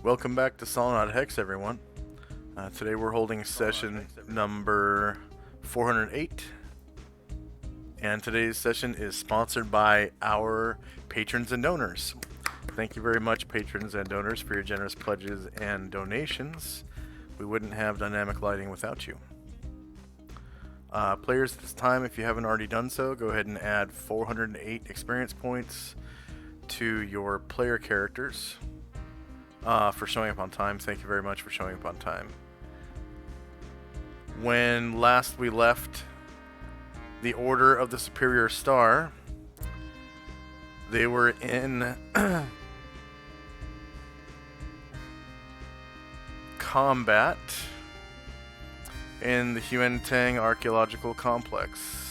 Welcome back to Solynod Hex, everyone. Today we're holding session number 408, and today's session is sponsored by our patrons and donors. Thank you very much, patrons and donors, for your generous pledges and donations. We wouldn't have dynamic lighting without you. Players, at this time, if you haven't already done so, go ahead and add 408 experience points to your player characters. For showing up on time. Thank you very much for showing up on time. When last we left the Order of the Superior Star, they were in combat in the Huentang Archaeological Complex.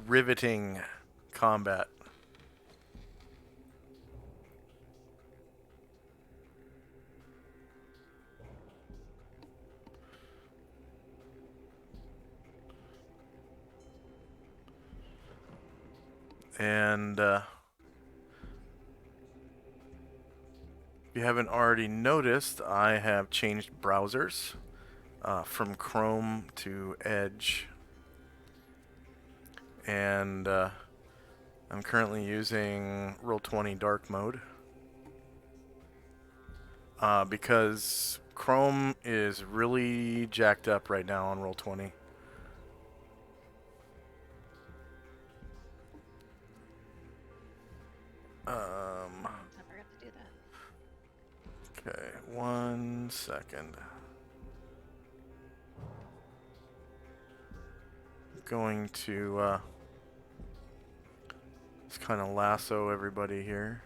Riveting combat. And if you haven't already noticed, I have changed browsers from Chrome to Edge. And I'm currently using Roll20 Dark Mode because Chrome is really jacked up right now on Roll20. I forgot to do that. Okay, 1 second. Going to just kind of lasso everybody here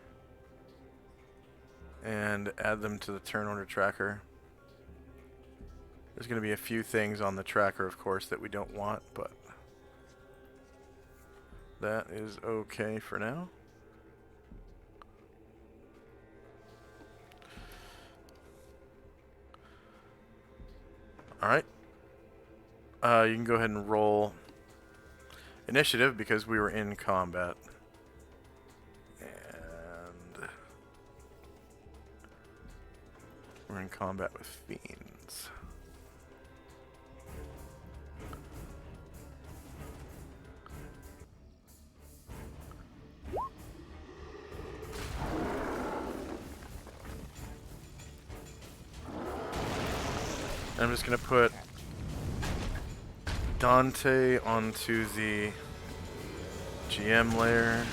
and add them to the turn order tracker. There's going to be a few things on the tracker, of course, that we don't want, but that is okay for now. Alright. You can go ahead and roll initiative because we were in combat. And we're in combat with fiends. I'm just going to put Dante onto the GM layer.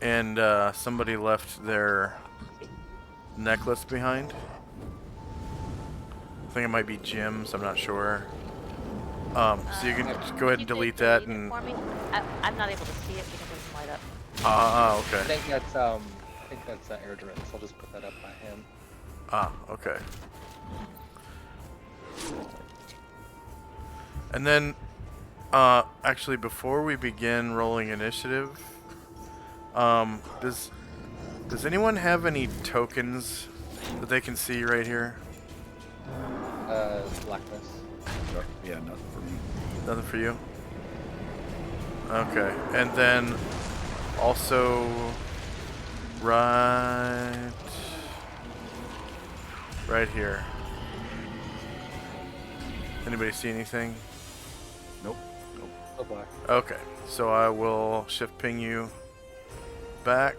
And somebody left their necklace behind. I think it might be Jim's, I'm not sure. So you can just go ahead and delete that and... I'm not able to see it because it doesn't light up. Okay. I think that's Airdrin, so I'll just put that up by him. Okay. And then, actually, before we begin rolling initiative, does anyone have any tokens that they can see right here? Blackness. Yeah, nothing for me. Nothing for you? Okay. And then, also, right here. Anybody see anything? Nope. Oh, black. Okay, so I will shift ping you back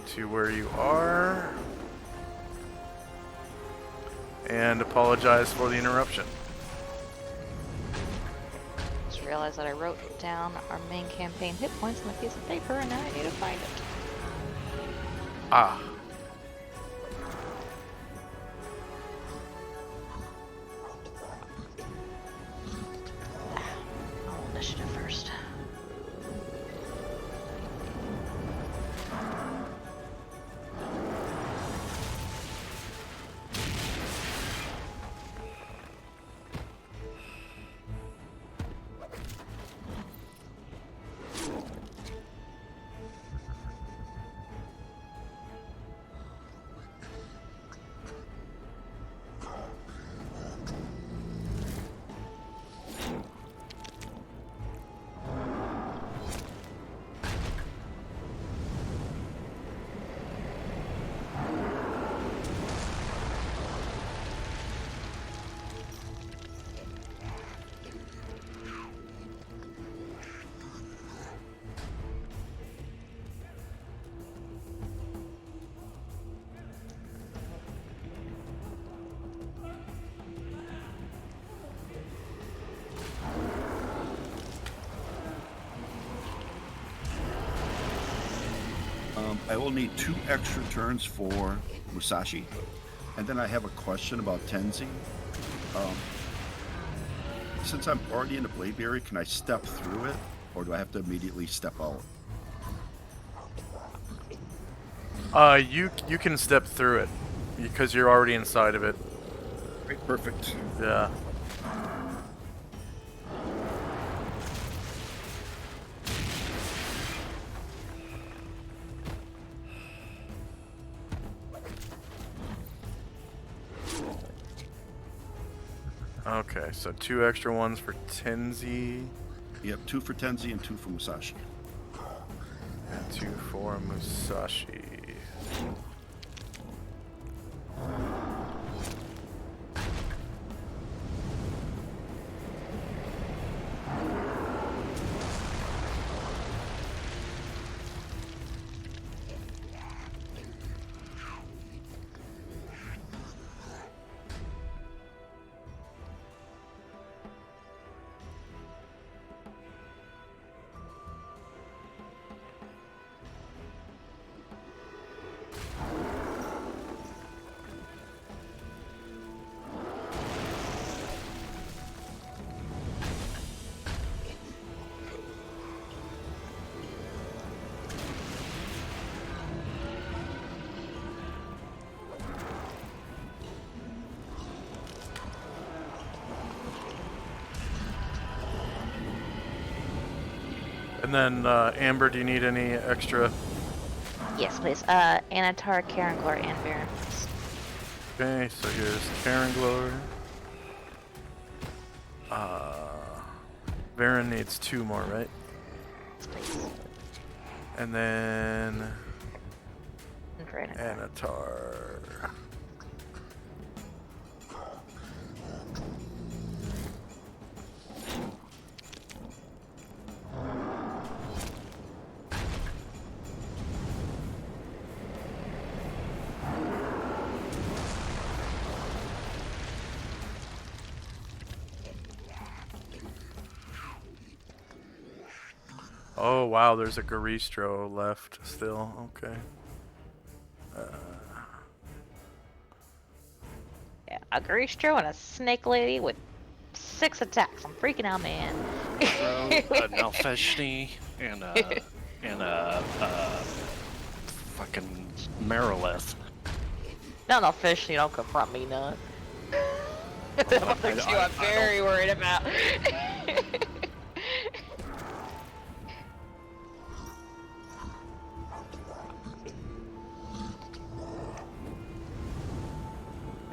to where you are and apologize for the interruption. Just realized that I wrote down our main campaign hit points on a piece of paper and now I need to find it. I'll initiative first. I will need 2 extra turns for Musashi. And then I have a question about Tenzi. Since I'm already in the Blade Barrier, can I step through it? Or do I have to immediately step out? You can step through it because you're already inside of it. Great, perfect. Yeah. Okay, so 2 extra ones for Tenzi Yep, 2 for Tenzi and 2 for Musashi. and 2 for Musashi. And then, Amber, do you need any extra? Yes, please. Anatar, Karanglar, and Baron. Okay, so here's Karen Glower. Baron needs 2 more, right? Yes, please. And then And for Anatar. Anatar. Oh wow, there's a Garistro left still. Okay. Yeah, a Gristro and a Snake Lady with 6 attacks. I'm freaking out, man. A Nalfeshni and a fucking Marilith. No, fish, you don't confront me, none. The other two I'm very worried about. I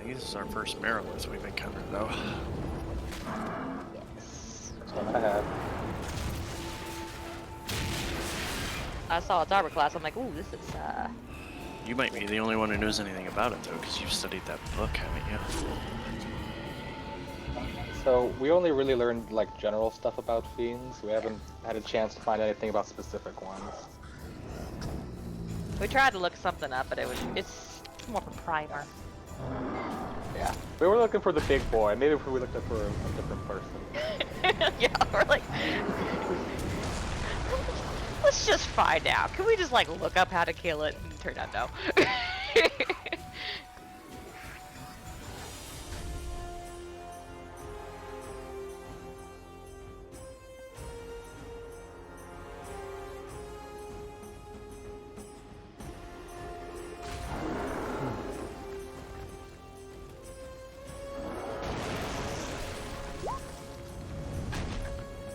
think this is our first Marilith we've encountered, though. Yes. That's what I have. I saw its armor class. I'm like, ooh, this is You might be the only one who knows anything about it, though, because you've studied that book, haven't you? So we only really learned like general stuff about fiends. We haven't had a chance to find anything about specific ones. We tried to look something up, but it's more for primer. Yeah, we were looking for the big boy. Maybe if we looked up for a different person. Yeah, we're like, let's just find out. Can we just like look up how to kill it and turn out no?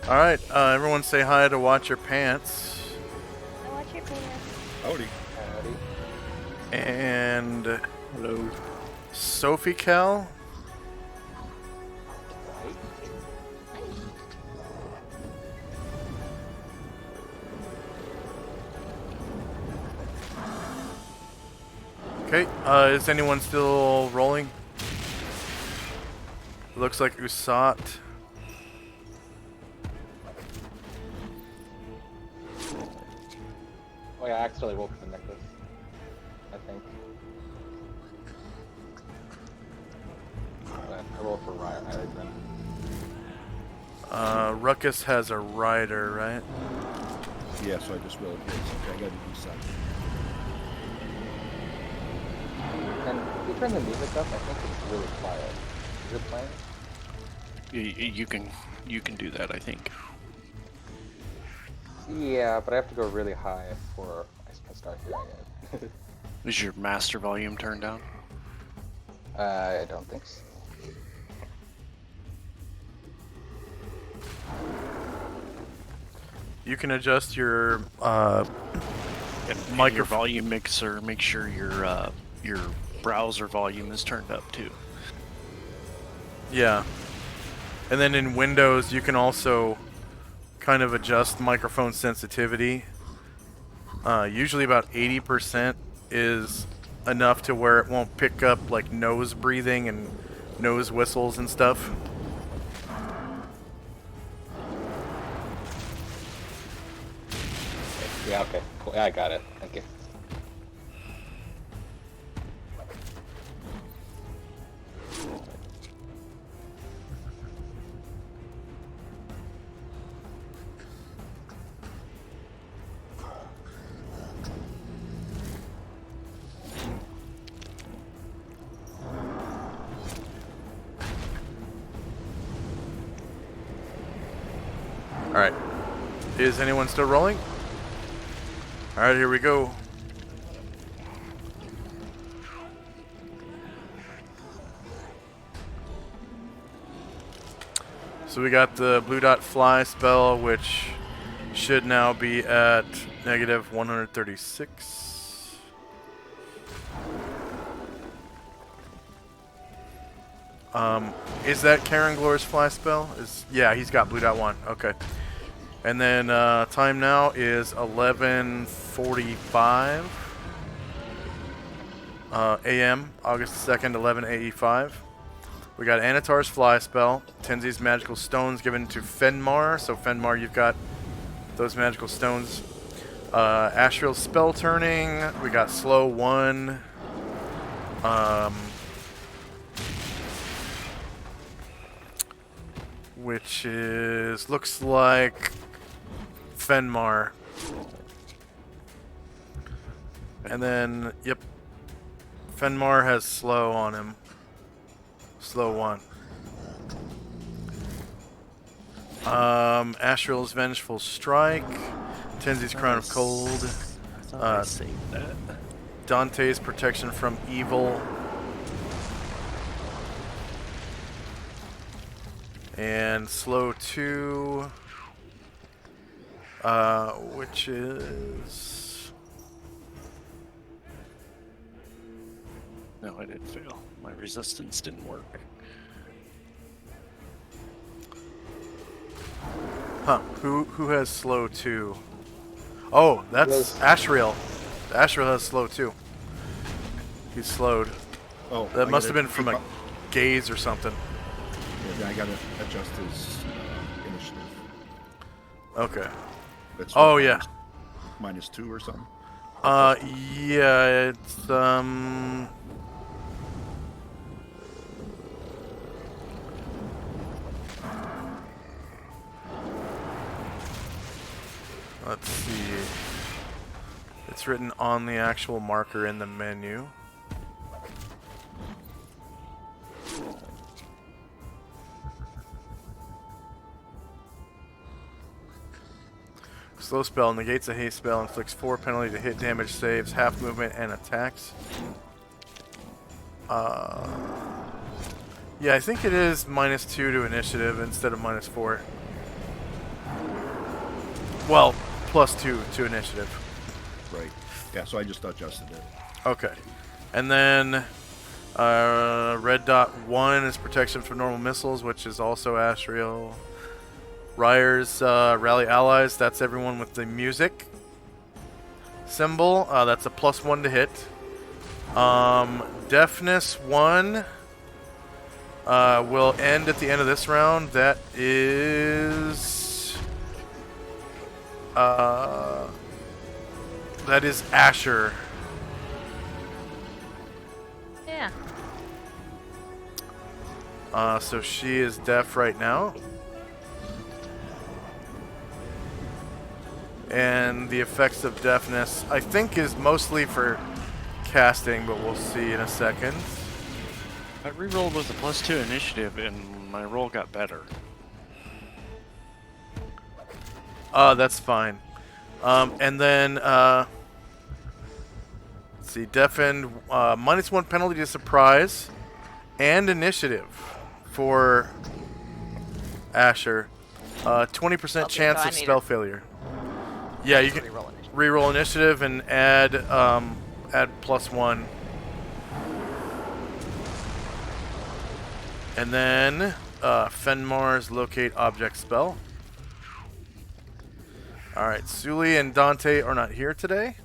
Alright, everyone say hi to Watch Your Pants. I watch your pants. Howdy. Howdy. And Hello. Sophie Cal. Okay, is anyone still rolling? Looks like Usat. Oh yeah, I accidentally rolled for the necklace. I think. I rolled for Riot then. Ruckus has a rider, right? Yeah, so I just rolled his. Okay, I gotta do something. turn the music up? I think it's really quiet. Is it playing? You can do that, I think. Yeah, but I have to go really high before I can start hearing it. Is your master volume turned down? I don't think so. You can adjust your And your microphone. volume mixer. Make sure your browser volume is turned up too. Yeah. And then in Windows, you can also kind of adjust microphone sensitivity. Usually about 80% is enough to where it won't pick up like nose breathing and nose whistles and stuff. Yeah, okay, cool. Yeah, I got it. Thank you. Alright. Is anyone still rolling? Alright, here we go. So we got the blue dot fly spell, which should now be at negative 136. Is that Karen Glor's fly spell? Yeah, he's got blue dot 1. Okay. And then time now is 11:45 a.m. August 2nd, 11:85. We got Anatar's fly spell, Tenzi's magical stones given to Fenmar. So Fenmar, you've got those magical stones. Asriel's spell turning. We got slow 1. Which is looks like Fenmar. And then, yep, Fenmar has slow on him. Slow 1. Asriel's Vengeful Strike. Tenzi's Crown of Cold. I thought I saved that. Dante's Protection from Evil. And slow 2. Which is... No, I did fail. My resistance didn't work. Huh. Who has slow 2? Oh, that's Yes. Asriel. Asriel has slow 2. He's slowed. Oh, That I must have gotta been from keep a up- gaze or something. Yeah, then I gotta adjust his initiative. Okay. That's Oh, what, yeah. -2 or something. Yeah, it's let's see. It's written on the actual marker in the menu. Slow spell negates a haste spell, inflicts 4 penalty to hit damage, saves, half movement, and attacks. Yeah, I think it is -2 to initiative instead of -4. Well, +2 to initiative. Right. Yeah, so I just adjusted it. Okay. And then red dot 1 is protection from normal missiles, which is also Asriel. Ryer's rally allies, that's everyone with the music symbol. That's a +1 to hit. Deafness 1 will end at the end of this round. That is Asher. Yeah. So she is deaf right now. And the effects of deafness, I think, is mostly for casting, but we'll see in a second. I rerolled with a +2 initiative and my roll got better. That's fine. And then, let's see, deafen, -1 penalty to surprise and initiative for Asher. 20% Okay, chance so I of need spell to- failure. Yeah, you can Reroll initiative. reroll initiative and add +1. And then Fenmar's locate object spell. Alright, Sully and Dante are not here today.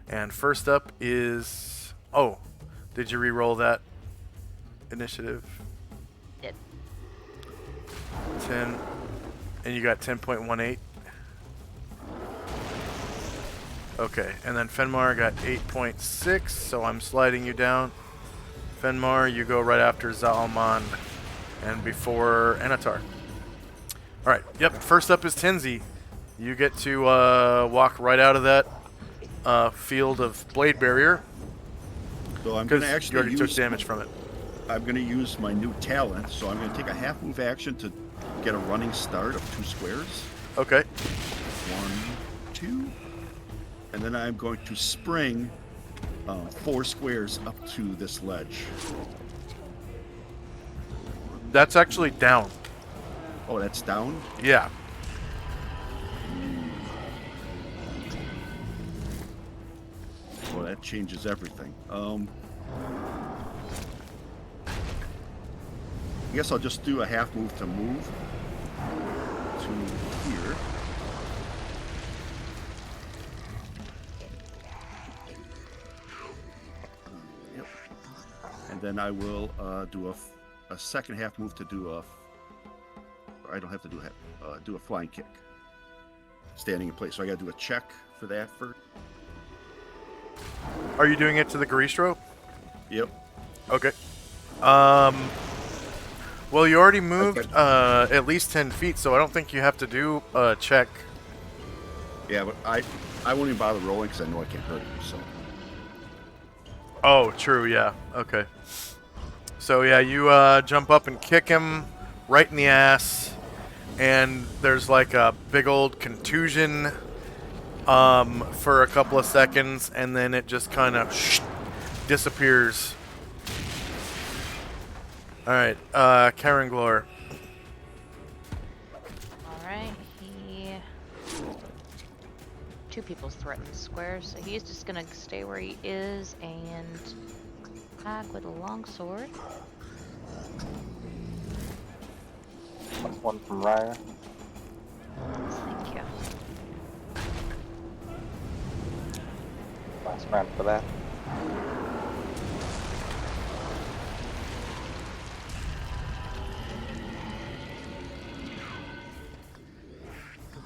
And first up is... Oh, did you re-roll that initiative? Did. 10. And you got 10.18. Okay, and then Fenmar got 8.6, so I'm sliding you down. Fenmar, you go right after Zalmand and before Anatar. Alright, yep, first up is Tenzi. You get to walk right out of that field of blade barrier. So I'm going to Because you actually already took use damage from it. I'm going to use my new talent, so I'm going to take a half move action to get a running start of 2 squares. Okay. 1, 2, and then I'm going to spring 4 squares up to this ledge. That's actually down. Oh, that's down? Yeah. Well, that changes everything. I guess I'll just do a half move to move to here. Yep. And then I will do a second half move to do a... I don't have to do a flying kick. Standing in place. So I got to do a check for that first. Are you doing it to the Garistro? Yep. Okay. Well, you already moved at least 10 feet, so I don't think you have to do a check. Yeah, but I won't even bother rolling because I know I can't hurt him. So. Oh, true, yeah. Okay. So, yeah, you jump up and kick him right in the ass, and there's like a big old contusion for a couple of seconds, and then it just kind of disappears. Alright, Karen Glor. Alright, two people's threatened squares, so he's just gonna stay where he is and attack with a longsword. +1 from Ryer. Thank you. Last round for that.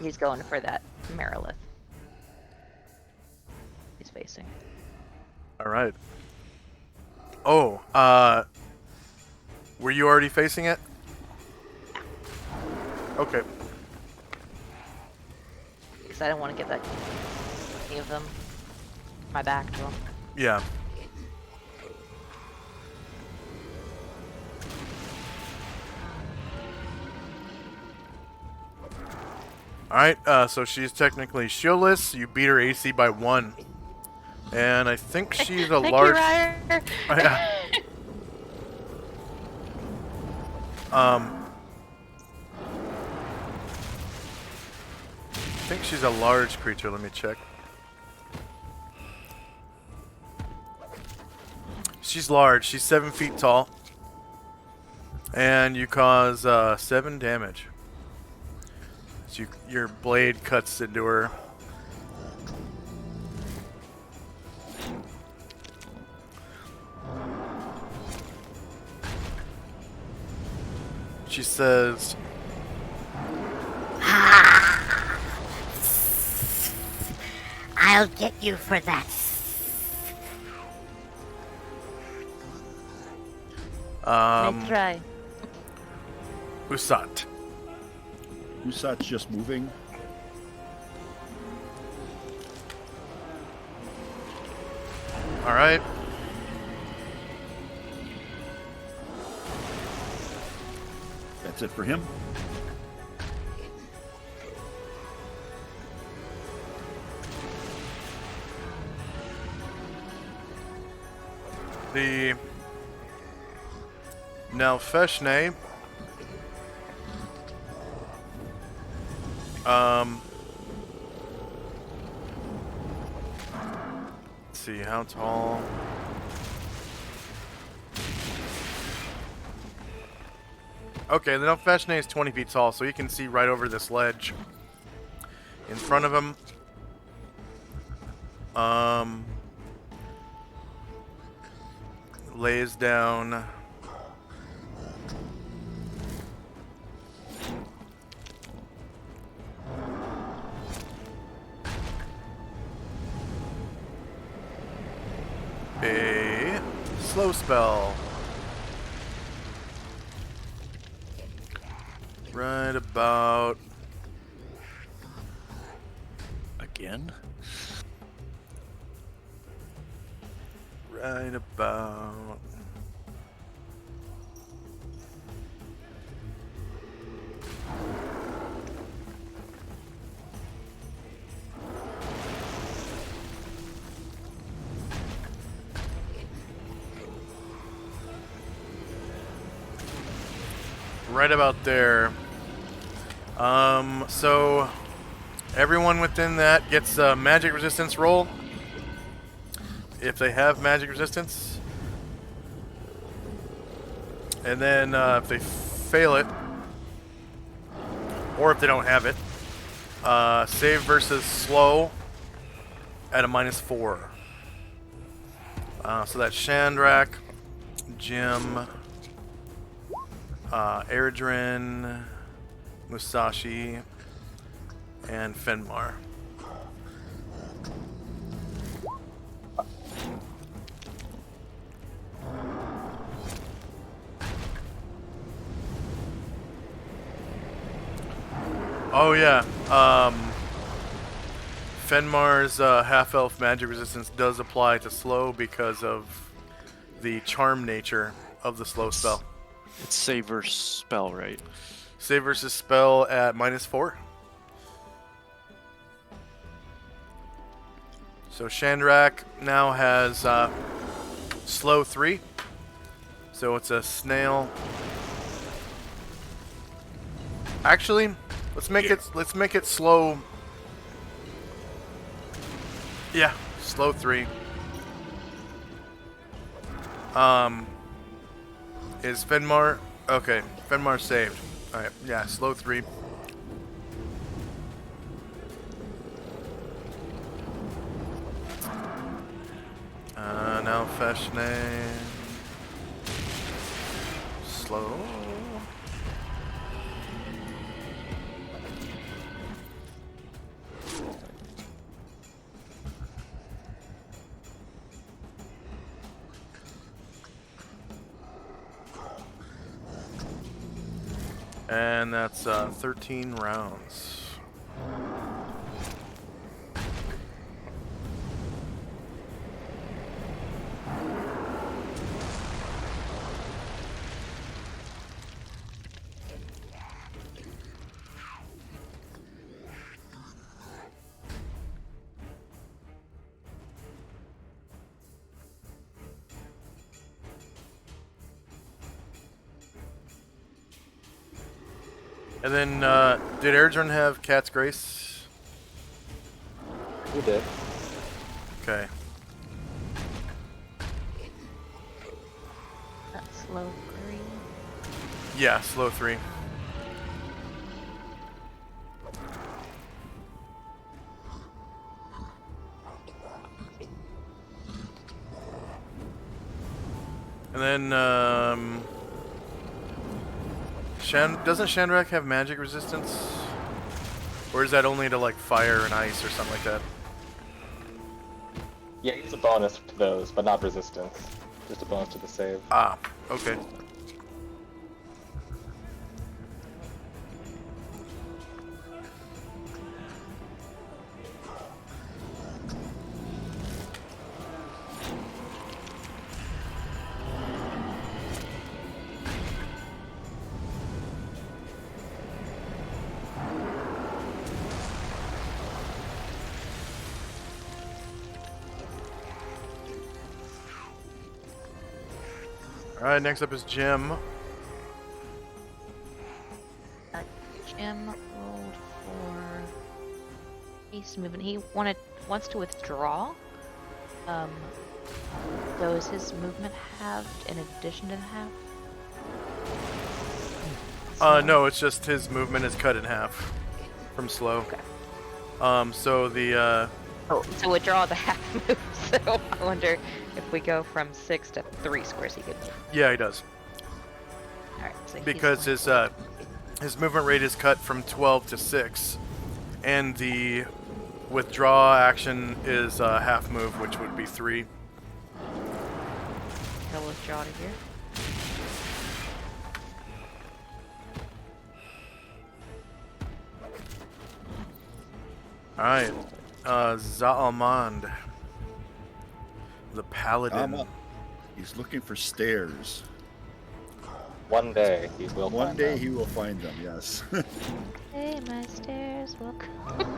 He's going for that Marilith. He's facing. Alright. Oh, were you already facing it? Okay. Because I don't want to give that any of them my back to him. Yeah. Alright, so she's technically shieldless. You beat her AC by 1. And I think she's a Thank large... you, Ryer. Yeah. I think she's a large creature. Let me check. She's large. She's 7 feet tall. And you cause 7 damage. So your blade cuts into her. She says, I'll get you for that. Nice try. Usat. Usat's just moving. Alright. that's it for him. The Nelfeshne, let's see, how tall? Okay, the Nelfeshne is 20 feet tall, so you can see right over this ledge in front of him. Lays down a slow spell. Right about Again? right about there. So everyone within that gets a magic resistance roll if they have magic resistance, and then if they fail it, or if they don't have it, save versus slow at a -4. So that's Shandrak, Jim, Eridrin, Musashi, and Fenmar. Oh yeah, Fenmar's half-elf magic resistance does apply to slow because of the charm nature of the slow spell. It's save versus spell, right? Save versus spell at -4. So Shandrak now has slow 3. So it's a snail. Actually, let's make it slow. Yeah, slow 3. Is Fenmar okay? Fenmar saved. All right, yeah, slow 3. Now Feshne. Slow. And that's 13 rounds. And then, did Erdron have Cat's Grace? We did. Okay. That's slow 3. Yeah, slow 3. And then, doesn't Shandrak have magic resistance? Or is that only to, like, fire and ice or something like that? Yeah, it's a bonus to those, but not resistance. Just a bonus to the save. Ah, okay. Alright, next up is Jim. Jim rolled for base movement. He wants to withdraw. So is his movement halved in addition to the half? No, it's just his movement is cut in half from slow. Okay. So the Oh, so withdraw the half move. So I wonder if we go from 6 to 3 squares, he could move. yeah, he does. All right. So he's Because going his movement rate is cut from 12 to 6, and the withdraw action is a half move, which would be 3. He'll withdraw to here. Alright, Zaalmand, the paladin. He's looking for stairs. One day he will. One find day them. he will find them. Yes. Hey, my stairs will come.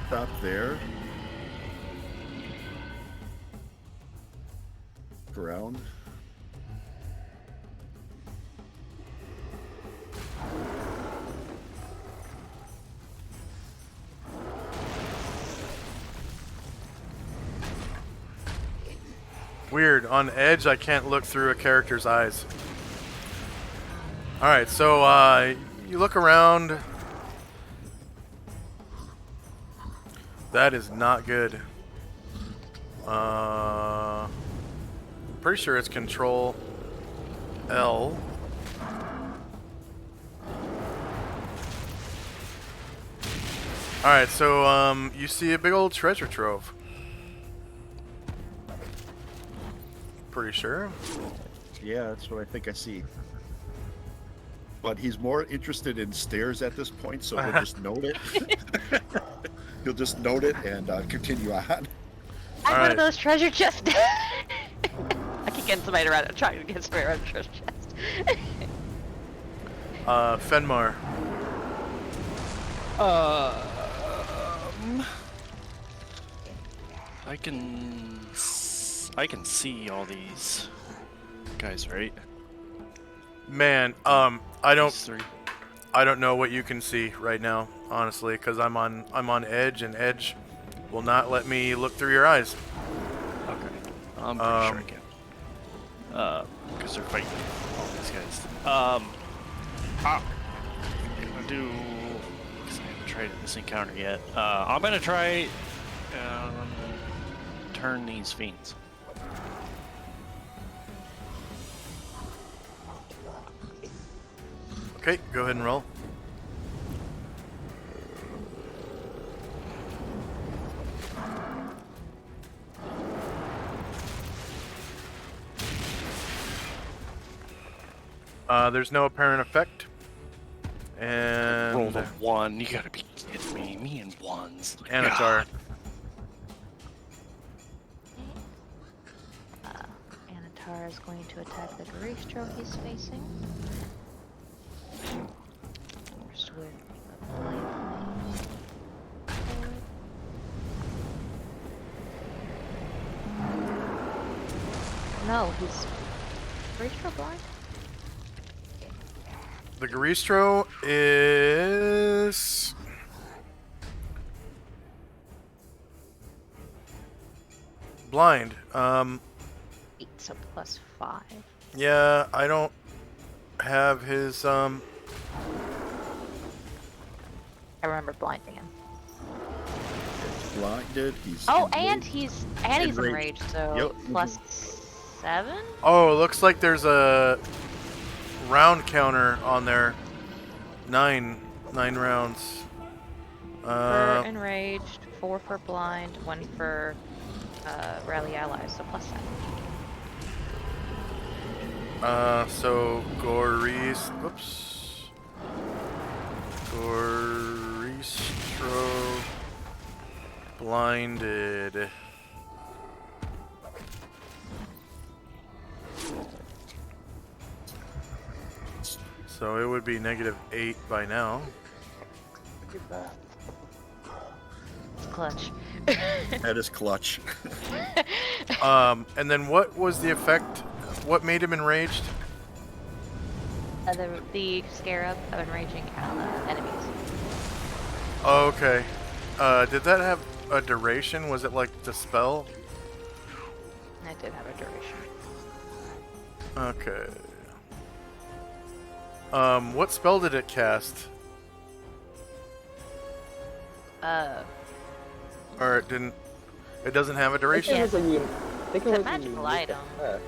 Stop there. Ground. Weird. On Edge, I can't look through a character's eyes. Alright, so you look around. That is not good. Pretty sure it's Control L. Alright, so you see a big old treasure trove. Pretty sure. Yeah, that's what I think I see. But he's more interested in stairs at this point, so he'll just note it. He'll just note it and continue on. I'm one Alright. of those treasure chests. I keep getting somebody around, trying to get somebody around the treasure chest. Fenmar. I can see all these guys, right? Man, I don't These 3. I don't know what you can see right now, honestly, because I'm on Edge, and Edge will not let me look through your eyes. Okay. I'm pretty sure I can. Because they're fighting all these guys. I'm gonna do. Because I haven't tried this encounter yet. I'm gonna try. Turn these fiends. Okay, go ahead and roll. There's no apparent effect. And Rolled a 1. You gotta be kidding me. Me and 1s. Anatar. Anatar is going to attack the Garistro he's facing. First with No, he's Garistro blind? The Garistro is blind. 8, so +5. Yeah, I don't have his I remember blinding him. Blinded. He's Oh, enraged. and he's Enraged. enraged, so Yep. +7? Oh, it looks like there's a round counter on there. 9 rounds. For enraged, 4 for blind, 1 for rally allies, so +7. So Goristro blinded. So it would be -8 by now. Get that. It's clutch. That is clutch. And then what was the effect? What made him enraged? The scarab of enraging enemies. Okay. Did that have a duration? Was it like the spell? I did have a duration. Okay. What spell did it cast? Or it didn't? It doesn't have a I think duration? it was a It's a magical item. effect.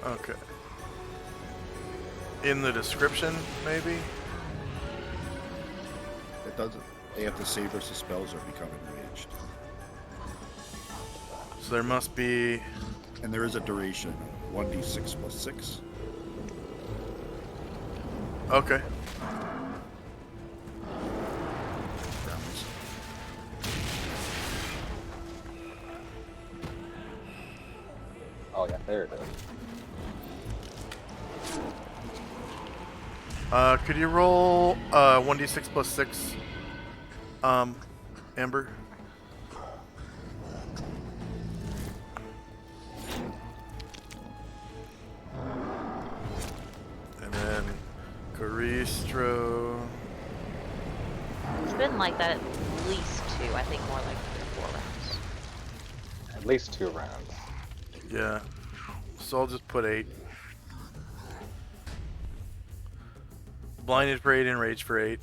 Okay. In the description, maybe? It doesn't. They have to save versus spells or become enraged. So there must be... And there is a duration, 1d6 + 6. Okay. rounds. Oh yeah, there it is. Could you roll 1d6 + 6, Amber? And then Garistro. It's been like that at least 2. I think more like 3 or 4 rounds. At least 2 rounds. Yeah. So I'll just put 8. Blinded for 8 and Rage for 8.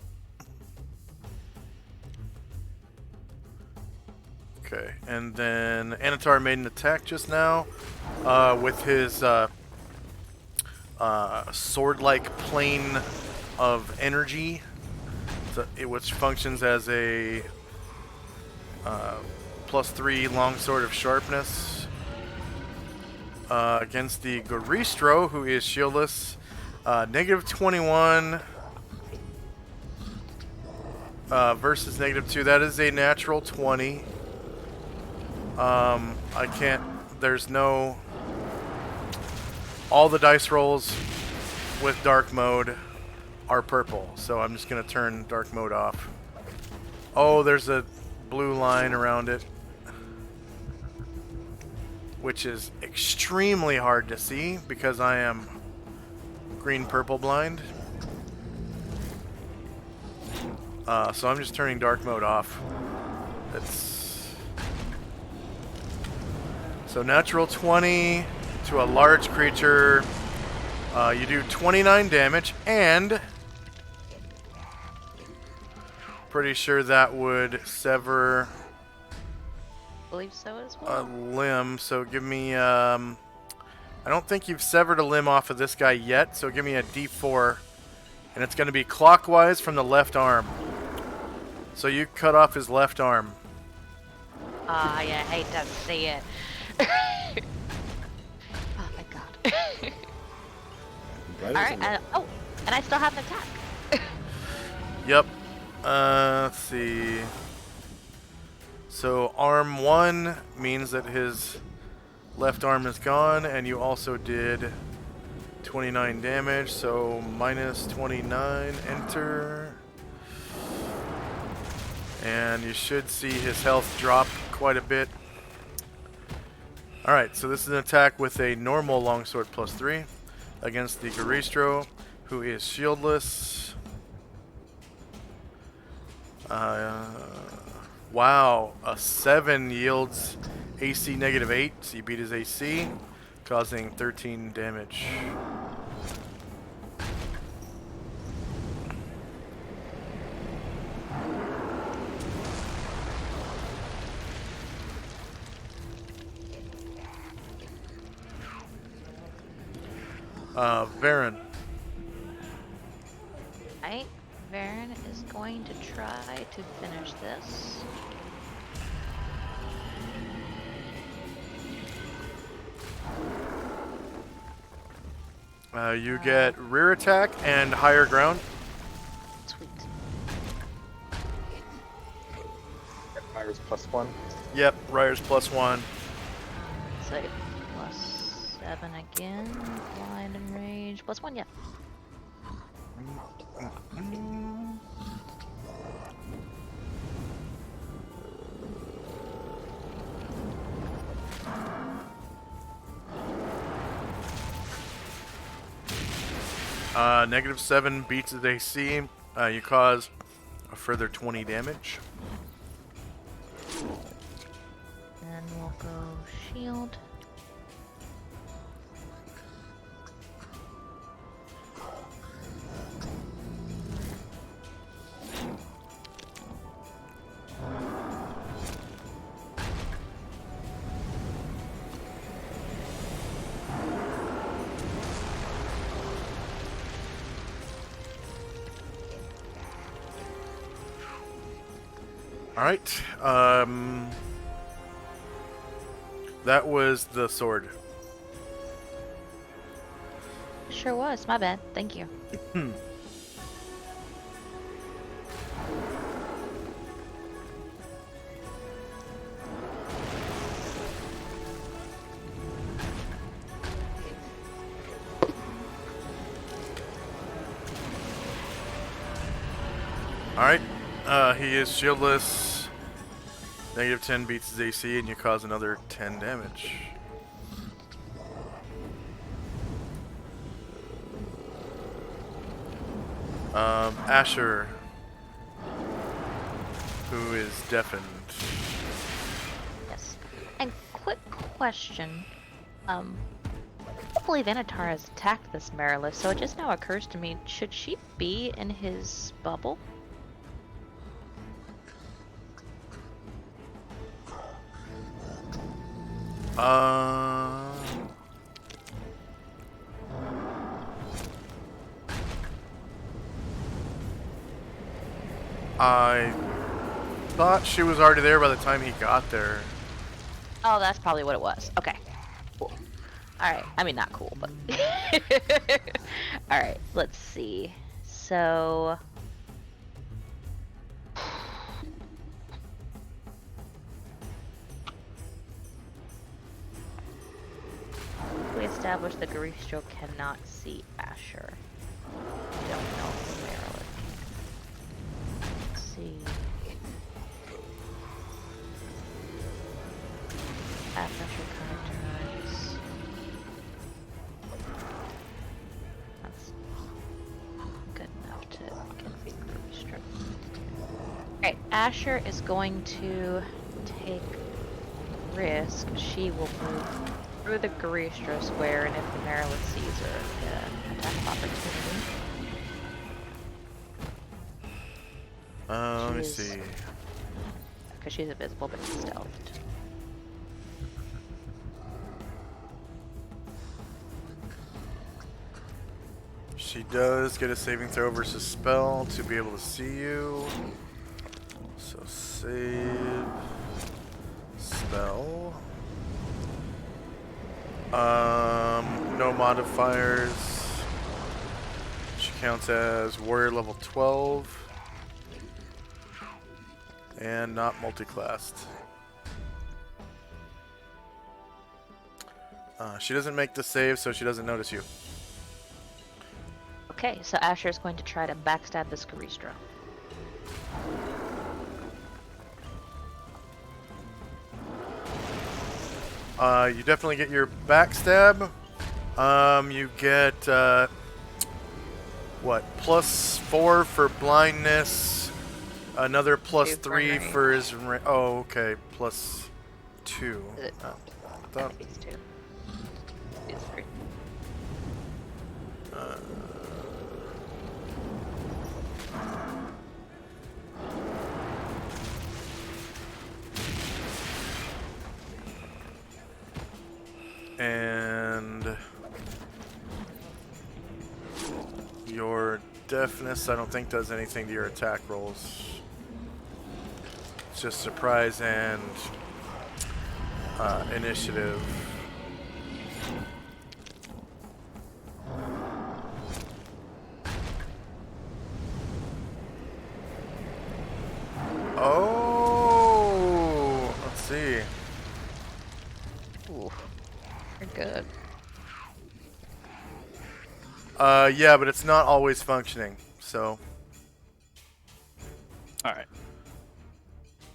Okay, and then Anatar made an attack just now with his sword-like plane of energy, which functions as a +3 longsword of sharpness against the Goristro, who is shieldless. -21 versus -2. That is a natural 20. I can't. There's no. All the dice rolls with dark mode are purple, so I'm just gonna turn dark mode off. Oh, there's a blue line around it, which is extremely hard to see because I am green-purple blind. So I'm just turning dark mode off. So natural 20 to a large creature. You do 29 damage, and pretty sure that would sever I believe so as a well. limb. So give me. I don't think you've severed a limb off of this guy yet. So give me a D4, and it's going to be clockwise from the left arm. So you cut off his left arm. Ah, yeah, I hate to see it. Oh, thank God. Alright, oh, and I still have an attack. Yep. Let's see. So arm 1 means that his left arm is gone, and you also did 29 damage, so minus 29, enter. And you should see his health drop quite a bit. Alright, so this is an attack with a normal longsword +3 against the Garistro, who is shieldless. Wow, a 7 yields AC -8, so you beat his AC, causing 13 damage. Varen. Right, Varen is going to try to finish this. You get rear attack and higher ground. Sweet. Fires +1. Yep, Ryer's +1. say +7 again. Blind and rage. +1, yeah. -7 beats his AC. You cause a further 20 damage. And we'll go shield. All right. That was the sword. Sure was. My bad. Thank you. All right. He is shieldless. -10 beats his AC, and you cause another 10 damage. Asher, who is deafened. Yes. And quick question. I believe Anatar has attacked this Marilith, so it just now occurs to me, should she be in his bubble? I thought she was already there by the time he got there. Oh, that's probably what it was. Okay. Cool. Alright. I mean, not cool, but... Alright, let's see. So... We established that Garistro cannot see Asher. Don't know if Marilyn can. Let's see. After Asher turns. That's good enough to configure Garistro. Alright, Asher is going to take risk. She will move through the Garistro square, and if the Marilyn sees her, attack of opportunity. Let me see. Because she's invisible, but stealthed. She does get a saving throw versus spell to be able to see you. So save. Spell. No modifiers. She counts as warrior level 12. And not multi-classed. She doesn't make the save, so she doesn't notice you. Okay, so Asher is going to try to backstab this Garistro. You definitely get your backstab. You get what? +4 for blindness. Another +3 for his. Oh, okay. +2. I thought. These two. These three. And your deafness, I don't think does anything to your attack rolls. It's just surprise and initiative. Oh, let's see. Ooh. good. Yeah, but it's not always functioning. So, All right.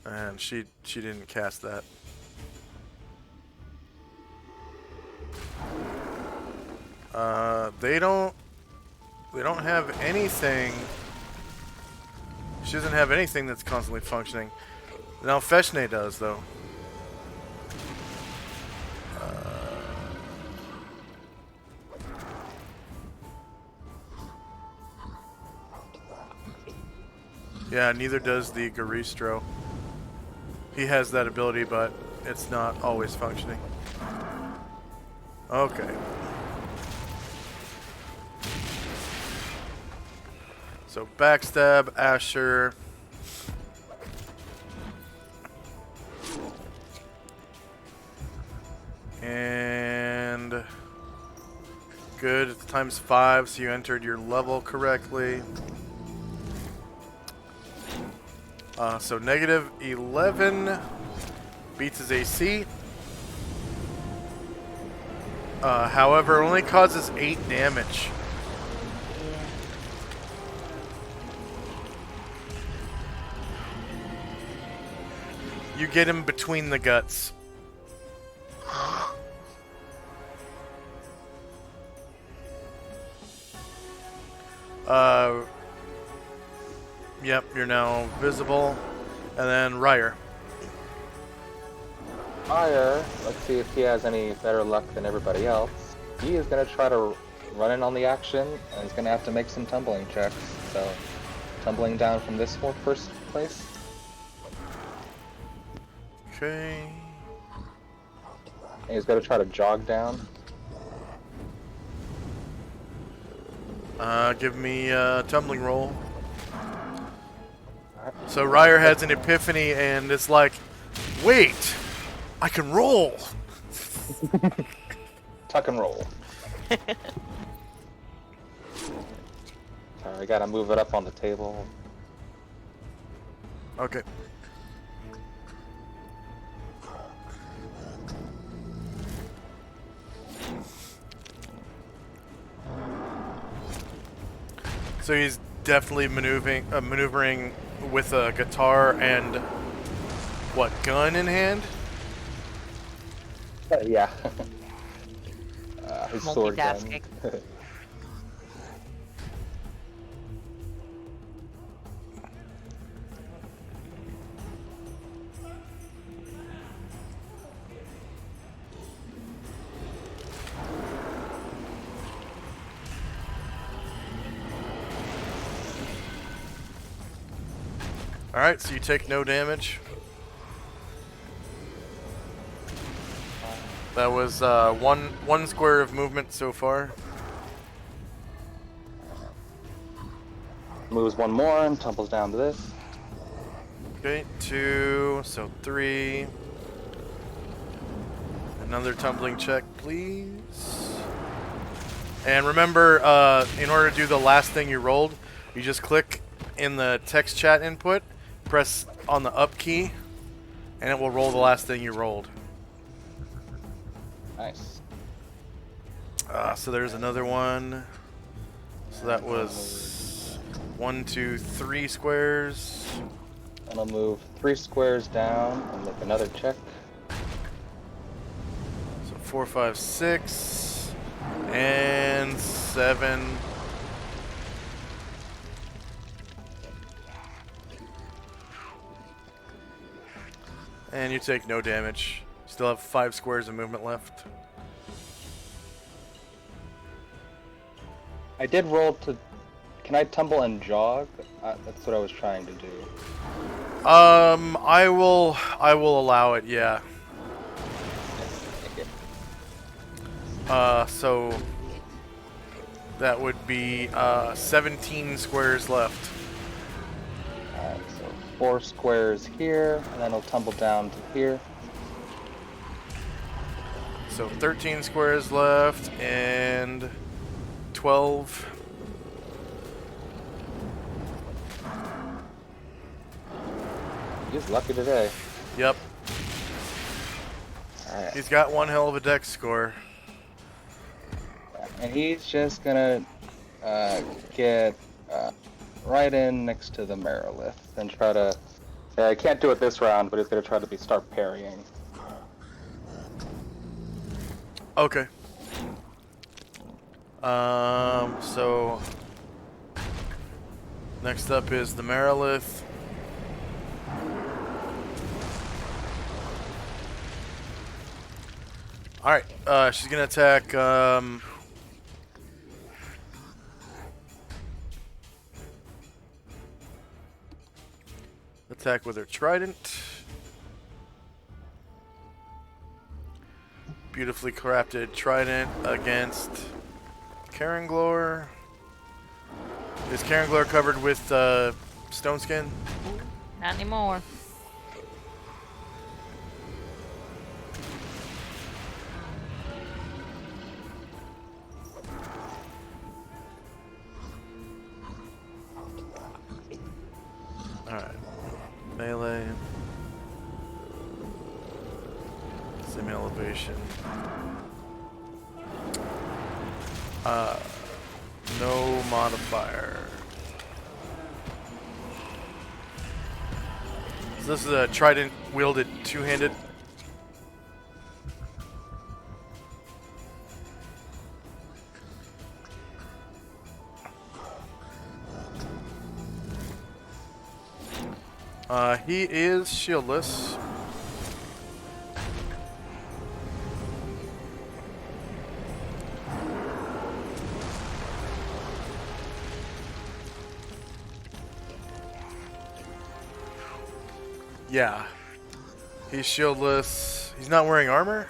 and she didn't cast that. They don't have anything. She doesn't have anything that's constantly functioning. Now Feshne does, though. Yeah, neither does the Garistro. He has that ability, but it's not always functioning. Okay. So backstab, Asher. And good, it's times 5, so you entered your level correctly. So negative 11 beats his AC. However, only causes 8 damage. You get him between the guts. Yep, you're now visible. And then Ryer. Fire. Let's see if he has any better luck than everybody else. He is going to try to run in on the action, and he's going to have to make some tumbling checks. So, tumbling down from this first place. Okay. And he's going to try to jog down. Give me a tumbling roll. So Ryer has an epiphany and it's like, wait, I can roll. Tuck and roll. I gotta move it up on the table. Okay. So he's definitely maneuvering with a guitar and what, gun in hand? Yeah. His sword gun. Multitasking. Alright, so you take no damage. That was one square of movement so far. Moves one more and tumbles down to this. Okay, 2, so 3. Another tumbling check, please. And remember, in order to do the last thing you rolled, you just click in the text chat input, press on the up key, and it will roll the last thing you rolled. Nice. So there's another one. So that was 1, 2, 3 squares. And I'll move 3 squares down and make another check. So 4, 5, 6, and 7. And you take no damage. Still have 5 squares of movement left. I did roll to... Can I tumble and jog? That's what I was trying to do. I will allow it, yeah. So that would be 17 squares left. Alright, so 4 squares here, and then I'll tumble down to here. So 13 squares left and 12. He's lucky today. Yep. Alright. He's got one hell of a dex score. And he's just gonna get right in next to the Merilith and try to. I can't do it this round, but he's gonna try to start parrying. Okay. So next up is the Merilith. Alright, she's gonna attack, attack with her trident. Beautifully crafted trident against Caranglor. Is Caranglor covered with stone skin? Not anymore. Alright. Melee. Same elevation. No modifier. So this is a trident wielded two-handed. He is shieldless. Yeah. He's shieldless. He's not wearing armor?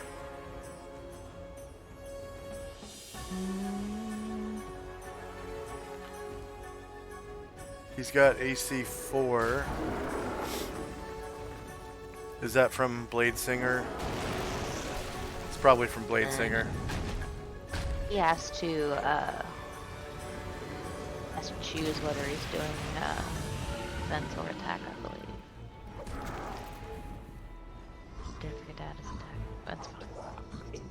He's got AC 4. Is that from Blade Singer? It's probably from Blade Singer. He has to choose whether he's doing defense or attack, I believe. Did forget to add his attack. That's fine. Anyway.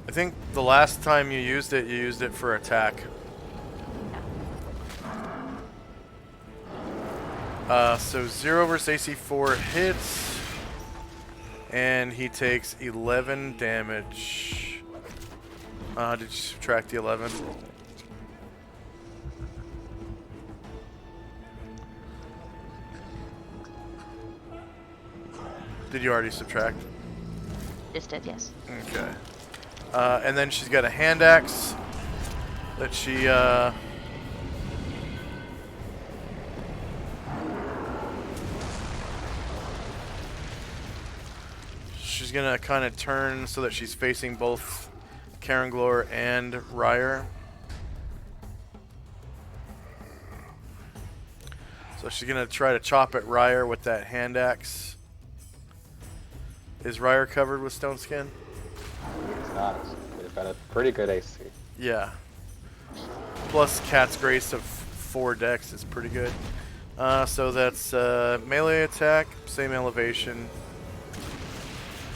I think the last time you used it for attack. So 0 versus AC 4 hits, and he takes 11 damage. Did you subtract the 11? Did you already subtract? Just did, yes. Okay. And then she's got a hand axe that she she's gonna kind of turn so that she's facing both Caranglor and Ryer. So she's gonna try to chop at Ryer with that hand axe. Is Ryer covered with stone skin? It's not. They've got a pretty good AC. Yeah. Plus Cat's Grace of 4 dex is pretty good. So that's melee attack, same elevation,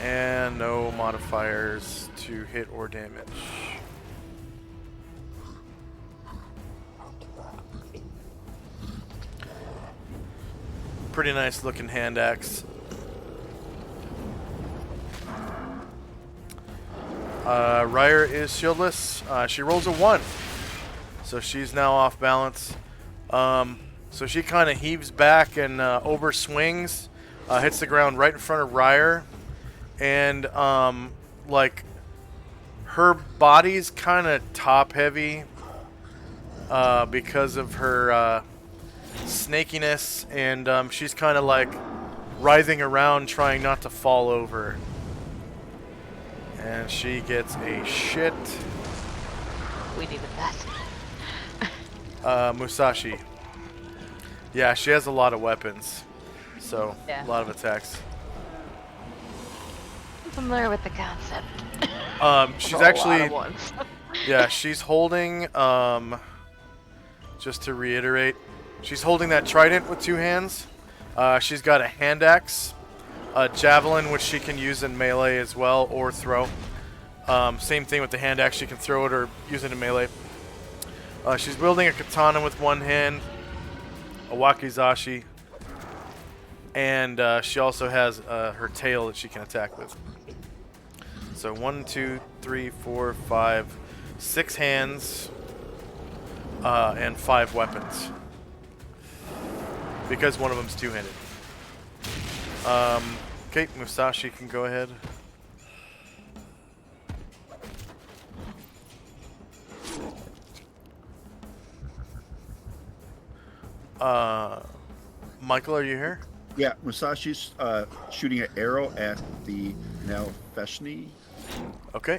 and no modifiers to hit or damage. Pretty nice looking hand axe. Ryer is shieldless. She rolls a 1. So she's now off balance. So she kind of heaves back and over swings, hits the ground right in front of Ryer. And like her body's kind of top heavy because of her snakiness, and she's kind of like writhing around trying not to fall over. And she gets a shit. We needed that. Musashi. Yeah, she has a lot of weapons. So, Yeah. a lot of attacks. I'm familiar with the concept. She's A lot actually... of ones. Yeah, she's holding, just to reiterate, she's holding that trident with 2 hands. She's got a hand axe, a javelin, which she can use in melee as well, or throw. Same thing with the hand axe. She can throw it or use it in melee. She's wielding a katana with one hand, a wakizashi, and she also has her tail that she can attack with. So 1, 2, 3, 4, 5, 6 hands, and 5 weapons. Because one of them's two-handed. Okay, Musashi can go ahead. Michael, are you here? Yeah, Musashi's shooting an arrow at the Nalfeshni. Okay.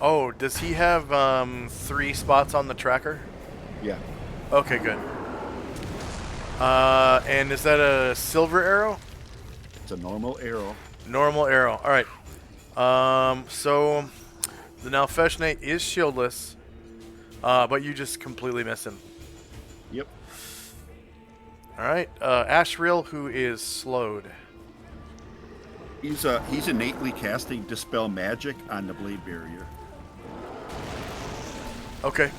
Oh, does he have 3 spots on the tracker? Yeah. Okay, good. And is that a silver arrow? It's a normal arrow. Normal arrow. All right. So the Nalfeshne is shieldless, but you just completely miss him. Yep. All right. Ashriel, who is slowed. He's innately casting Dispel Magic on the Blade Barrier. Okay.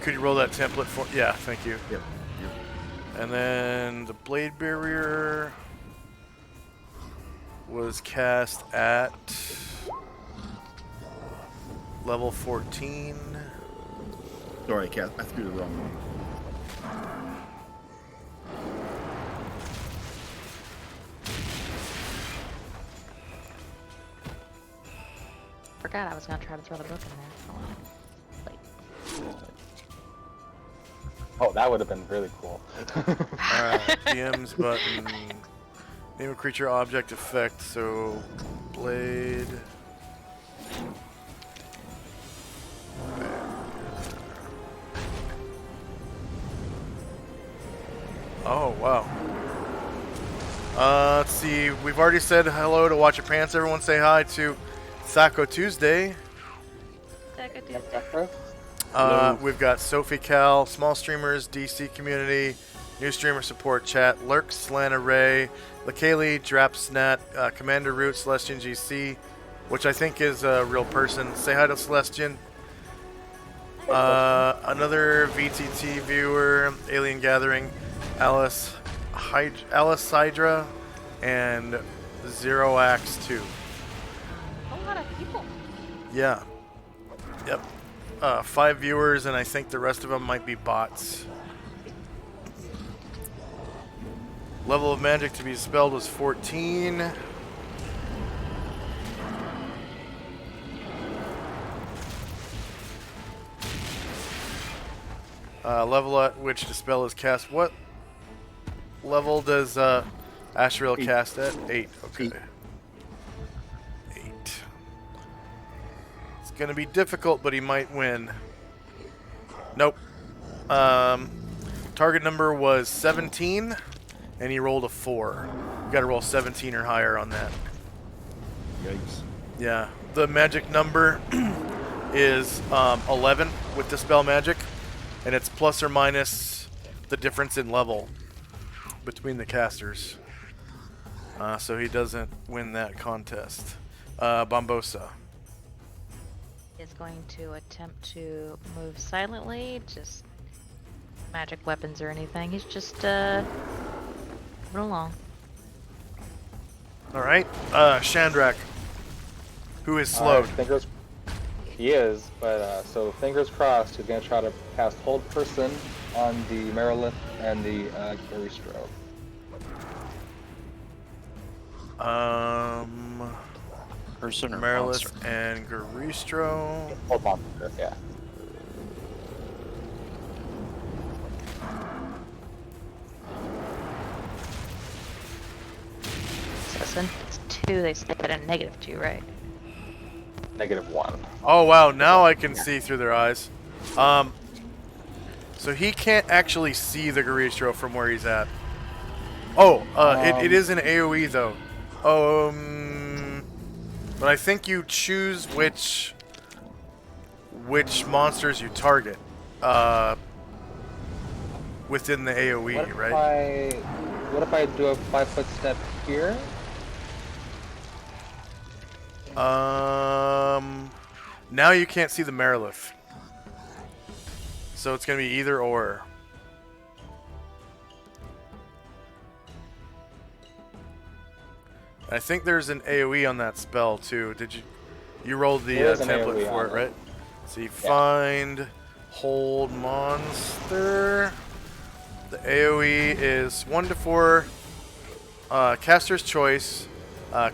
Could you roll that template for? Yeah, thank you. Yep. Yep. And then the Blade Barrier was cast at level 14. Sorry, Cat. I threw the wrong one. Forgot I was gonna try to throw the book in there. Oh, well. Late. Oh, that would have been really cool. Alright, DM's button. Name a creature, object, effect, so blade. Oh, wow. Let's see. We've already said hello to Watch Your Pants. Everyone say hi to Thaco Tuesday. We've got Sophie Cal, small streamers, DC community, new streamer support chat, Lurks, Lana Ray, Lakaylee, Drapsnat, Commander Root, Celestian GC, which I think is a real person. Say hi to Celestian. Another VTT viewer, Alien Gathering, Alice Hydra, and Zero Axe 2. A lot of people. Yeah. Yep. 5 viewers, and I think the rest of them might be bots. Level of magic to be dispelled was 14. Level at which dispel is cast. What level does Ashriel cast at? 8. Okay. 8. It's gonna be difficult, but he might win. Nope. Target number was 17, and he rolled a 4. You gotta roll 17 or higher on that. Yikes. Yeah. The magic number is 11 with Dispel Magic, and it's plus or minus the difference in level between the casters. So he doesn't win that contest. Bombosa. Is going to attempt to move silently, just magic weapons or anything. He's just moving along. All right, Shandrak, who is slowed. He is, but so fingers crossed. He's gonna try to cast Hold Person on the Merilith and the Garistro. Person or Merilith monster? and Garistro. Hold Monster, yeah. So since it's 2, they step at a -2, right? -1. Oh wow, now I can see through their eyes. So he can't actually see the Garistro from where he's at. Oh, it is an AoE though. But I think you choose which monsters you target within the AoE, What if right? What if I do a 5-foot step here? Now you can't see the Marilith. So it's gonna be either or. I think there's an AoE on that spell too. Did you rolled the There is an template AoE for on it, it. right? So you find hold monster. The AoE is 1 to 4 caster's choice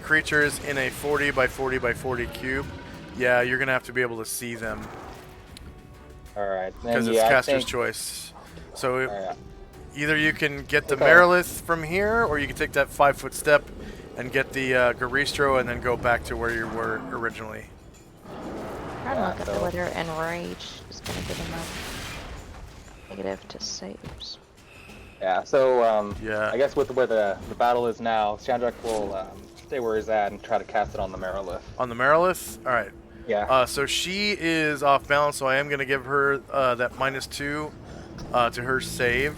creatures in a 40 by 40 by 40 cube. Yeah, you're gonna have to be able to see them Alright, then because it's yeah, I caster's think... choice. So Alright. either you can get the Okay. Marilith from here, or you can take that 5-foot step and get the Garistro and then go back to where you were originally. Trying to look at the so- whether enrage is going to give him a negative to saves. Yeah, so Yeah. I guess with where the battle is now, Chandrak will stay where he's at and try to cast it on the Marilith. On the Marilith? Alright. Yeah. So she is off balance, so I am going to give her that -2 to her save.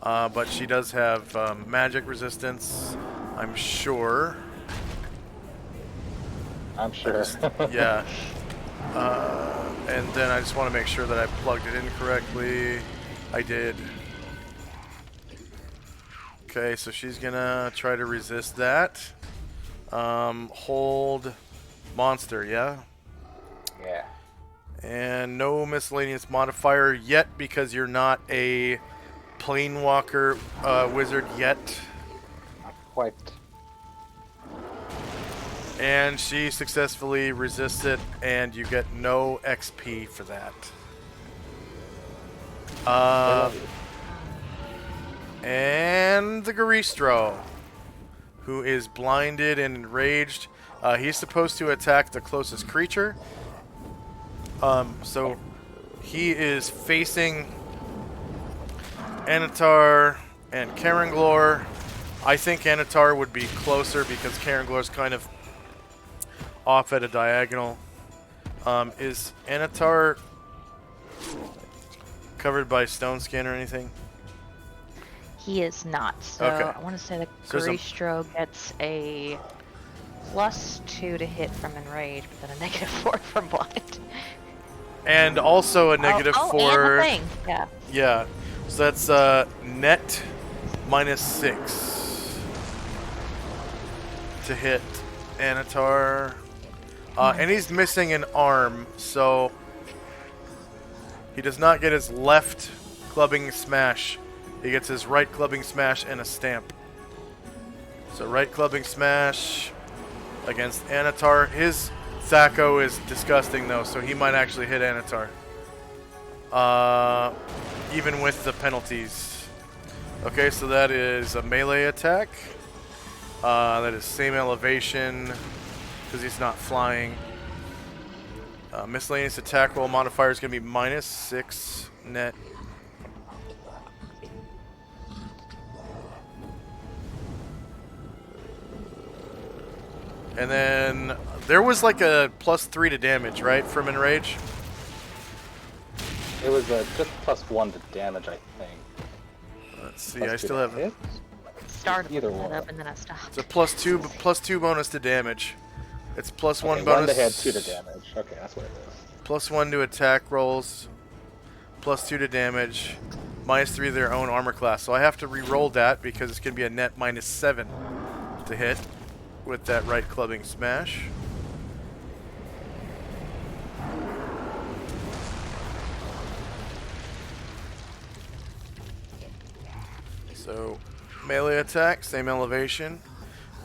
But she does have magic resistance, I'm sure. I'm sure. Yeah. And then I just want to make sure that I plugged it in correctly. I did. Okay, so she's going to try to resist that. Hold monster, yeah? Yeah. And no miscellaneous modifier yet because you're not a Planewalker wizard yet. Not quite. And she successfully resists it, and you get no XP for that. And the Garistro, who is blinded and enraged. He's supposed to attack the closest creature. So he is facing Anatar and Karanglor. I think Anatar would be closer because Karanglor's kind of off at a diagonal. Is Anatar covered by stone skin or anything? He is not, so Okay. I want to say the So there's a- Garistro gets a +2 to hit from enrage, but then a -4 from blind. And also a negative oh, for... and the thing. Yeah. Yeah, so that's net -6 to hit Anatar. And he's missing an arm, so he does not get his left clubbing smash. He gets his right clubbing smash and a stamp. So right clubbing smash against Anatar. His Thaco is disgusting though, so he might actually hit Anatar. Even with the penalties. Okay, so that is a melee attack. That is same elevation because he's not flying. Miscellaneous attack roll modifier is going to be -6 net. And then there was like a +3 to damage, right, from enrage? It was just +1 to damage, I think. Let's see, Plus I 2 still to have hit? Started Either looking it one. up and then I stopped. it's a +2 bonus to damage. It's +1 Okay, bonus. 1 to hit, 2 to damage. Okay, that's what it is. +1 to attack rolls, +2 to damage, -3 to their own armor class. So I have to re-roll that because it's going to be a net -7 to hit with that right clubbing smash. So melee attack, same elevation,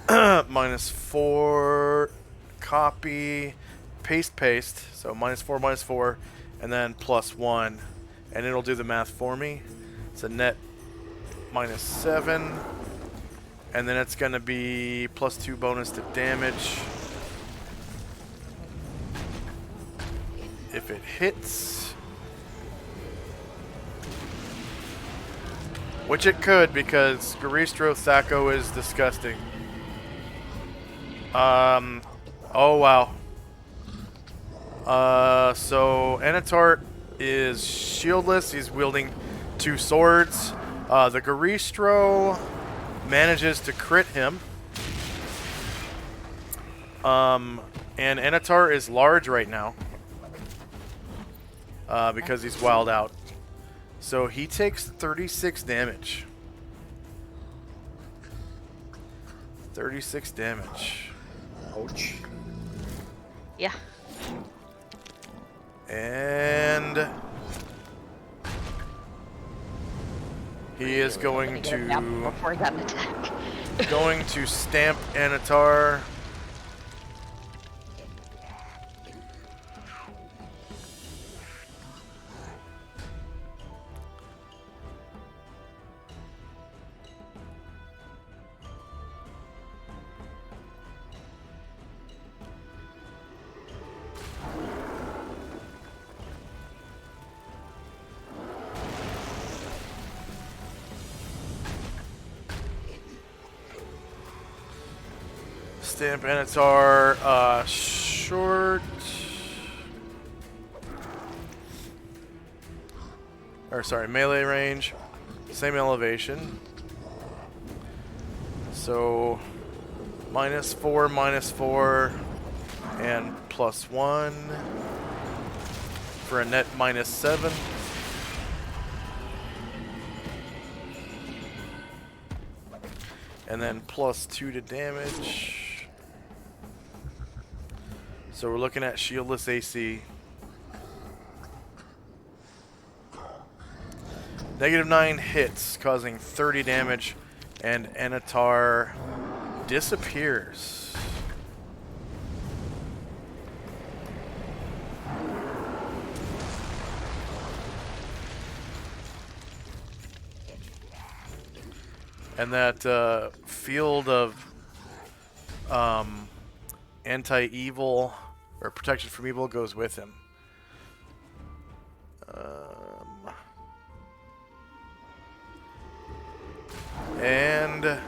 -4, copy, paste, so -4, -4, and then +1, and it'll do the math for me. It's a net -7, and then it's going to be +2 bonus to damage. If it hits, which it could because Garistro Thaco is disgusting. Oh wow. So Anatar is shieldless. He's wielding 2 swords. The Garistro manages to crit him. And Anatar is large right now because he's wild out. So he takes 36 damage. 36 damage. Ouch. Yeah. And he is going Get him out to before that attack. going to stamp Anatar. Stamp Anatar, short. Or sorry, melee range. Same elevation. So -4, and +1 for a net -7. And then +2 to damage. So we're looking at shieldless AC. -9 hits, causing 30 damage, and Anatar disappears. And that field of anti-evil or protection from evil goes with him. And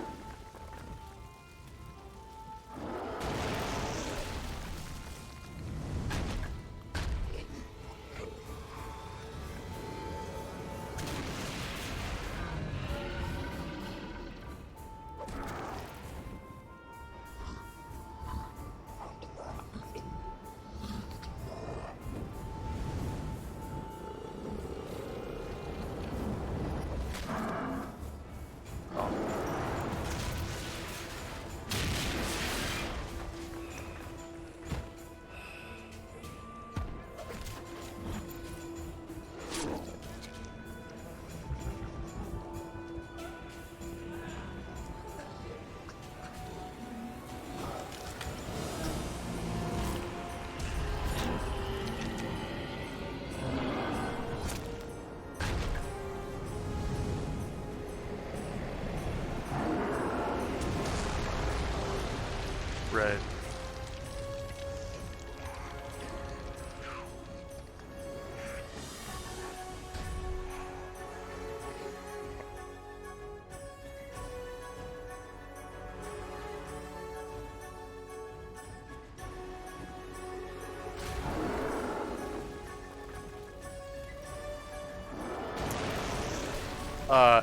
red.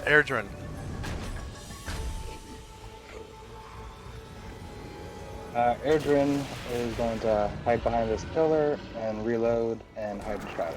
Airdrin. Airdrin is going to hide behind this pillar and reload and hide in shadow.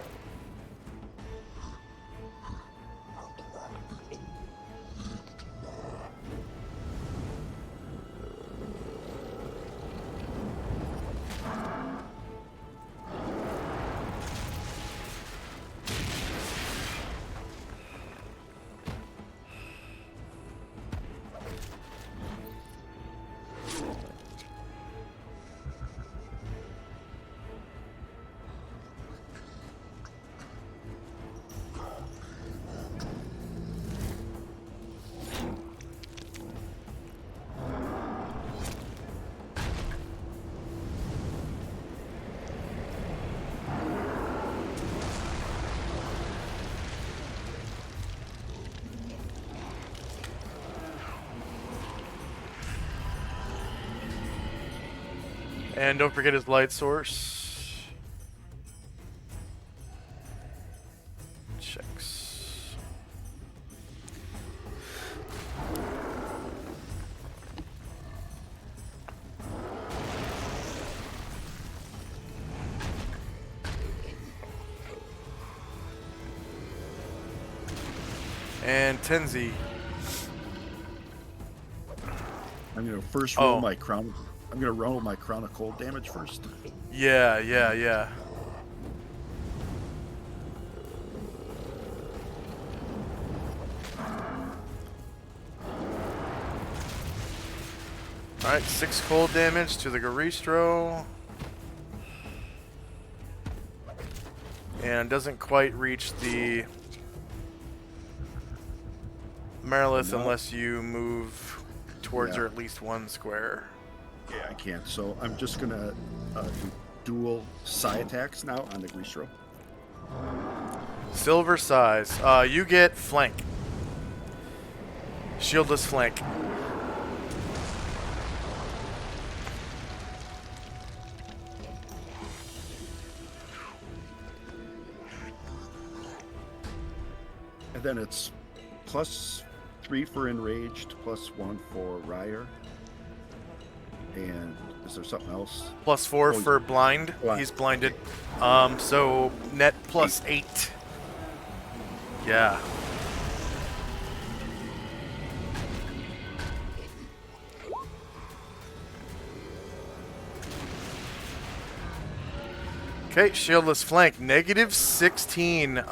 And don't forget his light source. Checks. And Tenzi. I'm gonna first roll Oh. my crown. I'm gonna roll my crown of cold damage first. Yeah, yeah, yeah. Alright, 6 cold damage to the Garistro. And doesn't quite reach the Marilith No. unless you move towards Yeah. her at least 1 square. Yeah, I can't. So I'm just gonna do dual psi attacks now on the Greastro. Silver size. You get flank. Shieldless flank. And then it's +3 for enraged, +1 for Ryer. And is there something else? +4 Oh, for blind. blind. He's blinded. So net +8. Yeah. Okay, shieldless flank. -16.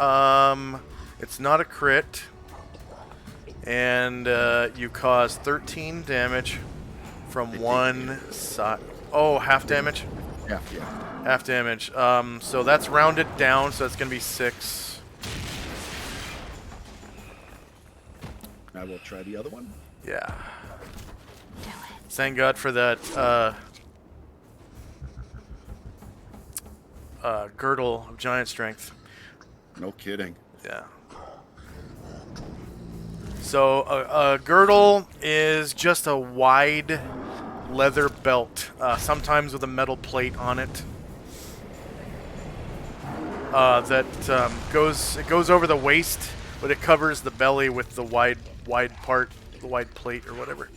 It's not a crit. And you cause 13 damage from one side. Oh, half damage? Yeah. Half damage. So that's rounded down, so it's going to be 6. I will try the other one. Yeah. Do it. Thank God for that girdle of giant strength. No kidding. Yeah. So a girdle is just a wide leather belt, sometimes with a metal plate on it. That goes over the waist, but it covers the belly with the wide part, the wide plate or whatever.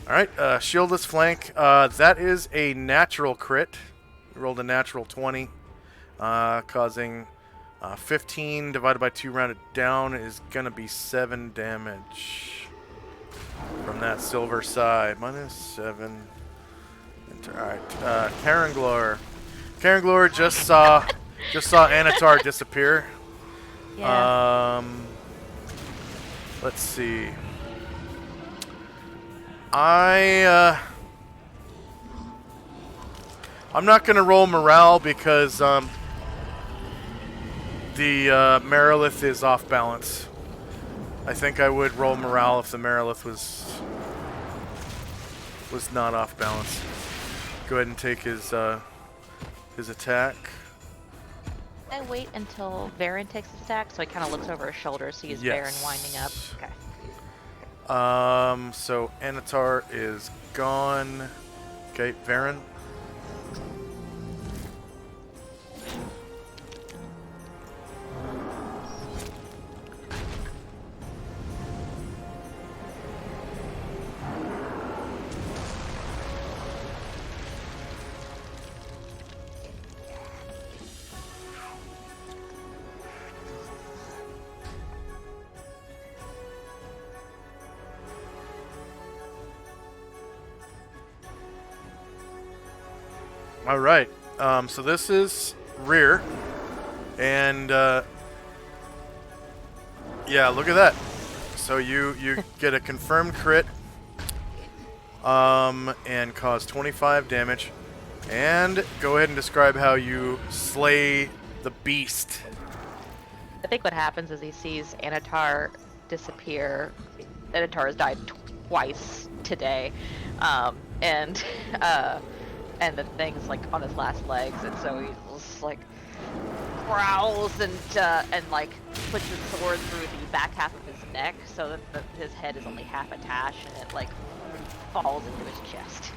All right, shieldless flank. That is a natural crit. We rolled a natural 20, causing 15 divided by 2 rounded down is gonna be 7 damage from that silver side. -7. All right, Karanglor. Karanglor just saw Anatar disappear. Yeah. Let's see. I'm not gonna roll morale because the Marilith is off balance. I think I would roll morale if the Marilith was not off balance. Go ahead and take his attack. I wait until Varen takes his attack, so he kind of looks over his shoulder, sees Yes. Varen winding up. Okay. So Anatar is gone. Okay, Varen. All right. So this is rear, and yeah, look at that. So you get a confirmed crit, and cause 25 damage, and go ahead and describe how you slay the beast. I think what happens is he sees Anatar disappear. Anatar has died twice today, and the thing's like on his last legs, and so he just like growls and like puts his sword through the back half of his neck, so that his head is only half attached, and it like falls into his chest.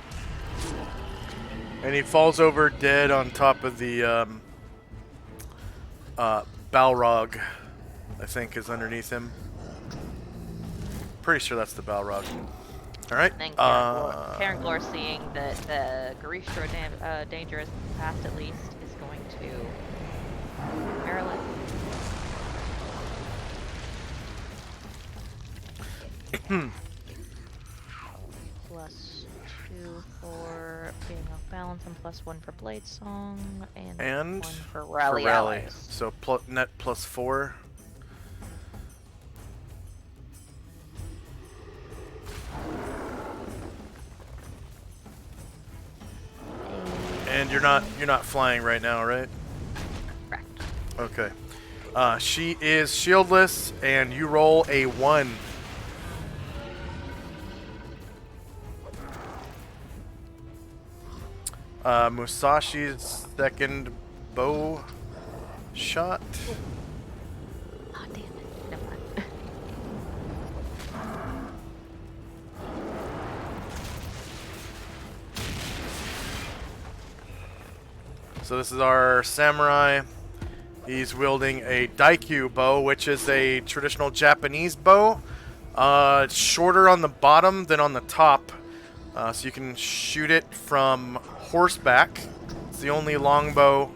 And he falls over dead on top of the Balrog, I think, is underneath him. Pretty sure that's the Balrog. All right. And then Karanglor, seeing that the Garistro danger is past at least, is going to Marilyn. Plus 2 for being off balance, and plus 1 for Blade Song, And 1 for Rally for rally. Allies. So net plus 4. And you're not flying right now, right? Correct. Okay. She is shieldless, and you roll a 1. Musashi's second bow shot. Oh, damn it. Never mind. So this is our samurai. He's wielding a daikyu bow, which is a traditional Japanese bow. It's shorter on the bottom than on the top, so you can shoot it from horseback. It's the only longbow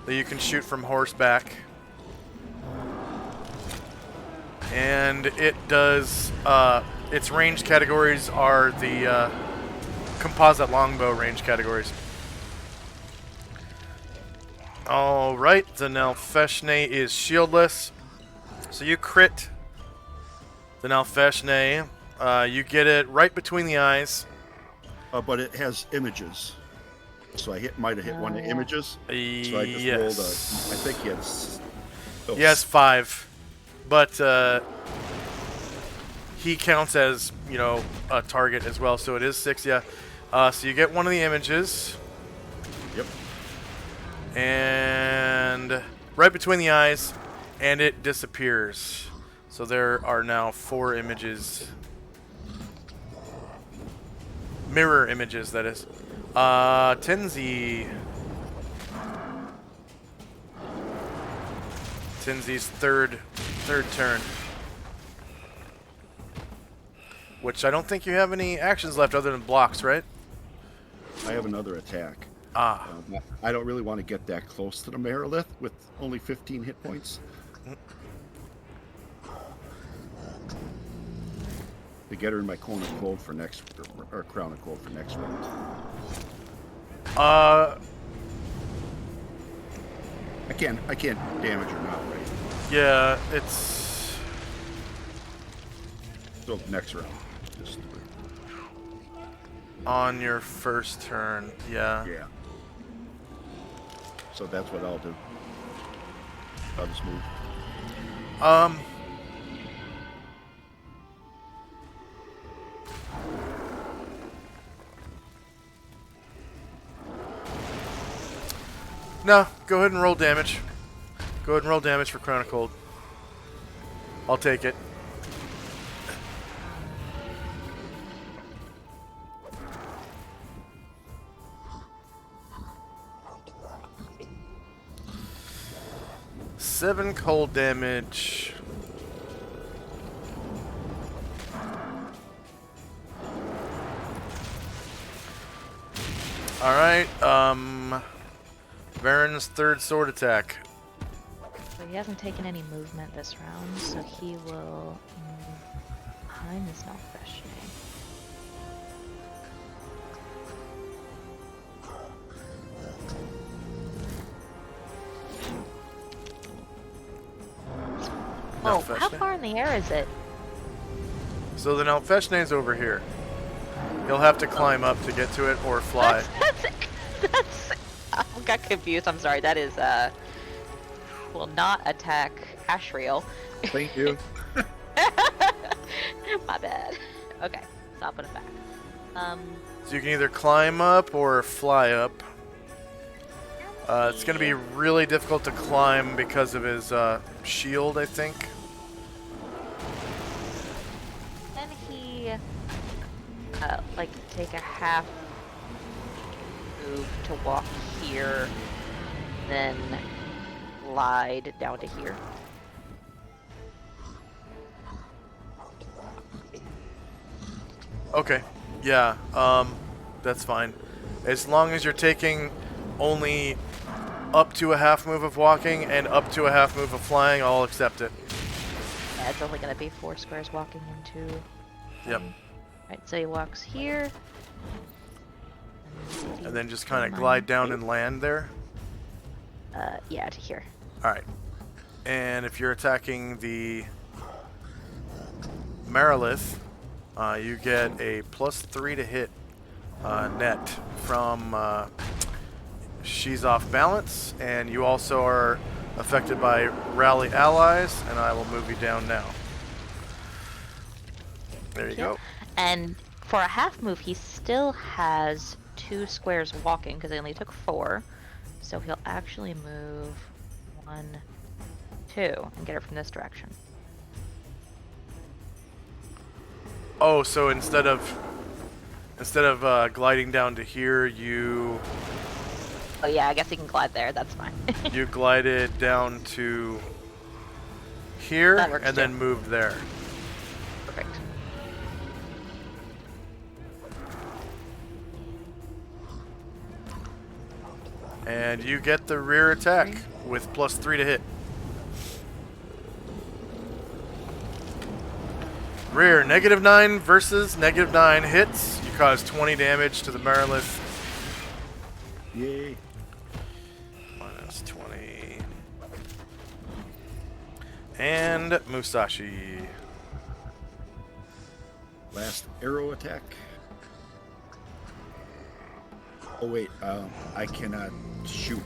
that you can shoot from horseback. And it does, its range categories are the composite longbow range categories. Alright, the Nalfeshne is shieldless. So you crit the Nalfeshne. You get it right between the eyes. But it has images. So might have hit one of the images. So I just Yes. rolled I think he had... Yes, 5. But he counts as, a target as well. So it is 6, yeah. So you get one of the images. Yep. And right between the eyes, and it disappears. So there are now 4 images. Mirror images, that is. Tenzi's third turn. Which I don't think you have any actions left other than blocks, right? I have another attack. Ah. I don't really want to get that close to the Merilith with only 15 hit points. To get her in my Cone of Cold for next, or Crown of Cold for next round. I can't damage her now, right? Yeah, it's... So next round. Just on your first turn, yeah. yeah. So that's what I'll do. I'll just move. No, go ahead and roll damage. Go ahead and roll damage for Crown of Cold. I'll take it. Seven cold damage. Alright, Varen's third sword attack. So he hasn't taken any movement this round, so he will move behind this Nalfeshne. Oh, how Nalfeshne? far in the air is it? So the Nalfeshne's over here. He'll have to climb up to get to it or fly. That's I got confused. I'm sorry. That is will not attack Ashriel. Thank you. My bad. Okay, so I'll put it back. So you can either climb up or fly up. It's going to be really difficult to climb because of his shield, I think. Then he like take a half move to walk here, then glide down to here. Okay. Yeah, that's fine. As long as you're taking only up to a half move of walking and up to a half move of flying, I'll accept it. Yeah, it's only gonna be 4 squares walking into Yep. Right, so he walks here. And then just kind of glide down and land there. Yeah, to here. Alright. And if you're attacking the Marilith, you get a +3 to hit net from she's off balance, and you also are affected by rally allies, and I will move you down now. There you go. And for a half move, he still has 2 squares walking because he only took 4. So he'll actually move 1, 2, and get her from this direction. Oh, so instead of gliding down to here, you Oh yeah, I guess he can glide there. That's fine. you glided down to here That works and too. then moved there. Perfect. And you get the rear attack with +3 to hit. Rear, -9 versus -9 hits. You cause 20 damage to the Marilith. Yay. -20. And Musashi. Last arrow attack. Oh wait, I cannot shoot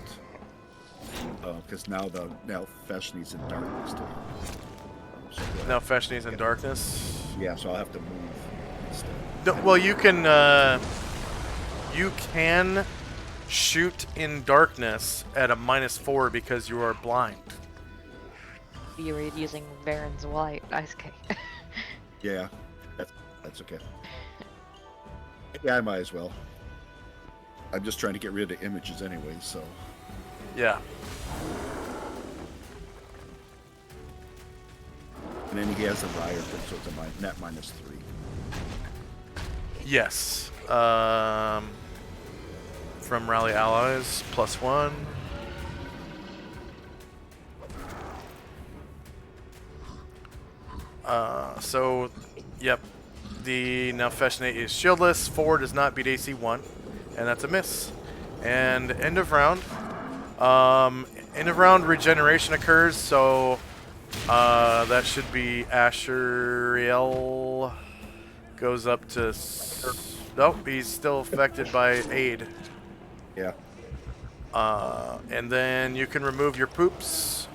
because now Feshni's in darkness too. So Now Feshni's in darkness. yeah, so I'll have to move instead. No, well, you can shoot in darkness at a -4 because you are blind. You were using Varen's White. Okay. Yeah, that's okay. Yeah, I might as well. I'm just trying to get rid of the images anyway, so. Yeah. And then he has a riot thing, so it's a net -3. Yes. From Rally Allies, +1. So, yep. The now Feshne is shieldless. 4 does not beat AC 1, and that's a miss. And end of round. End of round regeneration occurs, so that should be Asheriel goes up to. Nope, he's still affected by aid. Yeah. And then you can remove your poops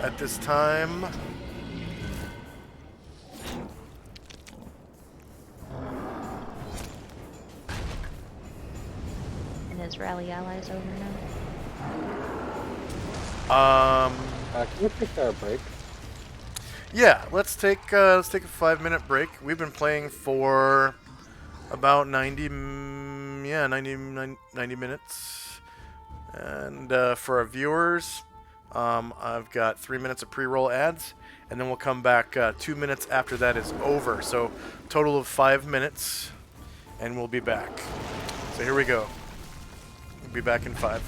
at this time. And his rally allies over now. Can you take a break? Yeah, let's take a 5-minute break. We've been playing for about 90 minutes. And for our viewers, I've got 3 minutes of pre-roll ads, and then we'll come back 2 minutes after that is over. So total of 5 minutes, and we'll be back. So here we go. We'll be back in 5.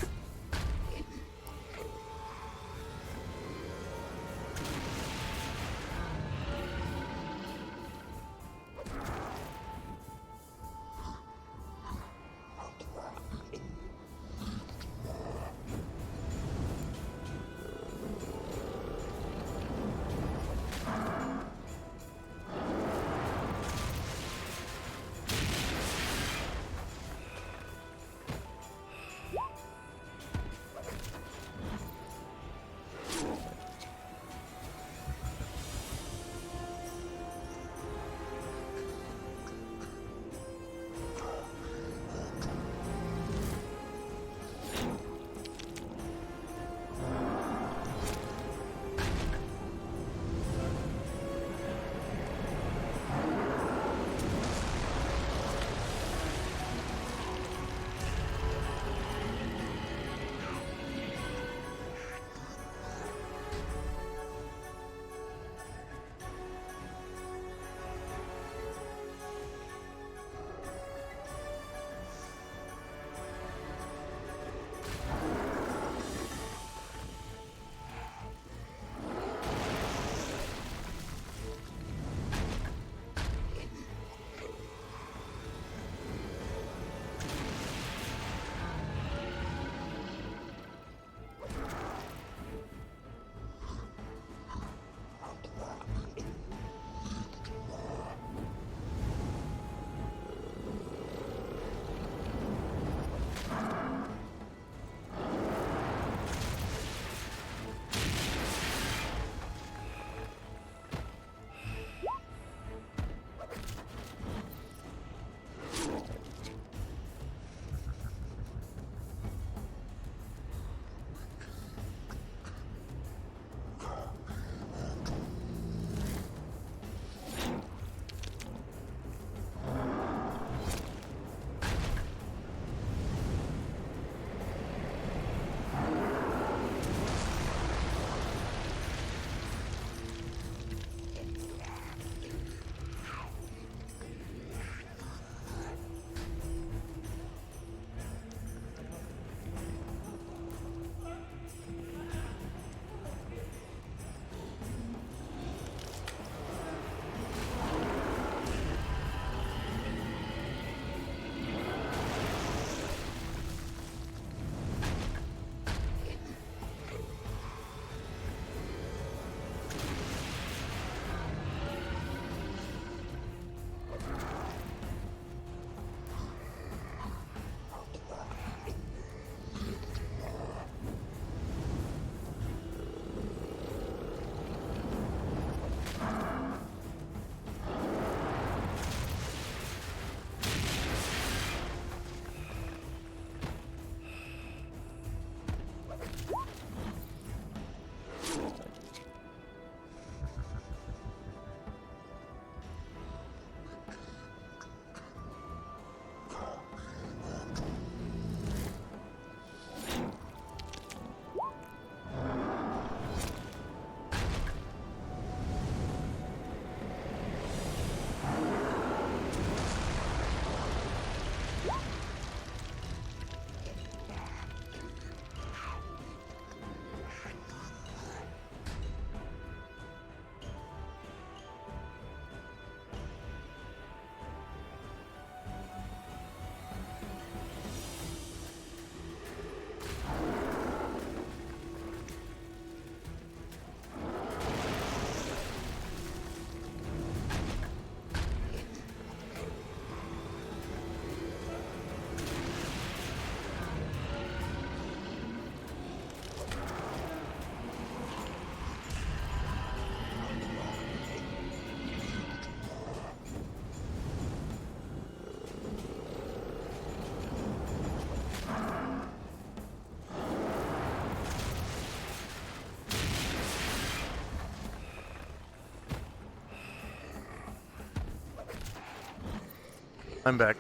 I'm back.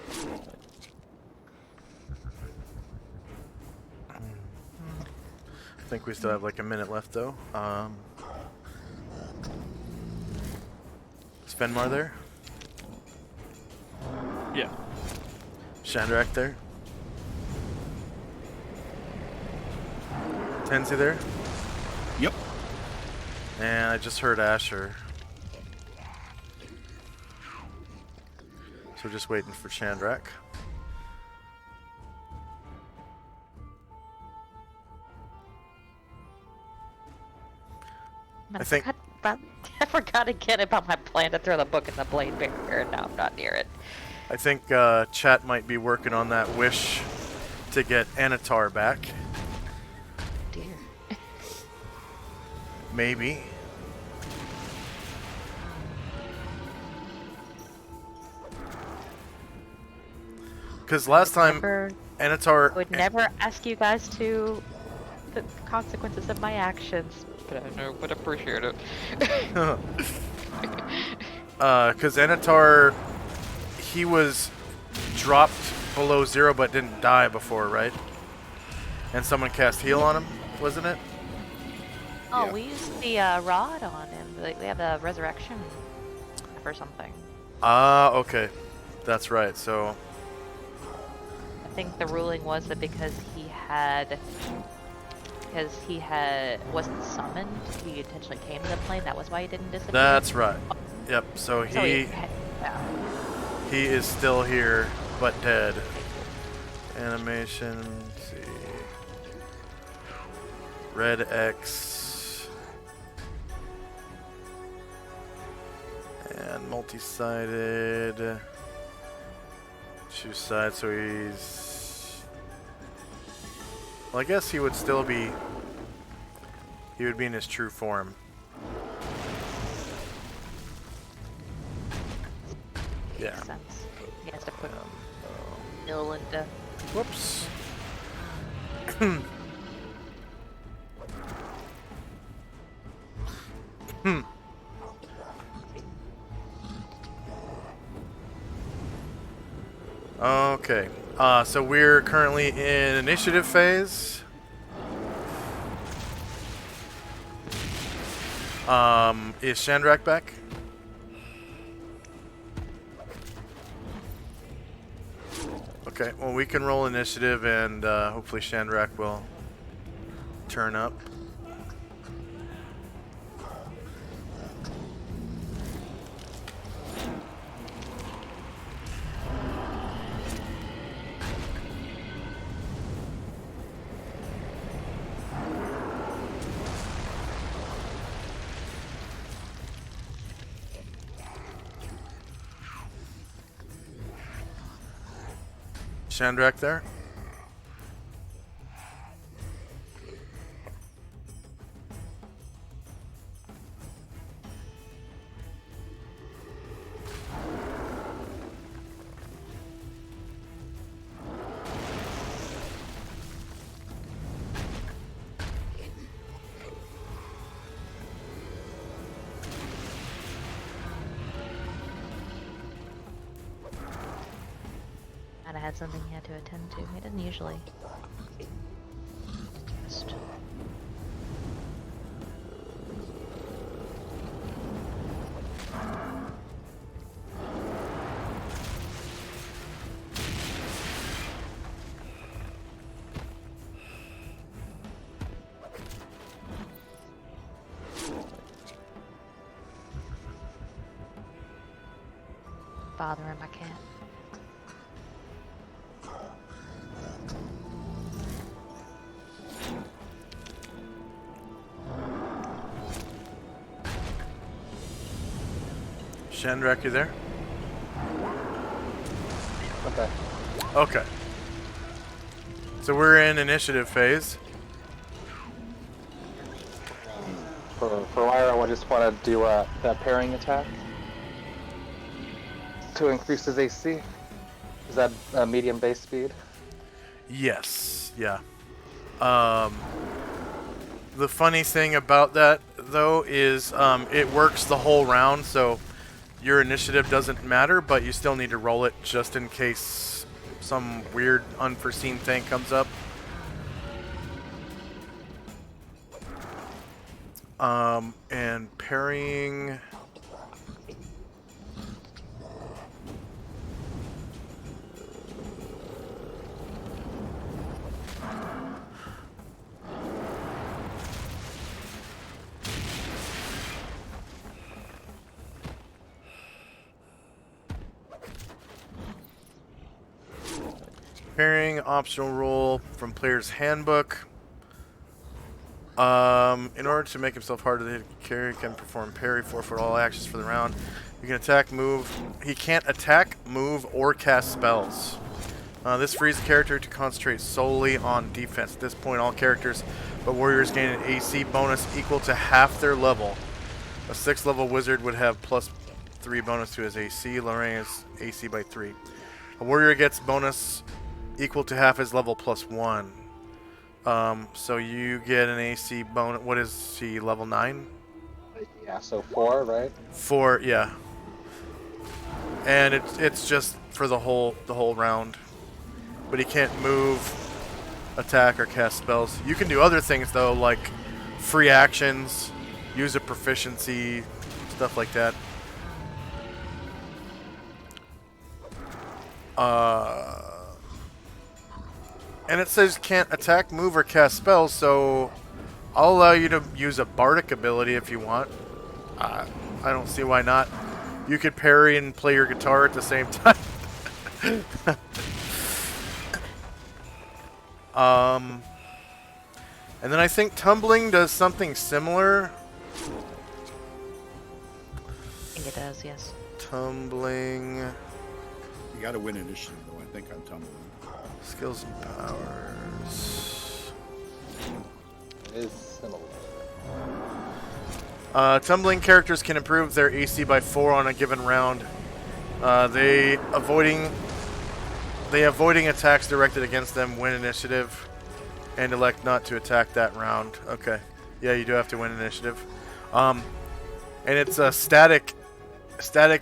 I think we still have like a minute left though. Is Fenmar there? Yeah. Shandrak there? Tenzi there? Yep. And I just heard Asher. So we're just waiting for Shandrak. I think- I forgot again about my plan to throw the book in the blade barrier, and now I'm not near it. I think chat might be working on that wish to get Anatar back. Dear. Maybe. Because last time Anatar... I would never ask you guys to the consequences of my actions, but I know would appreciate it. Because Anatar, he was dropped below 0 but didn't die before, right? And someone cast heal on him, wasn't it? Oh, Yeah. we used the rod on him. We have the resurrection or something. Ah, okay. That's right, so... I think the ruling was that because he wasn't summoned, he intentionally came to the plane. That was why he didn't disappear. That's right. Yep, so So yeah. he is still here, but dead. Animation, let's see. Red X. And multi-sided. Choose side, so he's... Well, I guess he would still be... He would be in his true form. Yeah. Makes sense. He has to put Mill into. Whoops. Okay. So we're currently in initiative phase. Is Shandrak back? Okay, well we can roll initiative and hopefully Shandrak will turn up. Shandrak there? And I had something he had to attend to. He doesn't usually. Just... bother him, I can't. Shandrak, you there? Okay. Okay. So we're in initiative phase. For Lyra, I just want to do that parrying attack to increase his AC. Is that medium base speed? Yes, yeah. The funny thing about that, though, is it works the whole round, so your initiative doesn't matter, but you still need to roll it just in case some weird unforeseen thing comes up. And parrying. Parrying, optional rule from player's handbook. In order to make himself harder to hit, carry can perform parry, forfeit all actions for the round. You can attack, move. He can't attack, move, or cast spells. This frees the character to concentrate solely on defense. At this point, all characters but warriors gain an AC bonus equal to half their level. A 6th level wizard would have +3 bonus to his AC, lowering his AC by 3. A warrior gets bonus equal to half his level +1. So you get an AC bonus. What is he, level 9? Yeah, so 4, right? 4, yeah. And it's just for the whole round. But he can't move, attack, or cast spells. You can do other things though, like free actions, use a proficiency, stuff like that. And it says can't attack, move, or cast spells, so I'll allow you to use a bardic ability if you want. I don't see why not. You could parry and play your guitar at the same time. And then I think tumbling does something similar. I think it does, yes. Tumbling. You got to win initiative, though. I think I'm tumbling. Skills and powers. It is similar. Tumbling characters can improve their AC by 4 on a given round. They avoiding attacks directed against them win initiative, and elect not to attack that round. Okay, yeah, you do have to win initiative. And it's a static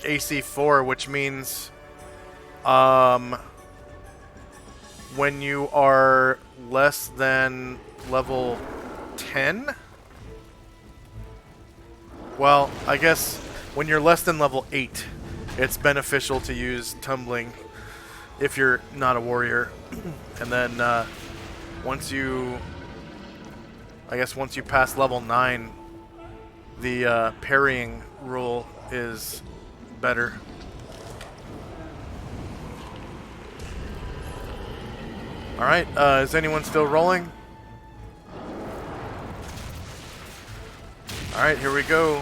AC 4, which means when you are less than level 10. Well, I guess when you're less than level 8, it's beneficial to use tumbling if you're not a warrior. And then once you pass level 9, the parrying rule is better. Alright, is anyone still rolling? Alright, here we go.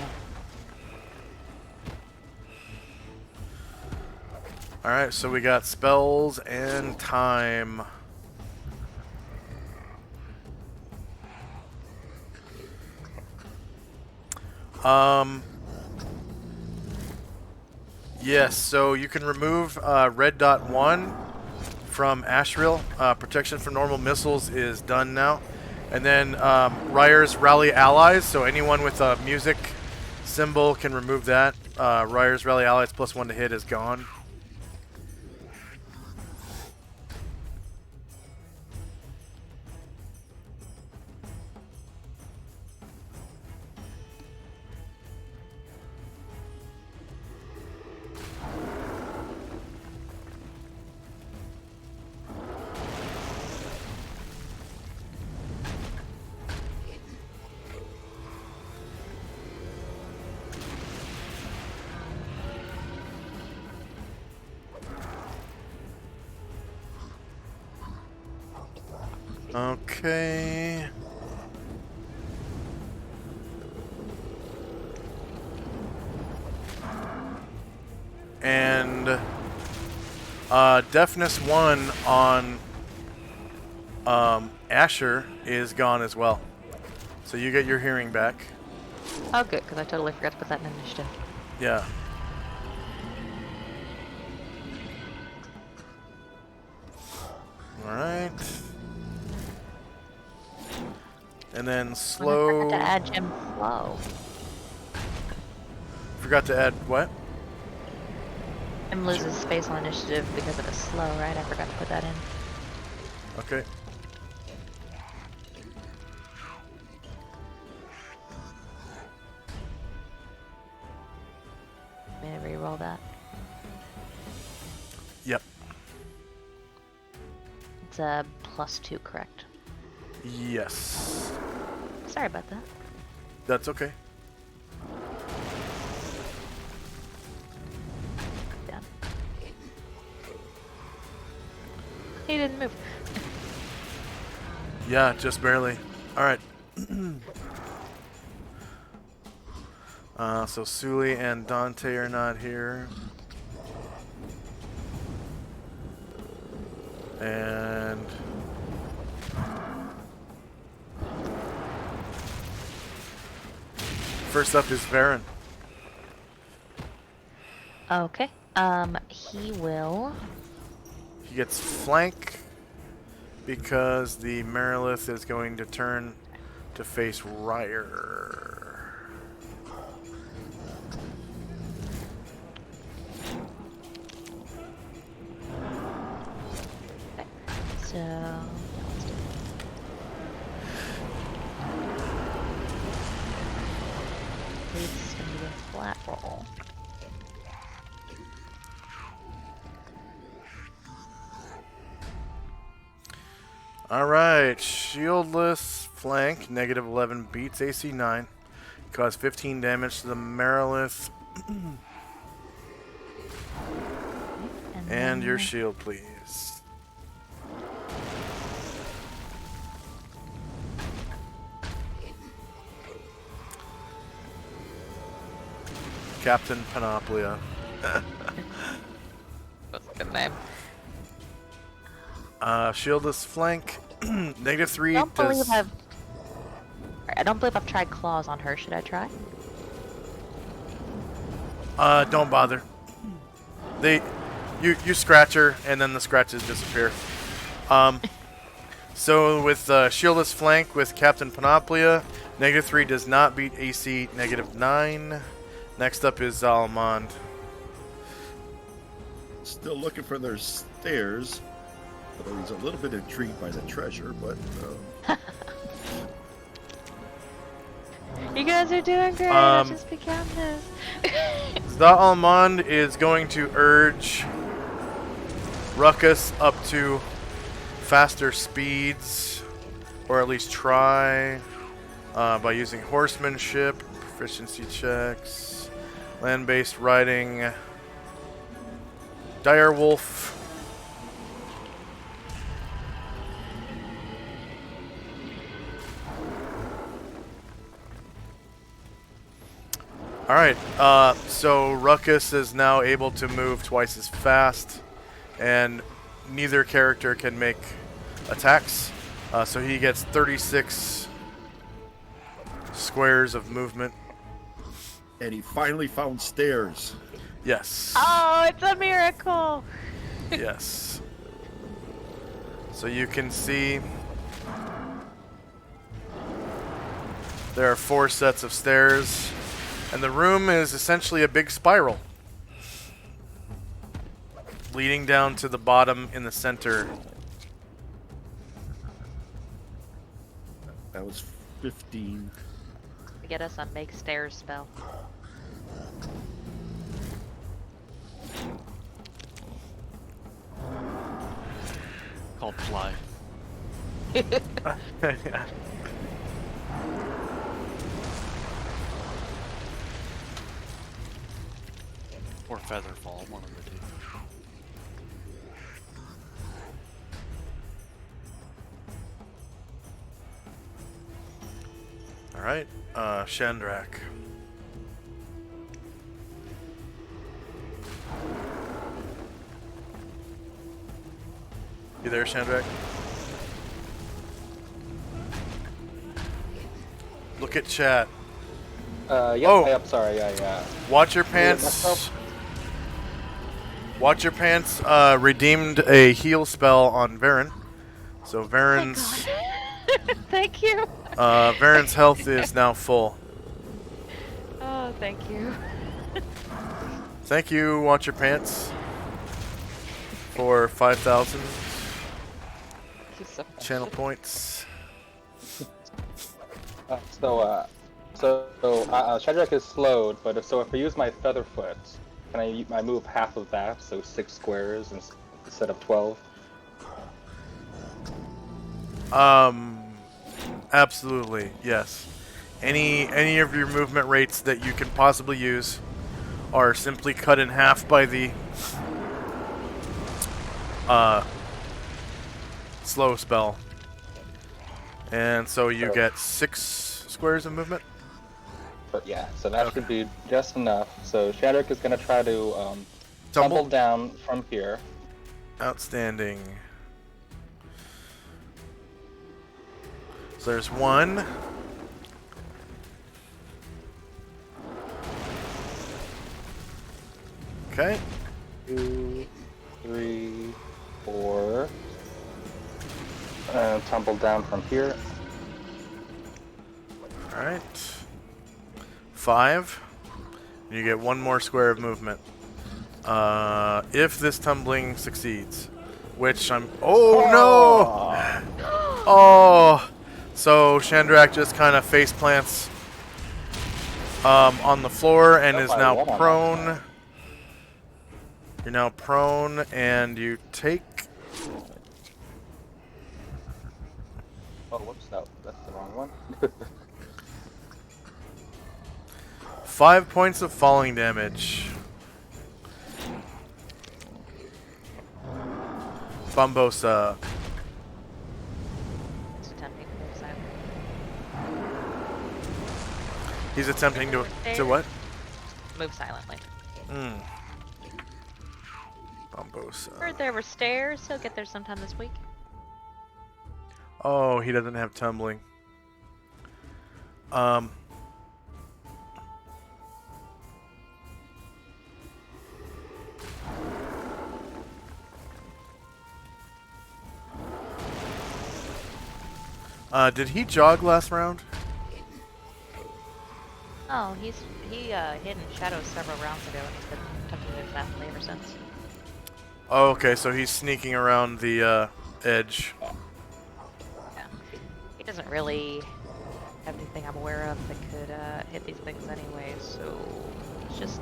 Alright, so we got spells and time. Yes, so you can remove red dot 1 from Ashril. Protection from normal missiles is done now. And then Ryer's Rally Allies, so anyone with a music symbol can remove that. Ryer's Rally Allies +1 to hit is gone. Okay. And deafness 1 on Asher is gone as well. So you get your hearing back. Oh, good, because I totally forgot to put that in initiative. Yeah. Alright. And then slow. I forgot to add Gem Flow. Forgot to add what? Him loses space on initiative because of his slow, right? I forgot to put that in. Okay. May I re-roll that? Yep. It's a +2, correct? Yes. Sorry about that. That's okay. Done. He didn't move. Yeah, just barely. All right. So Sully and Dante are not here. And first up is Varen. Okay. He will. He gets flank because the Marilith is going to turn to face Ryer. So, yeah, let's do it. It's gonna be a flat roll. Alright, shieldless flank, -11 beats AC 9. Cause 15 damage to the Marilith. And your then- shield, please. Captain Panoplia. That's a good name. Shieldless flank, -3. I don't believe I don't believe I've tried claws on her. Should I try? Don't bother. You scratch her, and then the scratches disappear. So with shieldless flank with Captain Panoplia, -3 does not beat AC -9. Next up is Zalmond. Still looking for their stairs. Although he's a little bit intrigued by the treasure, but You guys are doing great. I just became this. Zalmond is going to urge Ruckus up to faster speeds, or at least try, by using horsemanship, proficiency checks, land-based riding, direwolf. Alright, so Ruckus is now able to move twice as fast, and neither character can make attacks, so he gets 36 squares of movement. and he finally found stairs. Yes. Oh, it's a miracle. Yes. So you can see there are 4 sets of stairs, and the room is essentially a big spiral leading down to the bottom in the center. That was 15. To get us a make stairs spell. Called fly. Yeah. Or featherfall, one of the two. Alright, Shandrak. You there, Shandrak? Look at chat. Yep, Oh. I'm sorry, yeah. Watch your Muted pants. myself. Watch your pants. Redeemed a heal spell on Varen. So Varen's Thank you. Varen's health is now full. Oh, thank you. Thank you. Watch your pants. for 5,000 He's so channel points. Shadrach is slowed, but if I use my Featherfoot, can I move half of that, so 6 squares instead of 12? Absolutely, yes. Any of your movement rates that you can possibly use are simply cut in half by the slow spell. And so you get 6 squares of movement? But yeah, so that should be just enough. So Shadrach is going to try to tumble down from here. Outstanding. So there's 1. Okay. 2, 3, 4. And tumble down from here. Alright. 5. You get 1 more square of movement. If this tumbling succeeds. Which I'm... Oh, no! Oh! So Shandrak just kind of face plants on the floor and is now prone. You're now prone and you take... Oh, whoops, no, that's the wrong one. 5 points of falling damage. Bumbosa. It's attempting to move silently. He's attempting to what? Move silently. Bumbosa. Heard there were stairs. He'll get there sometime this week. Oh, he doesn't have tumbling. Did he jog last round? Oh, he hid in shadows several rounds ago, and he's been attempting to move silently ever since. Oh, okay, so he's sneaking around the edge. Yeah. He doesn't really have anything I'm aware of that could hit these things anyway, so he's just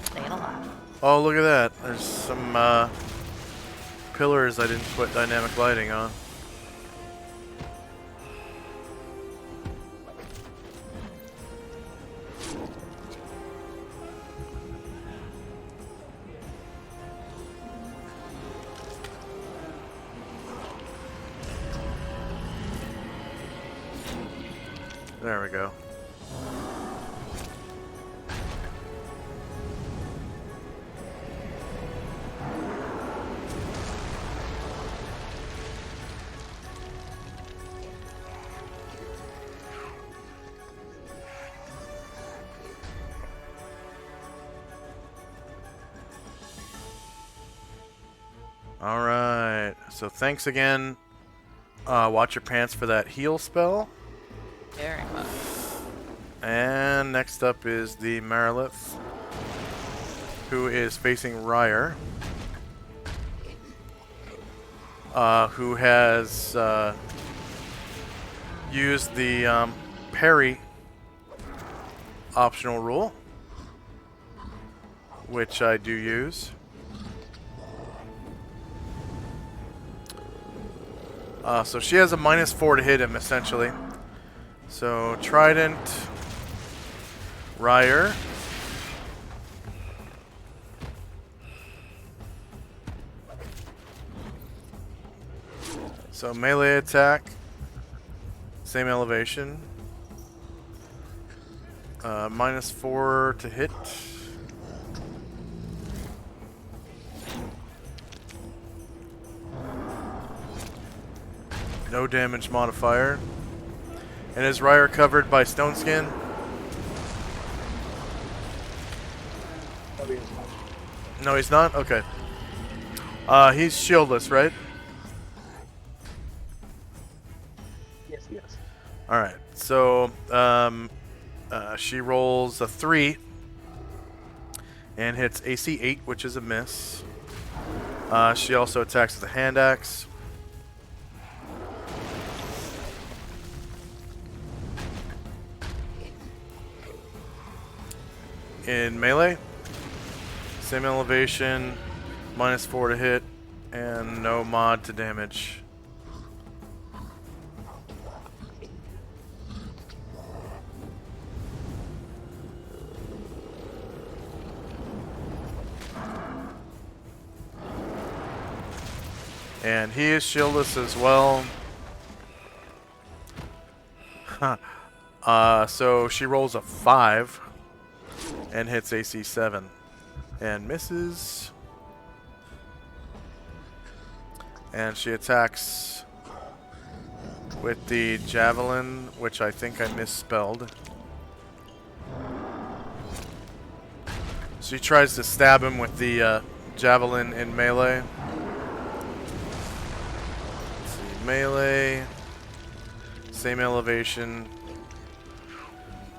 staying alive. Oh, look at that. There's some pillars I didn't put dynamic lighting on. There we go. Alright, so thanks again. Watch your pants for that heal spell. Very much. And next up is the Marilith, who is facing Ryer, who has used the parry optional rule, which I do use. So she has a -4 to hit him, essentially. So, Trident, Ryer. So, melee attack, same elevation. -4 to hit. No damage modifier. And is Ryer covered by stone skin? No, he's not? Okay. He's shieldless, right? Yes, yes. Alright, so she rolls a 3 and hits AC 8, which is a miss. She also attacks with a hand axe. In melee, same elevation, -4 to hit, and no mod to damage. And he is shieldless as well. So she rolls a 5 and hits AC 7 and misses. And she attacks with the javelin, which I think I misspelled. She tries to stab him with the javelin in melee. Let's see, melee, same elevation,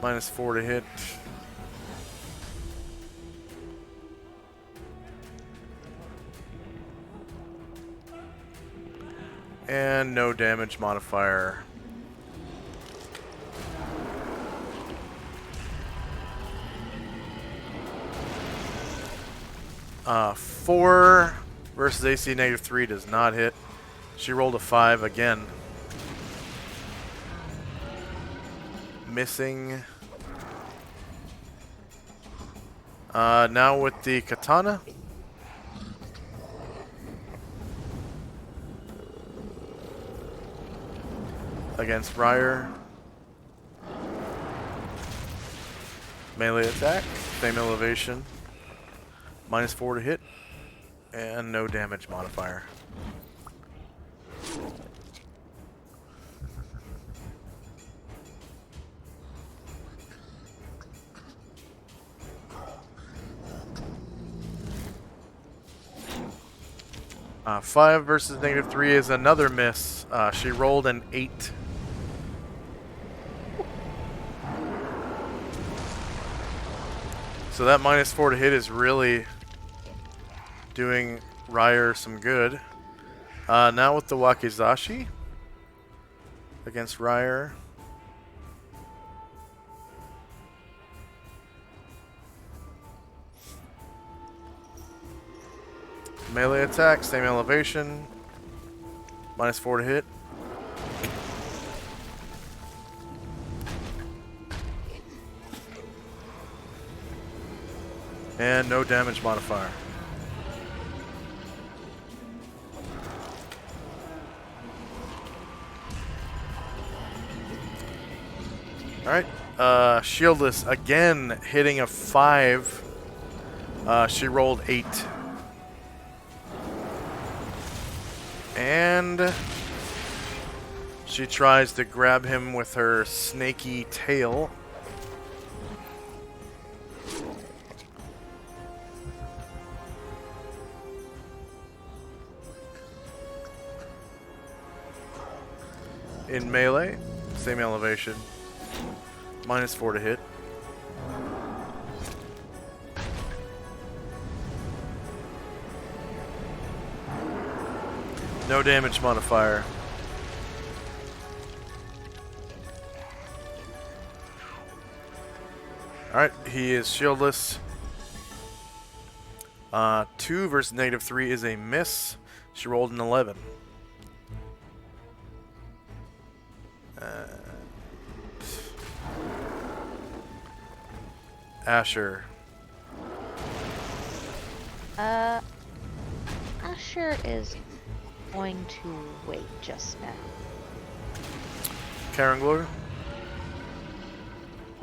-4 to hit. And no damage modifier. Four versus AC -3 does not hit. She rolled a 5 again. Missing. Now with the katana. Against Ryer. Melee attack, same elevation. -4 to hit, and no damage modifier. Five versus -3 is another miss. She rolled an 8. So that -4 to hit is really doing Ryer some good. Now with the Wakizashi against Ryer. Melee attack, same elevation, -4 to hit. And no damage modifier. Alright, shieldless again, hitting a 5. She rolled 8. And she tries to grab him with her snaky tail. In melee, same elevation, -4 to hit. No damage modifier. Alright, he is shieldless. 2 versus -3 is a miss. She rolled an 11. Asher. Asher is going to wait just now. Karen Glory.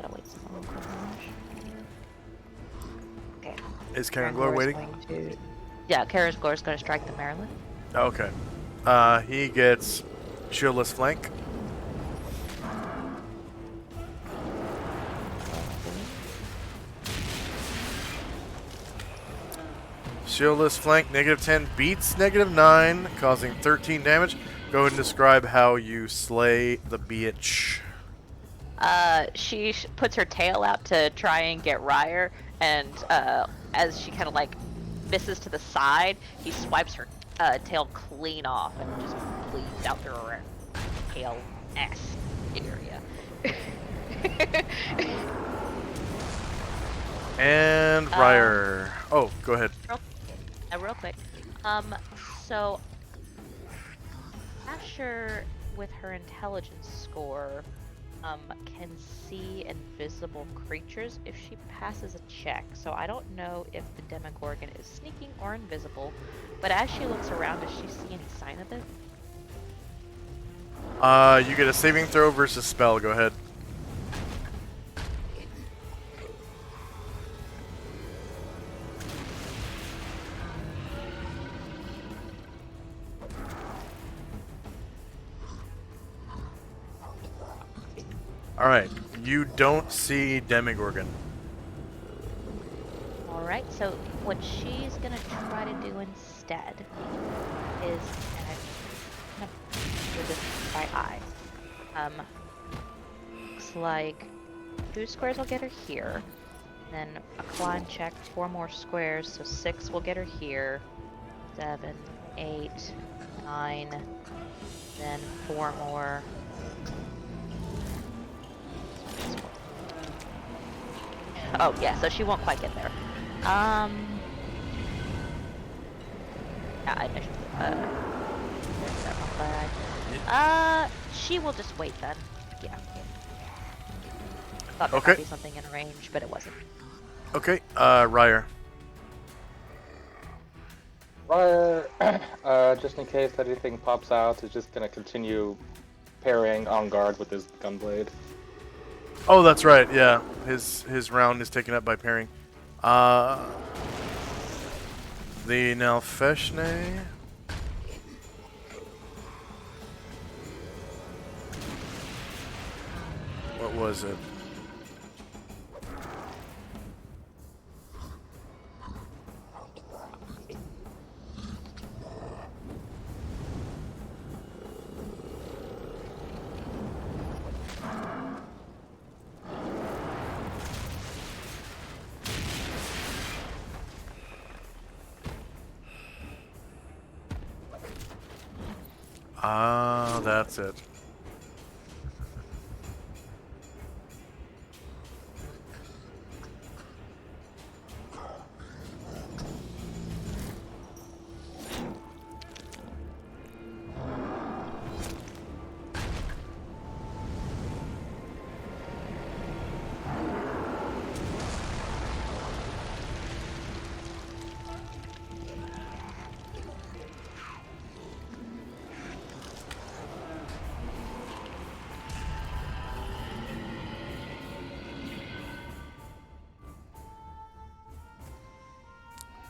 Gotta wait some more. Okay. Is Karen Glory waiting? Yeah, Karen Glory is going to strike the Maryland. Okay. He gets shieldless flank. Shieldless flank, -10 beats -9, causing 13 damage. Go ahead and describe how you slay the bitch. She puts her tail out to try and get Ryer, and as she kind of like misses to the side, he swipes her tail clean off and just bleeds out through her tail ass area. And Ryer. Oh, go ahead. Real quick. So Asher, with her intelligence score, can see invisible creatures if she passes a check. So I don't know if the Demogorgon is sneaking or invisible, but as she looks around, does she see any sign of it? You get a saving throw versus spell. Go ahead. Alright, you don't see Demogorgon. Alright, so what she's gonna try to do instead is, and I'm gonna do this by eye. Looks like 2 squares will get her here, then a climb check, 4 more squares, so 6 will get her here, 7, 8, 9, then 4 more. Oh, yeah, so she won't quite get there. Yeah, I should, there's that one flag. She will just wait then. Yeah. Thought there Okay. might be something in range, but it wasn't. Okay, Ryer. Ryer, just in case anything pops out, is just gonna continue parrying on guard with his gunblade. Oh, that's right, yeah. His round is taken up by parrying. The Nalfeshne. What was it? Ah, that's it.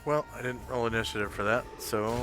Well, I didn't roll initiative for that, so,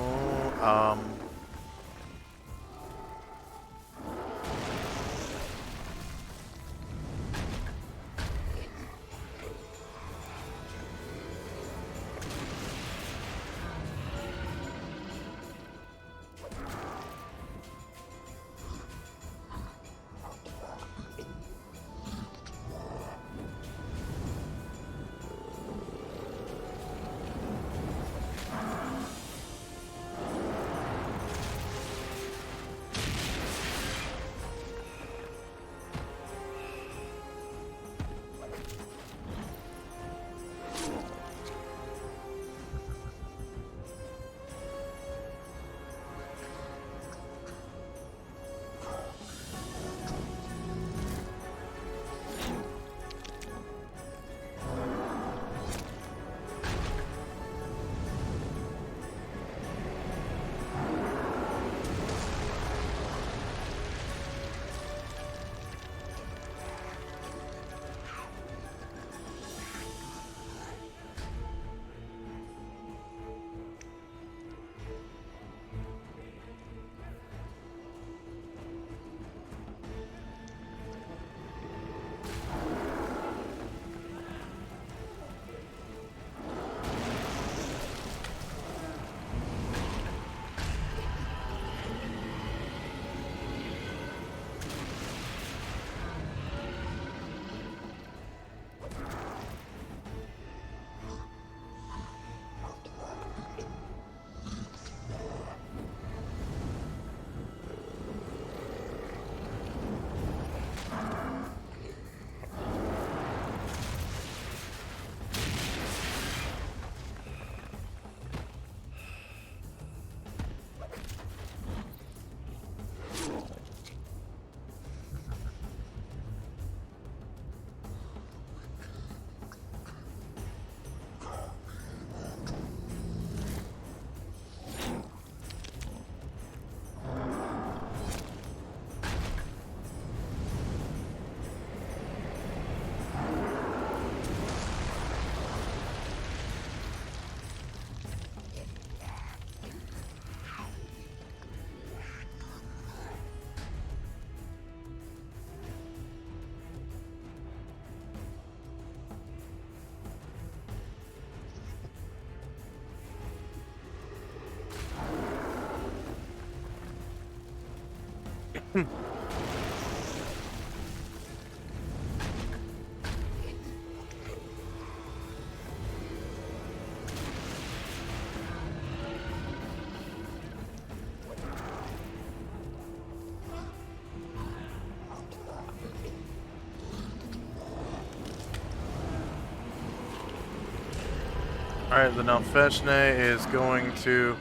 Alright, the Nalfeshne is going to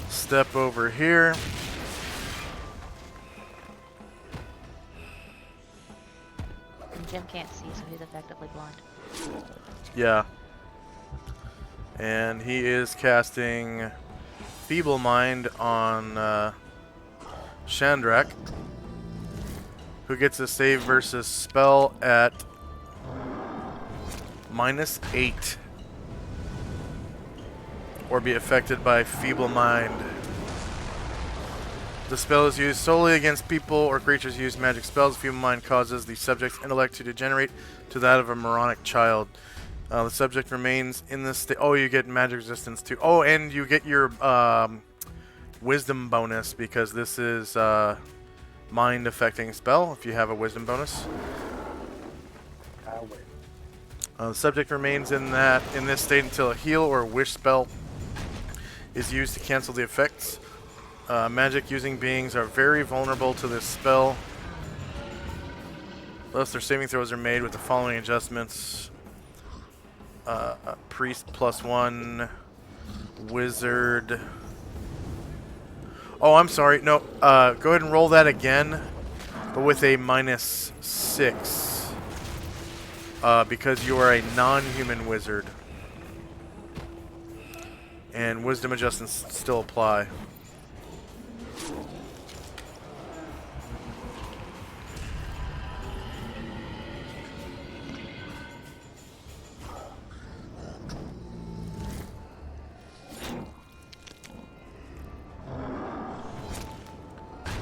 step over here. And Jim can't see, so he's effectively blind. Yeah. And he is casting Feeble Mind on Shandrak, who gets a save versus spell at -8, or be affected by Feeble Mind. The spell is used solely against people or creatures who use magic spells. Feeble Mind causes the subject's intellect to degenerate to that of a moronic child. The subject remains in this state. Oh, you get magic resistance too. Oh, and you get your wisdom bonus because this is mind affecting spell. If you have a wisdom bonus, the subject remains in this state until a heal or a wish spell is used to cancel the effects. Magic using beings are very vulnerable to this spell. Thus, their saving throws are made with the following adjustments. Priest +1, Wizard. Oh, I'm sorry. No, go ahead and roll that again, but with a -6. Because you are a non-human wizard. And wisdom adjustments still apply.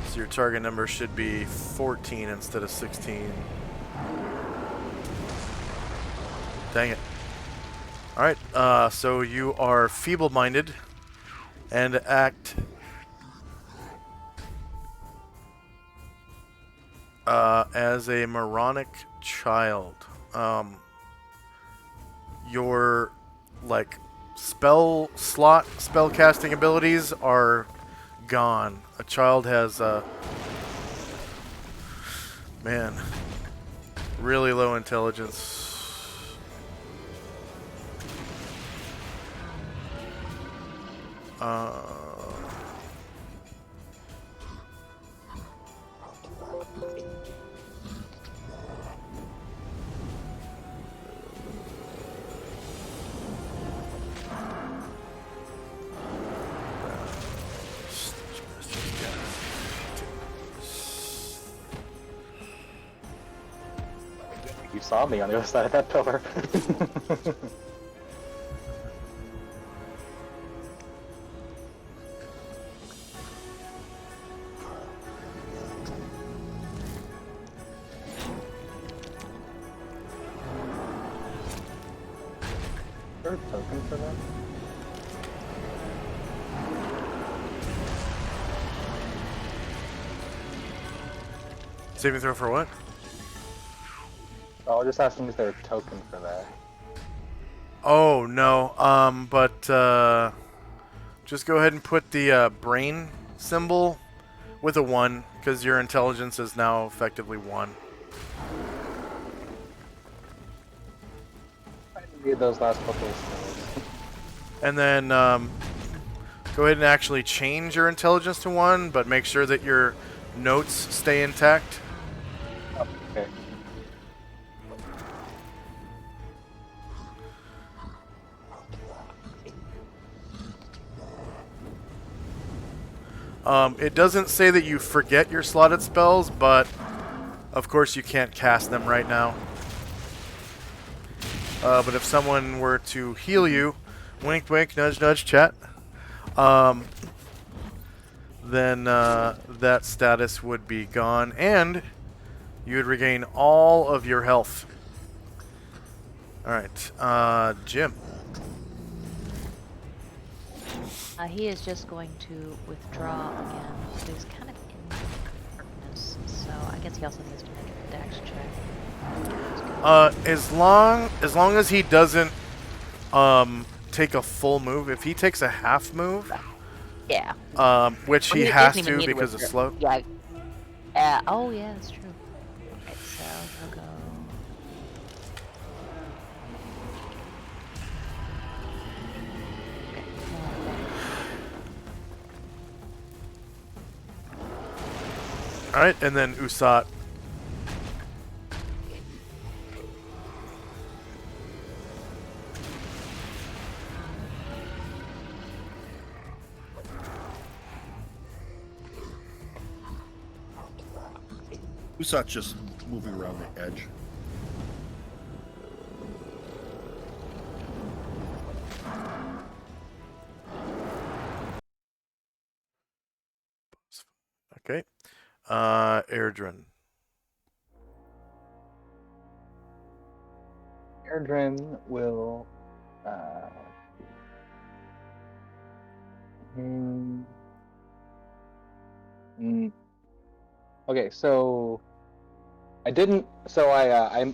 So your target number should be 14 instead of 16. Dang it. Alright, so you are feeble-minded and act as a moronic child. Your, like, spell casting abilities are gone. A child has, man, really low intelligence. You saw me on the other side of that pillar. Is there a token for that? Saving throw for what? Oh, I was just asking, is there a token for that? Oh, no. But just go ahead and put the brain symbol with a 1, because your intelligence is now effectively 1. I need those last couple of skills. And then go ahead and actually change your intelligence to 1, but make sure that your notes stay intact. Okay. It doesn't say that you forget your slotted spells, but of course you can't cast them right now. But if someone were to heal you, wink wink, nudge nudge, chat, then that status would be gone, and you would regain all of your health. Alright, Jim. He is just going to withdraw again. So he's kind of so I guess he also needs to make a dex check. As long as he doesn't take a full move. If he takes a half move, Yeah. which Well, he doesn't has even to need because of withdraw- slow. Yeah. Oh, yeah, that's true. Alright, so he'll go. Okay. All right, and then Usat. Usat's just moving around the edge. Okay. Airdrin. Erdrin will. Hmm, okay, so I didn't. So I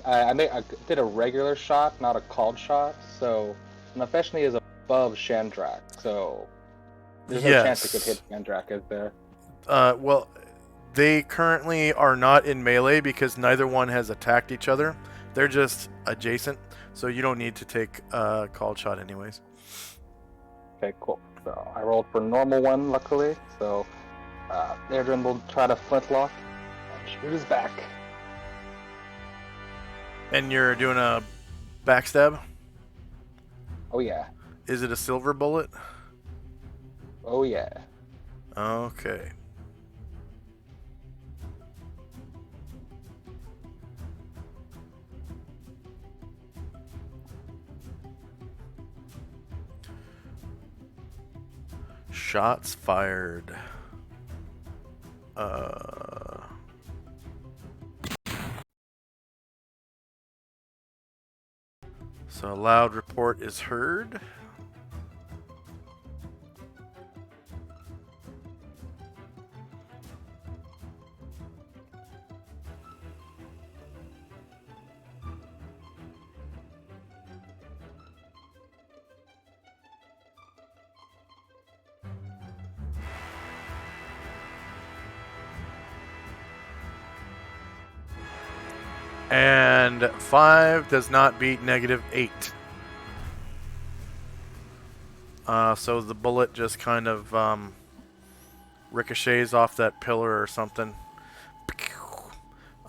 did a regular shot, not a called shot. So Nefeshni is above Shandrak, so there's no chance it could hit Shandrak, is there? Well, they currently are not in melee because neither one has attacked each other. They're just adjacent, so you don't need to take a called shot anyways. Okay, cool. So I rolled for normal one, luckily. So Erdrin will try to flintlock and shoot his back. And you're doing a backstab? Oh yeah. Is it a silver bullet? Oh yeah. Okay. Shots fired. So a loud report is heard. And 5 does not beat -8. So the bullet just kind of ricochets off that pillar or something.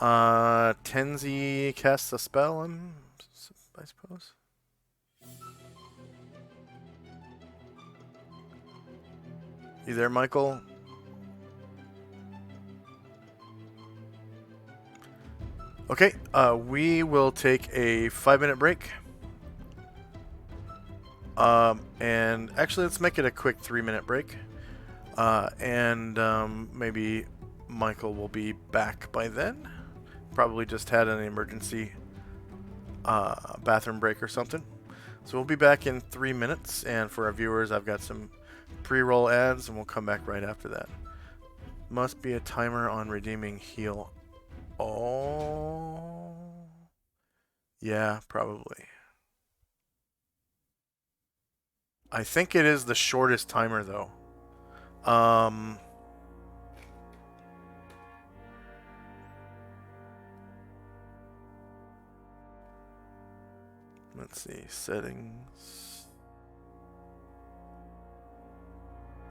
Tenzi casts a spell, I suppose. You there, Michael? Okay, we will take a 5-minute break. And actually, let's make it a quick 3-minute break. And maybe Michael will be back by then. Probably just had an emergency bathroom break or something. So we'll be back in 3 minutes. And for our viewers, I've got some pre-roll ads, and we'll come back right after that. Must be a timer on redeeming heal. Oh. Yeah, probably. I think it is the shortest timer, though. Let's see. Settings.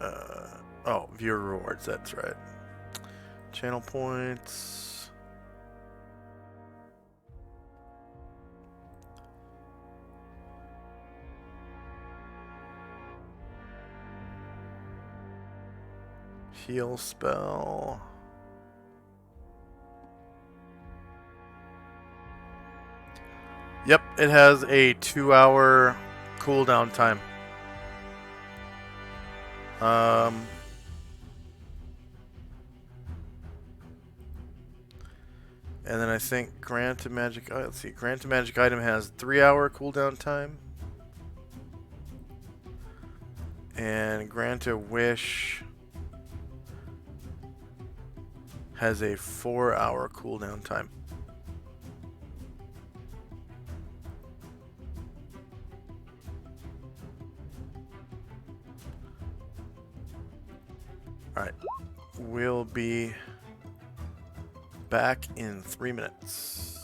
Oh, viewer rewards. That's right. Channel points. Heal spell. Yep, it has a 2-hour cooldown time. And then I think Grant a Magic. Oh, let's see. Grant a Magic item has 3-hour cooldown time. And Grant a Wish has a 4-hour cooldown time. Alright, we'll be back in 3 minutes.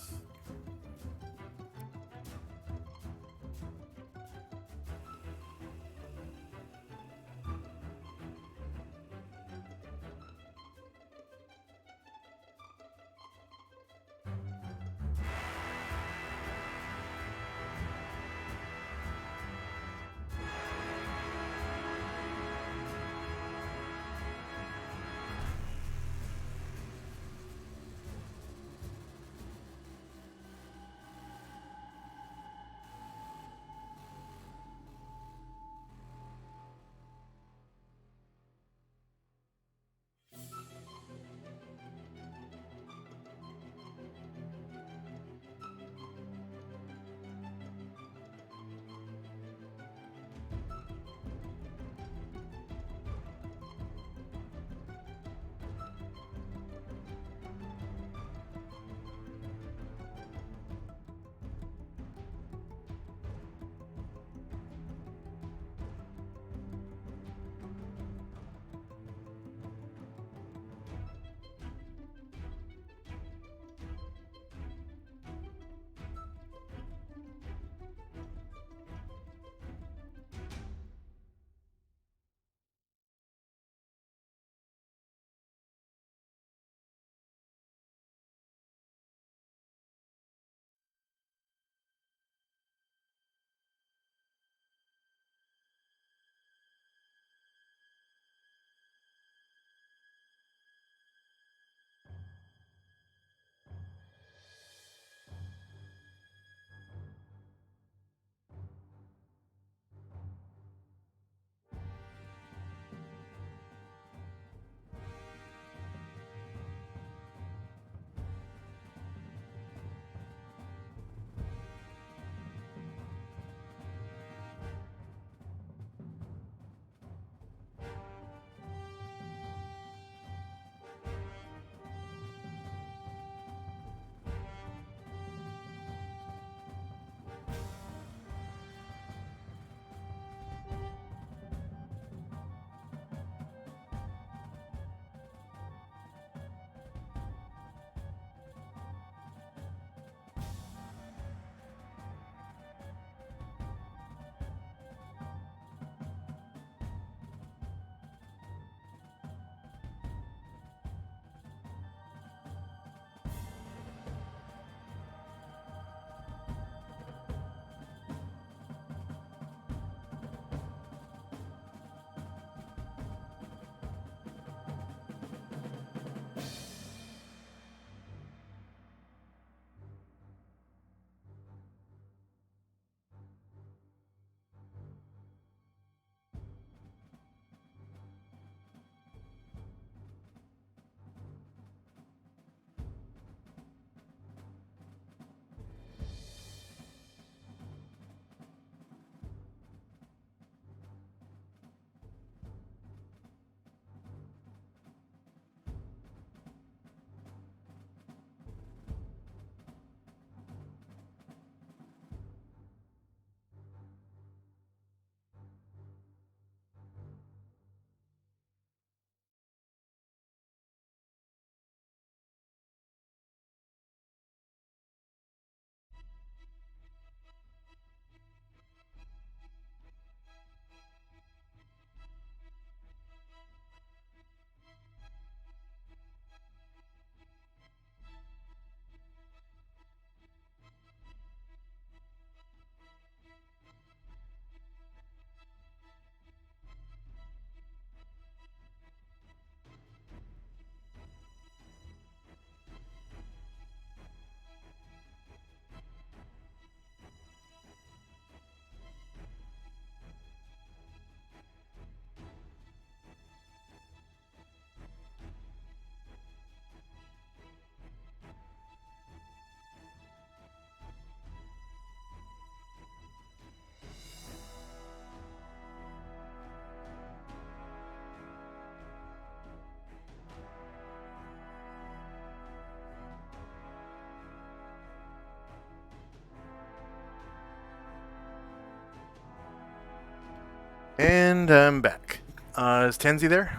And I'm back. Is Tenzi there?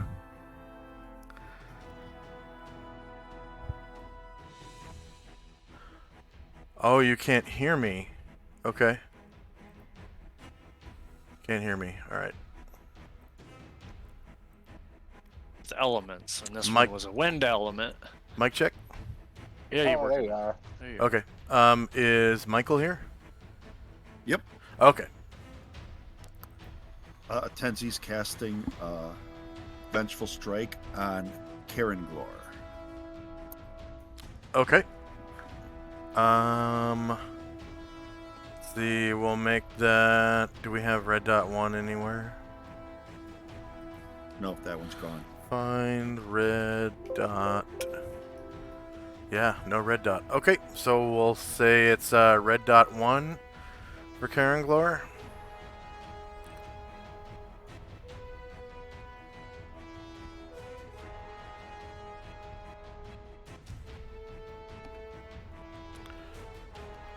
Oh, you can't hear me. Okay. Can't hear me. Alright. It's elements, and this Mike- one was a wind element. Mic check? Yeah, you Oh, were. there you are. There you go. Okay. Is Michael here? Yep. Okay. Tenzi's casting Vengeful Strike on Karen Glor. Okay. Let's see, we'll make that. Do we have red dot 1 anywhere? No, that one's gone. Find red dot. Yeah, no red dot. Okay, so we'll say it's red dot 1 for Karen Glor.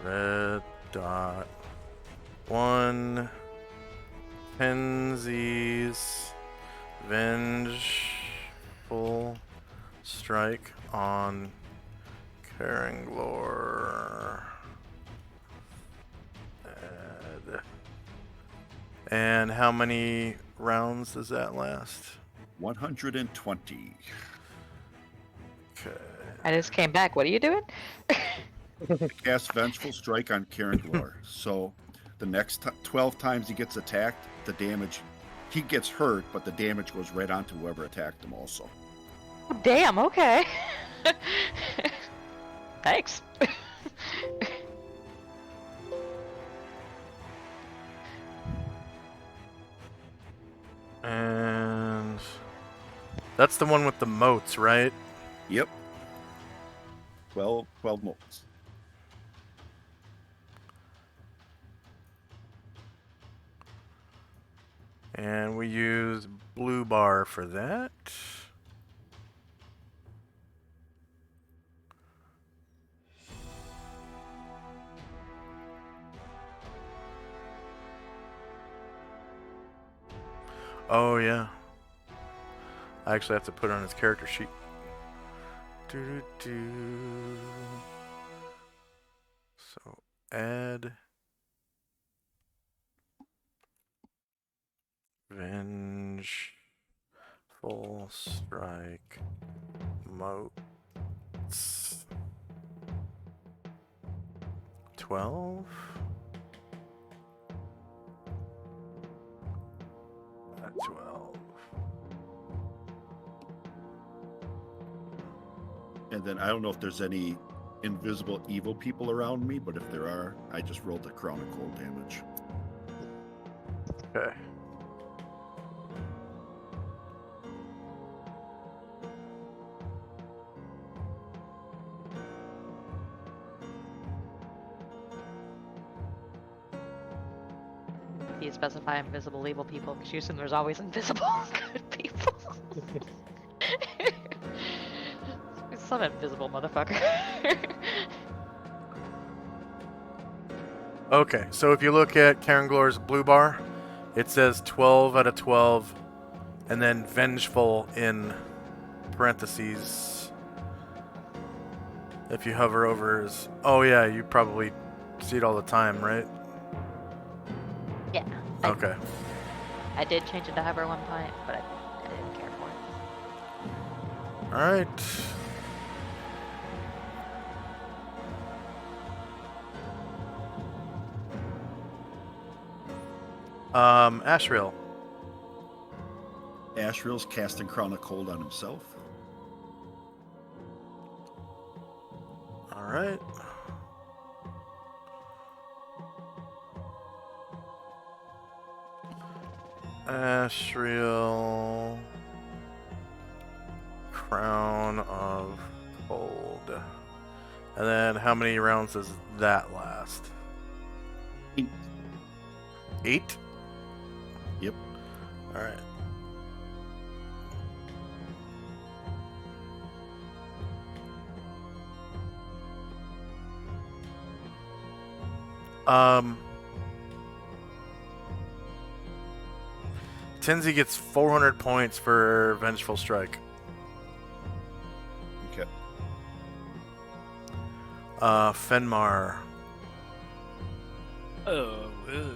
Red dot 1. Tenzi's Vengeful Strike on Karanglor. And how many rounds does that last? 120. Okay. I just came back. What are you doing? Cast Vengeful Strike on Karen Glor. So the next 12 times he gets attacked, the damage, he gets hurt, but the damage goes right onto whoever attacked him also. Oh, damn, okay. Thanks. And that's the one with the moats, right? Yep. 12 motes. And we use blue bar for that. Oh yeah. I actually have to put it on his character sheet. Doo-doo-doo. So add Vengeful Strike motes 12. At 12. And then I don't know if there's any invisible evil people around me, but if there are, I just rolled the Crown of Cold damage. Okay. You specify invisible evil people because you assume there's always invisible good people. Some invisible motherfucker. Okay, so if you look at Karanglor's blue bar, it says 12 out of 12, and then Vengeful in parentheses. If you hover over his... Oh yeah, you probably see it all the time, right? Yeah. Okay. I did change it to hover one point, but I didn't care for it. Alright. Ashriel. Ashriel's casting Crown of Cold on himself. Alright. Ashriel. Crown of Cold. And then how many rounds does that last? 8. 8? Yep. Alright. Tenzi gets 400 points for Vengeful Strike. Okay. Fenmar. Oh, well.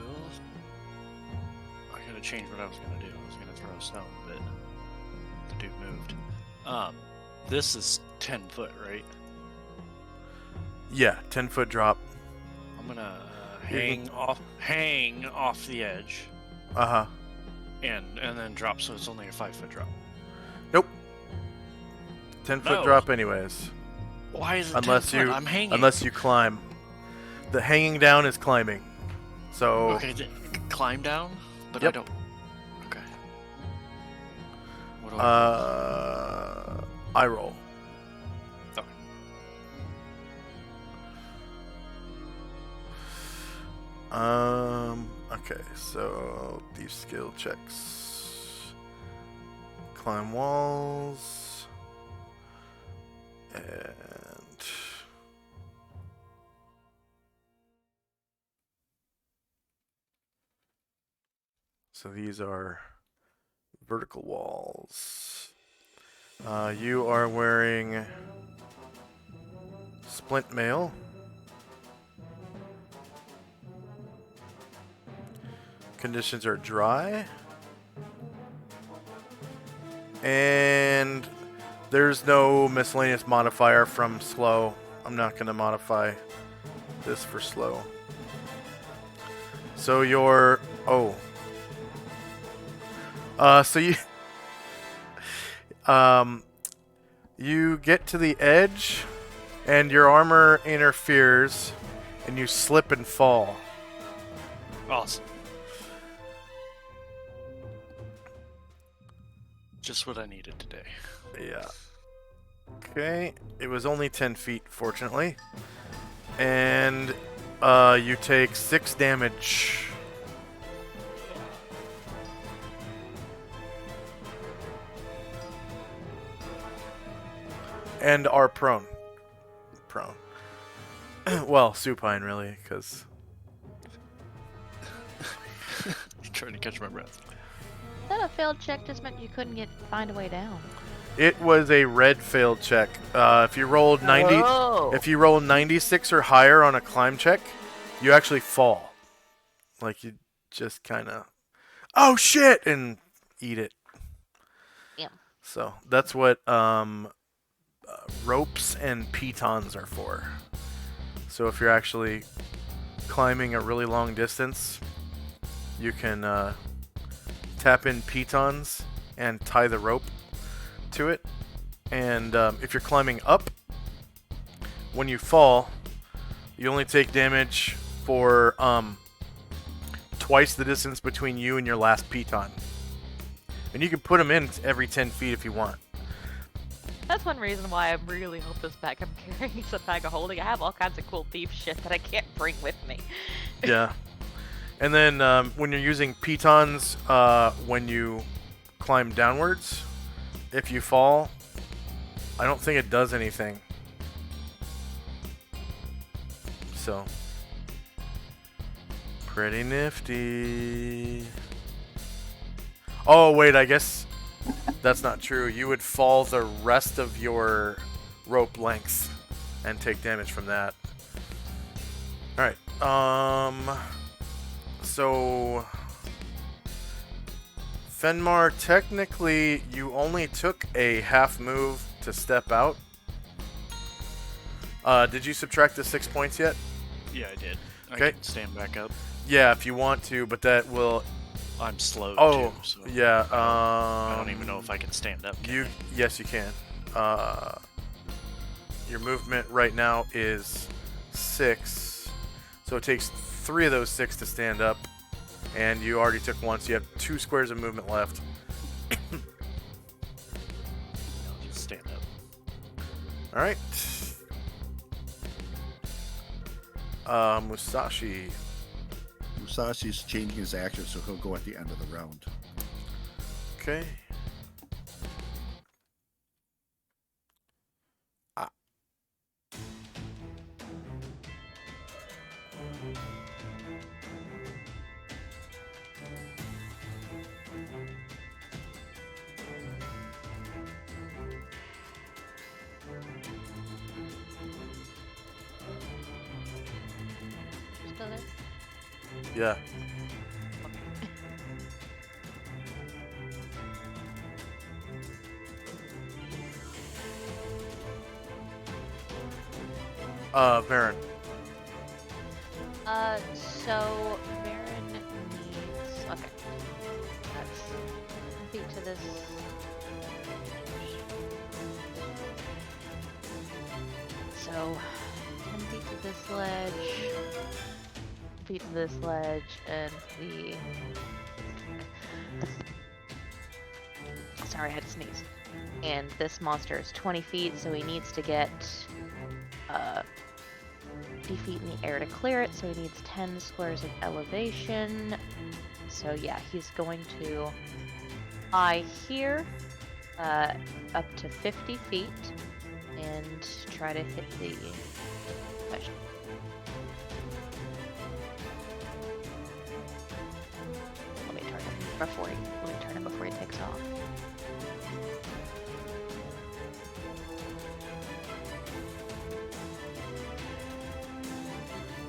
I gotta change what I was gonna do. I was gonna throw a stone, but the dude moved. This is 10 foot, right? Yeah, 10-foot drop. I'm gonna hang off the edge, Uh-huh. and then drop, so it's only a 5-foot drop. Nope. 10-foot No. drop anyways. Why is it Unless 10 foot? you I'm hanging. unless you climb. The hanging down is climbing. So Okay, climb down, but Yep. I don't. Okay. What do I I roll. Okay. Okay, so these skill checks. Climb walls. And so these are vertical walls. You are wearing splint mail. Conditions are dry. And there's no miscellaneous modifier from slow. I'm not going to modify this for slow. So you're... Oh. So you... You get to the edge, and your armor interferes, and you slip and fall. Awesome. Just what I needed today. Yeah. Okay. It was only 10 feet, fortunately. And you take 6 damage. And are prone. Prone. Well, supine, really, because... Trying to catch my breath. That a failed check just meant you couldn't find a way down. It was a red failed check. If you rolled 90, Oh. if you roll 96 or higher on a climb check, you actually fall. Like you just kind of, oh shit, and eat it. Yeah. So that's what ropes and pitons are for. So if you're actually climbing a really long distance, you can tap in pitons and tie the rope to it. And if you're climbing up, when you fall, you only take damage for twice the distance between you and your last piton. And you can put them in every 10 feet if you want. That's one reason why I really hope this bag I'm carrying is a bag of holding. I have all kinds of cool thief shit that I can't bring with me. Yeah. And then when you're using pitons, when you climb downwards, if you fall, I don't think it does anything. So, pretty nifty. Oh, wait, I guess that's not true. You would fall the rest of your rope length and take damage from that. Alright, so Fenmar, technically you only took a half move to step out. Did you subtract the 6 points yet? Yeah, I did. Okay. I can stand back up. Yeah, if you want to, but that will... I'm slow Oh, too, so yeah. I don't even know if I can stand up. Can I? Yes, you can. Your movement right now is 6, so it takes 3 of those 6 to stand up, and you already took 1, so you have 2 squares of movement left. I'll just stand up. All right. Musashi. Musashi's changing his action, so he'll go at the end of the round. Okay. still there? Yeah. Varen. So Baron needs. Okay. Let's beat to this. So, 10 feet to this ledge, feet to this ledge, and the. Sorry, I had to sneeze. And this monster is 20 feet, so he needs to get 50 feet in the air to clear it, so he needs 10 squares of elevation. So yeah, he's going to fly here up to 50 feet and try to hit the question. Let me turn it before he takes off.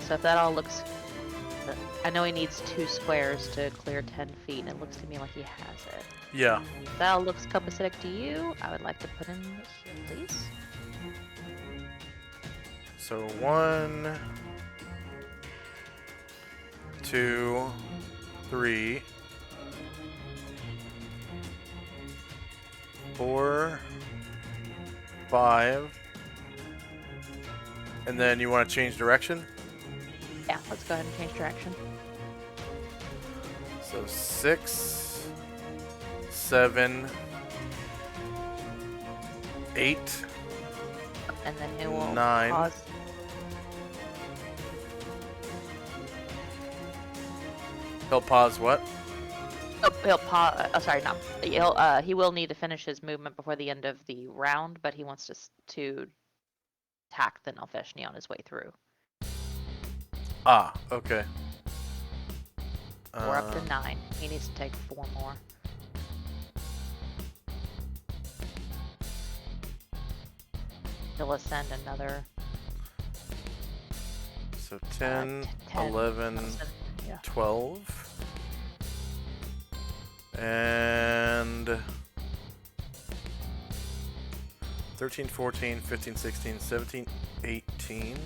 So if that all looks, I know he needs 2 squares to clear 10 feet, and it looks to me like he has it. Yeah. If that all looks copacetic to you, I would like to put in here, please. So 1, 2, 3, 4, 5, and then you want to change direction? Yeah, let's go ahead and change direction. So 6, 7, 8, And then he will 9. pause. He'll pause what? Oh, he'll pause. Oh, sorry, no. He will need to finish his movement before the end of the round, but he wants to attack the Nalfeshni on his way through. Ah, okay. We're up to 9. He needs to take 4 more. He'll ascend another. So 10, 10, 11, yeah. 12. And 13, 14, 15, 16, 17, 18.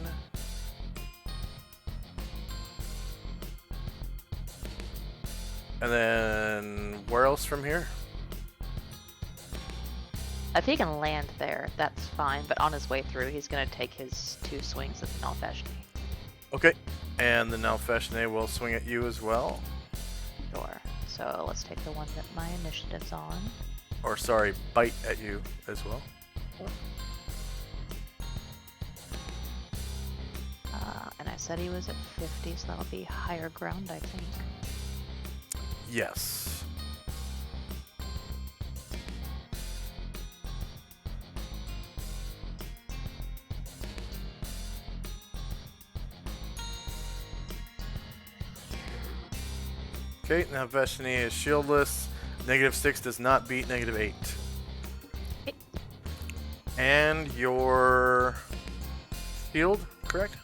And then where else from here? If he can land there, that's fine. But on his way through, he's going to take his 2 swings at the Nalfeshni. Okay. And the Nalfeshne will swing at you as well. Sure. So let's take the one that my initiative's on. Or sorry, bite at you as well. And I said he was at 50, so that'll be higher ground, I think. Yes. Okay, now Veshni is shieldless. -6 does not beat -8. Okay. And your shield, correct?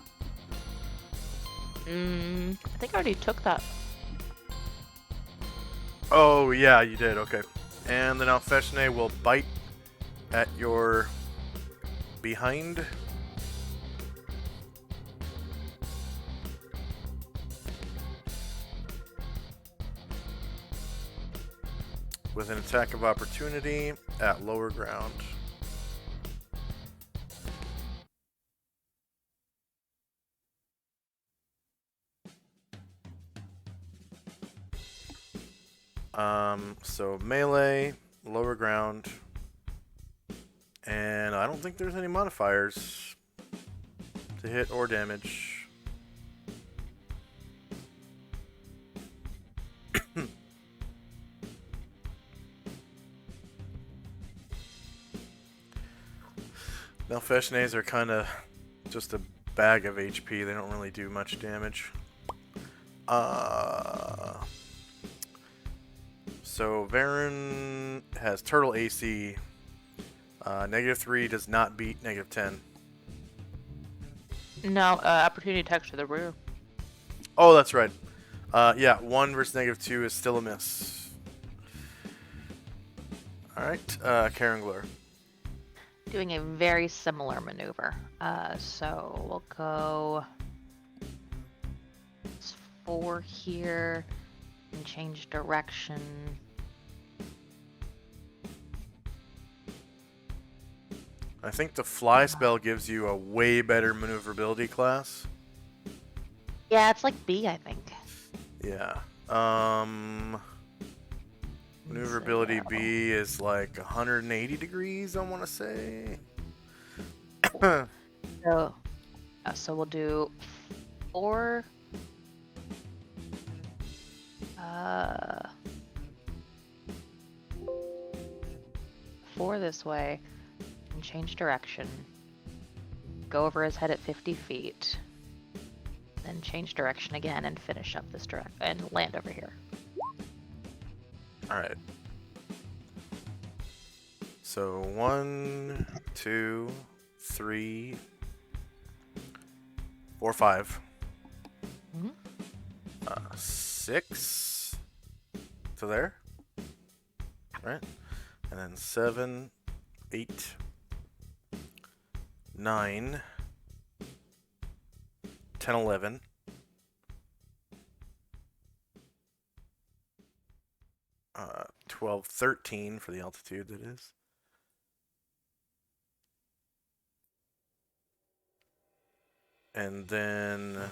I think I already took that. Oh, yeah, you did. Okay. And then Alfeshne will bite at your behind. With an attack of opportunity at lower ground. So melee, lower ground, and I don't think there's any modifiers to hit or damage. Nalfeshnes are kind of just a bag of HP. They don't really do much damage. So Varen has turtle AC. -3 does not beat -10. No, opportunity attacks to the rear. Oh, that's right. Yeah, 1 versus -2 is still a miss. Alright, Karen Glor. Doing a very similar maneuver. So we'll go 4 here and change direction. I think the fly spell gives you a way better maneuverability class. Yeah, it's like B, I think. Yeah. Maneuverability So- B is like 180 degrees, I want to say. So we'll do 4. 4 this way and change direction. Go over his head at 50 feet. Then change direction again and finish up this direct and land over here. Alright. So 1, 2, 3, 4, 5. Mhm. 6 to there. Right? And then 7, 8, 9, 10, 11. 12, 13 for the altitude, that is. And then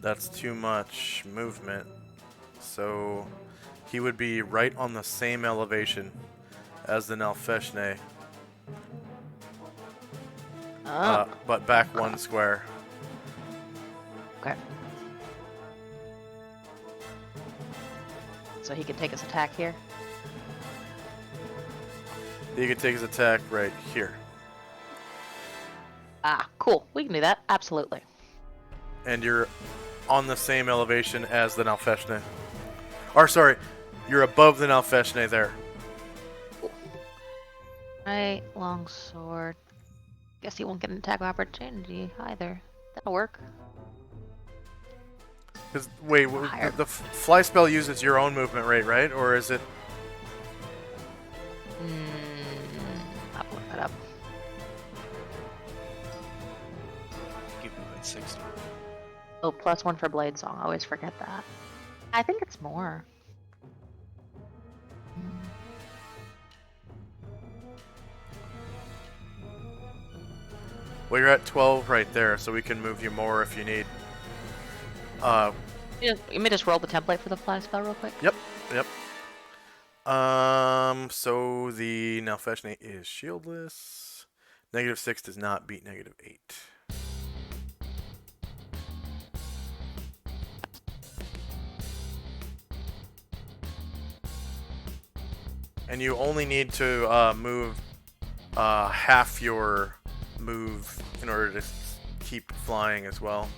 that's too much movement. So he would be right on the same elevation as the Nalfeshne, but back 1 square. Okay. So he can take his attack here. He could take his attack right here. Ah, cool. We can do that. Absolutely. And you're on the same elevation as the Nalfeshne. Or sorry, you're above the Nalfeshne there. Right, longsword. Guess he won't get an attack of opportunity either. That'll work. Because wait, Higher. the fly spell uses your own movement rate, right? Or is it? I'll look that up. You move at 60. Oh, +1 for blade song. I always forget that. I think it's more. Well, you're at 12 right there, so we can move you more if you need. You may just roll the template for the fly spell real quick. Yep. So the Nalfeshne is shieldless. -6 does not beat -8. And you only need to move half your move in order to keep flying as well.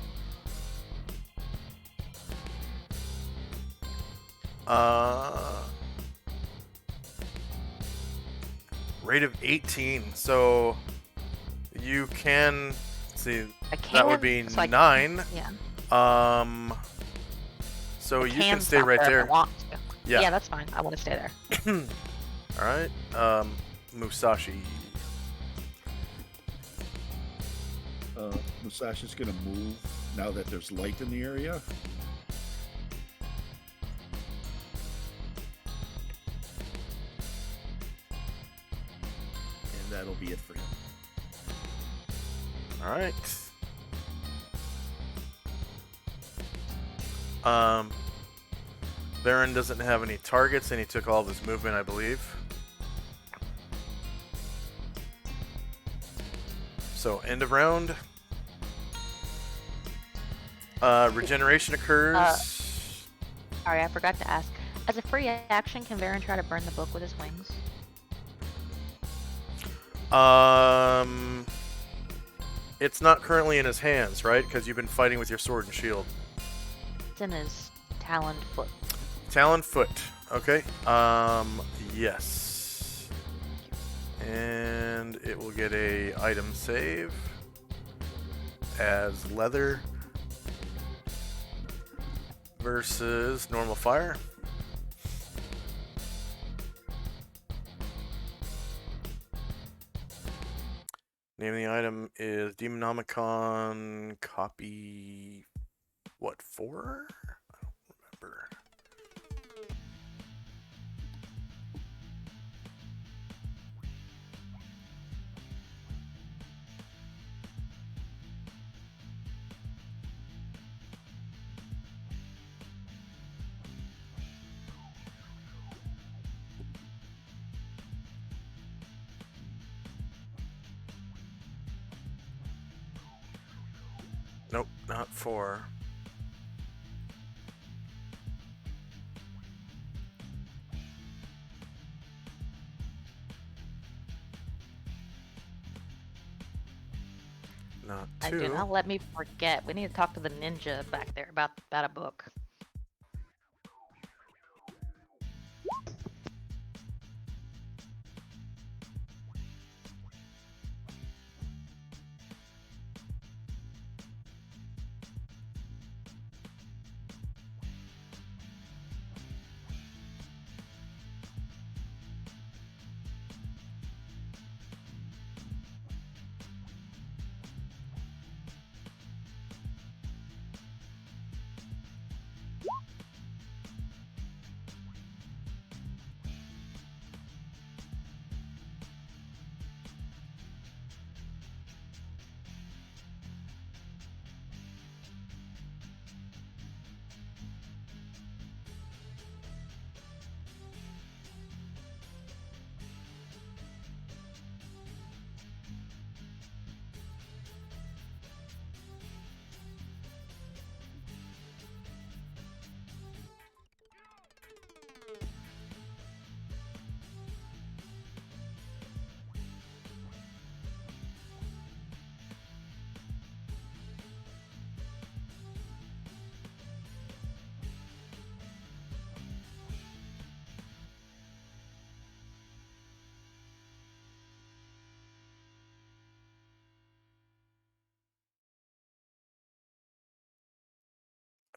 Rate of 18. So you can see I can. that would be so 9. Yeah. So I you can stay stop right if there. I want to. Yeah. Yeah, that's fine. I want to stay there. All right. Musashi. Musashi's gonna move now that there's light in the area. And that'll be it for him. All right. Baron doesn't have any targets, and he took all of his movement, I believe. So end of round. Regeneration occurs. Sorry, I forgot to ask. As a free action, can Varen try to burn the book with his wings? It's not currently in his hands, right? Because you've been fighting with your sword and shield. It's in his taloned foot. Talon foot. Okay. Yes. And it will get a item save as leather. versus normal fire. Name of the item is Demonomicon copy. What, 4? I don't remember. Nope, not 4. Not 2. And do not let me forget. We need to talk to the ninja back there about a book.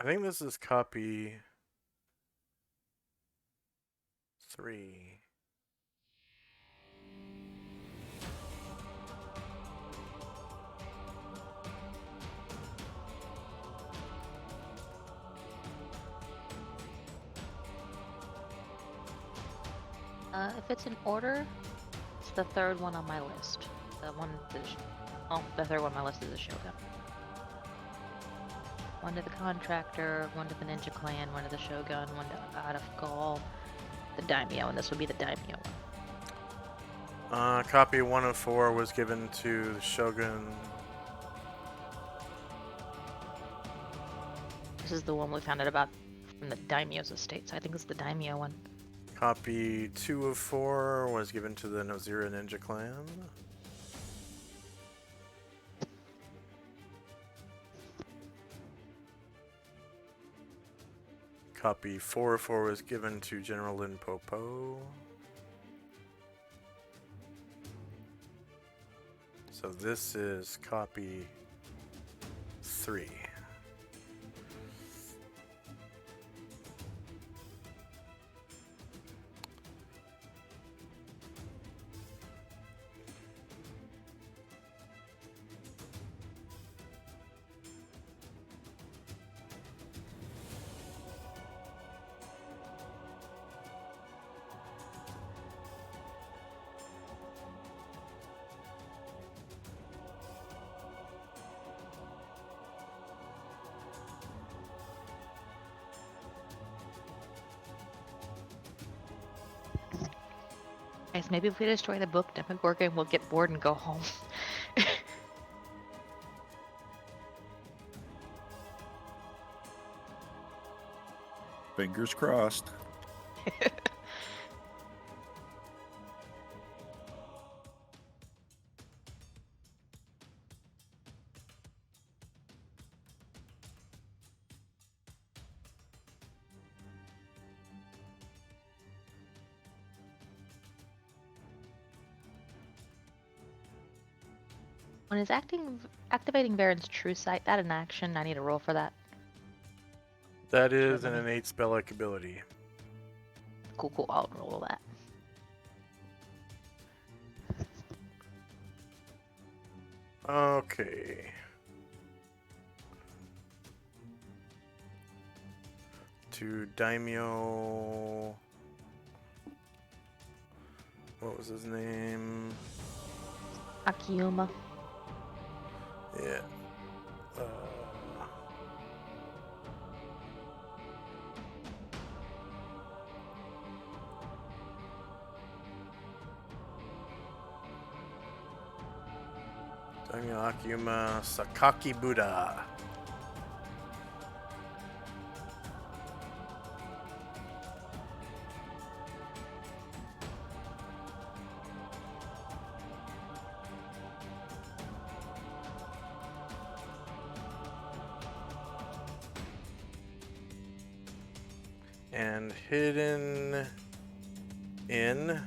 I think this is copy 3. If it's in order, it's the third one on my list. The one that is, oh, the third one on my list is the Shogun. One to the Contractor, one to the Ninja Clan, one to the Shogun, one to God of Gaul, the Daimyo, and this would be the Daimyo one. Copy 104 was given to the Shogun. This is the one we found out about from the Daimyo's estate, so I think it's the Daimyo one. Copy 2 of 4 was given to the Nozira Ninja Clan. Copy 4 of 4 was given to General Lin Popo. So this is copy 3. Guys, maybe if we destroy the book, Demogorgon will get bored and go home. Fingers crossed. When is activating Varen's True Sight, that an action? I need a roll for that. That is an innate spell-like ability. Cool, cool. I'll roll that. Okay. To Daimyo. What was his name? Akiyuma. Yeah. Daimyo Akiyuma Sakaki Buddha. And hidden in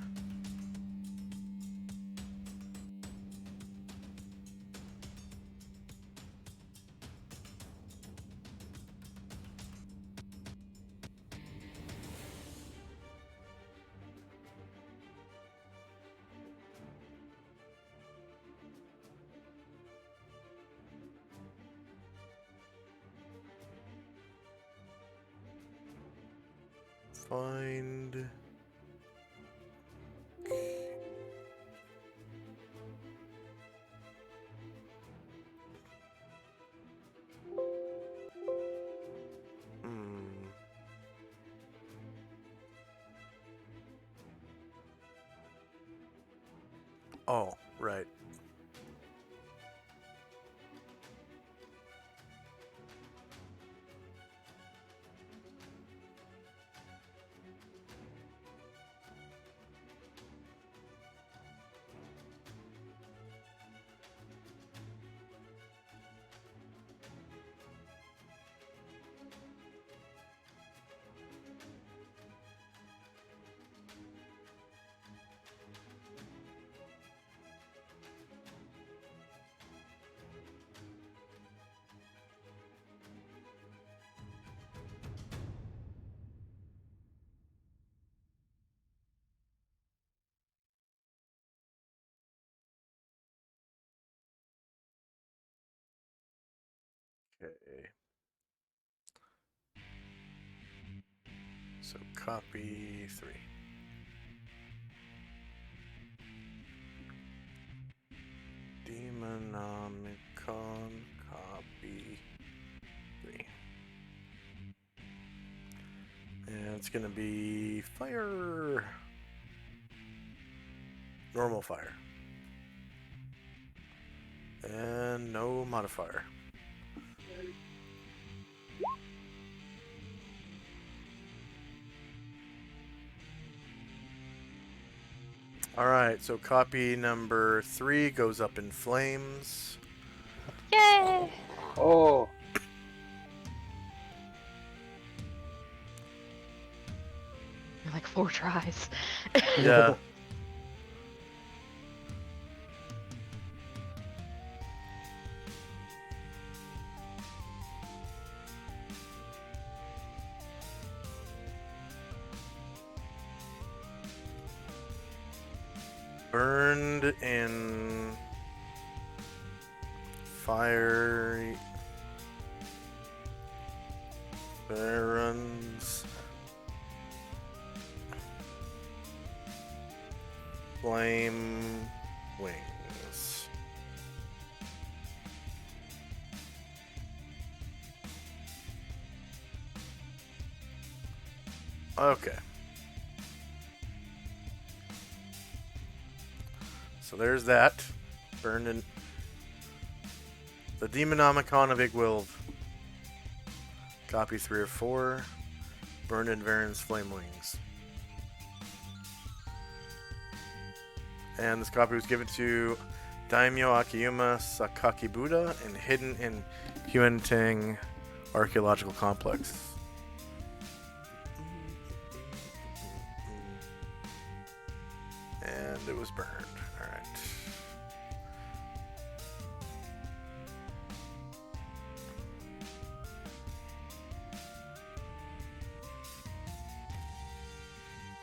find Oh, right. Okay. So copy 3. Demonomicon copy 3. And it's gonna be fire. Normal fire. And no modifier. Alright, so copy number 3 goes up in flames. Yay! Oh, Like 4 tries. Yeah. Burned in fire barons flame wings. Okay. So there's that. Burned in the Demonomicon of Igwilv. Copy 3 or 4. Burned in Varen's Flame Wings. And this copy was given to Daimyo Akiyuma Sakaki Buddha and hidden in Huentang Archaeological Complex. And it was burned. Alright.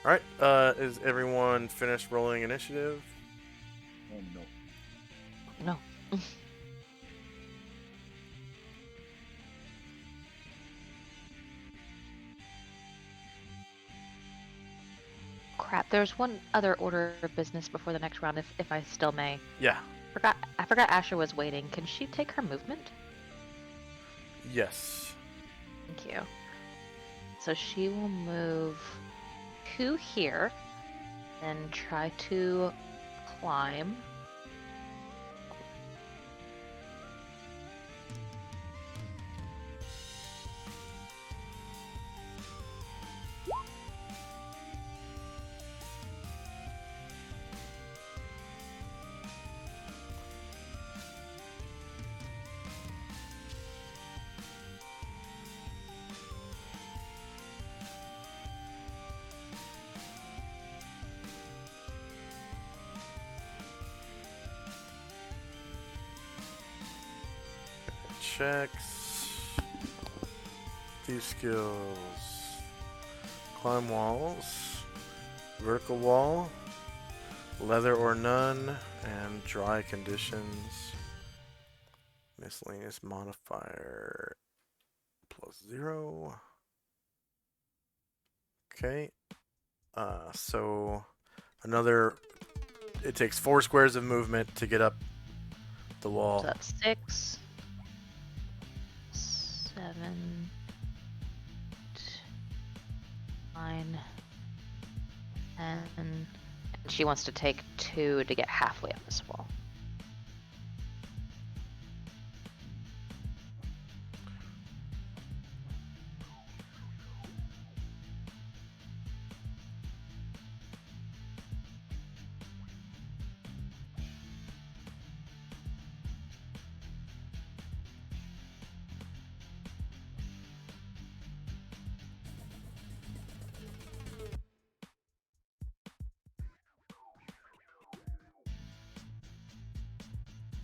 Alright, is everyone finished rolling initiative? No. No. Crap. There's one other order of business before the next round, if I still may. Yeah. I forgot Asher was waiting. Can she take her movement? Yes. Thank you. So she will move to here and try to climb. Checks. These skills. Climb walls. Vertical wall. Leather or none. And dry conditions. Miscellaneous modifier. +0. Okay. So another. It takes 4 squares of movement to get up the wall. So that's 6, 7, 9, and she wants to take 2 to get halfway up this wall.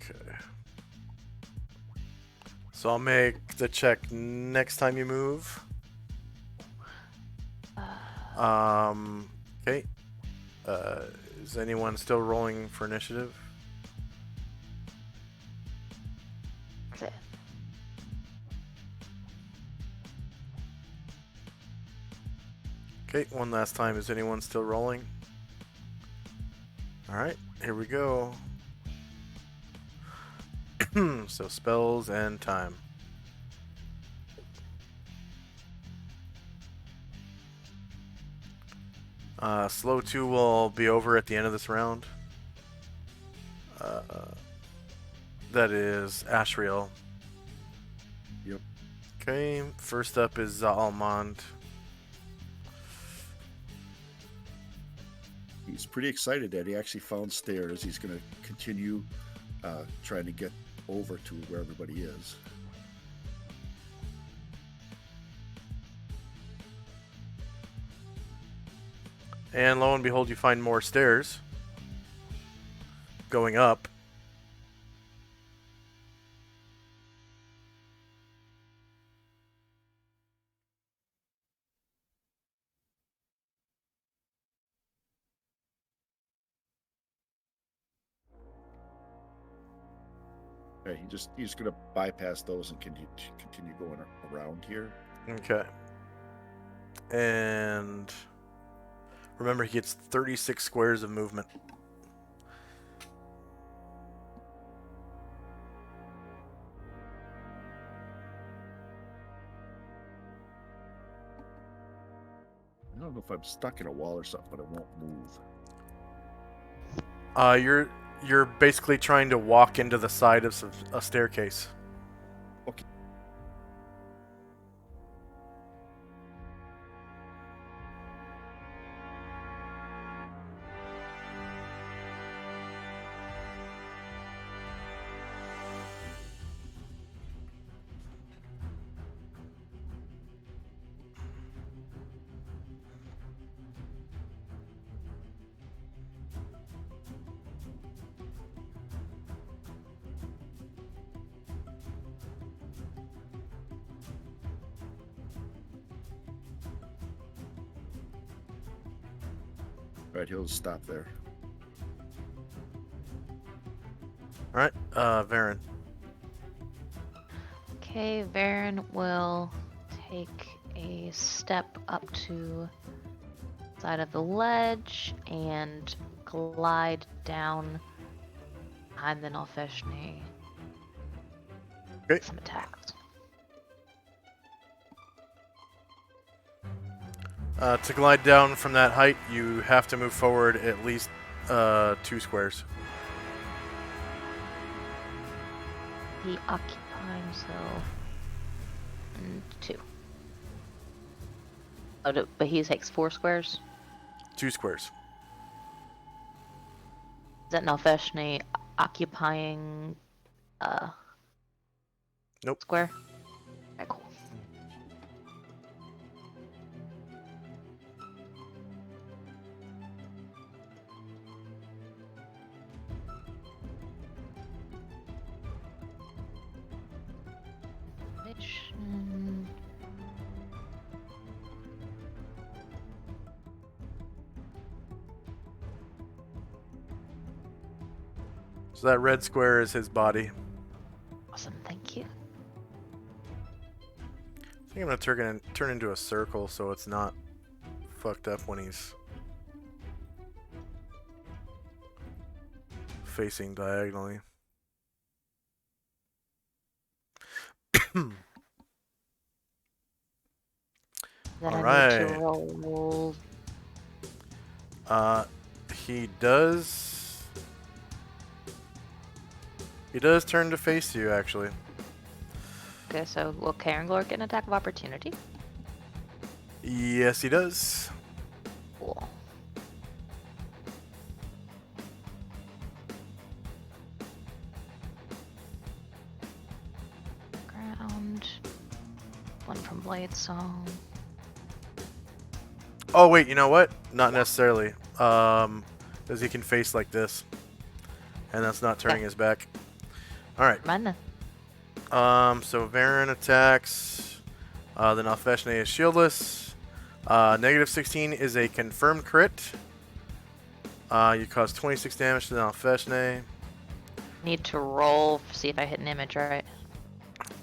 Okay. So I'll make the check next time you move. Okay. Is anyone still rolling for initiative? That's it. Okay, one last time. Is anyone still rolling? Alright, here we go. So spells and time. Slow 2 will be over at the end of this round. That is Ashriel. Yep. Okay, first up is Almond. He's pretty excited that he actually found stairs. He's going to continue trying to get over to where everybody is. And lo and behold, you find more stairs going up. Okay, he's going to bypass those and continue going around here. Okay. And remember, he gets 36 squares of movement. I don't know if I'm stuck in a wall or something, but I won't move. You're basically trying to walk into the side of a staircase. Okay. Right, he'll stop there. Alright, Varen. Okay, Varen will take a step up to the side of the ledge and glide down behind the Nalfeshni. Okay. Some attacks. To glide down from that height, you have to move forward at least 2 squares. He occupying, so 2. Oh, but he takes 4 squares. 2 squares. Is that Nalfeshni occupying Nope. square? Okay, cool. Mission. So that red square is his body. Awesome, thank you. I think I'm gonna turn into a circle so it's not fucked up when he's facing diagonally. Then I need Alright. to roll. He does. He does turn to face you, actually. Okay, so will Karenglor get an attack of opportunity? Yes, he does. Cool. Ground. One from Blade Song. Oh wait, you know what? Not necessarily. Because he can face like this, and that's not turning his back. All right. Mine then. So Varen attacks. The Nalfeshne is shieldless. Negative 16 is a confirmed crit. You cause 26 damage to the Nalfeshne. Need to roll, see if I hit an image, right?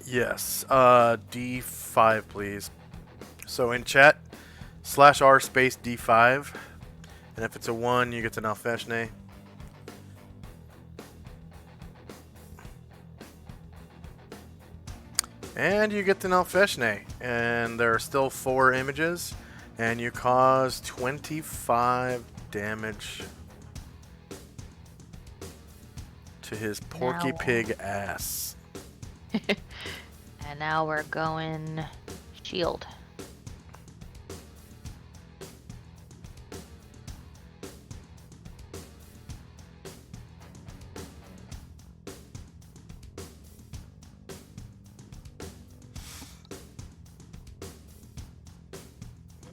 Yes. D5, please. So in chat, /R space D5. And if it's a 1, you get the Nalfeshne. And you get the Nalfeshne. And there are still 4 images. And you cause 25 damage to his porky Now- pig ass. And now we're going shield.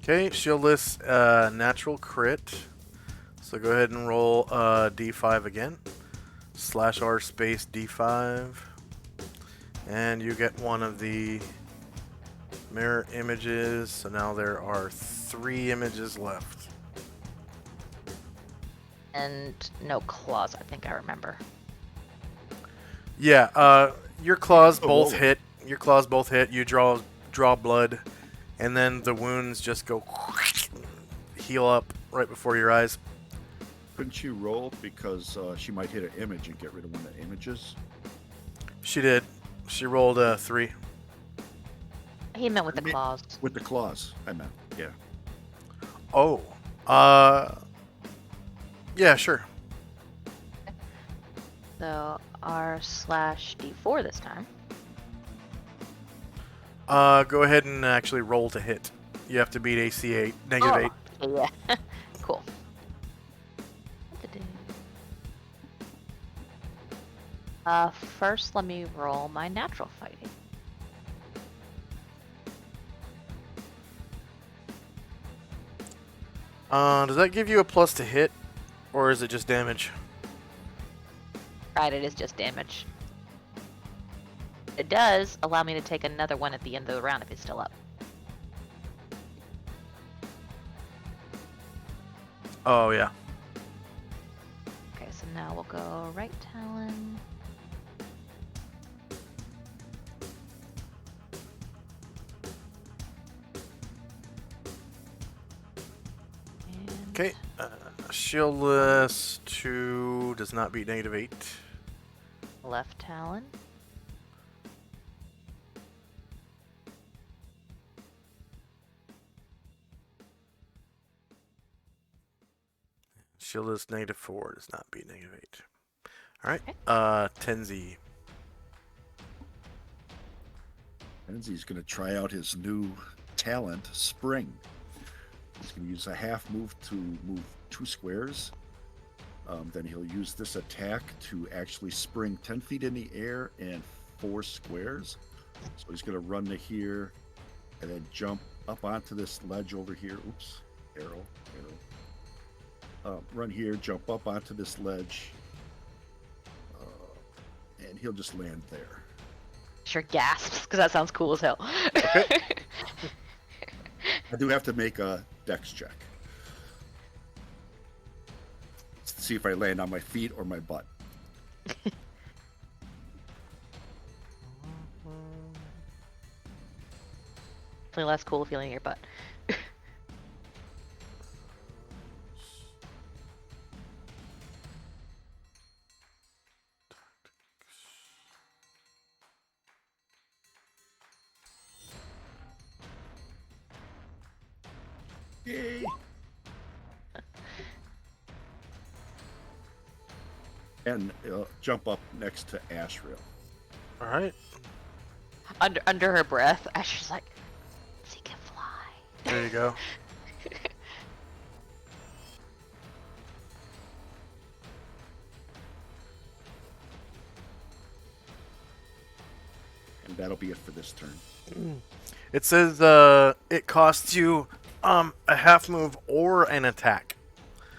Okay, shieldless natural crit. So go ahead and roll D5 again. /R space D5. And you get one of the mirror images. So now there are 3 images left. And no claws, I think I remember. Yeah, your claws Oh, both whoa. hit. Your claws both hit. You draw blood, and then the wounds just go heal up right before your eyes. Couldn't she roll because she might hit an image and get rid of one of the images? She did. She rolled a 3. He meant with the I mean- claws. With the claws, I meant. Yeah. Oh. Yeah, sure. So R/D4 this time. Go ahead and actually roll to hit. You have to beat AC 8, -8. Yeah. Cool. First let me roll my natural fighting. Does that give you a plus to hit, or is it just damage? Right, it is just damage. It does allow me to take another one at the end of the round if it's still up. Oh, yeah. Okay, so now we'll go right talon. And Okay. Shieldless 2 does not beat -8. left talon. Shieldless -4 does not beat -8. Alright. Okay. Tenzi. Enzi's going to try out his new talent, Spring. He's going to use a half move to move 2 squares. Then he'll use this attack to actually spring 10 feet in the air and 4 squares. So he's going to run to here and then jump up onto this ledge over here. Oops, arrow. Run here, jump up onto this ledge, and he'll just land there. Sure gasps, because that sounds cool as hell. Okay. I do have to make a dex check. To see if I land on my feet or my butt. Definitely less cool feeling in your butt. Yay! And jump up next to Ashrail. Alright. Under her breath, Asher's like, "She can fly." There you go. And that'll be it for this turn. It says it costs you a half move or an attack.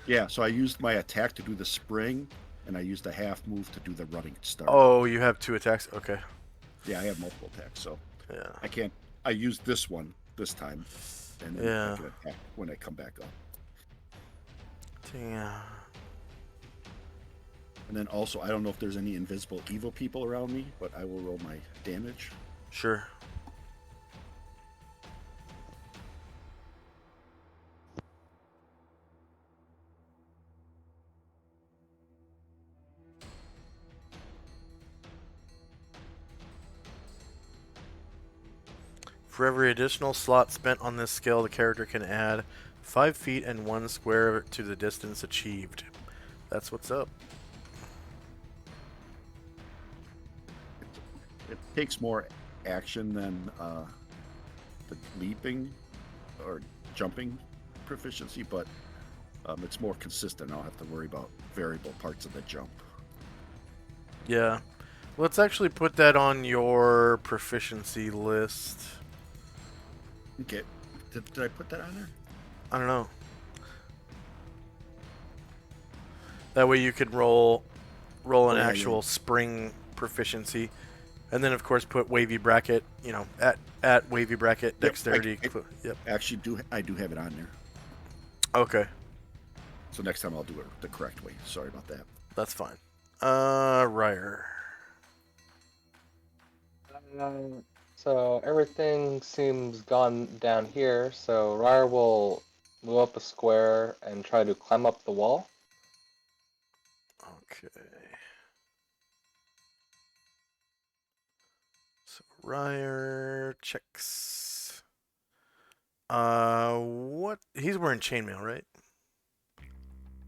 Yeah, so I used my attack to do the spring, and I used a half move to do the running start. Oh, you have 2 attacks? Okay. Yeah, I have multiple attacks, so Yeah. I can't. I used this one this time, and then Yeah. I can attack when I come back up. Yeah. And then also, I don't know if there's any invisible evil people around me, but I will roll my damage. Sure. For every additional slot spent on this skill, the character can add 5 feet and 1 square to the distance achieved. That's what's up. It takes more action than the leaping or jumping proficiency, but it's more consistent. I don't have to worry about variable parts of the jump. Yeah. Let's actually put that on your proficiency list. Okay. Did I put that on there? I don't know. That way you could roll an yeah, actual yeah. spring proficiency, and then of course put wavy bracket. You know, at wavy bracket dexterity. Yep. Actually, I do have it on there. Okay, So next time I'll do it the correct way. Sorry about that. that's fine. Ryer. So everything seems gone down here, so Ryer will move up a square and try to climb up the wall. Okay. So Ryer checks. What? He's wearing chainmail, right?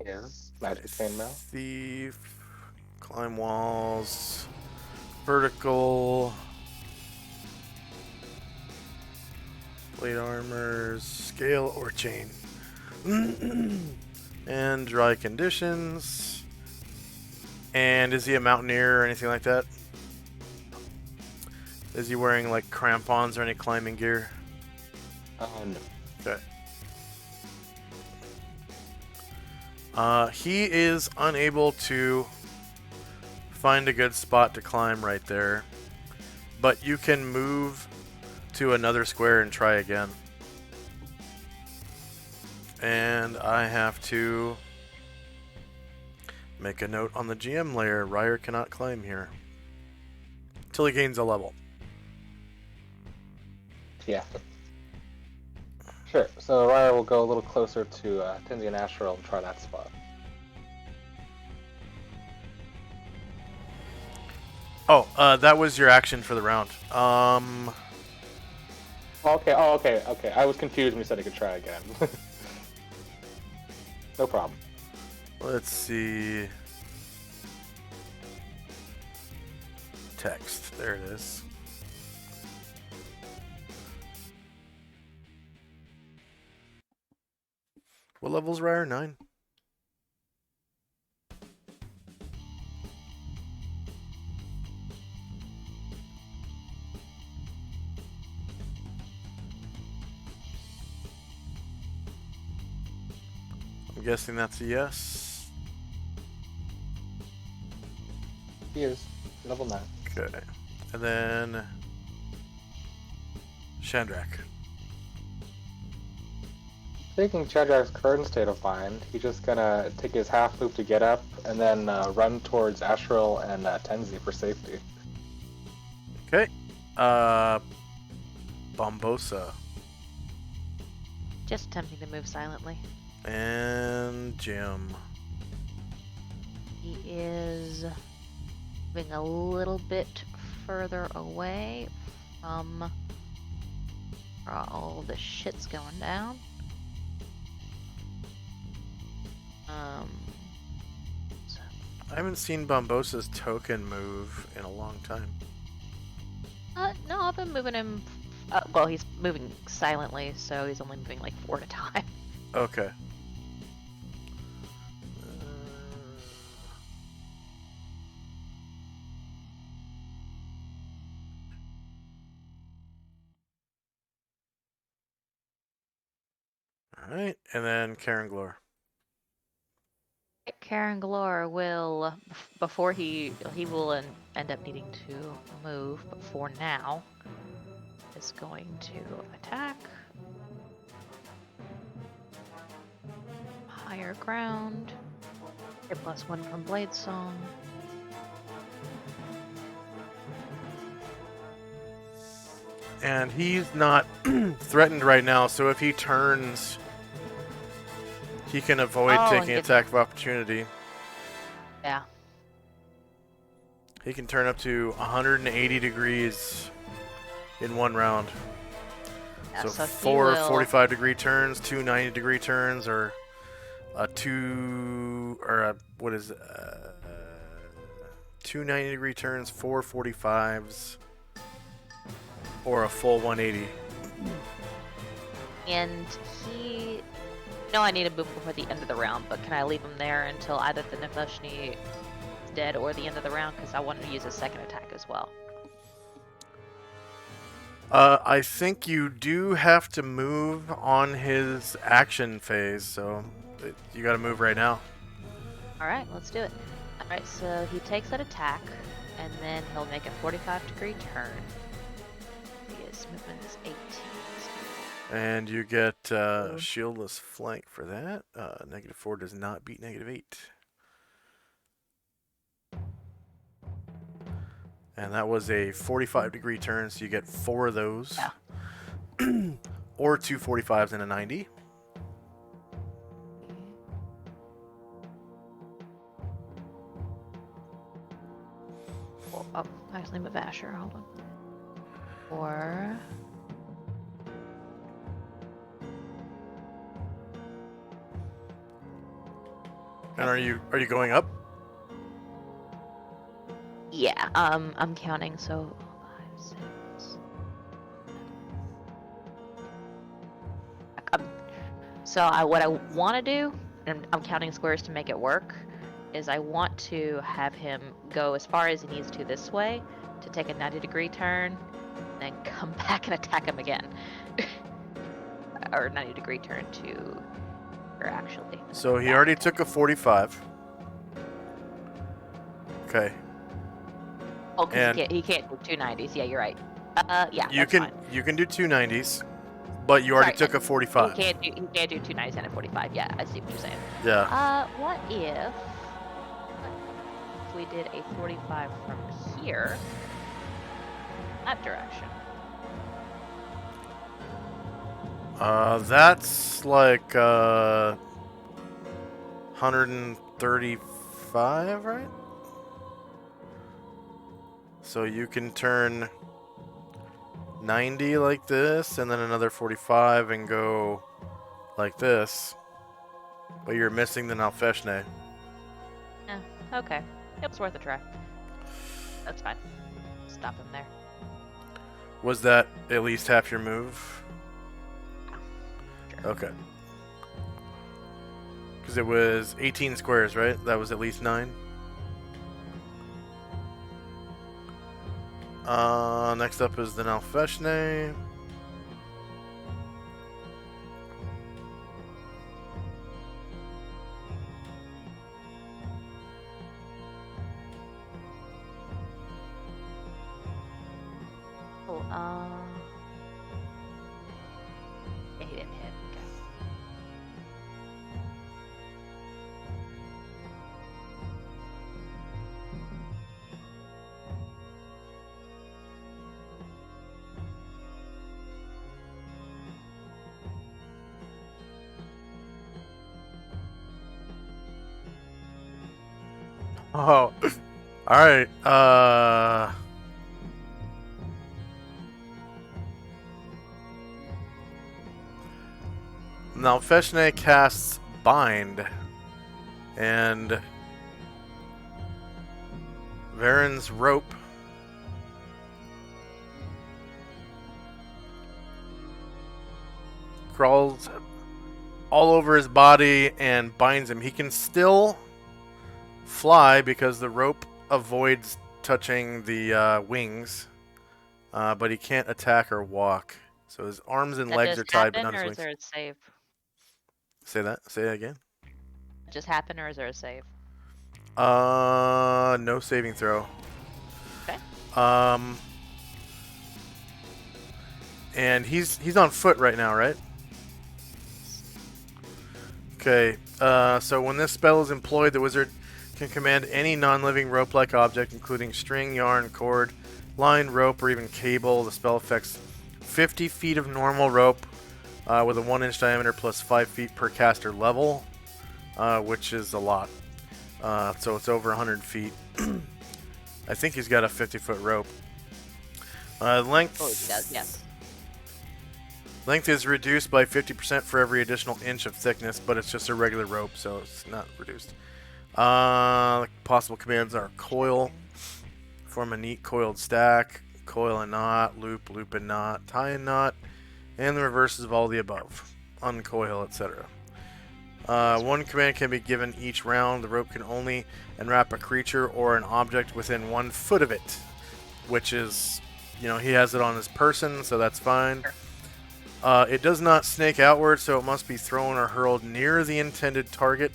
Yeah. Magic chainmail. Thief. Climb walls. Vertical. Plate armors. Scale or chain. And dry conditions. And is he a mountaineer or anything like that? Is he wearing like crampons or any climbing gear? No. Okay. He is unable to find a good spot to climb right there, but you can move to another square and try again. And I have to make a note on the GM layer. Ryer cannot claim here until he gains a level. Yeah. Sure. So Ryer will go a little closer to Tinsy and Asheril and try that spot. Oh, that was your action for the round. Okay. Oh, okay. Okay. I was confused when you said he could try again. No problem. Let's see. Text. There it is. What level's Ryer? 9? I'm guessing that's a yes. He is level 9. Okay. And then Shandrak. Taking Chadrak's current state of mind, he's just gonna take his half move to get up and then run towards Asheril and Tenzi for safety. Okay. Bombosa. Just attempting to move silently. And Jim. He is moving a little bit further away from where all the shit's going down. So I haven't seen Bombosa's token move in a long time. no, I've been moving him. Well, he's moving silently, so he's only moving like 4 at a time. Okay. Alright, and then Karen Glor. Karen Glor will, before he will end up needing to move, but for now, is going to attack. Higher ground. Get +1 from Blade Song. And he's not threatened right now, so if he turns, he can avoid taking attack of opportunity. Yeah. He can turn up to 180 degrees in one round. Yeah, so so he 4 will- 45-degree turns, 2 90-degree turns, or a 2 90-degree turns, 4 45s, or a full 180. And he... No, I need to move before the end of the round, but can I leave him there until either the Nevoshni is dead or the end of the round? Because I wanted to use a second attack as well. I think you do have to move on his action phase, so you gotta move right now. Alright, let's do it. Alright, so he takes that attack, and then he'll make a 45-degree turn. His movement is 18. And you get shieldless flank for that. -4 does not beat -8. And that was a 45-degree turn, so you get 4 of those. Yeah. Or 2 45s and a 90. Oh, actually move Asher, hold on. Or... And are you going up? Yeah, I'm counting, so 5, 6. What I want to do, and I'm counting squares to make it work, is I want to have him go as far as he needs to this way to take a 90-degree turn, then come back and attack him again. Or 90-degree turn to, or actually. So he already took a 45. Okay. Oh, because And- he can't do 2 90s. Yeah, you're right. Yeah, You that's can fine. you can do 2 90s. But you already Sorry, took a 45. He can't do 297 at 45. Yeah, I see what you're saying. Yeah. What if we did a 45 from here, that direction? That's like 135, right? So you can turn 90 like this, and then another 45 and go like this. But you're missing the Nalfeshne. Yeah, okay. It was worth a try. That's fine. Stop him there. Was that at least half your move? Sure. Okay. Because it was 18 squares, right? That was at least 9. Next up is the Nalfeshne. Oh, yeah, he didn't hit. Okay. Oh. Alright. Nalfeshne casts Bind. And Varen's rope crawls all over his body and binds him. He can still fly because the rope avoids touching the wings, but he can't attack or walk. So his arms and That legs just are tied, but happen, not his or is wings. there a save? Say that. Say that again. Just happen, or is there a save? No saving throw. Okay. And he's on foot right now, right? Okay. So when this spell is employed, the wizard can command any non-living rope-like object, including string, yarn, cord, line, rope, or even cable. The spell affects 50 feet of normal rope with a 1-inch diameter plus 5 feet per caster level, which is a lot. So it's over 100 feet. I think he's got a 50-foot rope. Length. Oh, he does. Yes. Length is reduced by 50% for every additional inch of thickness, but it's just a regular rope, so it's not reduced. Possible commands are coil, form a neat coiled stack, coil and knot, loop, loop and knot, tie and knot, and the reverses of all the above, uncoil, etc. One command can be given each round. The rope can only enwrap a creature or an object within 1 foot of it, which is, he has it on his person, so that's fine. Sure. It does not snake outward, so it must be thrown or hurled near the intended target.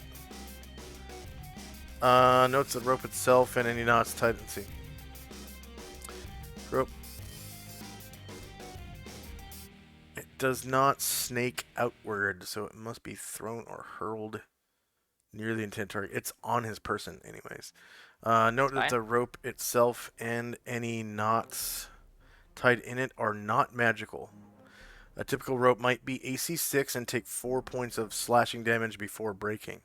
Notes the rope itself and any knots tied. Let's see. Rope. It does not snake outward, so it must be thrown or hurled near the intended target. It's on his person, anyways. Note that the rope itself and any knots tied in it are not magical. A typical rope might be AC 6 and take 4 points of slashing damage before breaking.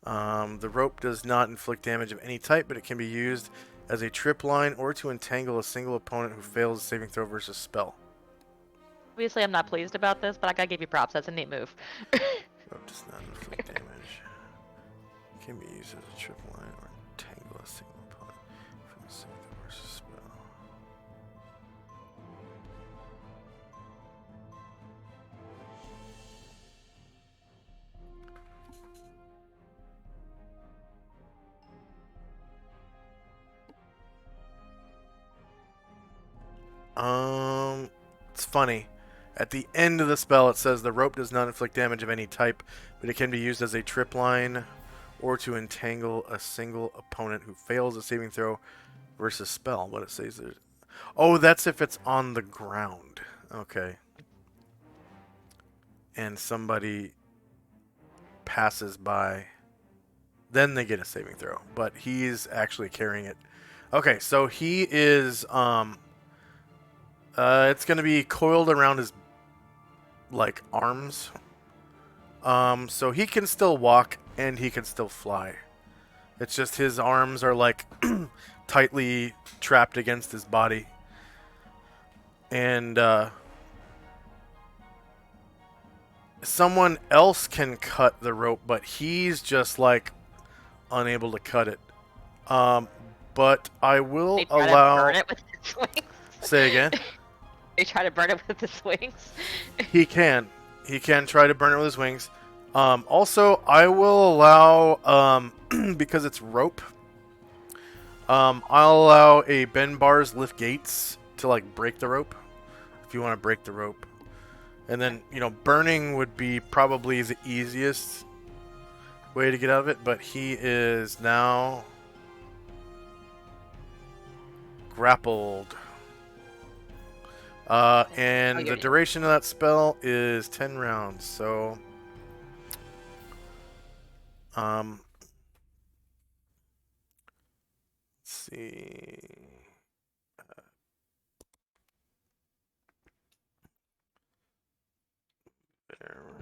The rope does not inflict damage of any type, but it can be used as a trip line or to entangle a single opponent who fails a saving throw versus spell. Obviously, I'm not pleased about this, but I gotta give you props. That's a neat move. Rope does not inflict damage. It can be used as a trip line or entangle a single opponent from a saving throw versus spell. It's funny. At the end of the spell, it says the rope does not inflict damage of any type, but it can be used as a trip line or to entangle a single opponent who fails a saving throw versus spell. What it says there. Oh, that's if it's on the ground. Okay. and somebody passes by, then they get a saving throw. But he's actually carrying it. Okay, so he is it's gonna be coiled around his like arms. So he can still walk and he can still fly. It's just his arms are like tightly trapped against his body. And someone else can cut the rope, but he's just like unable to cut it. But I will They try allow. to burn it with his wings. Say again. They try to burn it with his wings. He can try to burn it with his wings. Also, I will allow because it's rope. I'll allow a bend bars lift gates to like break the rope if you want to break the rope. And then, burning would be probably the easiest way to get out of it, but he is now grappled. And the duration of that spell is 10 rounds, so let's see. -10.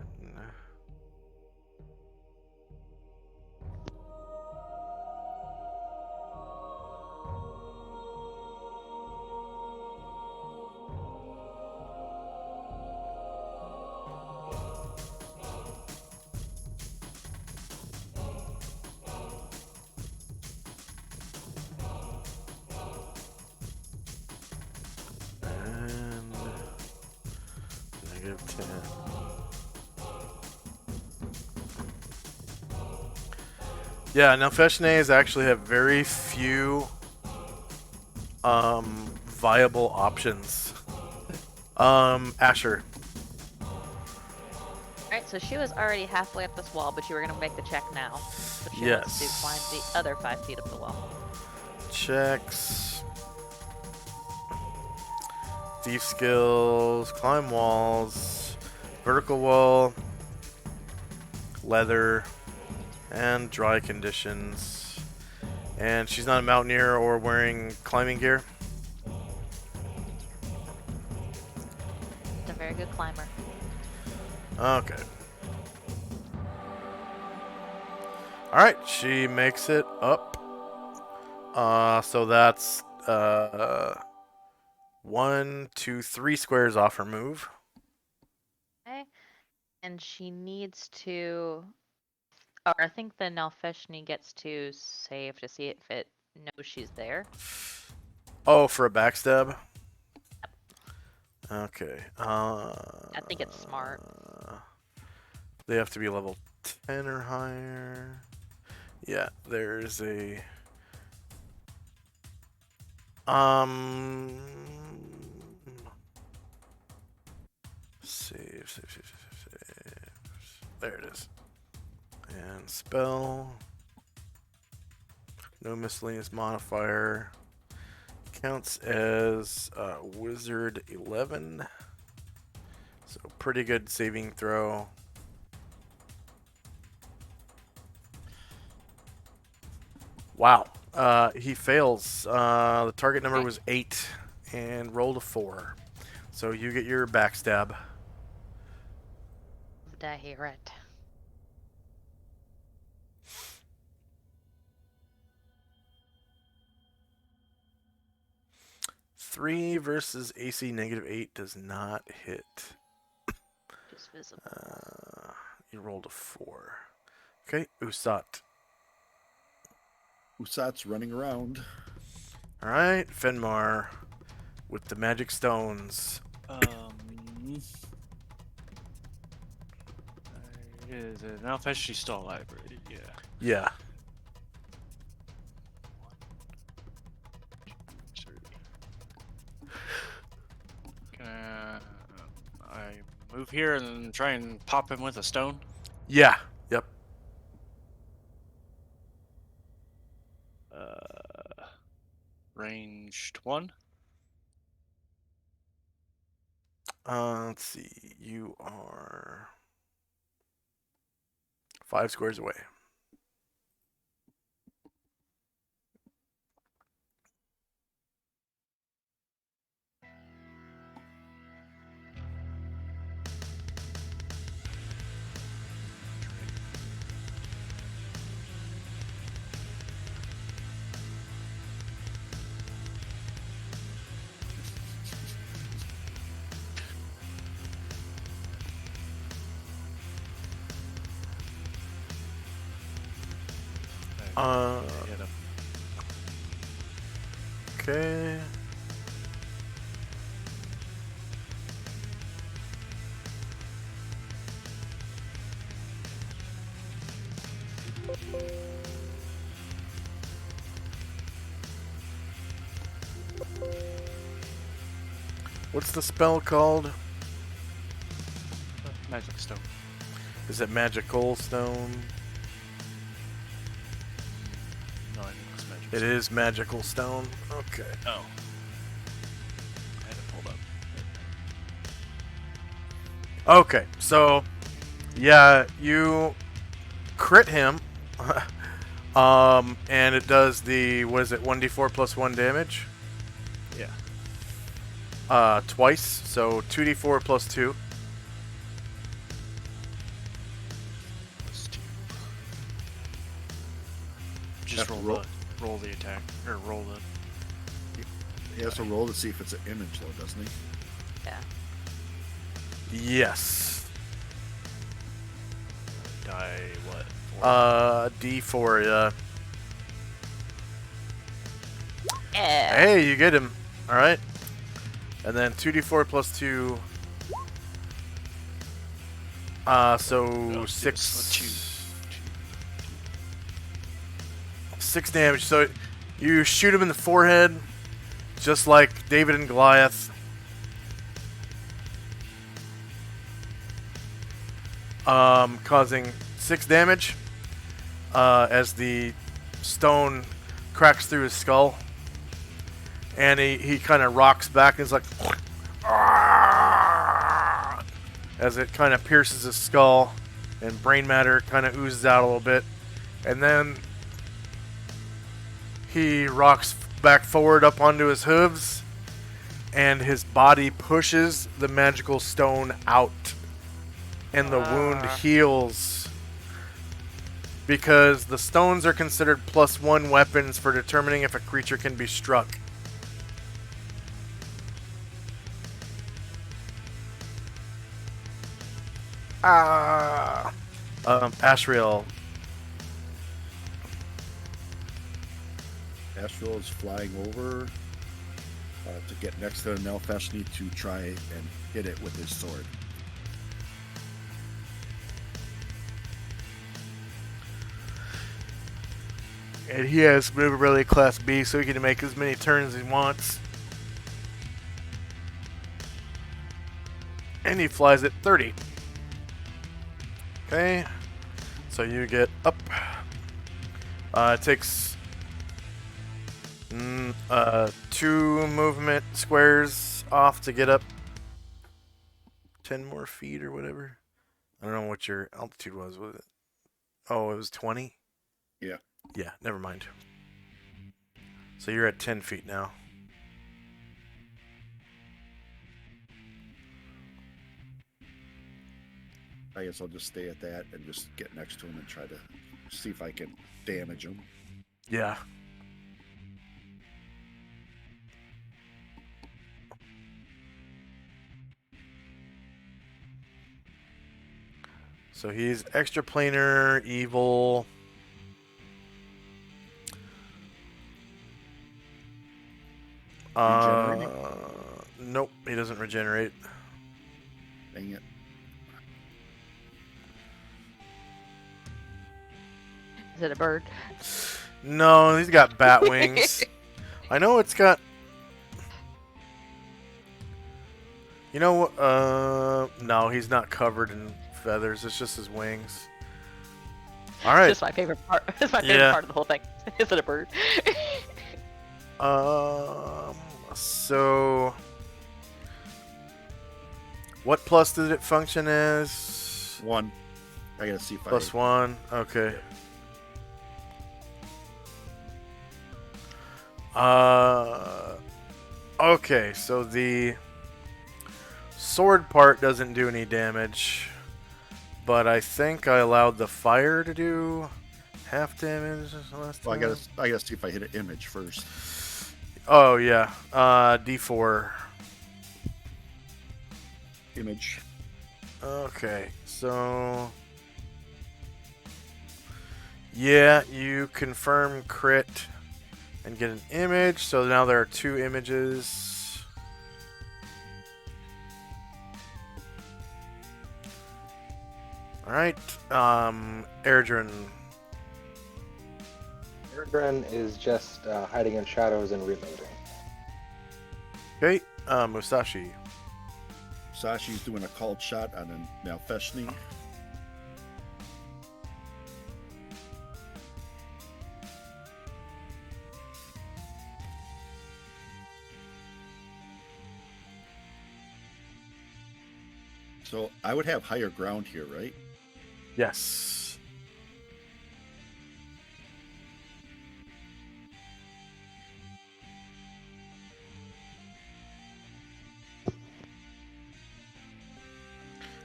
Yeah, now Feshnays actually have very few viable options. Asher. Alright, so she was already halfway up this wall, but you were going to make the check now. So she Yes. wants to climb the other 5 feet of the wall. Checks. Thief skills, climb walls, vertical wall, leather, and dry conditions. And she's not a mountaineer or wearing climbing gear. She's a very good climber. Okay. Alright, she makes it up. So that's 1, 2, 3 squares off her move. Okay. And she needs to... Or I think the Nalfeshni gets to save to see if it knows she's there. Oh, for a backstab? Okay. I think it's smart. They have to be level 10 or higher. Yeah, there's a... Save. There it is. And spell. No miscellaneous modifier. Counts as Wizard 11. So pretty good saving throw. Wow. He fails. The target number was 8 and rolled a 4. So you get your backstab. Did I hear it? Three versus AC -8 does not hit. Just visible. You rolled a 4. Okay, Usat. Usat's running around. Alright, Fenmar with the magic stones. Now she's still alive, right? Yeah. Yeah. 1, 2, 3. Can I move here and try and pop him with a stone? Yeah. Yep. Ranged 1. Let's see. You are 5 squares away. Hit him. Okay. What's the spell called? Magic stone. Is it magical stone? No, I think it's magic It stone. is magical stone. Okay. Oh. I had it pulled up. Okay, so yeah, you crit him, and it does the what is it? 1d4 plus 1 damage. Yeah. Twice, so 2d4 plus 2. Plus 2. Have Just to roll the attack, or roll the. He has to roll to see if it's an image, though, doesn't he? Yeah. Yes. Die what? 4? D4. Yeah. Yeah. Hey, you get him. All right. And then 2d4 plus 2. So No, 6. yes, 6 damage. So you shoot him in the forehead, just like David and Goliath. Causing 6 damage as the stone cracks through his skull. And he kind of rocks back and is like, as it kind of pierces his skull and brain matter kind of oozes out a little bit. And then he rocks back forward up onto his hooves and his body pushes the magical stone out. And the wound heals because the stones are considered +1 weapons for determining if a creature can be struck. Ashriel. Astral is flying over to get next to Nelfeshni to try and hit it with his sword. And he has maneuverability class B, so he can make as many turns as he wants. And he flies at 30. Okay. So you get up. It takes 2 movement squares off to get up 10 more feet or whatever. I don't know what your altitude was it? Oh, it was 20? Yeah. Yeah, never mind. So you're at 10 feet now. I guess I'll just stay at that and just get next to him and try to see if I can damage him. Yeah. So he's extraplanar, evil. Regenerating? Nope, he doesn't regenerate. Dang it. Is it a bird? No, he's got bat wings. I know it's got. You know what? No, he's not covered in feathers. It's just his wings. All right. Just my favorite part. It's my favorite Yeah. part of the whole thing. Is it a bird? So. What plus did it function as? 1. I gotta see if +1. Okay. Okay, so the sword part doesn't do any damage, but I think I allowed the fire to do half damage last Well, time. I gotta see if I hit an image first. Oh yeah, D4. Image. Okay, so yeah, you confirm crit and get an image. So now there are 2 images. All right, Erdrin. Erdrin is just hiding in shadows and reloading. Okay, Musashi. Sashi's doing a called shot on a Malfeshni. So I would have higher ground here, right? Yes.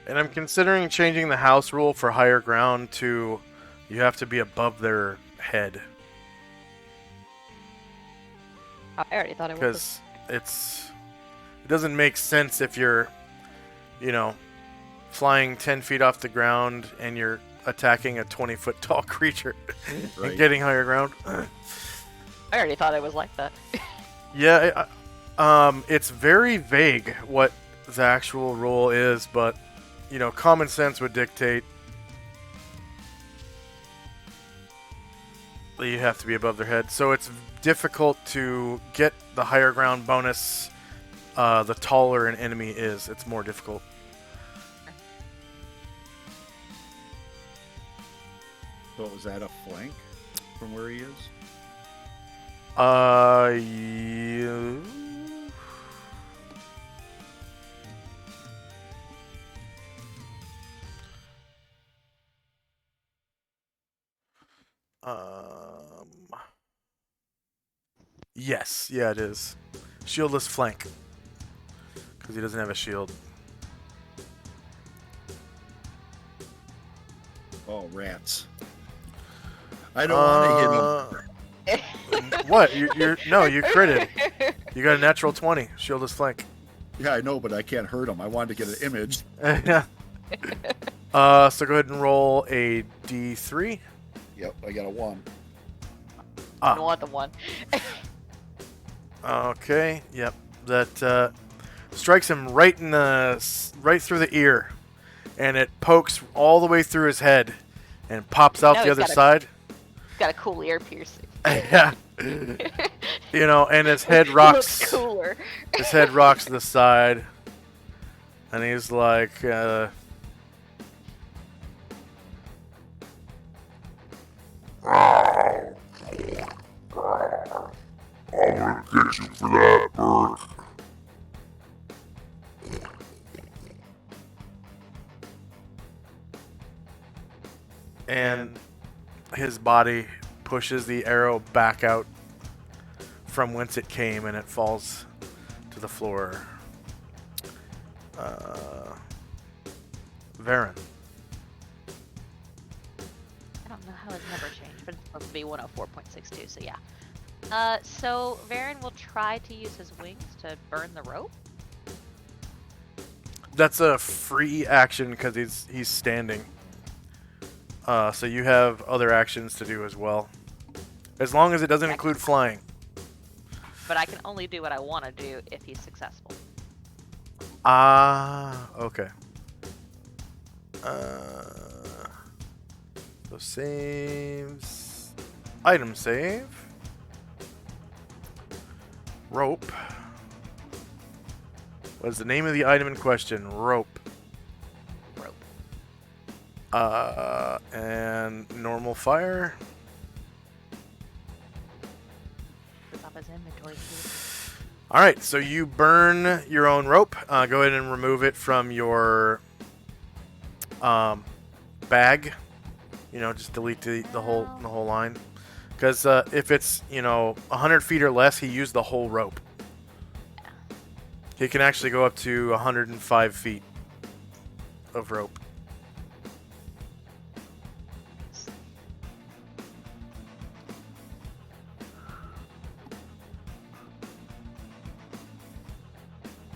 And I'm considering changing the house rule for higher ground to you have to be above their head. I already thought it was. Because it doesn't make sense if you're, flying 10 feet off the ground and you're attacking a 20-foot tall creature Right. and getting higher ground. I already thought it was like that. Yeah, it's very vague what the actual rule is, but common sense would dictate that you have to be above their head. So it's difficult to get the higher ground bonus. The taller an enemy is, it's more difficult. So is that a flank from where he is? You... Yes, yeah, it is. Shieldless flank. Because he doesn't have a shield. Oh, rats. I don't want to hit him. What? No, you critted. You got a natural 20. Shieldless flank. Yeah, I know, but I can't hurt him. I wanted to get an image. Yeah. So go ahead and roll a D3. Yep, I got a 1. I don't want the 1. Okay. Yep. That strikes him right through the ear, and it pokes all the way through his head, and pops out the other side. He's got a cool ear piercing. Yeah. And his head rocks. Looks cooler. His head rocks to the side, and he's like, I'm gonna get you for that, bird. and his body pushes the arrow back out from whence it came, and it falls to the floor. Varen. I don't know how his number changed, but it's supposed to be 104.62, so yeah. So Varen will try to use his wings to burn the rope. That's a free action because he's standing. So you have other actions to do as well, as long as it doesn't include flying. But I can only do what I want to do if he's successful. Okay. So saves. Item save. Rope. What is the name of the item in question? Rope. Rope. And normal fire. It's off his inventory too. All right, so you burn your own rope. Go ahead and remove it from your bag. You know, just delete the whole line. Because if it's 100 feet or less, he used the whole rope. He can actually go up to 105 feet of rope.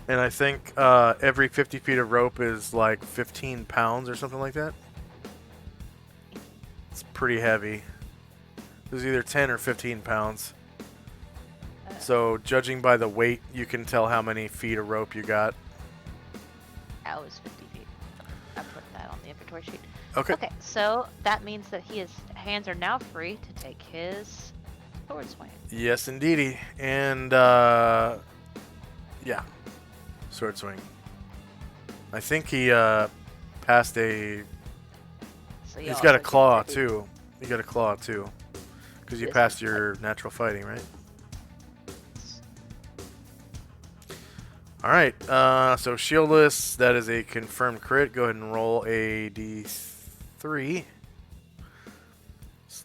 And I think every 50 feet of rope is like 15 pounds or something like that. It's pretty heavy. It was either 10 or 15 pounds. So judging by the weight, you can tell how many feet of rope you got. That was 50 feet. I put that on the inventory sheet. Okay. Okay, so that means that his hands are now free to take his sword swing. Yes, indeedy. And yeah, sword swing. I think he passed a. So He's y'all got a are claw doing too. You got a claw too, because you This passed is your natural fighting, right? All right. So shieldless. That is a confirmed crit. Go ahead and roll a d3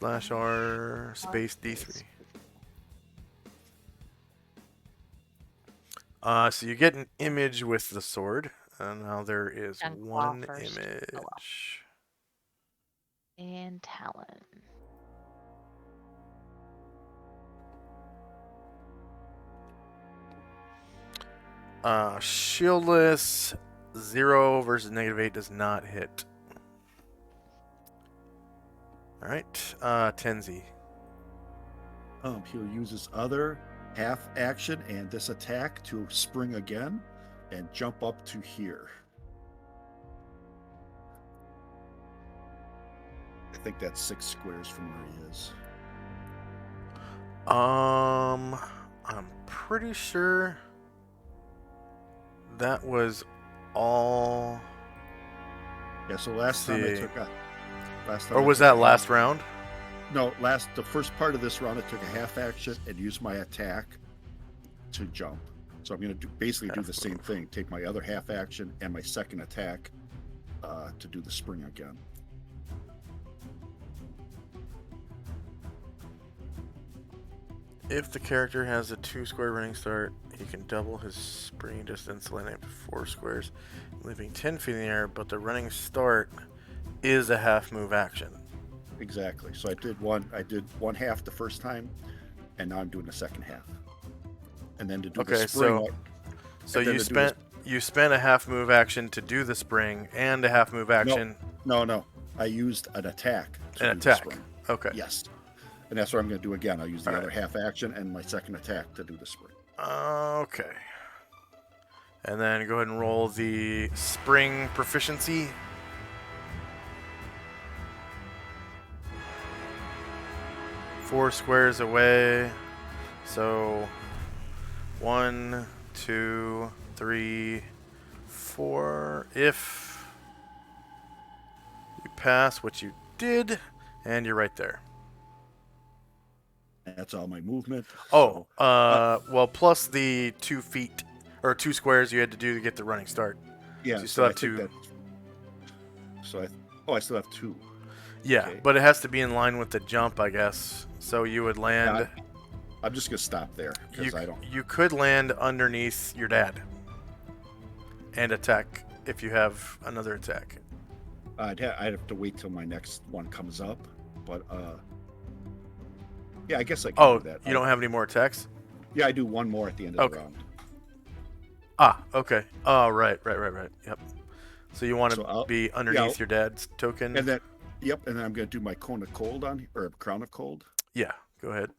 / r space d3. So you get an image with the sword. And now there is And claw one first. image. Oh, well. And talon. Shieldless 0 versus -8 does not hit. All right, Tenzi. He'll use his other half action and this attack to spring again and jump up to here. I think that's 6 squares from where he is. I'm pretty sure that was all. Yeah, so last time I see. took a. Or was that last round? No, the first part of this round, I took a half action and used my attack to jump. So I'm going to basically do the same thing. Take my other half action and my second attack to do the spring again. If the character has a 2-square running start, he can double his spring distance, landing up to 4 squares, leaving 10 feet in the air, but the running start is a half move action. Exactly. So I did one half the first time, and now I'm doing the second half. And then to do the spring. So you spent a half move action to do the spring and a half move action. No. I used an attack. An attack. Okay. Yes. And that's what I'm going to do again. I'll use the other half action and my second attack to do the spring. Okay. And then go ahead and roll the spring proficiency. Four squares away. So 1, 2, 3, 4. If you pass, what you did, and you're right there. That's all my movement. Oh, well, plus the 2 feet or 2 squares you had to do to get the running start. Yeah, so you still have 2. I still have 2. Yeah, okay. But it has to be in line with the jump, I guess. So you would land. Yeah, I'm just gonna stop there because I don't. You could land underneath your dad and attack if you have another attack. I'd have to wait till my next one comes up, but yeah, I guess I can do that. You don't have any more attacks? Yeah, I do one more at the end of the round. Ah, okay. Oh, right. Yep. So you want to be underneath your dad's token? And then, yep, and then I'm going to do my Cone of Cold or Crown of Cold. Yeah, go ahead.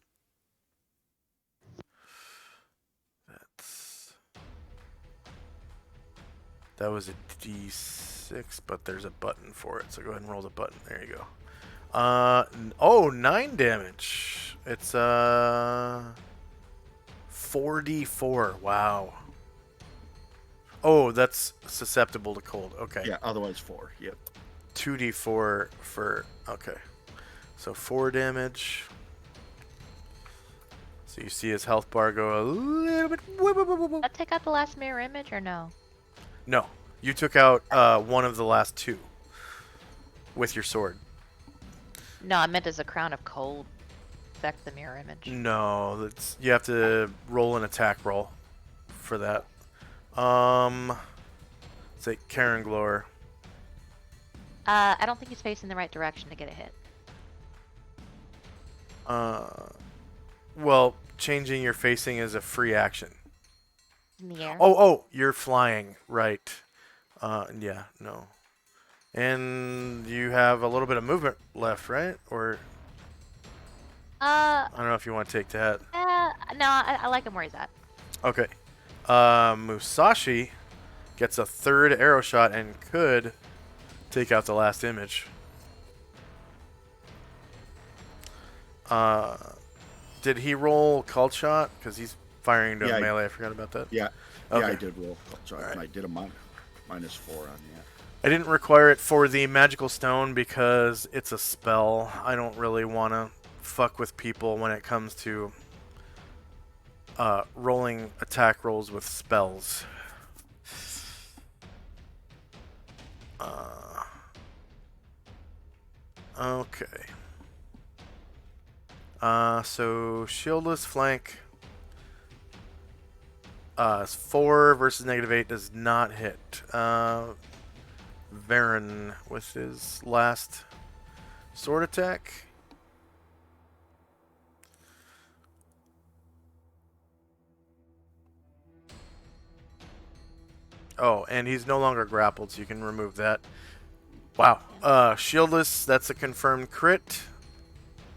That was a D6, but there's a button for it, so go ahead and roll the button. There you go. 9 damage. It's 4d4. Wow. Oh, that's susceptible to cold. Okay. Yeah, otherwise 4. Yep. 2d4 for... Okay. So 4 damage. So you see his health bar go a little bit... Did I take out the last mirror image or no? No. You took out one of the last 2. with your sword. No, I meant as a crown of cold affect the mirror image. No, that's you have to roll an attack roll for that. Say Karen Glor. I don't think he's facing the right direction to get a hit. Well, changing your facing is a free action. In the air. Oh, you're flying, right? Yeah, no. And you have a little bit of movement left, right? Or I don't know if you want to take that. No, I like him where he's at. Okay. Musashi gets a third arrow shot and could take out the last image. Did he roll called shot? Because he's firing into Yeah, melee. I forgot about that. Yeah, Okay. yeah, I did roll. Sorry, Alright. and I did a -4 on that. I didn't require it for the magical stone because it's a spell. I don't really want to fuck with people when it comes to rolling attack rolls with spells. Okay. So shieldless flank. 4 versus -8 does not hit. Varen with his last sword attack. Oh, and he's no longer grappled, so you can remove that. Wow. Shieldless, that's a confirmed crit.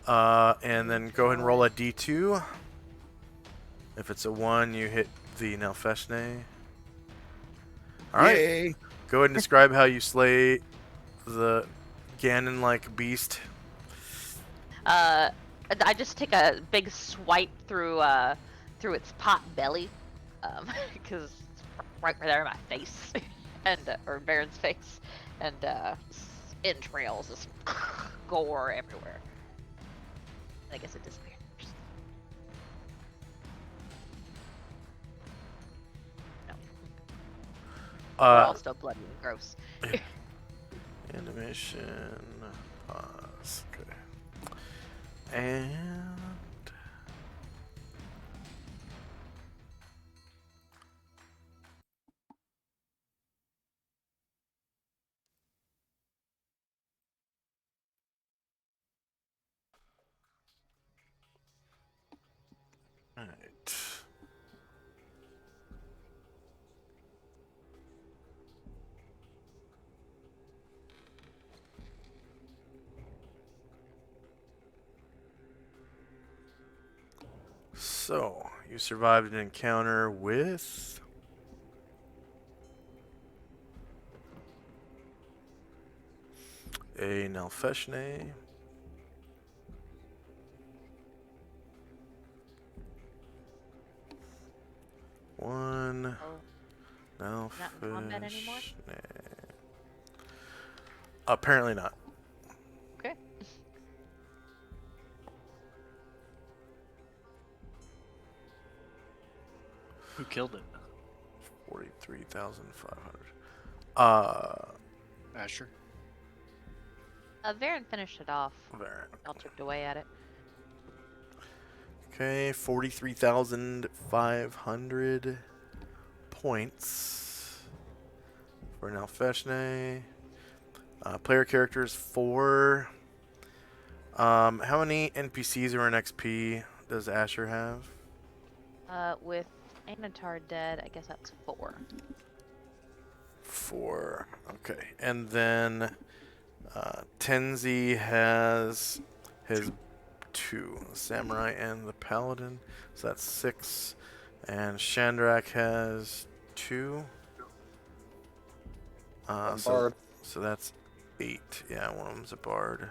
And then go ahead and roll a d2. If it's a 1, you hit the Nalfeshne. Alright. Yay! Go ahead and describe how you slay the Ganon-like beast. I just take a big swipe through its pot belly, because it's right there in my face, and or Baron's face, and entrails, just gore everywhere. I guess it disappeared. No, we're all still bloody and gross. Animation. Pause. Okay. And Alright. So, you survived an encounter with a Nalfeshne. One Not in combat anymore? Nalfeshne. Apparently not. Okay. Who killed it? 43,500. Asher. Varen finished it off. There. Y'all chipped away at it. Okay, 43,500 points for Nalfeshne. Player characters 4. How many NPCs or an XP does Asher have? With Anatar dead, I guess that's 4. 4. Okay, and then Tenzi has his 2, the Samurai and the Paladin, so that's 6. And Shandrak has 2. So that's 8. Yeah, one of them's a bard.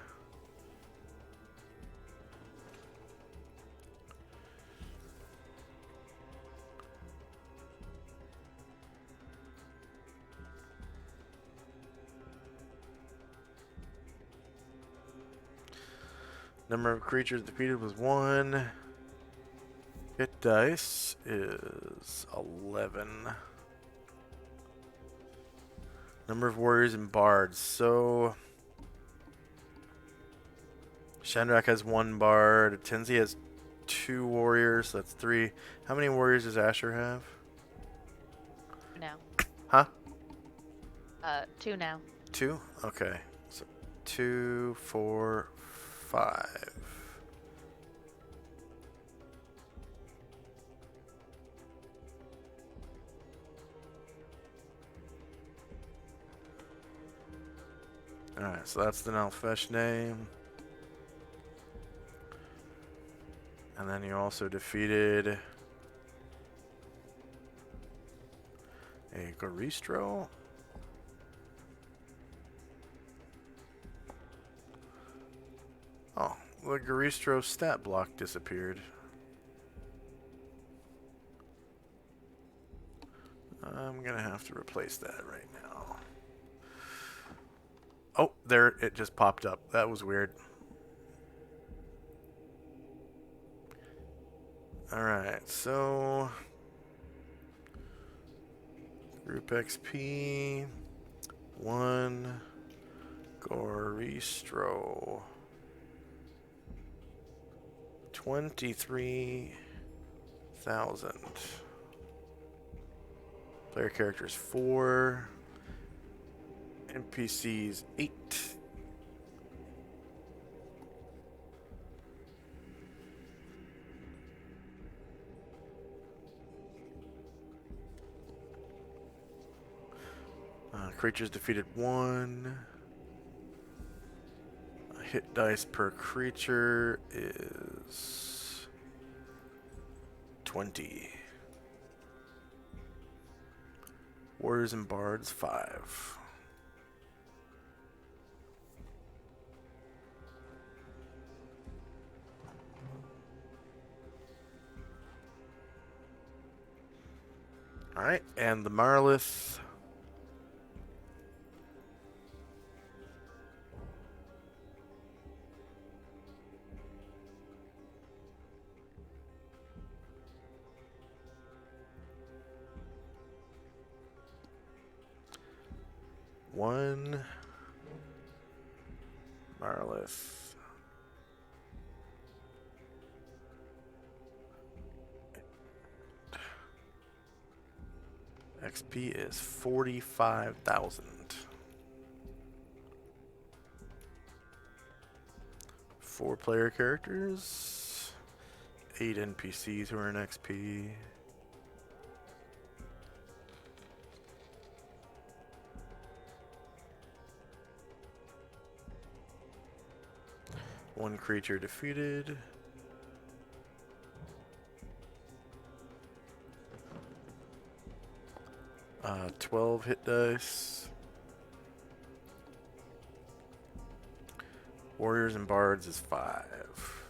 Number of creatures defeated was 1. Hit dice is 11. Number of warriors and bards. So Shandrak has 1 bard. Tenzi has 2 warriors. So that's 3. How many warriors does Asher have? Now. Huh? 2 now. 2? Okay. So 2, 4, 5. Alright, so that's the Nalfesh name. And then you also defeated a Goristro. Oh, the Goristro stat block disappeared. I'm gonna have to replace that right now. Oh, there, it just popped up. That was weird. Alright, so group XP 1 Goristro 23,000. Player characters 4. NPCs 8. Creatures defeated 1. Hit dice per creature is 20. Warriors and Bards 5. Alright, and the Marlith. One Marlith. XP is 45,000. 4 player characters. 8 NPCs who are in XP. One creature defeated. Uh, 12 hit dice. Warriors and Bards is 5.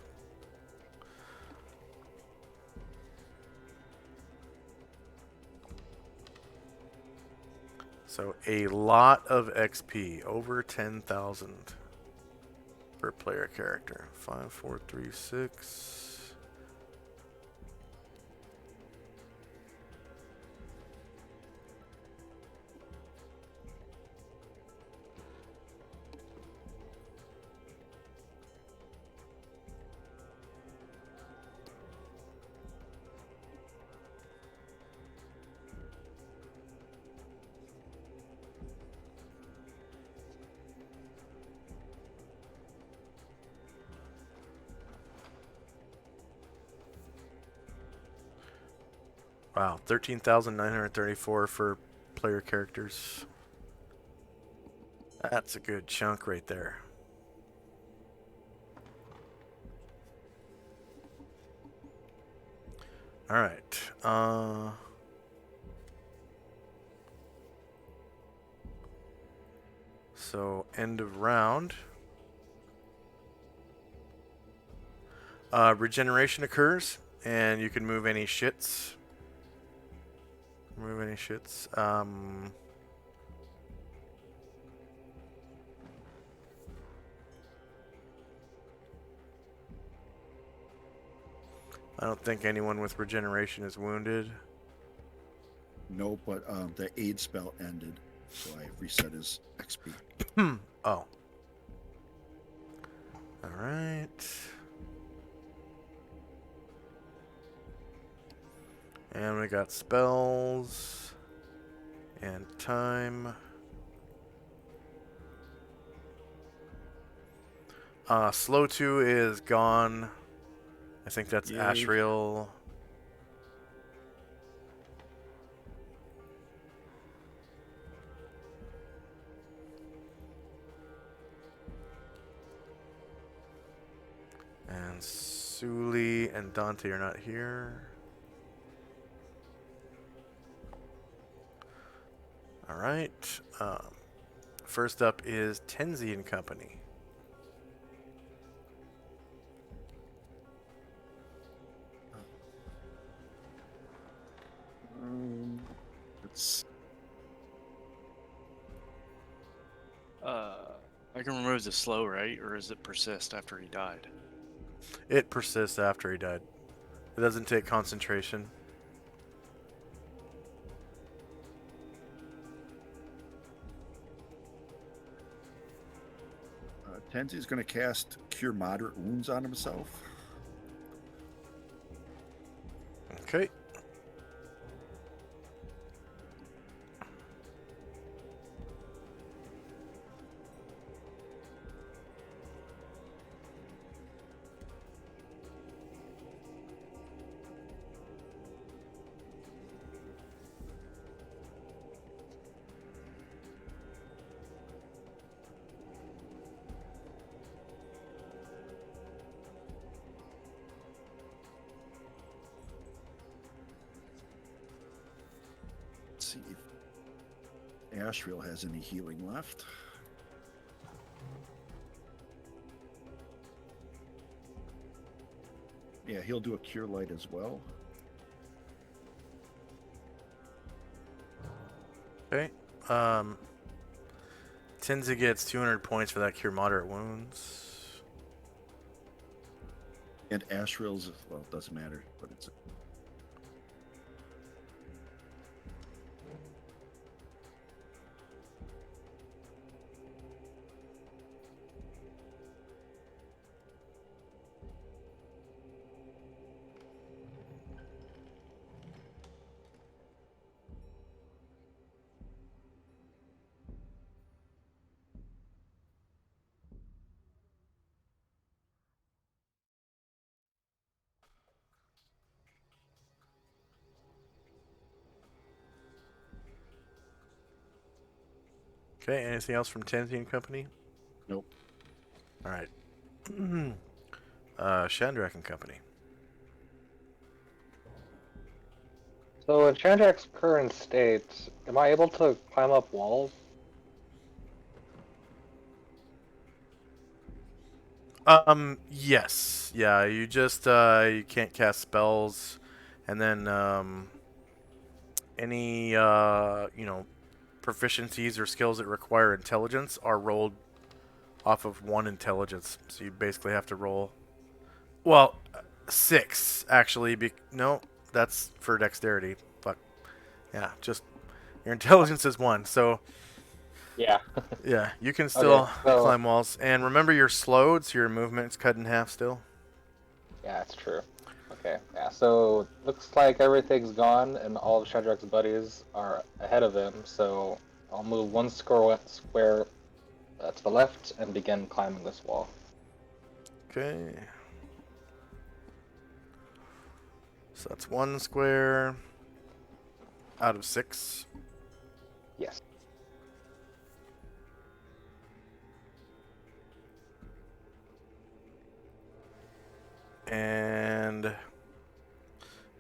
So a lot of XP, over 10,000 per player character. 5, 4, 3, 6. Wow, 13,934 for player characters. That's a good chunk right there. All right. So end of round. Regeneration occurs, and you can move any shits. Remove any shits. I don't think anyone with regeneration is wounded. No, but the aid spell ended, so I reset his XP. Oh. Alright. And we got spells and time. Slow 2 is gone. I think that's Yay. Ashriel. And Suli and Dante are not here. Alright. First up is Tenzi and Company. It's I can remove the slow, right? Or does it persist after he died? It persists after he died. It doesn't take concentration. Tenzi's going to cast Cure Moderate Wounds on himself. Okay. Let's see if Ashriel has any healing left. Yeah, he'll do a Cure Light as well. Okay. Tenzi gets 200 points for that Cure Moderate Wounds. And Ashriel's, well, it doesn't matter, but it's. Okay, anything else from Tenzi and Company? Nope. Alright. Shandrak and Company. So in Chandrak's current state, am I able to climb up walls? Yes. Yeah, you just, you can't cast spells, and then, any, proficiencies or skills that require intelligence are rolled off of 1 intelligence. So you basically have to roll, well, 6, actually. No, that's for dexterity. Fuck. Yeah, just, your intelligence is 1, so... Yeah. Yeah, you can still so- climb walls. And remember, you're slowed, so your movement's cut in half still. Yeah, that's true. Okay, yeah, so looks like everything's gone and all of Shadrak's buddies are ahead of him, so I'll move 1 square to the left and begin climbing this wall. Okay. So that's 1 square out of 6. Yes. And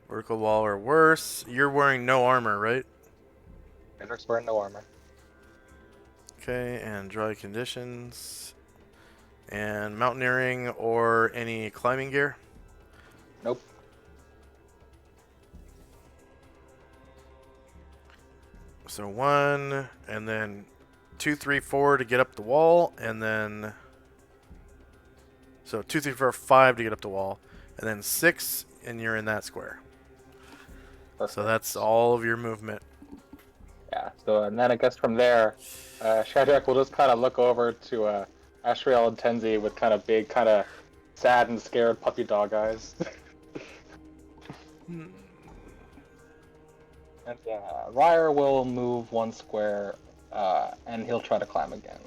vertical wall or worse. You're wearing no armor, right? Shadrak's wearing no armor. Okay, and dry conditions. And mountaineering or any climbing gear? Nope. So 1, and then 2, 3, 4 to get up the wall, and then... So 2, 3, 4, 5 to get up the wall, and then 6, and you're in that square. Perfect. So that's all of your movement. Yeah, so and then I guess from there, Shadrak will just kind of look over to Ashriel and Tenzi with kind of big, kind of sad and scared puppy dog eyes. And Ryer will move 1 square, and he'll try to climb again.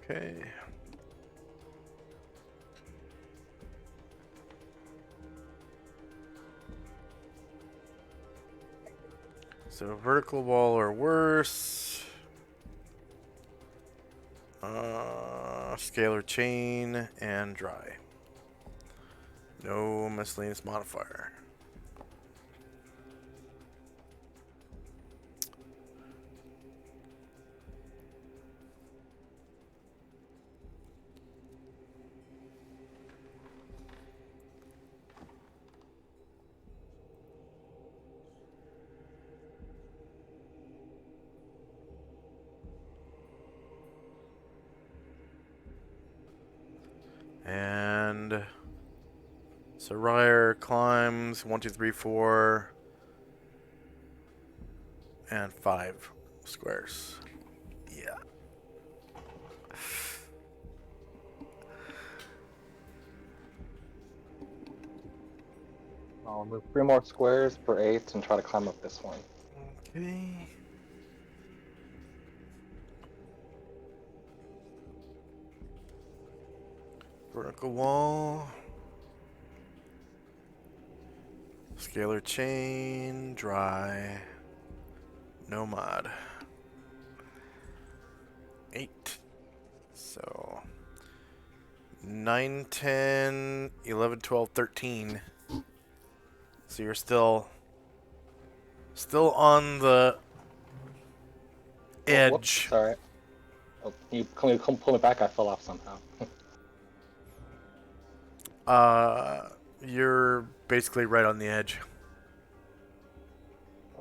Okay. So vertical wall or worse. Scalar chain and dry. No miscellaneous modifier. And so Ryer climbs 1, 2, 3, 4, and 5 squares. Yeah. I'll move 3 more squares per 8 and try to climb up this one. Okay. Vertical wall. Scalar chain, dry. No mod. 8. So 9, 10, 11, 12, 13. So you're still on the Oh, whoops, edge. sorry. Oh, you come pull me back, I fell off somehow. You're basically right on the edge.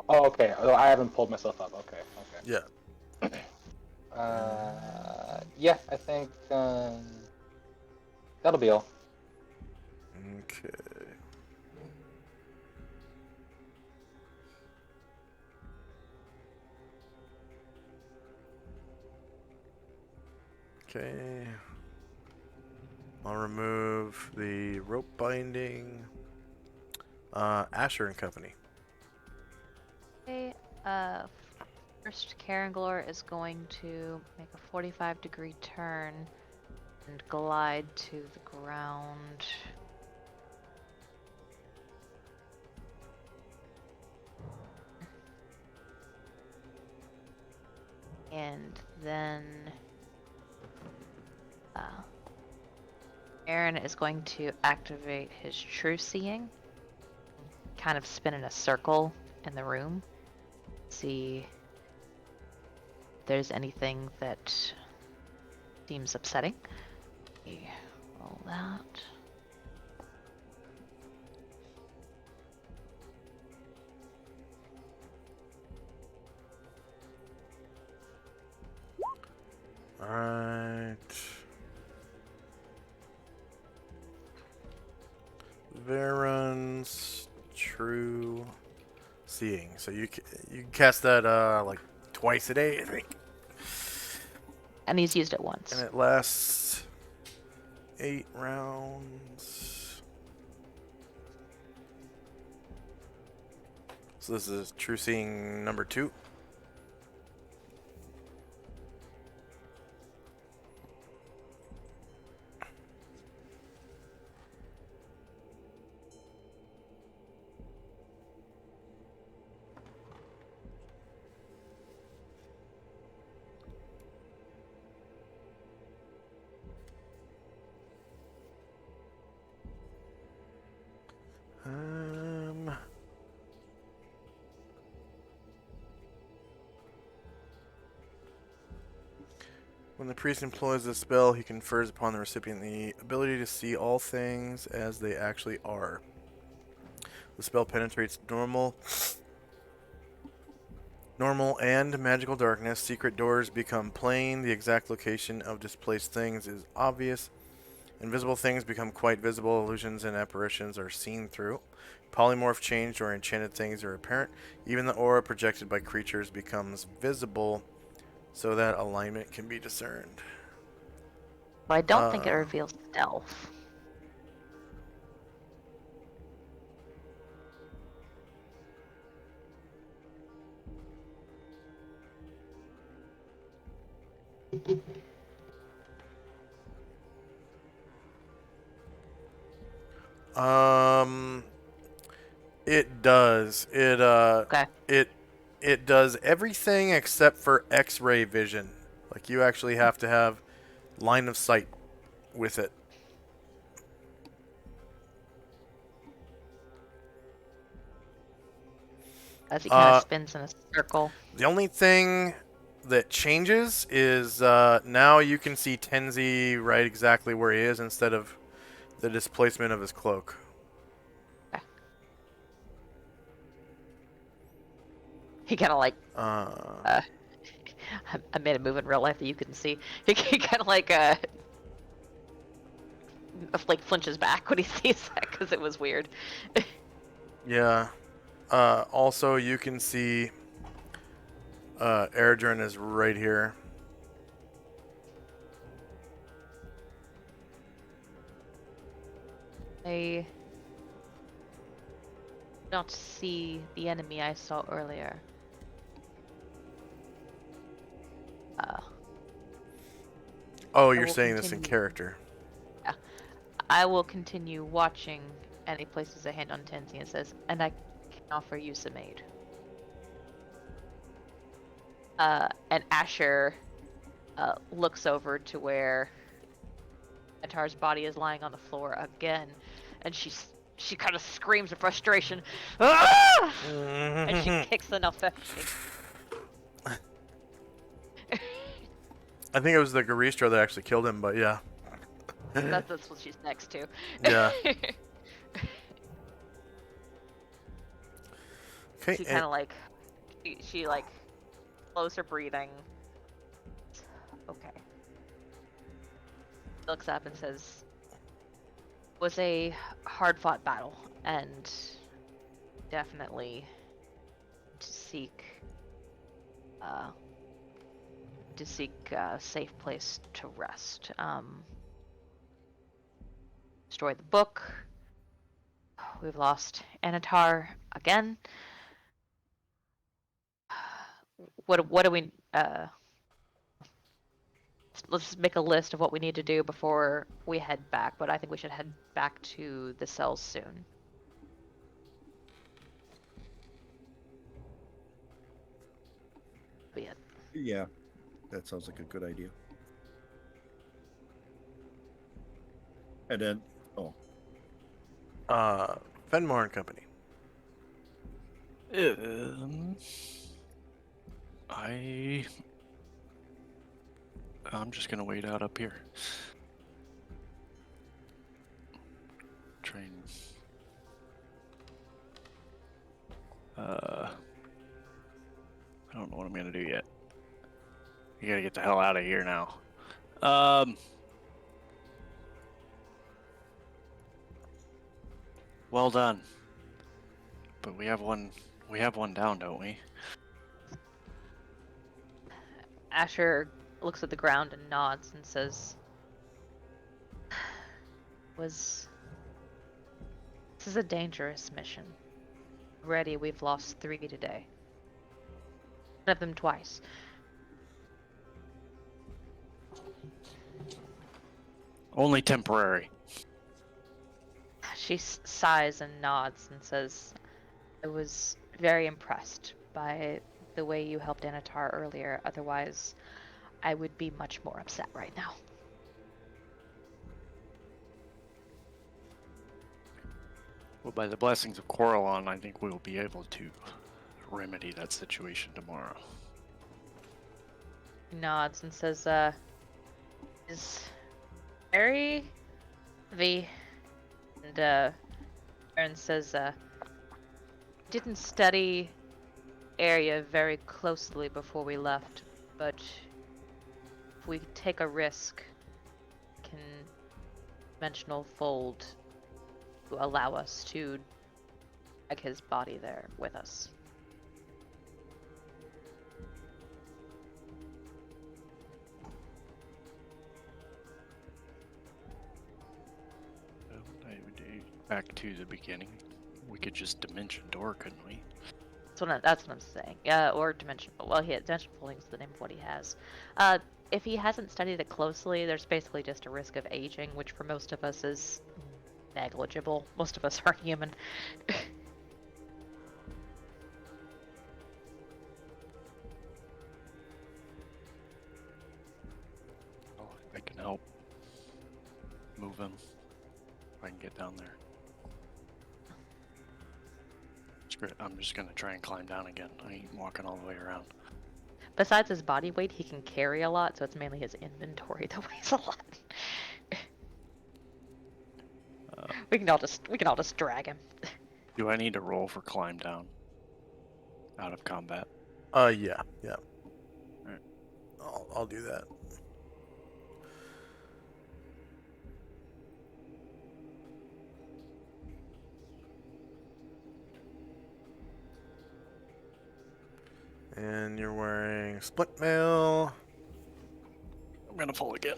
Oh, okay. Oh, I haven't pulled myself up. Okay, okay. Yeah. Yeah, I think that'll be all. Okay. Okay. I'll remove the rope binding. Asher and Company. Okay, first Caranglor is going to make a 45-degree turn and glide to the ground. And then Aaron is going to activate his True Seeing, kind of spin in a circle in the room, see if there's anything that seems upsetting. Roll that. Alright. Varen's True Seeing. So you can cast that like twice a day, I think. And he's used it once. And it lasts 8 rounds. So this is True Seeing number 2. When the priest employs this spell, he confers upon the recipient the ability to see all things as they actually are. The spell penetrates normal and magical darkness. Secret doors become plain. The exact location of displaced things is obvious. Invisible things become quite visible. Illusions and apparitions are seen through. Polymorph changed or enchanted things are apparent. Even the aura projected by creatures becomes visible so that alignment can be discerned. But I don't think it reveals stealth. It does. Okay. It does everything except for X-ray vision. Like you actually have to have line of sight with it. As he kind of spins in a circle. The only thing that changes is now you can see Tenzi right exactly where he is instead of the displacement of his cloak. Okay. He kind of like I made a move in real life that you couldn't see. He kind of like flinches back when he sees that because it was weird. Yeah. Also, you can see Erdrin is right here. I don't see the enemy I saw earlier. Oh, I you're will saying this in continue. character. Yeah. I will continue watching, and he places a hand on Tenzi and says, "And I can offer you some aid." And Asher looks over to where Atar's body is lying on the floor again, and she kind of screams in frustration, "Ah!" and she kicks the Nalfethri. I think it was the Garistro that actually killed him, but yeah. That's what she's next to. Yeah. Okay. She kind of like she like slows her breathing. Okay. Looks up and says, "Was a hard-fought battle, and definitely to seek a safe place to rest. Destroy the book. We've lost Anatar again. What do we let's make a list of what we need to do before we head back, but I think we should head back to the cells soon." Be it. Yeah, that sounds like a good idea. And then, Fenmore and Company. I'm just gonna wait out up here. Train. I don't know what I'm gonna do yet. You gotta get the hell out of here now. Well done. But we have one down, don't we? Asher looks at the ground and nods and says, This is a dangerous mission. Already we've lost 3 today. One of them twice. Only temporary. She sighs and nods and says, "I was very impressed by the way you helped Anatar earlier. Otherwise, I would be much more upset right now." Well, by the blessings of Coralon, I think we'll be able to remedy that situation tomorrow. He nods and says, "Is Harry V?" And Aaron says, "Didn't study area very closely before we left, but if we take a risk, can dimensional fold to allow us to drag his body there with us. Back to the beginning. We could just dimension door, couldn't we? That's what I'm saying. Yeah, or dimensional. Well, dimensional folding is the name of what he has. If he hasn't studied it closely, there's basically just a risk of aging, which for most of us is negligible. Most of us aren't human. Oh, I can help move him. If I can get down there. Screw it. I'm just gonna try and climb down again. I ain't walking all the way around. Besides his body weight, he can carry a lot, so it's mainly his inventory that weighs a lot. We can all just drag him. Do I need to roll for climb down? Out of combat. Yeah. Alright. I'll do that. And you're wearing split mail. I'm gonna fall again.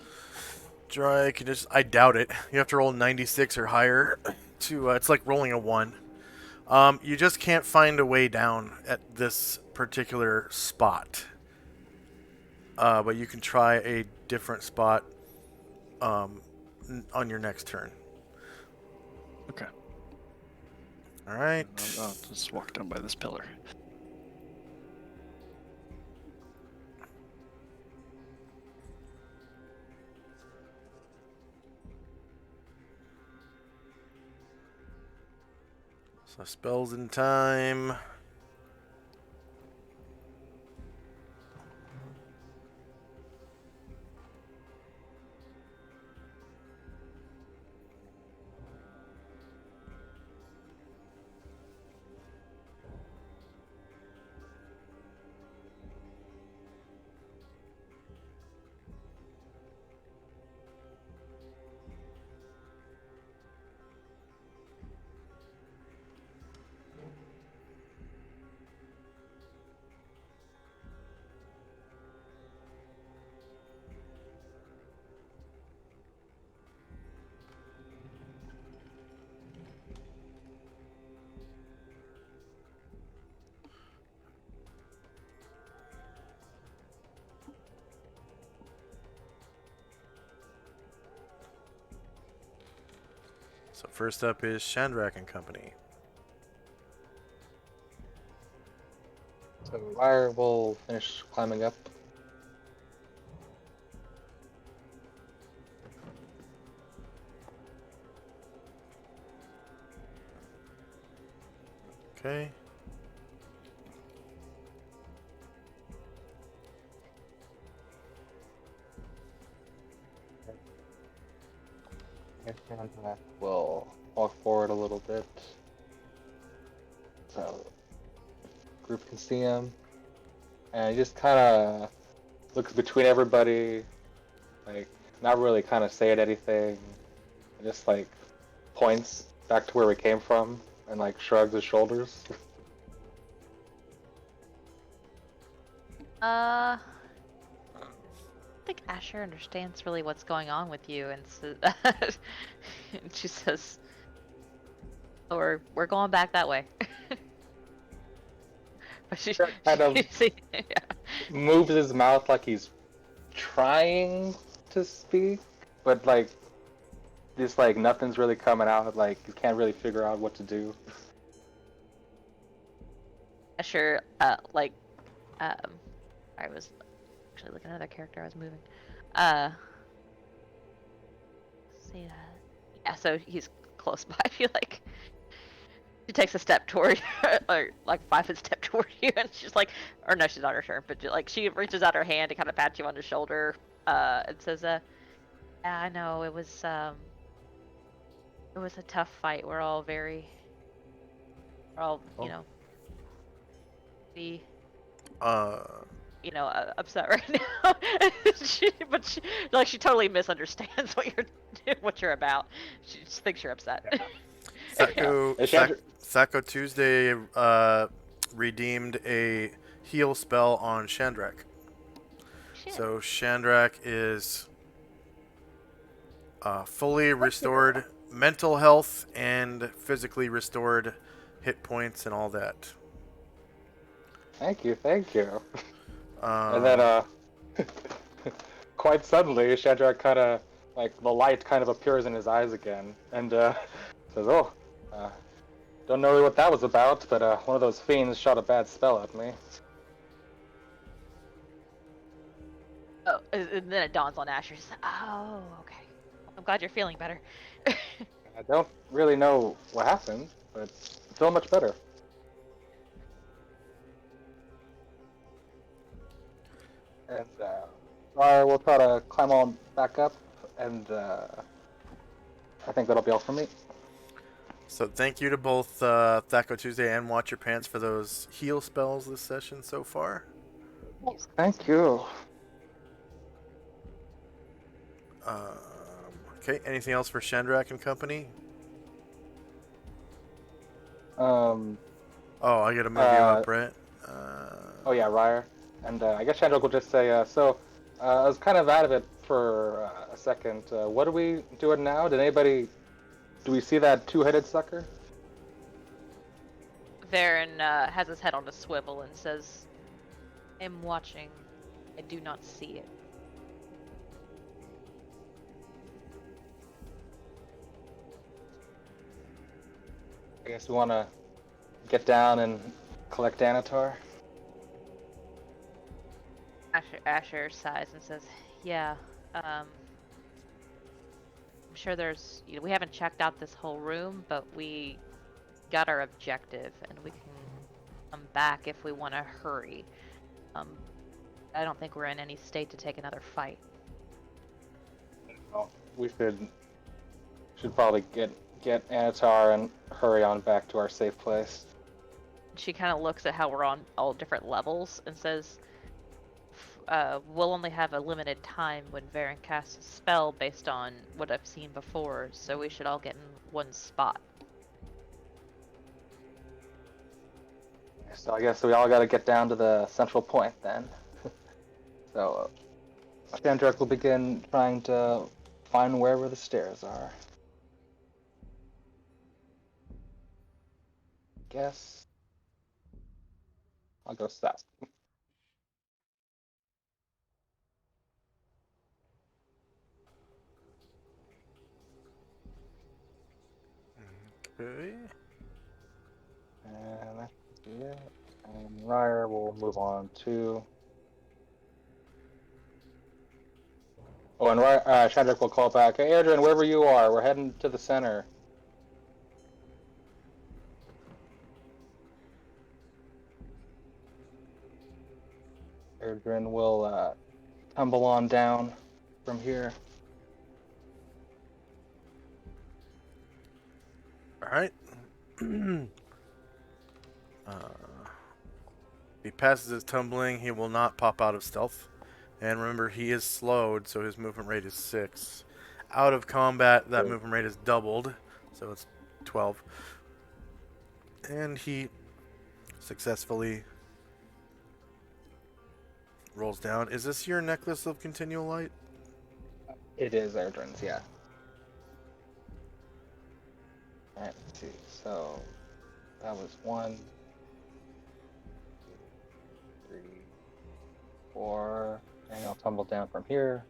Dry can just, I doubt it. You have to roll 96 or higher to, it's like rolling a 1. You just can't find a way down at this particular spot. But you can try a different spot on your next turn. Okay. Alright. I'll just walk down by this pillar. So spells in time. So first up is Shandrak and Company. So Lyre will finish climbing up. Okay. We'll walk forward a little bit. So group can see him. And he just kind of looks between everybody, like not really kind of saying anything. Just like points back to where we came from and like shrugs his shoulders. I think Asher understands really what's going on with you, and so and she says, "We're going back that way." But she Kind of yeah. moves his mouth like he's trying to speak, but like just like nothing's really coming out. Like you can't really figure out what to do. Asher, I was actually looking at another character I was moving. See that? Yeah, so he's close by. If you like, she takes a step toward, or like 5 foot step toward you, and she's like, or no, she's not her turn, but like she reaches out her hand to kind of pat you on the shoulder, and says, "Yeah, I know it was a tough fight. We're all you know, the." upset right now. She totally misunderstands what you're about. She just thinks you're upset. Sacco Tuesday redeemed a heal spell on Shandrak. Shit. So Shandrak is fully restored mental health and physically restored hit points and all that. Thank you. And Um, then, quite suddenly, Shadrach kind of, like, the light kind of appears in his eyes again, and says, "Oh, don't know really what that was about, but one of those fiends shot a bad spell at me." Oh, and then it dawns on Asher. She's like, oh, okay. I'm glad you're feeling better. I don't really know what happened, but I feel much better. And we'll try to climb on back up, and I think that'll be all for me. So thank you to both Thaco Tuesday and Watch Your Pants for those heal spells this session so far. Thank you. Okay, anything else for Shandrak and company? Um. Oh, I gotta move you up, right? Oh yeah, Ryer. And I guess Shandrak will just say, I was kind of out of it for a second. What are we doing now? Do we see that two-headed sucker? Varen has his head on a swivel and says, I'm watching. I do not see it. I guess we want to get down and collect Anatar. Asher sighs and says, yeah, I'm sure we haven't checked out this whole room, but we got our objective, and we can come back if we want to hurry. I don't think we're in any state to take another fight. Well, we should probably get Anatar and hurry on back to our safe place. She kind of looks at how we're on all different levels and says, we'll only have a limited time when Varen casts a spell based on what I've seen before, so we should all get in one spot. So I guess we all got to get down to the central point then. So Shandrak will begin trying to find wherever the stairs are. Guess I'll go south. Okay. And that should be it. And Ryer will move on to. Oh, and Shandrak will call back. Hey, Adrian, wherever you are, we're heading to the center. Adrian will tumble on down from here. Alright. He passes his tumbling, he will not pop out of stealth. And remember, he is slowed, so his movement rate is 6. Out of combat, that movement rate is doubled, so it's 12. And he successfully rolls down. Is this your necklace of continual light? It is Adrian's, yeah. Alright, let's see. So that was 1, 2, 3, 4, and I'll tumble down from here.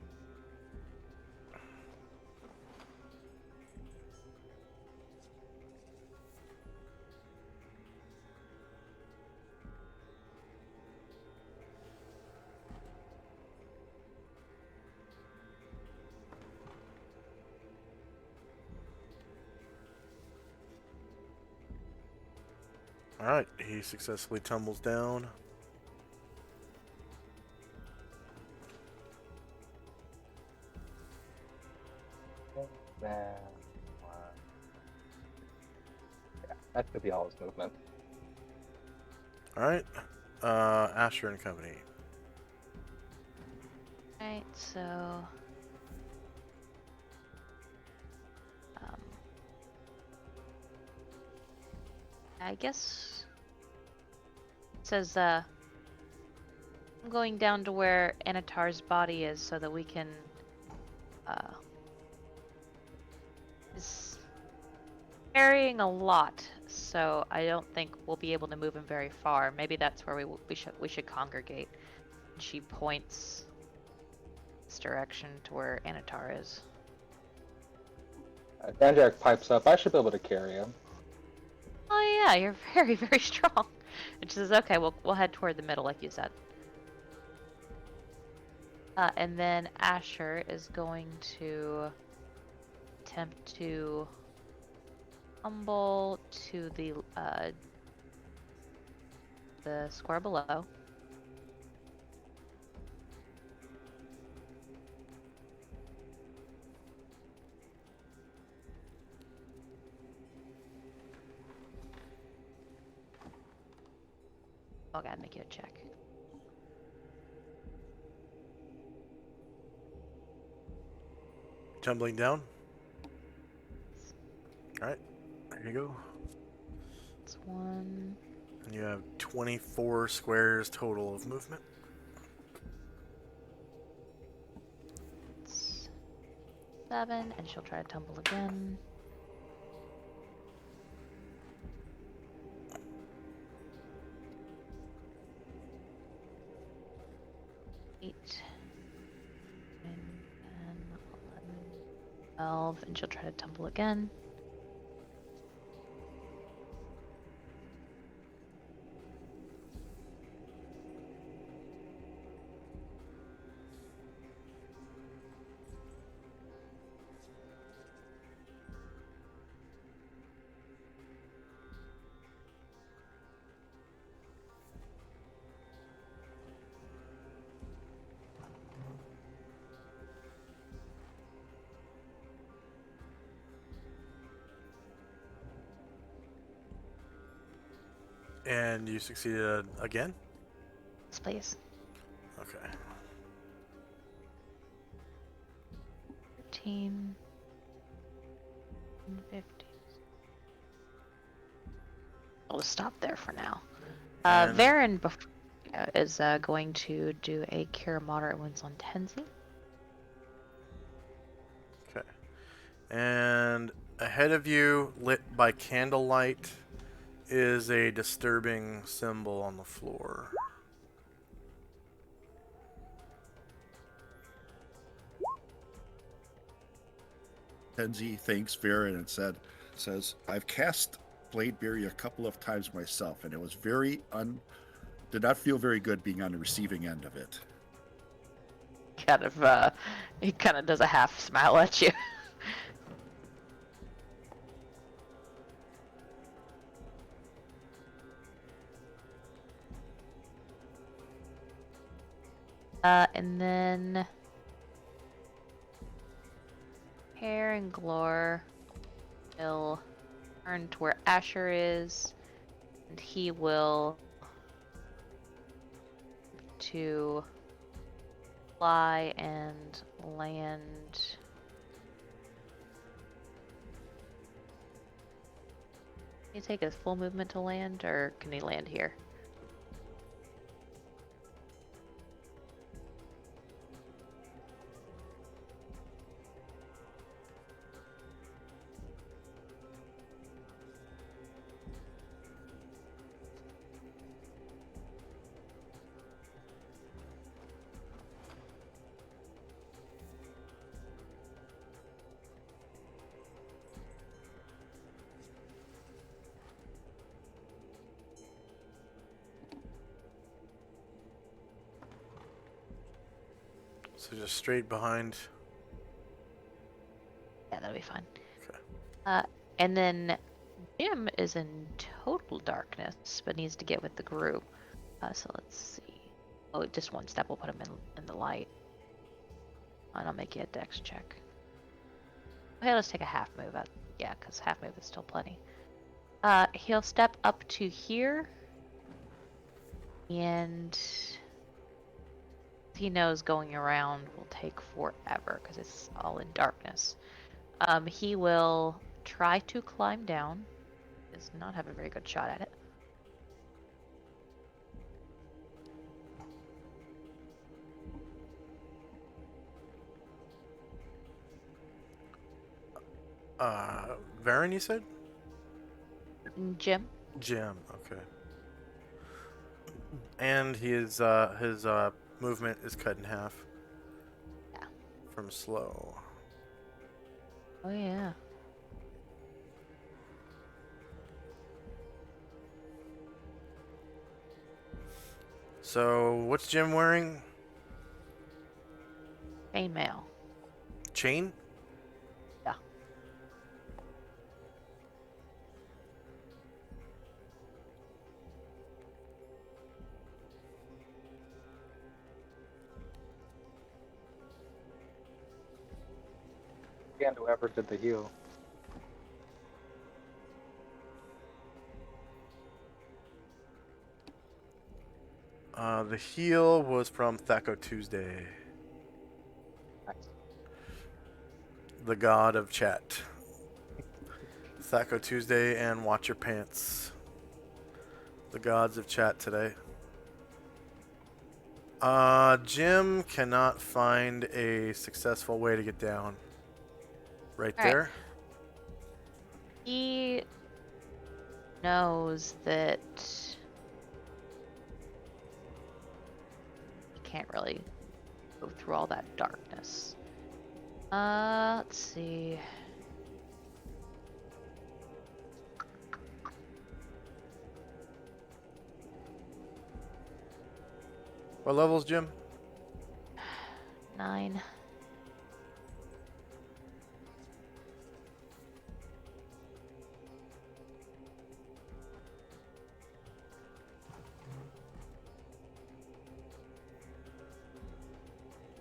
Alright, he successfully tumbles down. Then, yeah, that could be all his movement. Alright, Asher and company. Right, so I guess it says I'm going down to where Anatar's body is so that we can is carrying a lot, so I don't think we'll be able to move him very far. Maybe that's where we should congregate. She points this direction to where Anatar is. Danjak pipes up. I should be able to carry him. Oh yeah, you're very, very strong. And she says, okay, we'll head toward the middle, like you said. And then Asher is going to attempt to tumble to the square below. Oh, I gotta make you a check. Tumbling down. Alright, there you go. It's 1. And you have 24 squares total of movement. It's 7, and she'll try to tumble again. Eight, 9, 10, 11, 12, and she'll try to tumble again. And you succeeded again? Yes, please. Okay. 13, 15. I'll just stop there for now. And- Varen is going to do a cure moderate wounds on Tenzi. Okay. And ahead of you, lit by candlelight, is a disturbing symbol on the floor. Tenzi thanks Varen and says, I've cast Bladeberry a couple of times myself, and it was did not feel very good being on the receiving end of it. He kind of does a half smile at you. And then Hair and Glor will turn to where Asher is, and he will to fly and land. Can he take his full movement to land, or can he land here? So just straight behind. Yeah, that'll be fine. Okay. And then Jim is in total darkness, but needs to get with the group. So let's see. Oh, just one step will put him in the light. And I'll make you a dex check. Okay, let's take a half move out. Yeah, because half move is still plenty. He'll step up to here. And he knows going around will take forever because it's all in darkness. He will try to climb down. Does not have a very good shot at it. Varen, you said? Jim? Jim, okay. And his movement is cut in half. Yeah. From slow. Oh yeah. So, what's Jim wearing? Chainmail. Chain? Yeah. And whoever did the heal. The heal was from Thaco Tuesday, Nice. the god of chat. Thaco Tuesday and Watch Your Pants. The gods of chat today. Jim cannot find a successful way to get down. Right All right. there. He knows that he can't really go through all that darkness. Let's see. What levels, Jim? 9.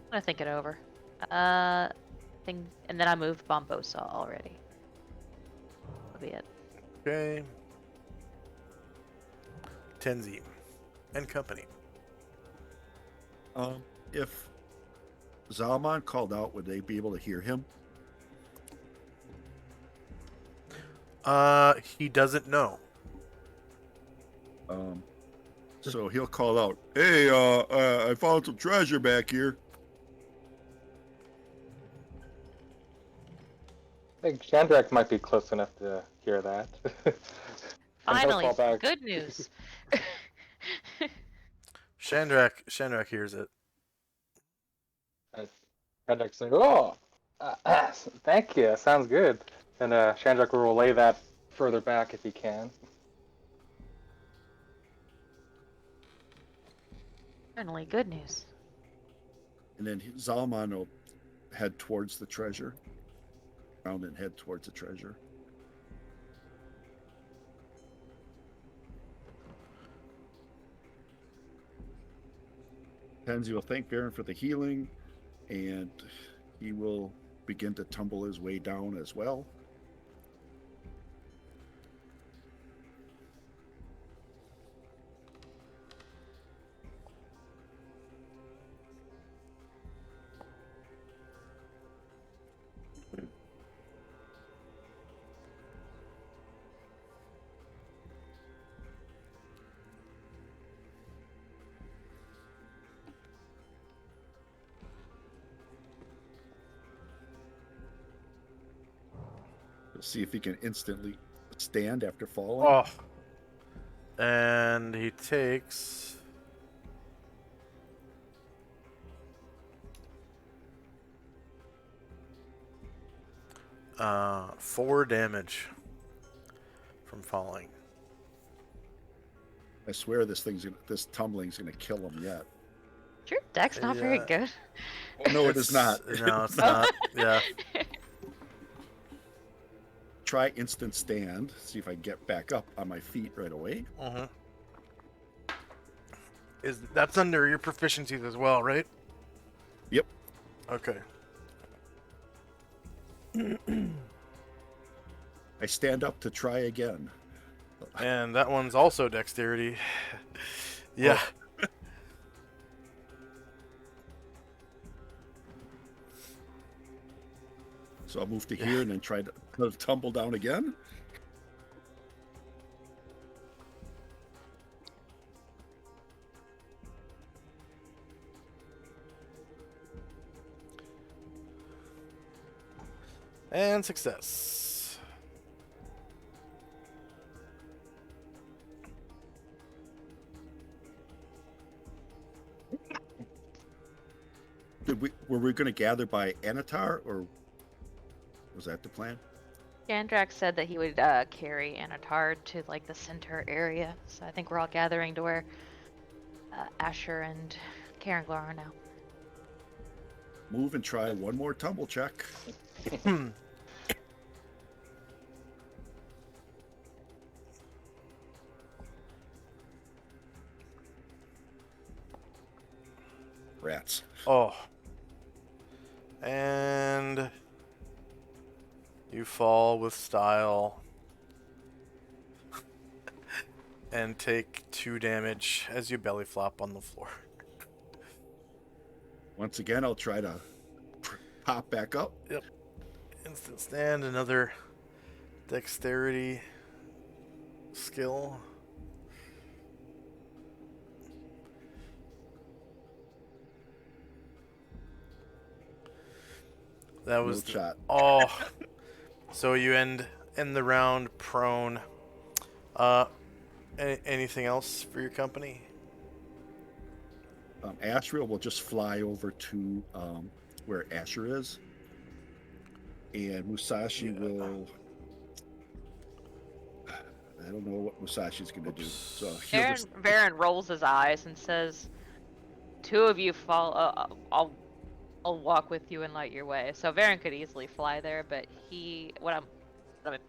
I'm gonna think it over. And then I moved Bombosa already. That'll be it. Okay. Tenzi and company. If Zalman called out, would they be able to hear him? He doesn't know. So he'll call out, "Hey, I found some treasure back here." I think Chandrak might be close enough to hear that. And he'll Finally, call some back, good news. Shandrak hears it. Chandrak's like, "Oh, thank you. Sounds good." And Chandrak will relay that further back if he can. Finally, good news. And then Zalman will head towards the treasure. Round and head towards the treasure. Tenzi will thank Baron for the healing, and he will begin to tumble his way down as well. See if he can instantly stand after falling. Oh. And he takes 4 damage from falling. I swear this tumbling's gonna kill him yet. Sure, deck's not very Yeah. good. Oh, no, it is not. No, it's not. Yeah. Try instant stand. See if I can get back up on my feet right away. Mm-hmm. That's under your proficiencies as well, right? Yep. Okay. I stand up to try again. And that one's also dexterity. Yeah. So I'll move to here and then try to tumble down again. And success. Were we going to gather by Anatar, or was that the plan? Gandrak said that he would carry Anatard to like the center area, so I think we're all gathering to where Asher and Karanglar are now. Move and try one more tumble check. Rats. Oh. And you fall with style and take 2 damage as you belly flop on the floor. Once again, I'll try to pop back up. Yep. Instant stand, another dexterity skill. That was No shot. Oh. So you end the round prone. Anything else for your company? Ashriel will just fly over to where Asher is, and Musashi will. I don't know what Musashi's going to do. So he'll just. Varen rolls his eyes and says, "Two of you fall. I'll walk with you and light your way." So Varen could easily fly there, but what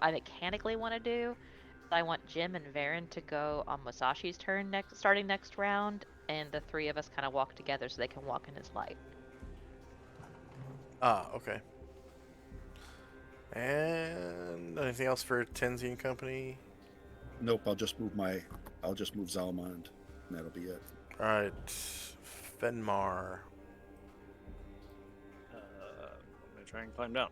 I mechanically want to do is I want Jim and Varen to go on Musashi's turn starting next round, and the 3 of us kind of walk together so they can walk in his light. Ah, okay. And anything else for Tenzi and company? Nope. I'll just move Zalmond, and that'll be it. All right, Fenmar. I'm gonna try and climb down.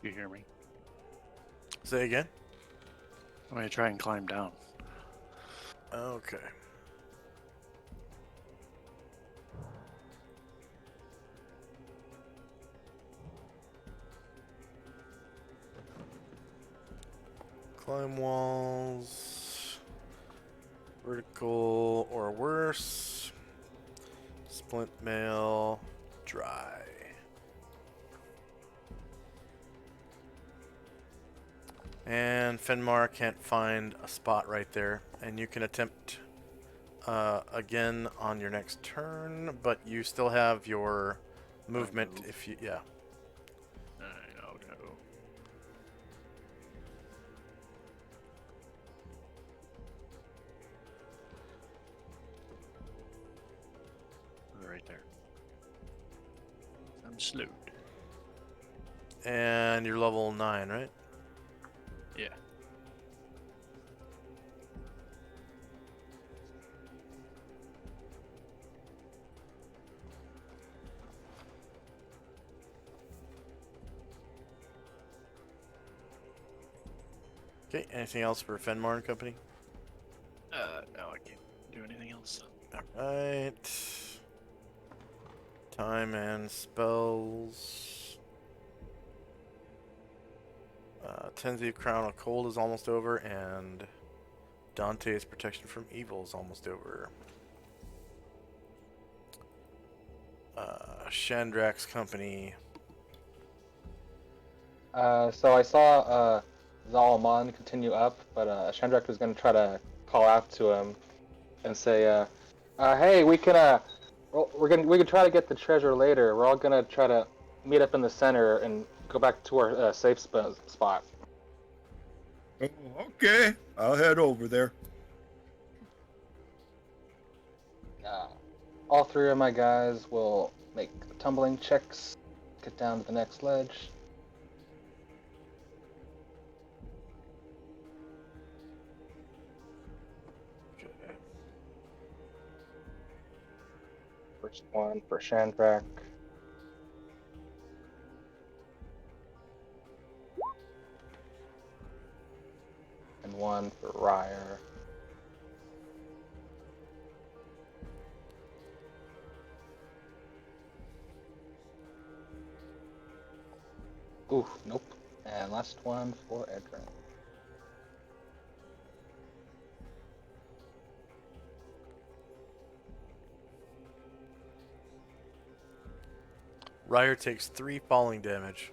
You hear me? Say again. I'm gonna try and climb down. Okay. Climb walls. Vertical or worse. Splint mail. Dry. And Fenmar can't find a spot right there, and you can attempt again on your next turn, but you still have your movement move. if you, yeah. I'll go. Right there. I'm slowed. And you're level 9, right? Yeah. Okay, anything else for Fenmar and company? No, I can't do anything else. Alright. Time and spells. Tenzi Crown of Cold is almost over, and Dante's Protection from Evil is almost over. Shandrak's company. So I saw Zalman continue up, but Shandrak was going to try to call out to him and say, "Hey, we can try to get the treasure later. We're all going to try to meet up in the center and go back to our safe spot. Oh, okay. I'll head over there. All three of my guys will make tumbling checks, get down to the next ledge. First one for Shandrak. And one for Ryer. Ooh, nope. And last one for Edrin. Ryer takes 3 falling damage.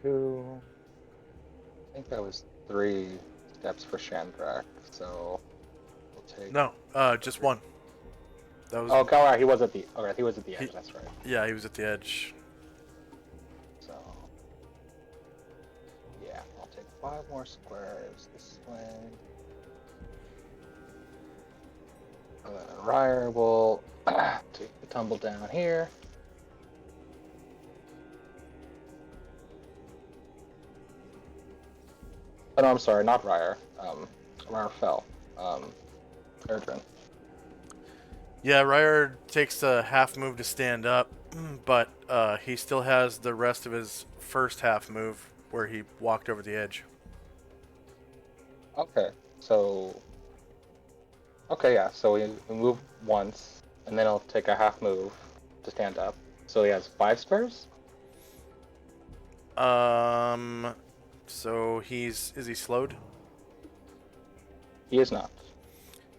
Two. I think that was 3 steps for Shandrak, so we'll take. No, just 1. That was. Oh, Kalra, he was at the. Okay, he was at the edge. He- That's right. Yeah, he was at the edge. So. Yeah, I'll take 5 more squares this way. And then Ryer will take the tumble down here. Oh, no, I'm sorry, not Ryer. Ryer fell. Erdrin. Yeah, Ryer takes a half move to stand up, but he still has the rest of his first half move where he walked over the edge. Okay, so. Okay, yeah, so we move once, and then he'll take a half move to stand up. So he has 5 squares? So is he slowed? He is not.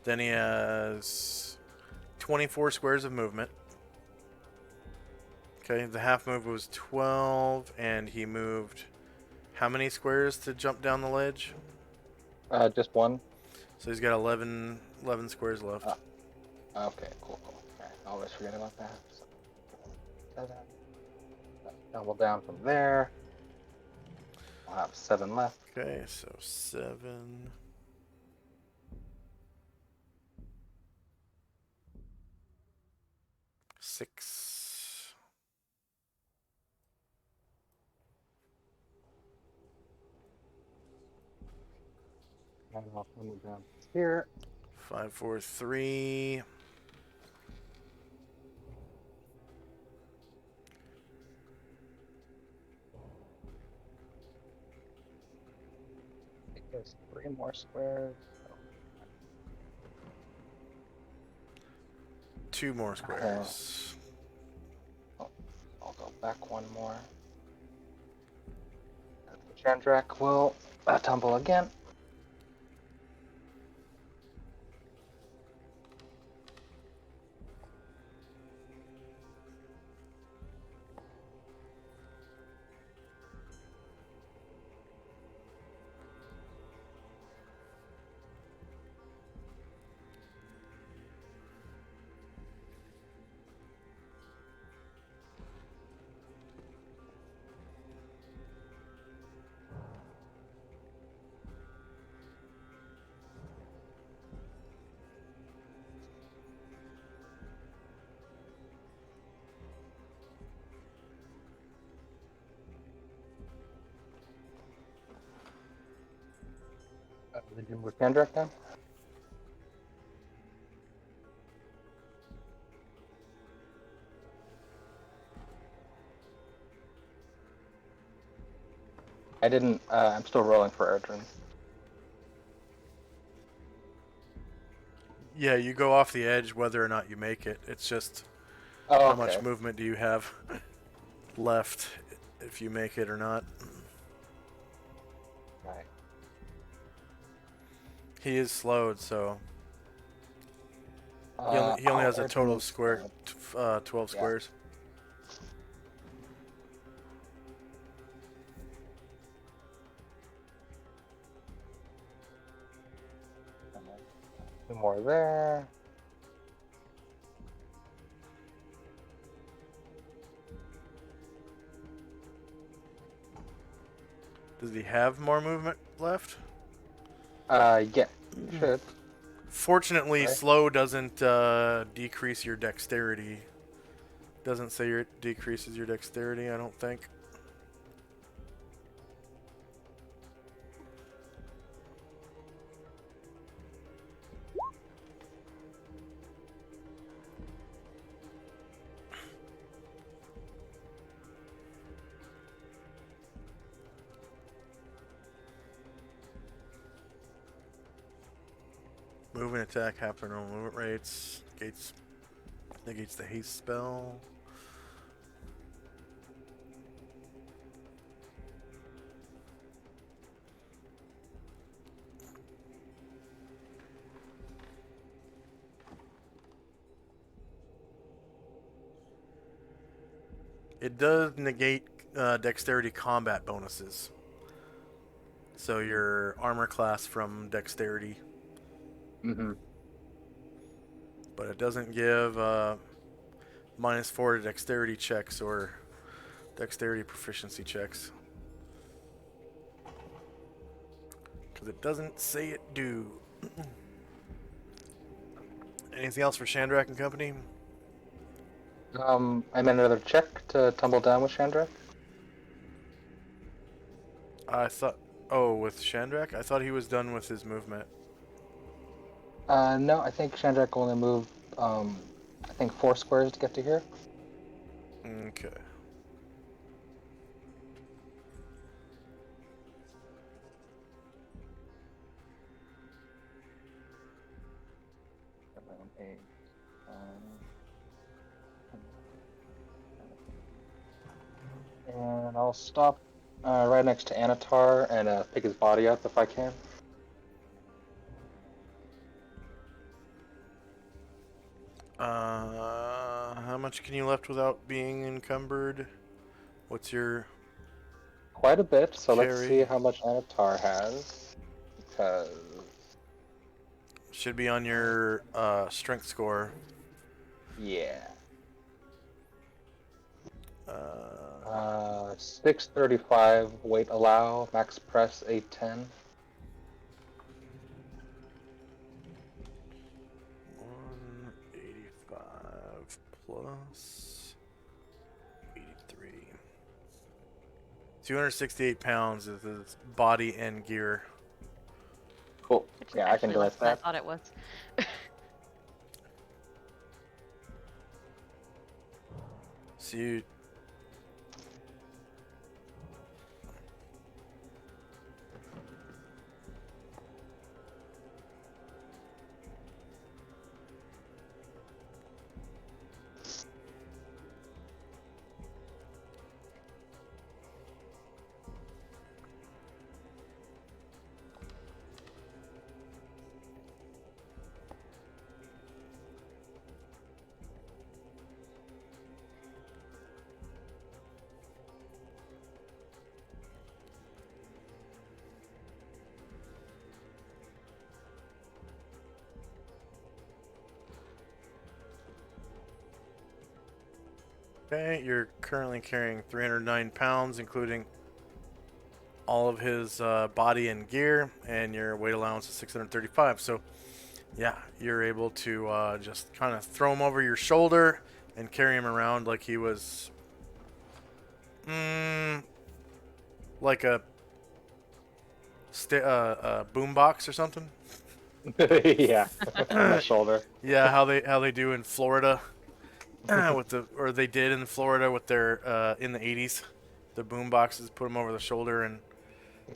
Then he has 24 squares of movement. Okay, the half move was 12, and he moved how many squares to jump down the ledge? Just 1. So he's got 11 squares left. Okay, cool. Alright, I always forget about that. So, 7. Double down from there. I'll have 7 left. Okay, so 7. Six. And I'll move down here. 5, 4, 3. I think there's 3 more squares. 2 more squares. I'll go back 1 more. And Chandrak will tumble again. Did you move Chandrak down? I didn't. I'm still rolling for Erdrin. Yeah, you go off the edge whether or not you make it. It's just Oh, how okay. much movement do you have left if you make it or not. Right. He is slowed, so he only has a total of 12 Yeah. squares. 2 more there. Does he have more movement left? Yeah, should. Fortunately, Right. slow doesn't decrease your dexterity. Doesn't say it decreases your dexterity, I don't think. Movement attack, half their normal movement rates. Negates the haste spell. It does negate dexterity combat bonuses. So your armor class from dexterity. Mm-hmm. But it doesn't give -4 to dexterity checks or dexterity proficiency checks. Because it doesn't say it do. Anything else for Shandrak and company? I made another check to tumble down with Chandra. I thought... Oh, with Shandrak? I thought he was done with his movement. No, I think Chandrak only moved, I think 4 squares to get to here. Okay. Around 8, 9, and I'll stop right next to Anatar and pick his body up if I can. How much can you left without being encumbered? What's your... Quite a bit, so let's Carry. see how much Anatar has. Because... Should be on your strength score. yeah. Uh, 635 weight allow, max press 810. 185 plus 83. 268 pounds is his body and gear. Cool. Which is Yeah, I can actually do less than I that. thought it was. So you... Okay, you're currently carrying 309 pounds, including all of his body and gear, and your weight allowance is 635. So, yeah, you're able to just kind of throw him over your shoulder and carry him around like he was, like a boombox or something. Yeah, on my shoulder. Yeah, how they do in Florida, or they did in Florida with their in the 80s, the boom boxes. Put them over the shoulder and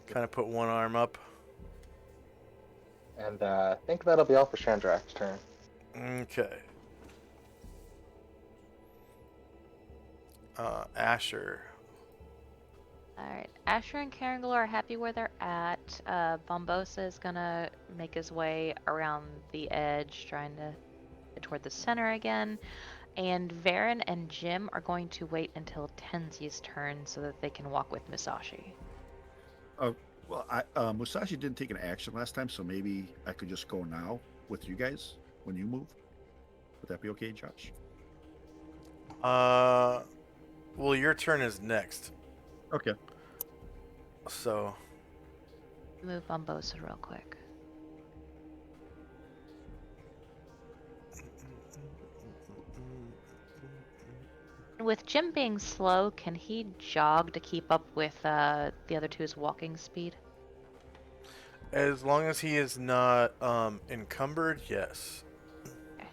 kind of put one arm up. And I think that'll be all for Chandrak's turn. Okay. Asher. Alright, Asher and Carangal are happy where they're at. Bombosa is gonna make his way around the edge, trying to get toward the center again. And Varen and Jim are going to wait until Tenzi's turn so that they can walk with Misashi. Well, Musashi didn't take an action last time, so maybe I could just go now with you guys when you move. Would that be okay, Josh? Well, your turn is next. Okay. So, Move Bombosa real quick. With Jim being slow, can he jog to keep up with the other two's walking speed? as long as he is not encumbered, yes. Okay.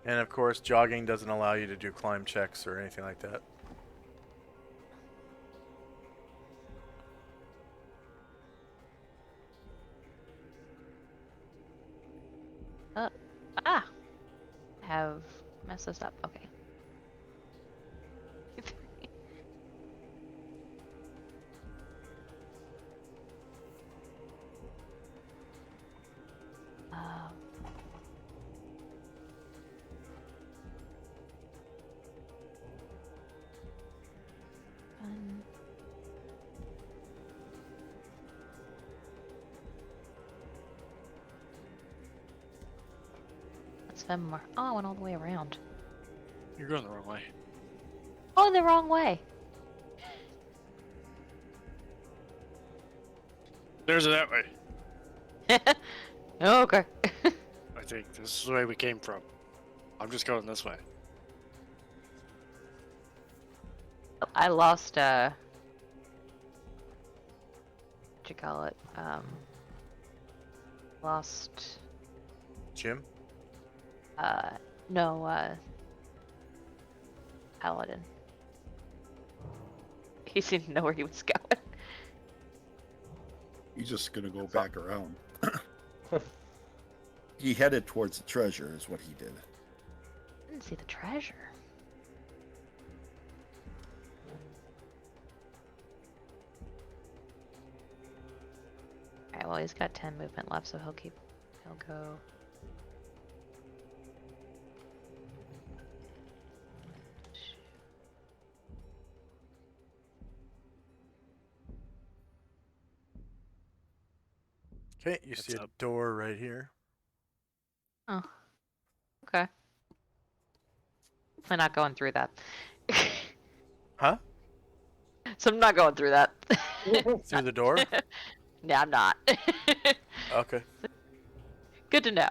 And of course, jogging doesn't allow you to do climb checks or anything like that. Ah! Have messed this up. Okay. um, um, let's spend more. Oh, I went all the way around. You're going the wrong way. Oh, the wrong way. There's it that way. Okay. I think this is the way we came from. I'm just going this way. I lost what you call it? Lost Jim? no, Paladin. He seemed to know where he was going. He's just gonna go back around. He headed towards the treasure, is what he did. I didn't see the treasure. Alright, well he's got 10 movement left, so he'll go. Okay, you It's see a up. door right here. Oh. Okay. I'm not going through that. Huh? So I'm not going through that. Through the door? Yeah, I'm not. Okay. Good to know.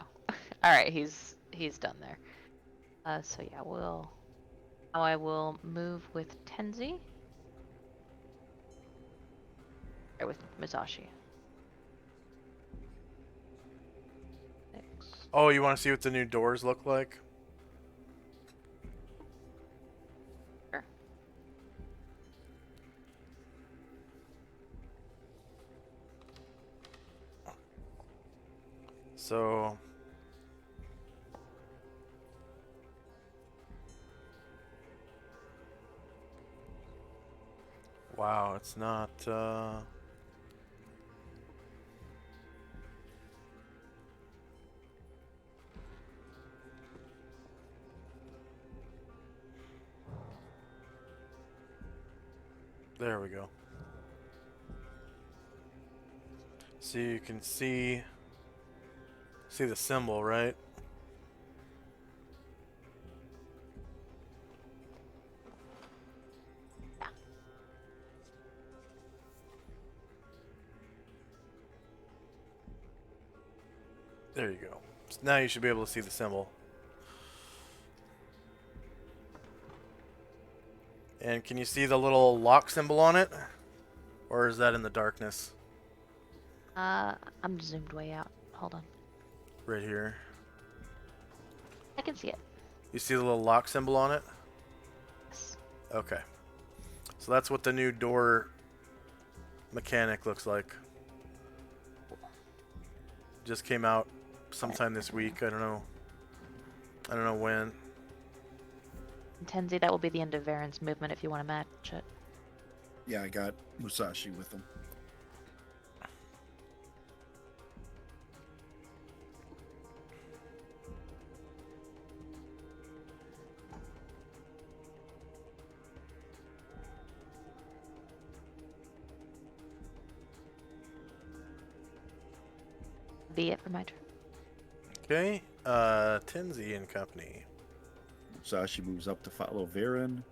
All right, he's done there. So yeah, now I will move with Tenzi. Or with Mizashi. Oh, you want to see what the new doors look like? Sure. So, wow, it's not, there we go. So you can see the symbol, right? There you go. So now you should be able to see the symbol. And can you see the little lock symbol on it? Or is that in the darkness? I'm zoomed way out. Hold on. Right here. I can see it. You see the little lock symbol on it? Yes. Okay. So that's what the new door mechanic looks like. Just came out sometime this week. I don't know when. Tenzi, that will be the end of Varen's movement if you want to match it. Yeah, I got Musashi with him. Be it for my turn. Okay, Tenzi and company. Musashi moves up to follow Varen.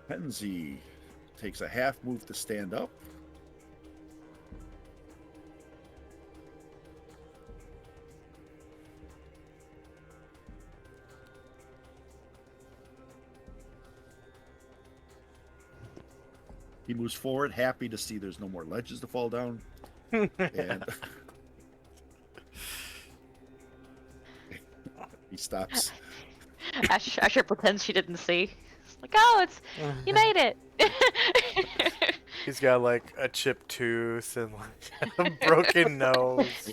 Tenzi takes a half move to stand up. He moves forward, happy to see there's no more ledges to fall down. And he stops. Asher pretends she didn't see. It's like, oh, it's you made it. He's got like a chipped tooth and like a broken nose.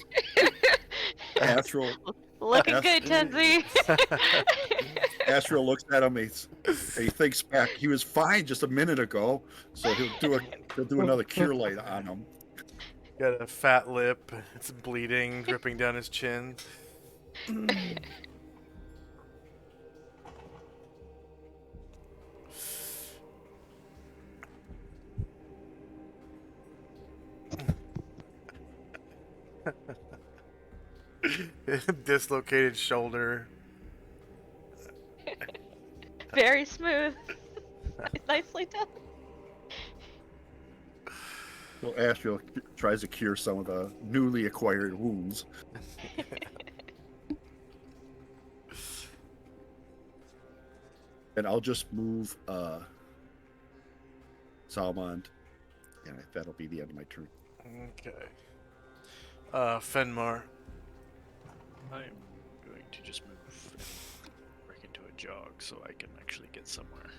Astral Looking Yes. good, Tenzi. Astral looks at him. He thinks back. He was fine just a minute ago, so he'll do another cure light on him. Got a fat lip. It's bleeding, dripping down his chin. Dislocated shoulder. Very smooth. Nicely done. So Astral tries to cure some of the newly acquired wounds. And I'll just move Salmond, and that'll be the end of my turn. Okay. Fenmar. I'm going to just move back into a jog so I can actually get somewhere.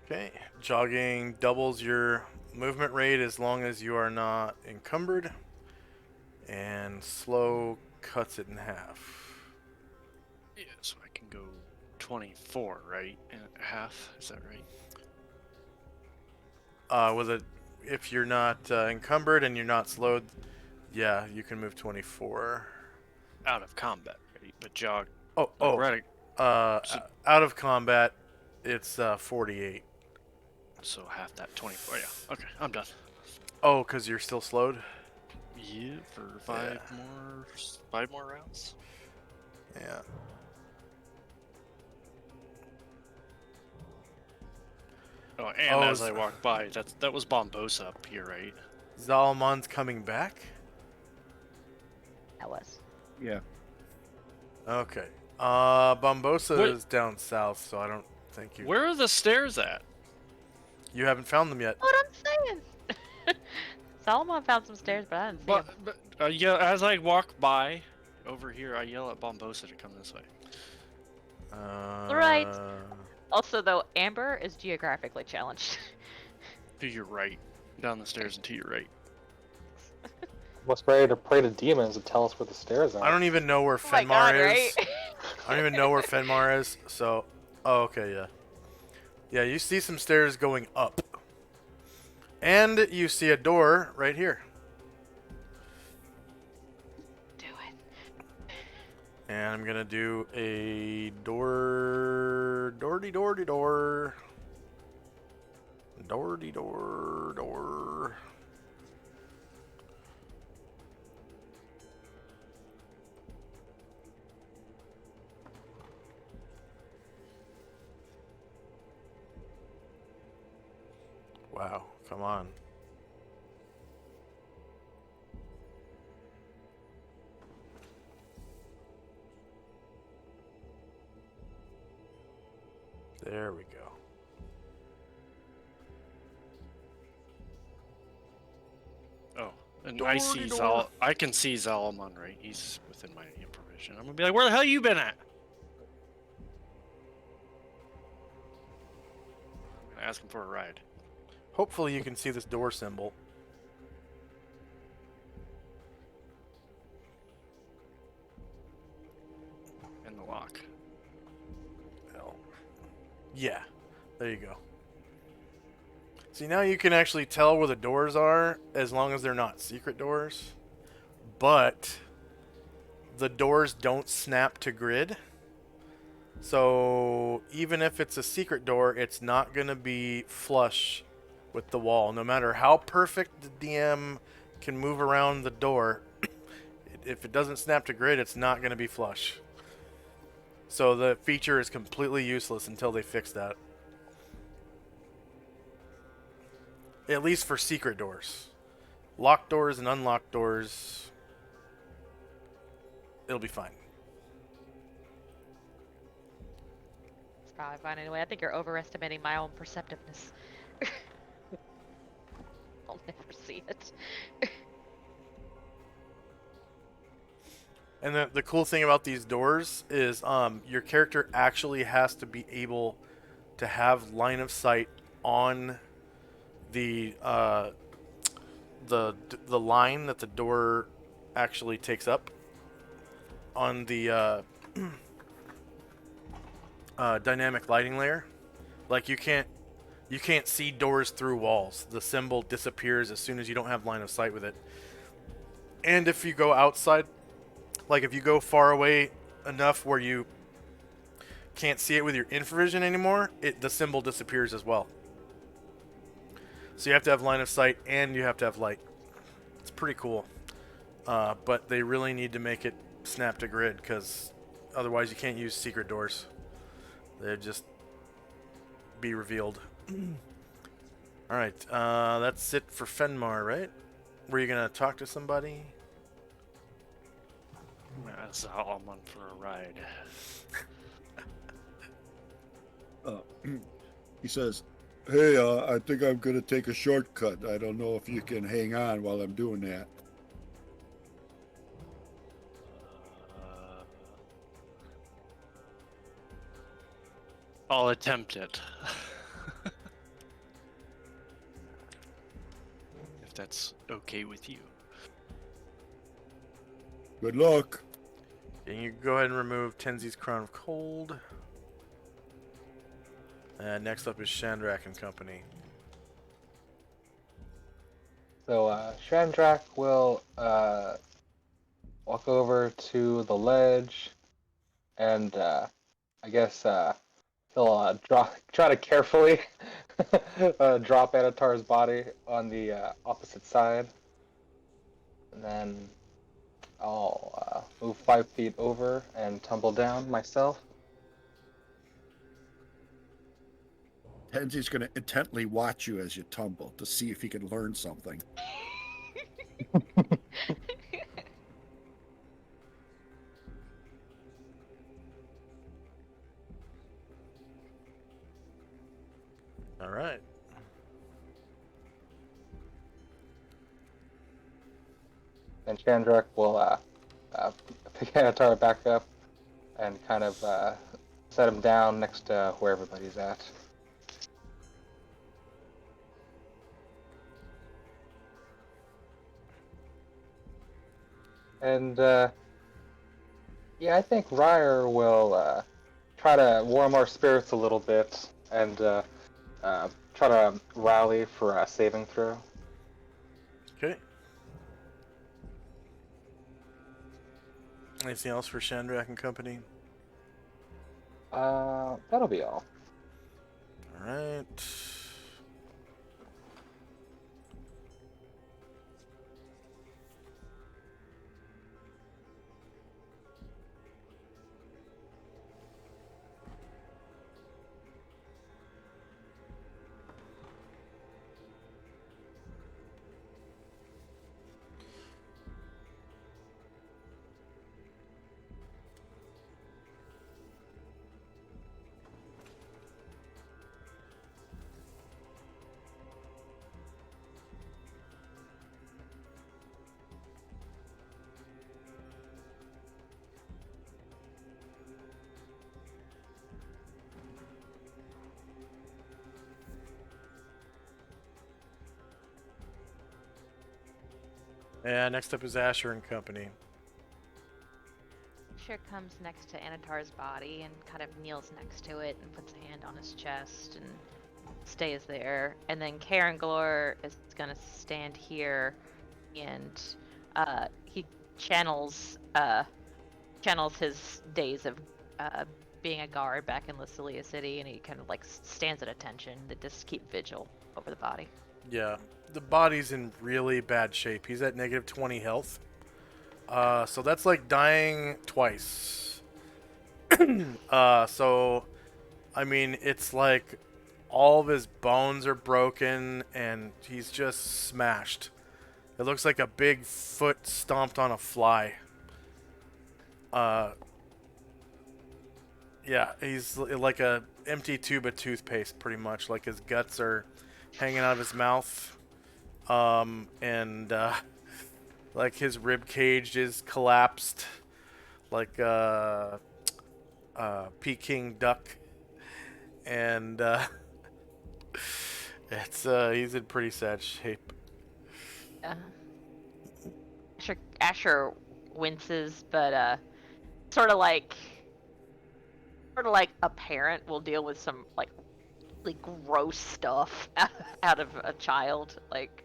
Okay. Jogging doubles your movement rate as long as you are not encumbered. And slow cuts it in half. Yeah, so I can go 24, right? And a half, is that right? If you're not encumbered and you're not slowed, yeah, you can move 24. Out of combat, right? But jog. Oh, Right. So- out of combat, it's 48. So half that 24. Yeah. Okay, I'm done. Oh, because you're still slowed? Yeah, for five more rounds. Yeah. Oh, and as Oh, I walk by, that was Bombosa up here, right? Zalamon's coming back? That was. Yeah. Okay. Bombosa What- is down south, so I don't think you... Where are the stairs at? You haven't found them yet. What I'm saying. Solomon found some stairs, but I didn't see 'em. But yeah, as I walk by over here, I yell at Bombosa to come this way. Right. Also, though, Amber is geographically challenged. To your right, down the stairs and to your right. What's ready to pray to demons to tell us where the stairs are? I don't even know where Oh my Fenmar God, is. right? I don't even know where Fenmar is, so... Oh, okay, yeah. Yeah, you see some stairs going up. And you see a door right here. Do it. And I'm gonna do a door... Door-de-door-de-door. Door-de-door-door. Wow, come on. There we go. Oh, and Door-de-door. I can see Zalomon, right? He's within my information. I'm gonna be like, where the hell you been at? asking for a ride. Hopefully you can see this door symbol. And the lock. L. Yeah, there you go. See, now you can actually tell where the doors are as long as they're not secret doors. But the doors don't snap to grid. So even if it's a secret door, it's not going to be flush with the wall. No matter how perfect the DM can move around the door, if it doesn't snap to grid, it's not going to be flush. So the feature is completely useless until they fix that. At least for secret doors. Locked doors and unlocked doors, it'll be fine. It's probably fine anyway. I think you're overestimating my own perceptiveness. I'll never see it. And the cool thing about these doors is your character actually has to be able to have line of sight on the line that the door actually takes up on the dynamic lighting layer. Like you can't see doors through walls. The symbol disappears as soon as you don't have line of sight with it. And if you go outside, like if you go far away enough where you can't see it with your infravision anymore, the symbol disappears as well. So you have to have line of sight and you have to have light. It's pretty cool. But they really need to make it snap to grid because otherwise you can't use secret doors. They'd just be revealed. Alright, that's it for Fenmar, right? Were you going to talk to somebody? That's how I'm on for a ride. He says, "Hey, I think I'm gonna take a shortcut. I don't know if you can hang on while I'm doing that." I'll attempt it. If that's okay with you. Good luck. And you go ahead and remove Tenzi's Crown of Cold. And next up is Chandrak and Company. So Shandrak will walk over to the ledge, and I guess he'll try to carefully drop Anatar's body on the opposite side, and then I'll move 5 feet over and tumble down myself. Tenzi's gonna intently watch you as you tumble to see if he can learn something. All right. And Chandrak will pick Anatar back up and kind of set him down next to where everybody's at. And yeah, I think Ryer will try to warm our spirits a little bit and try to rally for a saving throw. Okay. Anything else for Chandrak and Company? That'll be all. All right. And next up is Asher and Company. Asher comes next to Anatar's body and kind of kneels next to it and puts a hand on his chest and stays there. And then Karen Glor is gonna stand here and he channels his days of being a guard back in Lucilia City, and he kind of like stands at attention to just keep vigil over the body. Yeah, the body's in really bad shape. He's at negative 20 health. So that's like dying twice. So, I mean, it's like all of his bones are broken and he's just smashed. It looks like a big foot stomped on a fly. Yeah, he's like a empty tube of toothpaste, pretty much. Like his guts are hanging out of his mouth, and like his rib cage is collapsed, like Peking duck, and it's he's in pretty sad shape. Asher winces, but sort of like a parent will deal with some like gross stuff out of a child. Like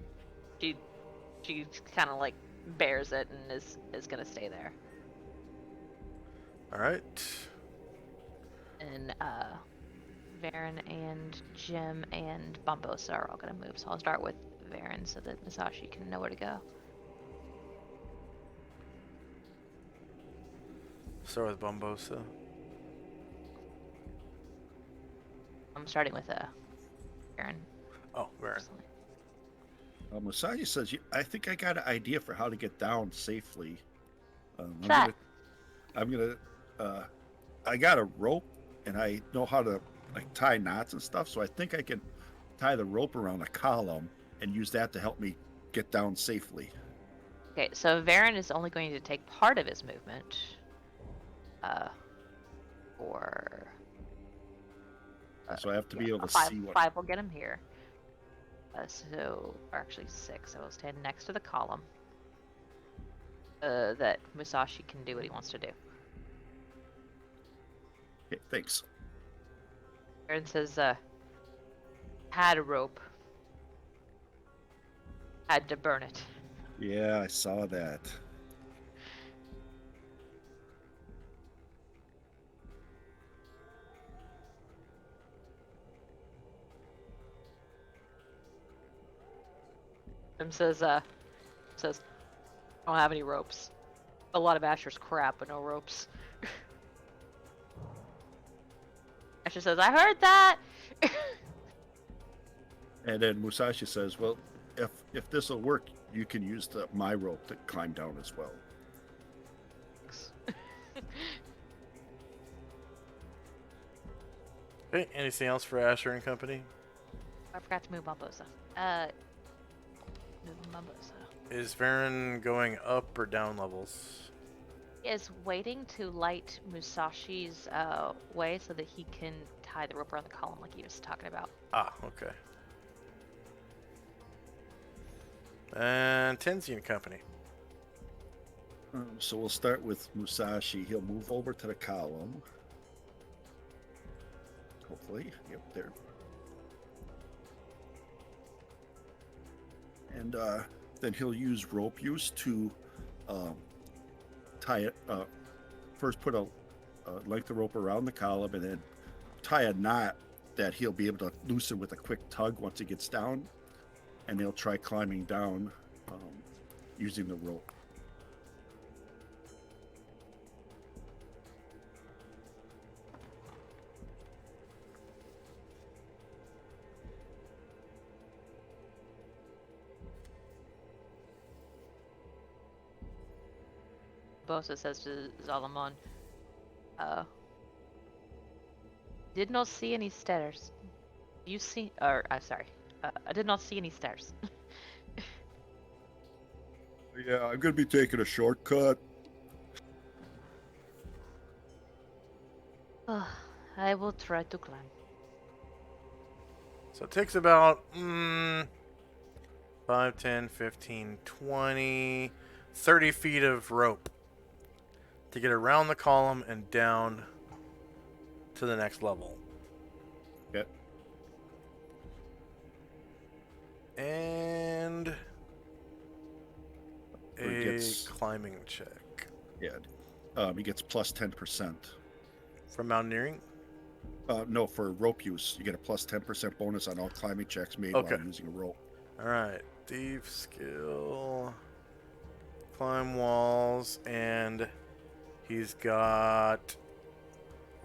she kind of like bears it and is gonna stay there. All right. And Varen and Jim and Bumbosa are all gonna move. So I'll start with Varen so that Masashi can know where to go. Start with Bumbosa. I'm starting with Varen. Oh, Varen. personally. Masashi says, I think I got an idea for how to get down safely. That. I got a rope and I know how to like tie knots and stuff. So I think I can tie the rope around a column and use that to help me get down safely. Okay, so Varen is only going to take part of his movement. Or So I have to be able to five, see what. 5 will get him here. Or actually 6. I will stand next to the column. That Musashi can do what he wants to do. Okay, thanks. Aaron says, had a rope. Had to burn it. Yeah, I saw that. Jim says, I don't have any ropes. A lot of Asher's crap, but no ropes. Asher says, I heard that! And then Musashi says, well, if this will work, you can use my rope to climb down as well. Okay, anything else for Asher and Company? I forgot to move Bumbosa. Move Bumbosa. Is Varen going up or down levels? He is waiting to light Musashi's way so that he can tie the rope around the column like he was talking about. Ah, okay. And Tenzi and Company. So we'll start with Musashi. He'll move over to the column. Hopefully. Yep, there. And then he'll use rope use to tie it. First put a length of rope around the column and then tie a knot that he'll be able to loosen with a quick tug once he gets down. And they'll try climbing down using the rope. Bosa says to Zalomon, did not see any stairs. You see, or sorry, I did not see any stairs. Yeah, I'm gonna be taking a shortcut. I will try to climb. So it takes about 5, 10, 15, 20, 30 feet of rope to get around the column and down to the next level. Yep. And Or he a gets- climbing check. Yeah. He gets plus 10%. From mountaineering? No, for rope use, you get a plus 10% bonus on all climbing checks made Okay. while using a rope. Alright. Thief skill. Climb walls. And he's got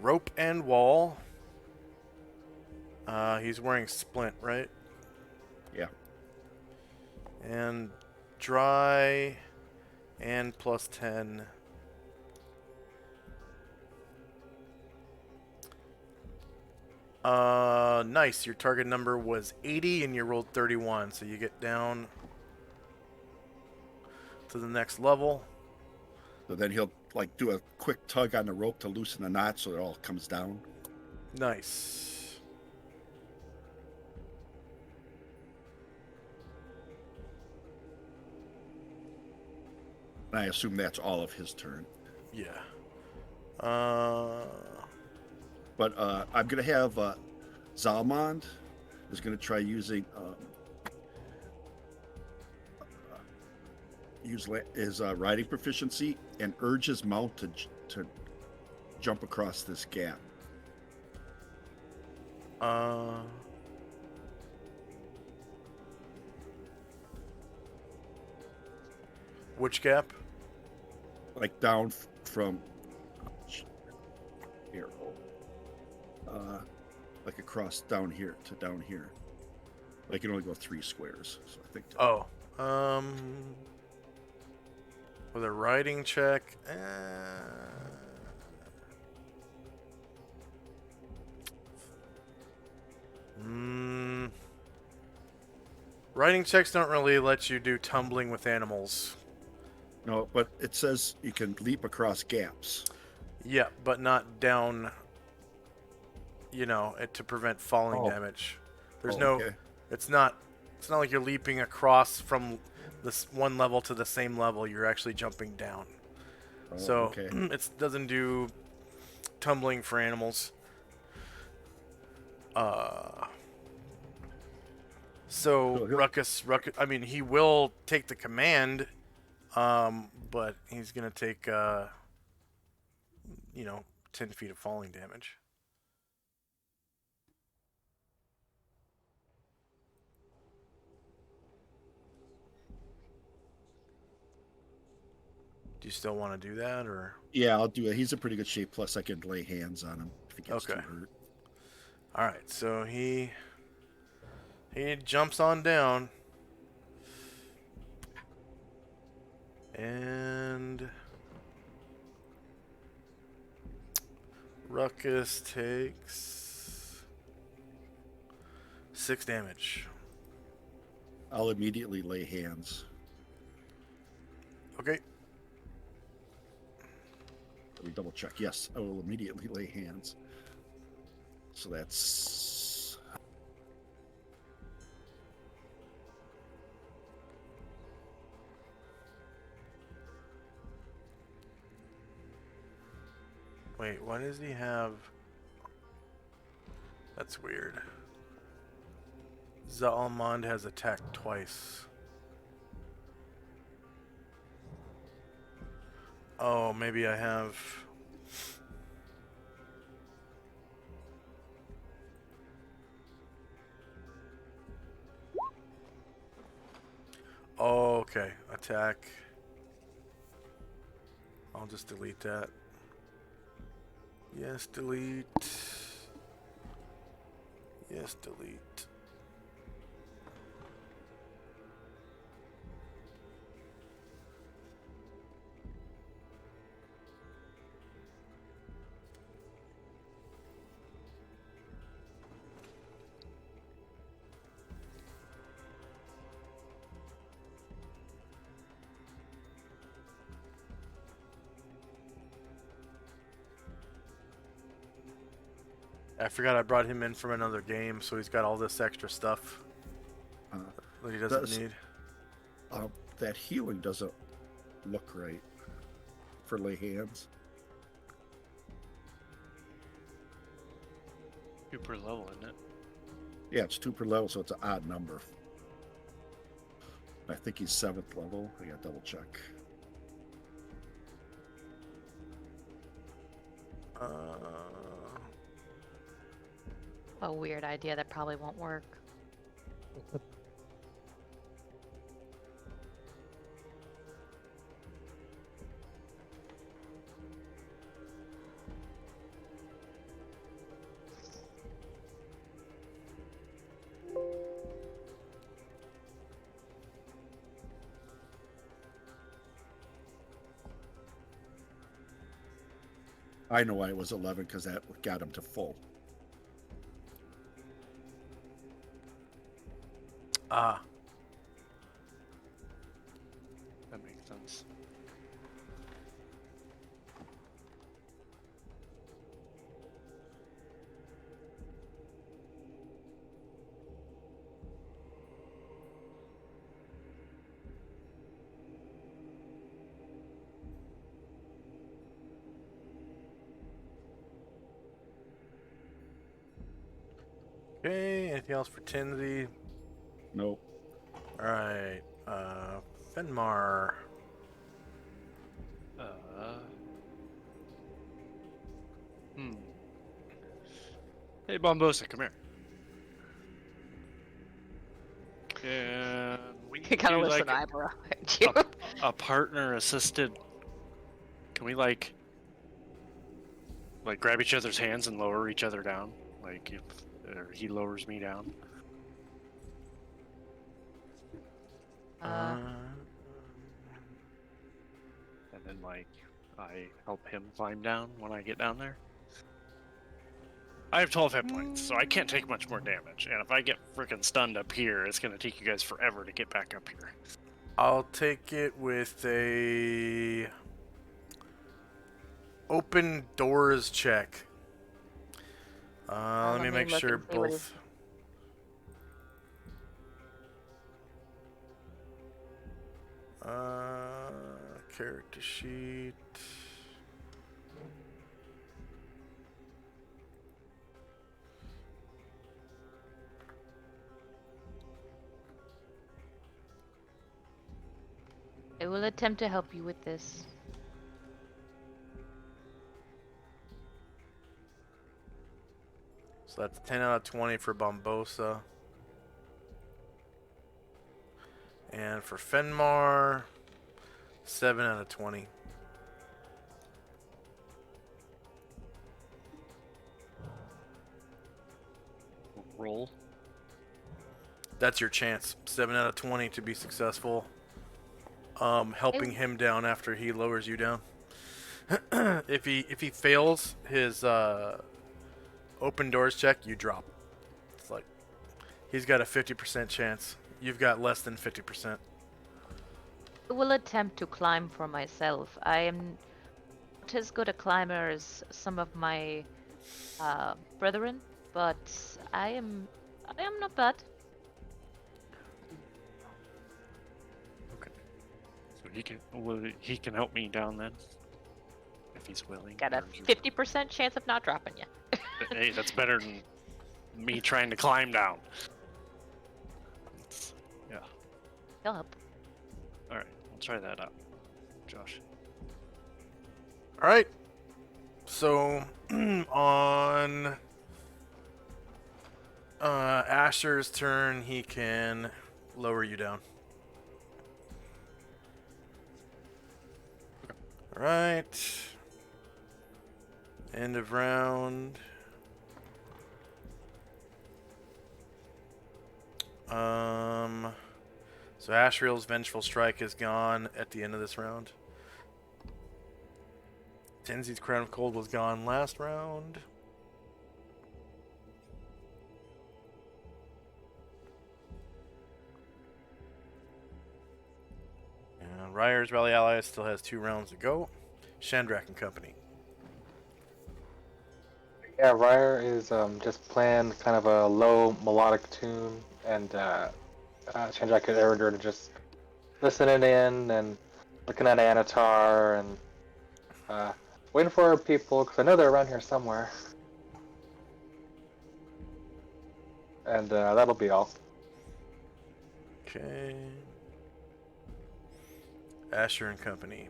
rope and wall. He's wearing splint, right? Yeah. And dry and plus 10. Nice. Your target number was 80 and you rolled 31, so you get down to the next level. So then he'll like do a quick tug on the rope to loosen the knot so it all comes down. Nice. And I assume that's all of his turn. Yeah. But I'm going to have Zalmond is going to try using use his riding proficiency and urge his mount to jump across this gap. Which gap? Like down from here, like across down here to down here. Like you can only go 3 squares. So I think. Oh. With a riding check. Riding checks don't really let you do tumbling with animals. No, but it says you can leap across gaps. Yeah, but not down. You know, to prevent falling Oh. damage. There's Oh, no. okay. It's not like you're leaping across from this one level to the same level. You're actually jumping down. Oh, So okay. it doesn't do tumbling for animals. So he'll- Ruckus. I mean, he will take the command, but he's gonna take 10 feet of falling damage. Do you still want to do that, or? Yeah, I'll do it. He's in pretty good shape. Plus, I can lay hands on him if he gets too Okay. hurt. All right, so he jumps on down, and Ruckus takes 6 damage. I'll immediately lay hands. Okay. Let me double check. Yes, I will immediately lay hands. So that's Wait, why does he have? That's weird. Zalmond has attacked twice. Oh, maybe I have. Oh, okay. Attack. I'll just delete that. Yes, delete. Yes, delete. I forgot I brought him in from another game, so he's got all this extra stuff uh, that he doesn't Does- need. That healing doesn't look right for lay hands. 2 per level, isn't it? Yeah, it's 2 per level, so it's an odd number. I think he's 7th level. I gotta double check. A weird idea that probably won't work. I know why it was 11, because that got him to full. Ah, That makes sense. okay. Anything else for Tinsy? Nope. All right. Fenmar. Hmm. Hey, Bombosa, come here. Can we You gotta do, listen, like, eyebrow at you. a partner assisted? Can we like grab each other's hands and lower each other down? Like if or he lowers me down. Uh, And then like I help him climb down when I get down there. I have 12 hit points, so I can't take much more damage. And if I get freaking stunned up here, it's gonna take you guys forever to get back up here. I'll take it with a open doors check. Let me make look sure and see what both. Character sheet. I will attempt to help you with this. So that's 10 out of 20 for Bombosa. And for Fenmar, 7 out of 20. Roll. That's your chance. 7 out of 20 to be successful. Helping him down after he lowers you down. if he fails his open doors check, you drop. It's like he's got a 50% chance. You've got less than 50%. I will attempt to climb for myself. I am not as good a climber as some of my brethren, but I am not bad. Okay. So he can help me down then, if he's willing. Got a or you- 50% chance of not dropping you. Hey, that's better than me trying to climb down. Yeah. He'll help. All right, we'll try that out, Josh. All right. So on Asher's turn, he can lower you down. All right. End of round. So Ashriel's Vengeful Strike is gone at the end of this round. Tenzi's Crown of Cold was gone last round. And Ryer's Rally Allies still has 2 rounds to go. Shandrak and Company. Yeah, Ryer is just playing kind of a low melodic tune, and Chandrak and Erinder to just listening in and looking at Anatar and waiting for our people because I know they're around here somewhere. And that'll be all. Okay. Asher and Company.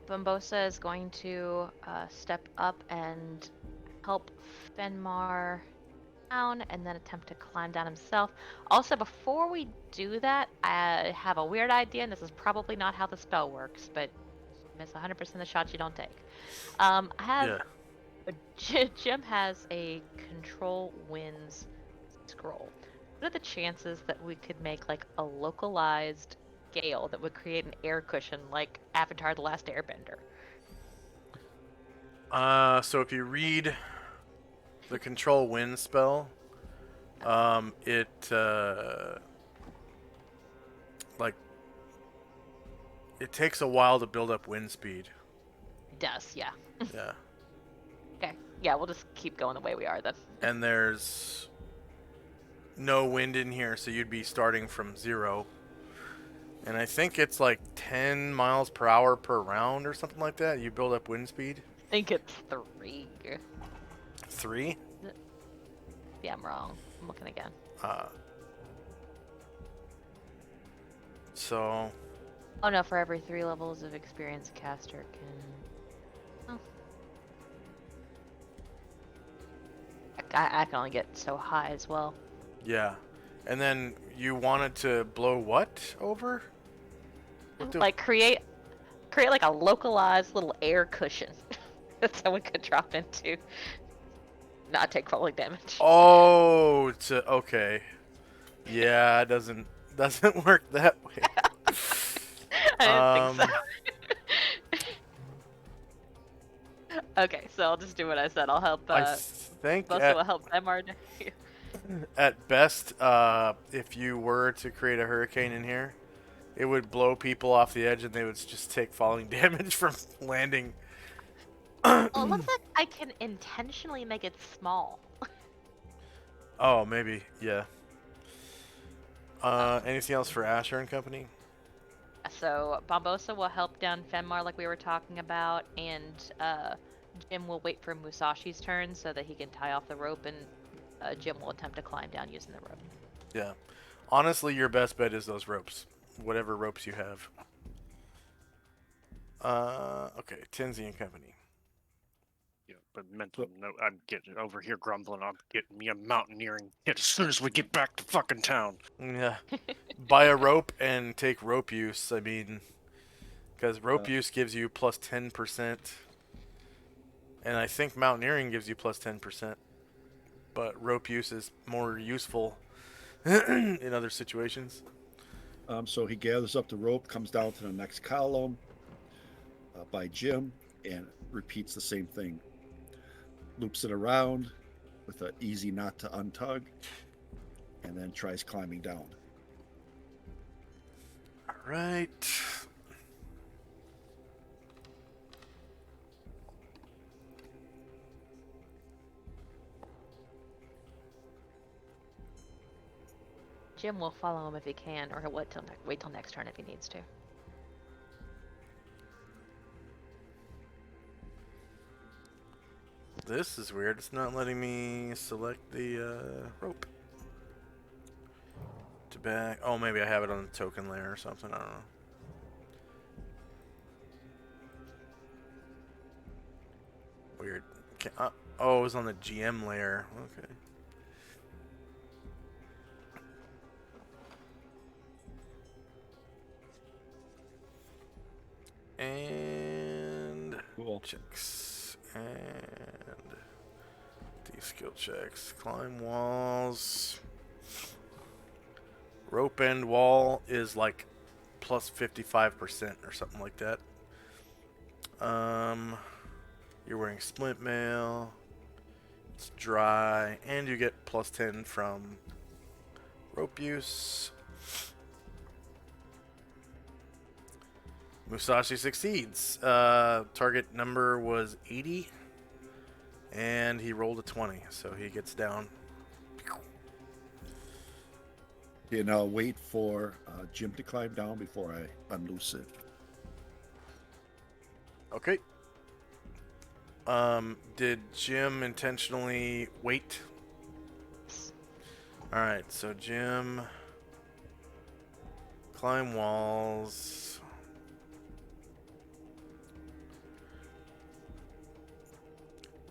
Bombosa is going to step up and help Fenmar down and then attempt to climb down himself. Also, before we do that, I have a weird idea, and this is probably not how the spell works, but you miss 100% of the shots you don't take. I have... Jim has a Control Winds scroll. What are the chances that we could make like a localized gale that would create an air cushion like Avatar: The Last Airbender? So if you read the Control Wind spell, it it takes a while to build up wind speed. It does, yeah. Yeah. Okay, yeah, we'll just keep going the way we are then. And there's no wind in here, so you'd be starting from 0. And I think it's like 10 miles per hour per round or something like that. You build up wind speed. I think it's 3. 3? Yeah, I'm wrong. I'm looking again. So... Oh no, for every 3 levels of experience, a caster can... Oh. I can only get so high as well. Yeah. And then you wanted to blow what over? Like create like a localized little air cushion that someone could drop into, not take falling damage. Oh, okay. Yeah, it doesn't work that way. I didn't think so. Okay, so I'll just do what I said. I'll help. I think Most will help MR. at best, if you were to create a hurricane in here, it would blow people off the edge and they would just take falling damage from landing. Well, it looks like I can intentionally make it small. Oh, maybe, yeah. Anything else for Asher and Company? So Bombosa will help down Fenmar like we were talking about, and Jim will wait for Musashi's turn so that he can tie off the rope, and Jim will attempt to climb down using the rope. Yeah. Honestly, your best bet is those ropes. Whatever ropes you have. Okay, Tenzi and Company. Yeah, but mental note, I'm getting over here grumbling. I'm getting me a mountaineering kit as soon as we get back to fucking town. Yeah. Buy a rope and take rope use. I mean, because rope use gives you plus 10%. And I think mountaineering gives you plus 10%. But rope use is more useful in other situations. So he gathers up the rope, comes down to the next column by Jim, and repeats the same thing. Loops it around with an easy knot to untug, and then tries climbing down. All right. Jim will follow him if he can, or he'll wait till next turn if he needs to. This is weird. It's not letting me select the rope. To back. Oh, maybe I have it on the token layer or something. I don't know. Weird. Oh, it was on the GM layer. Okay. And Cool. checks. And these skill checks. Climb walls. Rope end wall is like plus 55% or something like that. You're wearing splint mail. It's dry, and you get plus 10 from rope use. Musashi succeeds. Target number was 80, and he rolled a 20, so he gets down. And I'll wait for Jim to climb down before I unloose it. Okay. Did Jim intentionally wait? Alright, so Jim... Climb walls...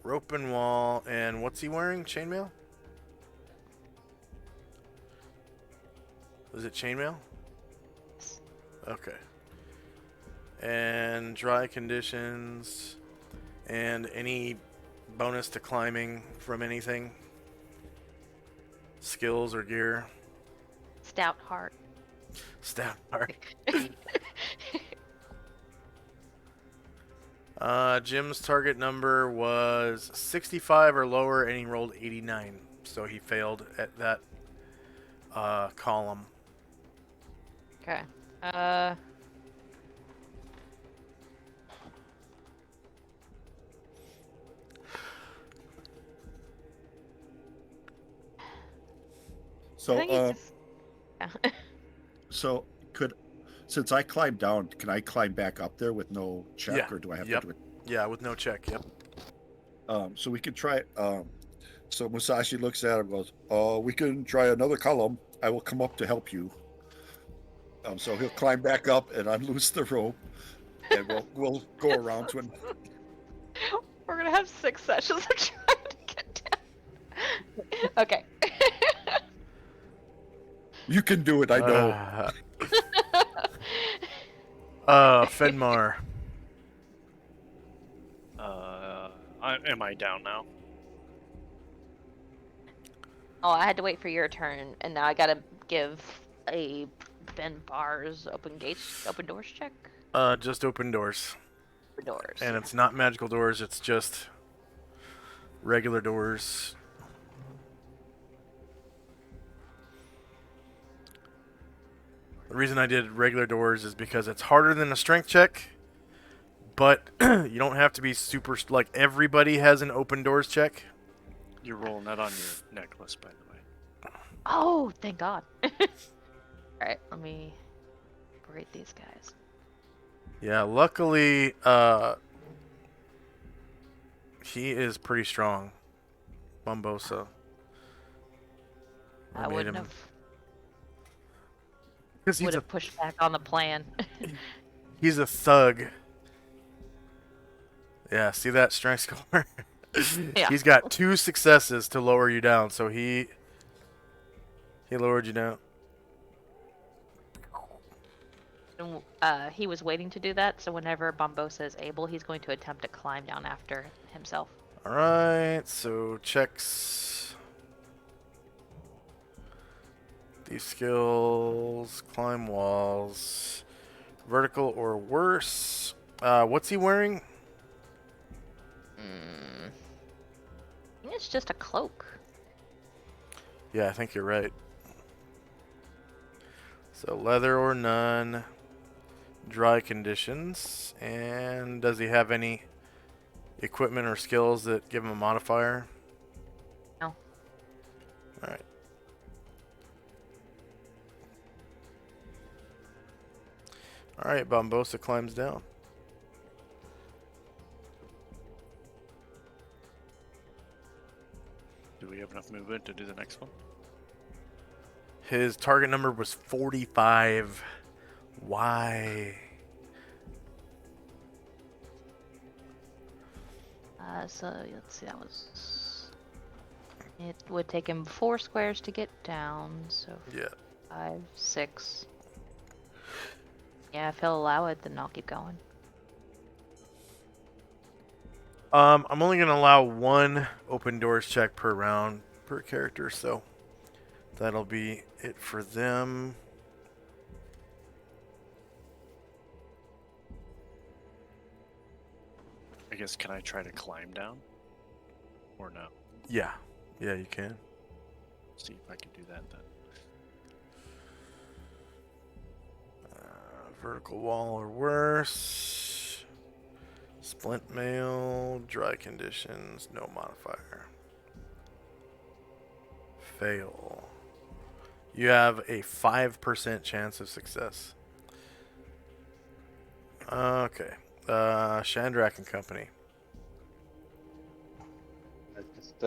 Rope and wall, and what's he wearing? Chainmail? Was it chainmail? Okay. And dry conditions, and any bonus to climbing from anything? Skills or gear? Stout heart. Stout heart. Jim's target number was 65 or lower, and he rolled 89, so he failed at that column. Okay. So, I think he just... yeah. so since I climbed down, can I climb back up there with no check, Yeah. or do I have Yep. to do it? Yeah, with no check. Yep. So we could try. So Musashi looks at him and goes, we can try another column. I will come up to help you. So he'll climb back up and unloose the rope, and we'll go around to him. We're gonna have 6 sessions of trying to get down. Okay. You can do it, I know. Fenmar. Am I down now? Oh, I had to wait for your turn, and now I gotta give a Ben Bar's open doors check. Just open doors. Open doors. And it's not magical doors, it's just regular doors. The reason I did regular doors is because it's harder than a strength check, but you don't have to be super... Like, everybody has an open doors check. You're rolling that on your necklace, by the way. Oh, thank God. Alright, let me rate these guys. Yeah, luckily, he is pretty strong. Bombosa. I wouldn't have Because would have pushed back on the plan. he's a thug. Yeah, see that strength score? Yeah. He's got 2 successes to lower you down, so he lowered you down. And, he was waiting to do that, so whenever Bombosa is able, he's going to attempt to climb down after himself. Alright, so checks. These skills, climb walls, vertical or worse. What's he wearing? I think it's just a cloak. Yeah, I think you're right. So leather or none, dry conditions, and does he have any equipment or skills that give him a modifier? No. Alright. Alright, Bombosa climbs down. Do we have enough movement to do the next one? His target number was 45. Why? So let's see, that was... It would take him 4 squares to get down, so Yeah. 5, 6. Yeah, if he'll allow it, then I'll keep going. I'm only going to allow 1 open doors check per round per character, so that'll be it for them. I guess, can I try to climb down? Or no? Yeah. Yeah, you can. See if I can do that then. Vertical wall or worse. Splint mail. Dry conditions. No modifier. Fail. You have a 5% chance of success. Okay. Shandrak and Company. I just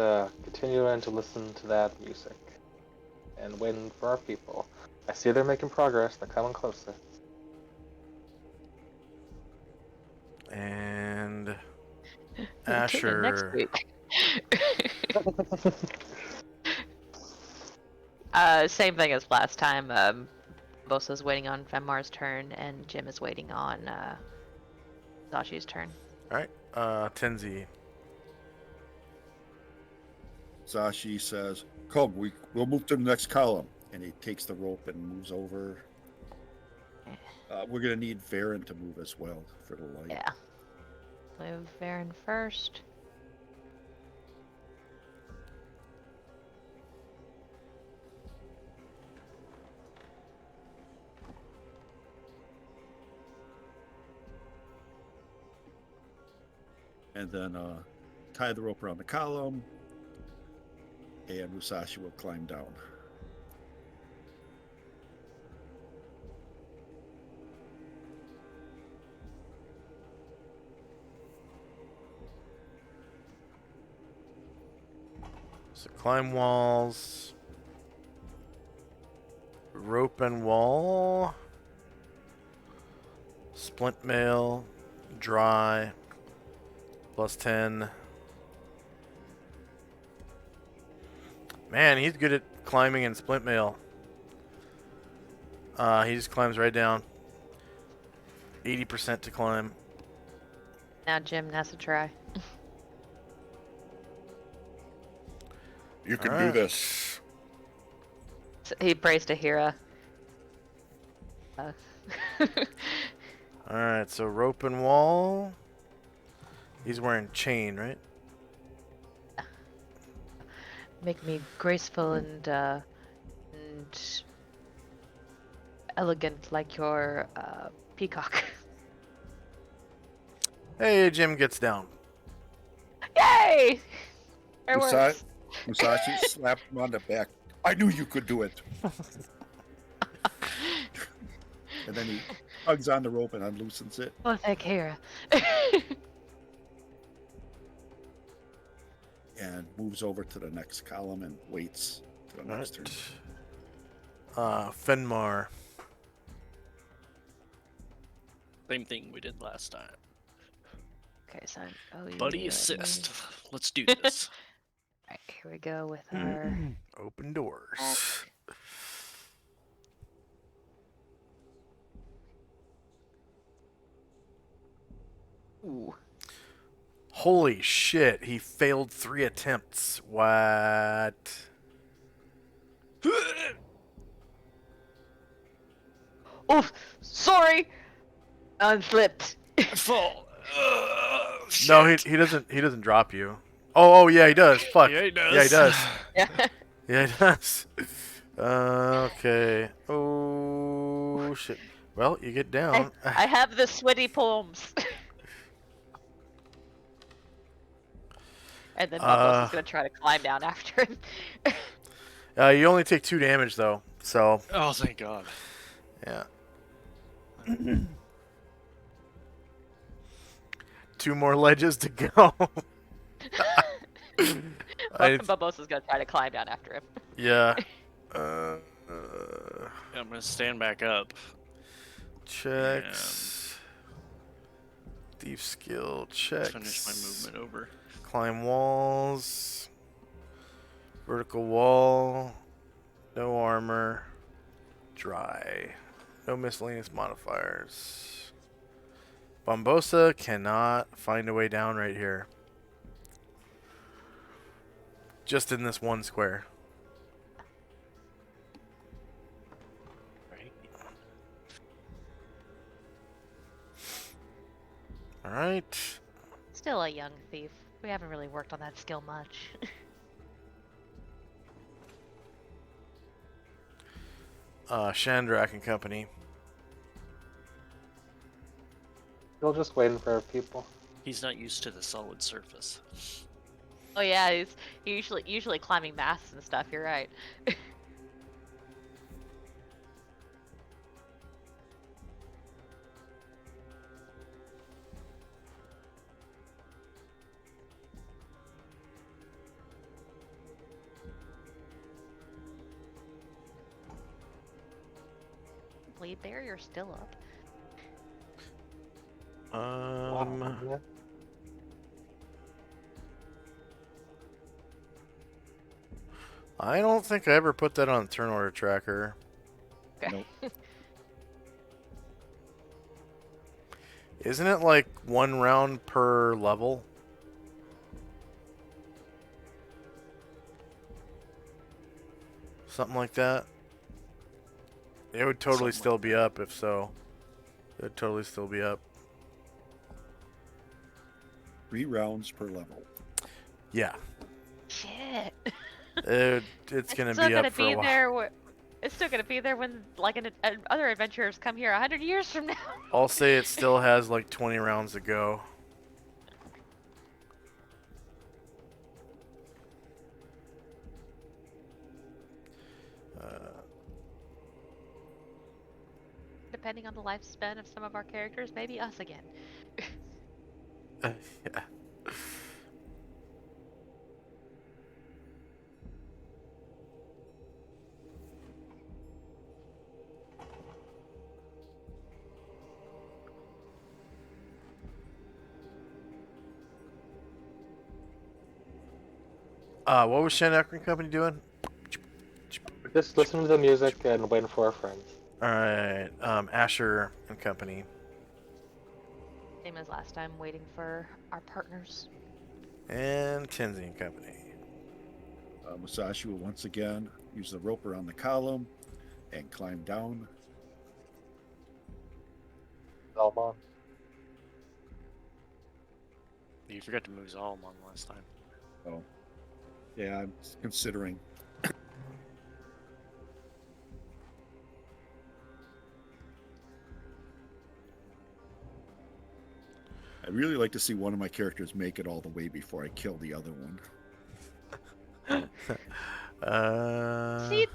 continuing to listen to that music and waiting for our people. I see they're making progress. They're coming closer. And Tune in next Asher. week. Same thing as last time. Bosa's waiting on Femmar's turn, and Jim is waiting on Zashi's turn. Alright. Tenzi. Zashi says, "Come, we'll move to the next column," and he takes the rope and moves over. We're gonna need Varen to move as well for the light. Yeah. Move Varen first. And then tie the rope around the column, and Musashi will climb down. So climb walls. Rope and wall. Splint mail. Dry. +10. Man, he's good at climbing in splint mail. He just climbs right down. 80% to climb. Now Jim has to try. You can do Alright. this. So he prays to Hira. Alright, so rope and wall. He's wearing chain, right? Make me graceful and elegant like your peacock. Hey, Jim gets down. Yay! It Musa- works. Musashi slapped him on the back. I knew you could do it. And then he hugs on the rope and unloosens it. Oh, thank Hira. And moves over to the next column and waits for the next turn. Fenmar. Same thing we did last time. Okay, so I'm Buddy assist. Let's do this. Alright, here we go with our Open doors. Ooh. Holy shit, he failed 3 attempts. What? Oh, sorry. Unslipped. Fall. No, he doesn't drop you. Oh yeah, he does. Fuck. Yeah, he does. Yeah, he does. Yeah. Yeah, he does. Okay. Oh shit. Well, you get down. I have the sweaty palms. And then Bubbles is gonna try to climb down after him. You only take 2 damage though, so Oh, thank God. yeah. 2 more ledges to go. Bubbles is gonna try to climb down after him. Yeah. I'm gonna stand back up. Checks. Thief skill checks. Finish my movement over. Climb walls. Vertical wall. No armor. Dry. No miscellaneous modifiers. Bombosa cannot find a way down right here. Just in this one square. Right. Alright. Still a young thief. We haven't really worked on that skill much. Shandrak and Company. Still just waiting for our people. He's not used to the solid surface. Oh yeah, he's usually climbing masts and stuff. You're right. Bleed barrier's still up. Yeah. I don't think I ever put that on turn order tracker. Okay. Nope. Isn't it like 1 round per level? Something like that. It would totally Something still like be up if so. It would totally still be up. 3 rounds per level. Yeah. Shit. It's gonna be up for a while. there. It's still gonna be there when like other adventurers come here 100 years from now. I'll say it still has like 20 rounds to go. Depending on the lifespan of some of our characters, maybe us again. Yeah. What was Shanakron Company doing? Just listening to the music and waiting for our friends. Alright, Asher and Company. Same as last time, waiting for our partners. And Tenzi and Company. Musashi will once again use the rope around the column and climb down. Almon. You forgot to move Zalmon last time. Oh, yeah, I'm considering. I'd really like to see one of my characters make it all the way before I kill the other one. See,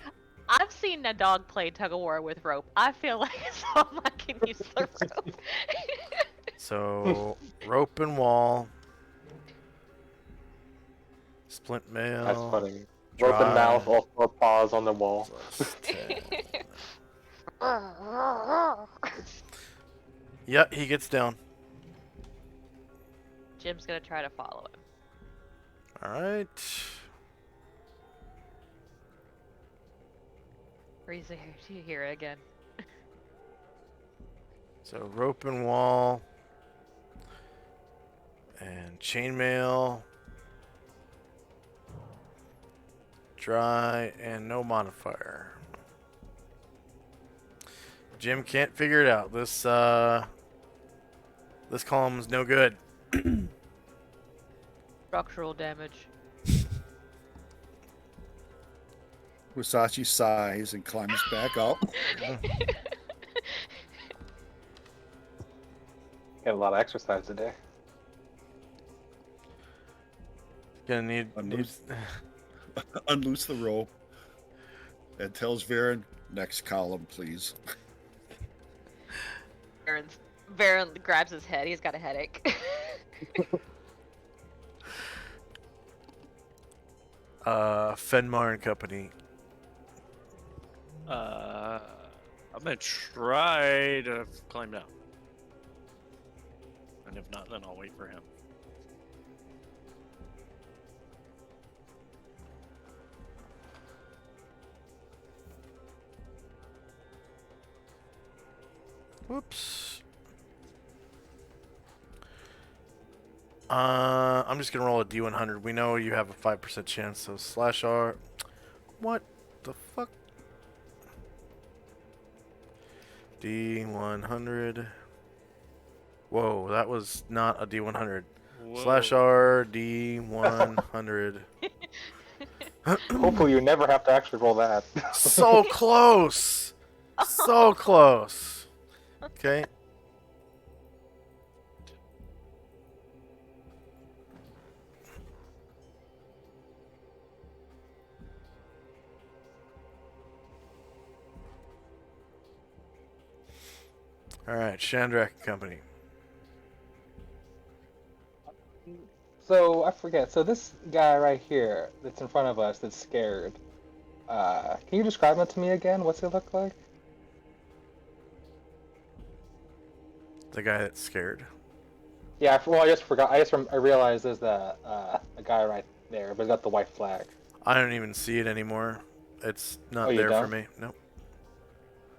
I've seen a dog play tug of war with rope. I feel like someone can use the rope. So, rope and wall. Splint mail. That's funny. Rope and mouth, all 4 paws on the wall. Plus 10. Yeah, he gets down. Jim's gonna try to follow him. Alright. Breeze here again. So, rope and wall. And chainmail. Dry and no modifier. Jim can't figure it out. This column's no good. Structural damage. Musashi sighs and climbs back up. Get a lot of exercise today. Gonna need. Unloose the rope and tells Varen, next column, please. Varen grabs his head. He's got a headache. Fenmar and Company. I'm gonna try to climb down. And if not, then I'll wait for him. Whoops. I'm just gonna roll a D100. We know you have a 5% chance, so /R. What the fuck? D100. Whoa, that was not a D100. /R D100. Hopefully you never have to actually roll that. So close! So close! Okay. Alright, Chandrak Company. So, I forget. So this guy right here that's in front of us that's scared, can you describe him to me again? What's he look like? The guy that's scared. Yeah, well, I just forgot. I realized there's a guy right there, but he's got the white flag. I don't even see it anymore. It's not Oh, you there for don't? me. Nope.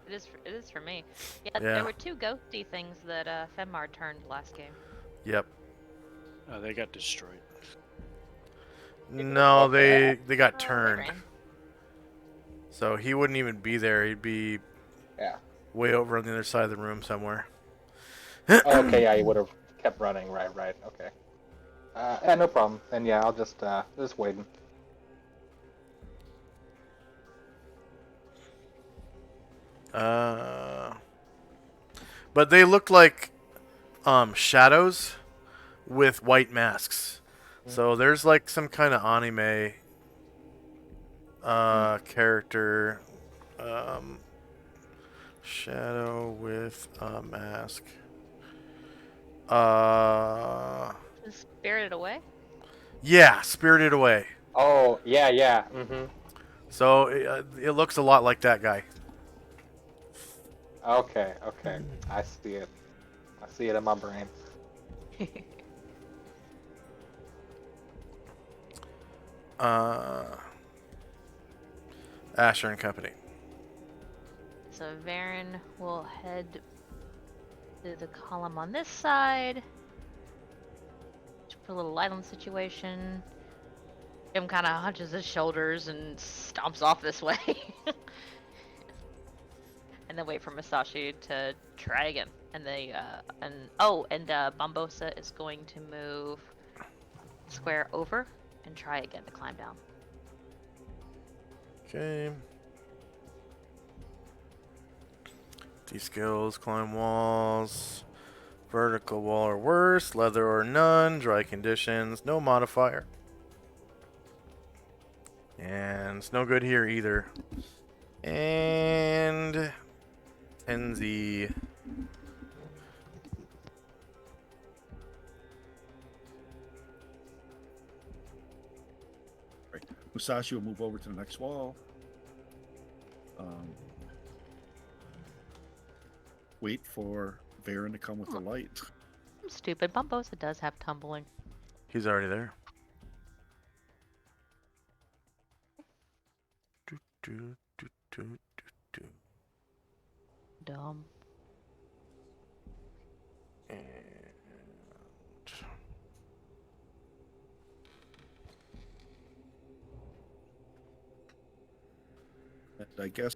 It is for me. Yeah, Yeah. there were two ghosty things that Fenmar turned last game. Yep. They got destroyed. No, Okay. they got They turned. ran. So he wouldn't even be there. He'd be Yeah. way over on the other side of the room somewhere. Oh, okay, yeah, he would have kept running. Right. Okay. Yeah, no problem. Then yeah, I'll just waiting. But they looked like shadows with white masks. So there's like some kind of anime character shadow with a mask. Is Spirited Away? Yeah, Spirited Away. Oh, yeah. Mm-hmm. So it looks a lot like that guy. Okay. I see it. I see it in my brain. Asher and Company. So Varen will head to the column on this side. Just put a little light on the situation. Jim kind of hunches his shoulders and stomps off this way. And then wait for Masashi to try again. And Bombosa is going to move square over and try again to climb down. Okay. T-skills, climb walls, vertical wall or worse, leather or none, dry conditions, no modifier. And it's no good here either. And NZ. Right. Musashi will move over to the next wall. Wait for Varen to come with the light. I'm stupid. Bombosa does have tumbling. He's already there. Dumb. And I guess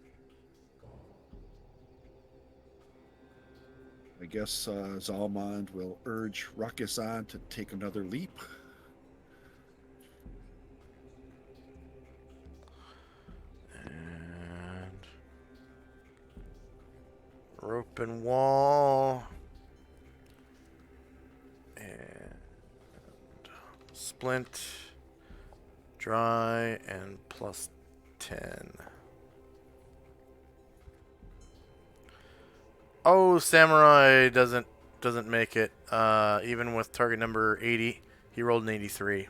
Zalmond will urge Ruckus on to take another leap. And rope and wall. And splint. Dry and plus 10. Oh, Samurai doesn't make it. Even with target number 80, he rolled an 83.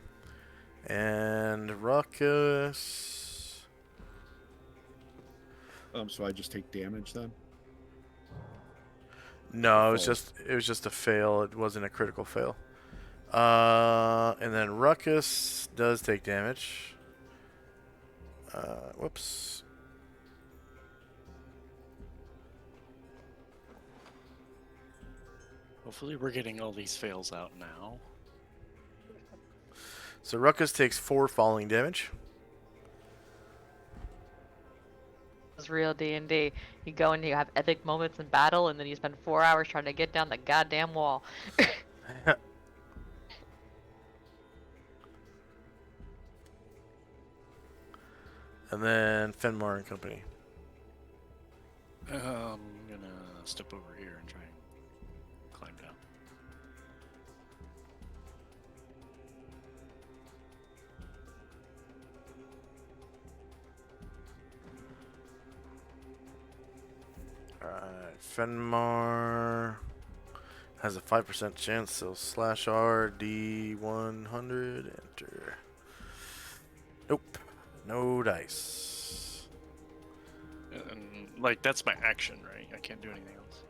And Ruckus. So I just take damage then. No, it was just a fail. It wasn't a critical fail. And then Ruckus does take damage. Whoops. Hopefully we're getting all these fails out now. So Ruckus takes 4 falling damage. It's real D&D. You go and you have epic moments in battle, and then you spend 4 hours trying to get down the goddamn wall. And then Fenmar and Company. I'm gonna step over here and try and climb down. Alright, Fenmar has a 5% chance, so slash R, D100, enter. Nope, no dice. And, like, that's my action, right? I can't do anything else.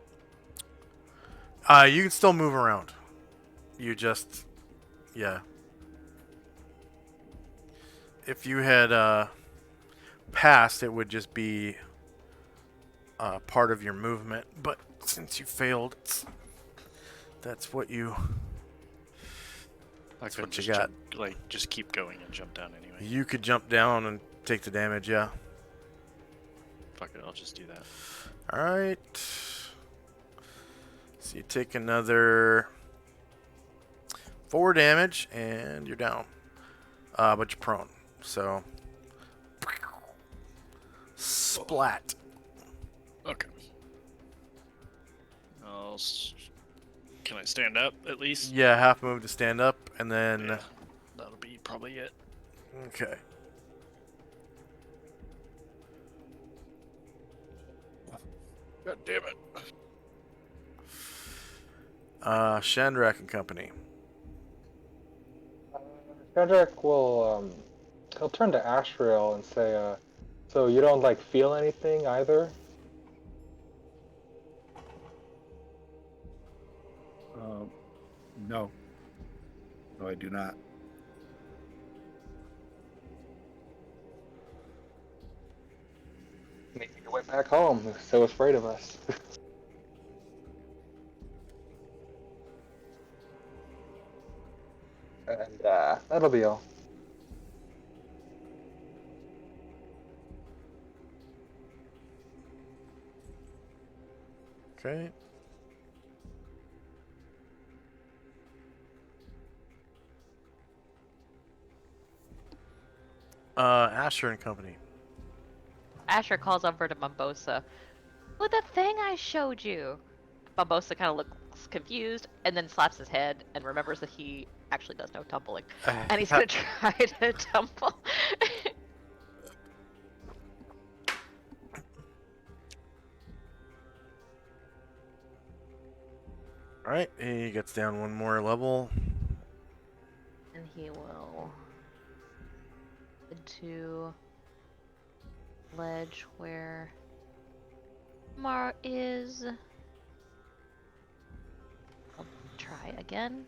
You can still move around. You just, yeah. If you had passed, it would just be part of your movement. But since you failed, that's what you. I That's couldn't what you just got. jump, just keep going and jump down anyway. You could jump down and take the damage, yeah. Fuck it, I'll just do that. Alright. So you take another 4 damage and you're down. But you're prone. So. Splat. Okay. Can I stand up at least? Yeah, half move to stand up and then. Yeah, that'll be probably it. Okay. God damn it. Shandrak and Company. Cedric will he'll turn to Ashriel and say, so you don't like feel anything either? No. No, I do not. Maybe you went back home, so afraid of us. And that'll be all. Okay. Asher and Company. Asher calls over to Mumbosa. Look at that thing I showed you. Mumbosa kind of looks confused and then slaps his head and remembers that he actually does no tumbling. And he's gonna try to tumble. Alright, he gets down one more level. And he will head to ledge where Mar is. I'll try again.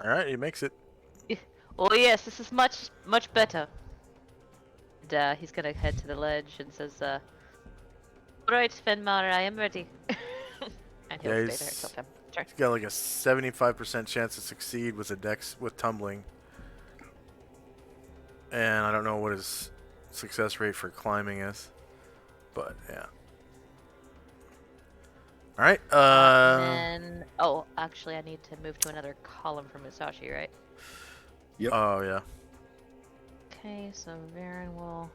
Alright, he makes it. Oh yes, this is much better. And he's gonna head to the ledge and says, "Alright, Fenmar, I am ready." And he'll Yeah, stay there until time. Sure. He's got like a 75% chance to succeed with a dex with tumbling. And I don't know what his success rate for climbing is. But yeah. Alright, And then, oh, actually, I need to move to another column for Musashi, right? Yep. Oh yeah. Okay, so Varen will.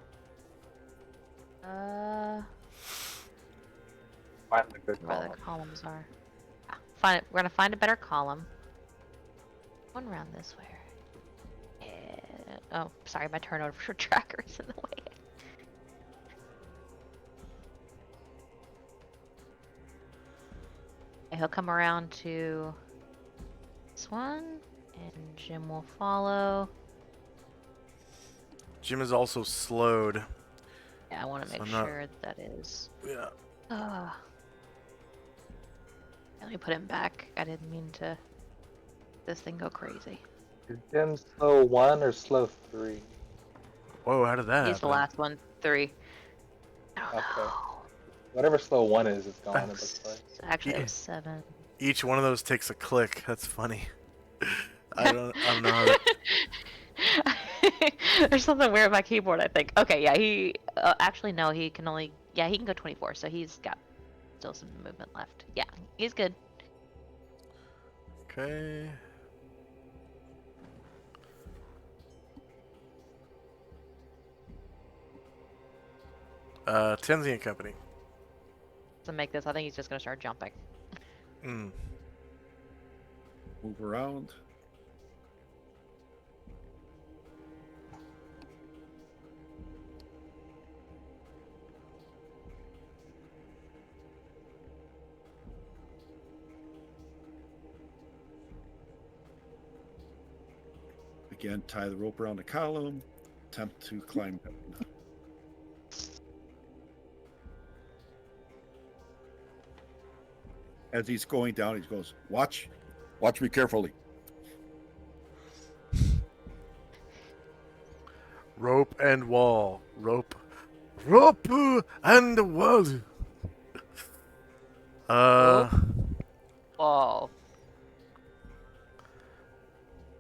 Find a good Where column. the columns are. Find it. We're gonna find a better column. One round this way. And, oh, sorry, my turnover tracker is in the way. And he'll come around to this one, and Jim will follow. Jim is also slowed. Yeah, I want to So make not- sure that is. Yeah. Let me put him back. I didn't mean to. This thing go crazy. Is Jim slow 1 or slow 3? Whoa, how did that He's the happen? last one. 3. I don't Okay. know. Whatever slow 1 is gone, it looks like. So actually, it Yeah. was 7. Each one of those takes a click. That's funny. I don't know how that... There's something weird with my keyboard, I think. Okay, yeah, he actually no, he can only he can go 24, so he's got still some movement left. Yeah, he's good. Okay. Tenzi and Company. To make this, I think he's just gonna start jumping. Mm. Move around. Again, tie the rope around the column. Attempt to climb down. As he's going down, he goes, "Watch me carefully." Rope and wall. Rope and wall. Wall.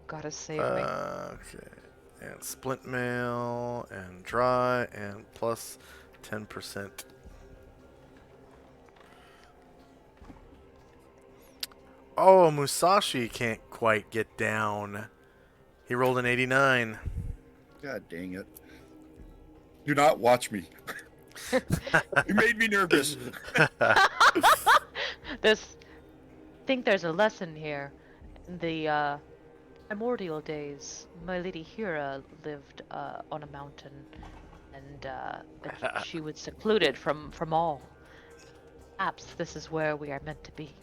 Gotta save me. Okay. And splint mail and dry and plus 10%. Oh, Musashi can't quite get down. He rolled an 89. God dang it! Do not watch me. You made me nervous. Think there's a lesson here. In the primordial days, my lady Hira lived on a mountain, and she was secluded from all. Perhaps this is where we are meant to be.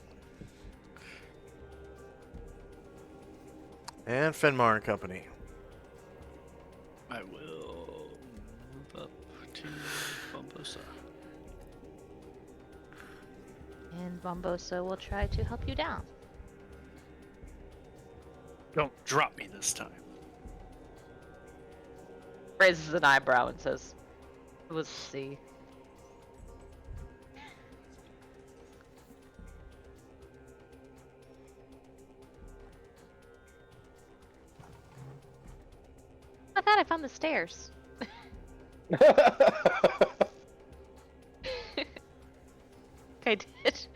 And Fenmar and Company. I will move up to Bombosa. And Bombosa will try to help you down. Don't drop me this time. Raises an eyebrow and says, "It was C." I thought I found the stairs. I did.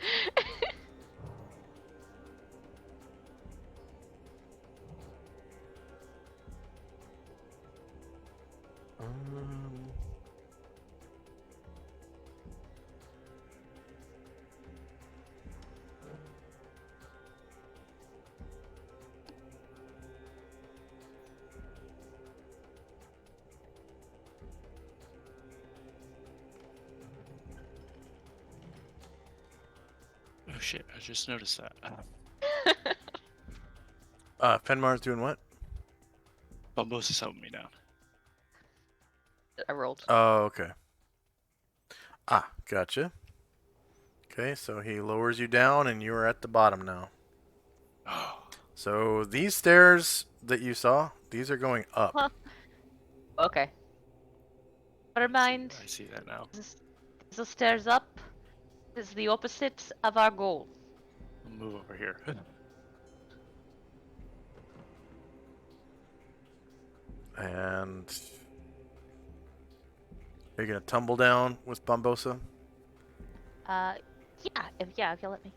Oh shit, I just noticed that. Fenmar's doing what? Bombosa's helping me down. I rolled. Oh, okay. Ah, gotcha. Okay, so he lowers you down and you are at the bottom now. Oh, So these stairs that you saw, these are going up. Huh. Okay. Never mind. I see that now. The stairs up is the opposite of our goal. I'll move over here. And are you gonna tumble down with Bombosa? Yeah, if you'll let me.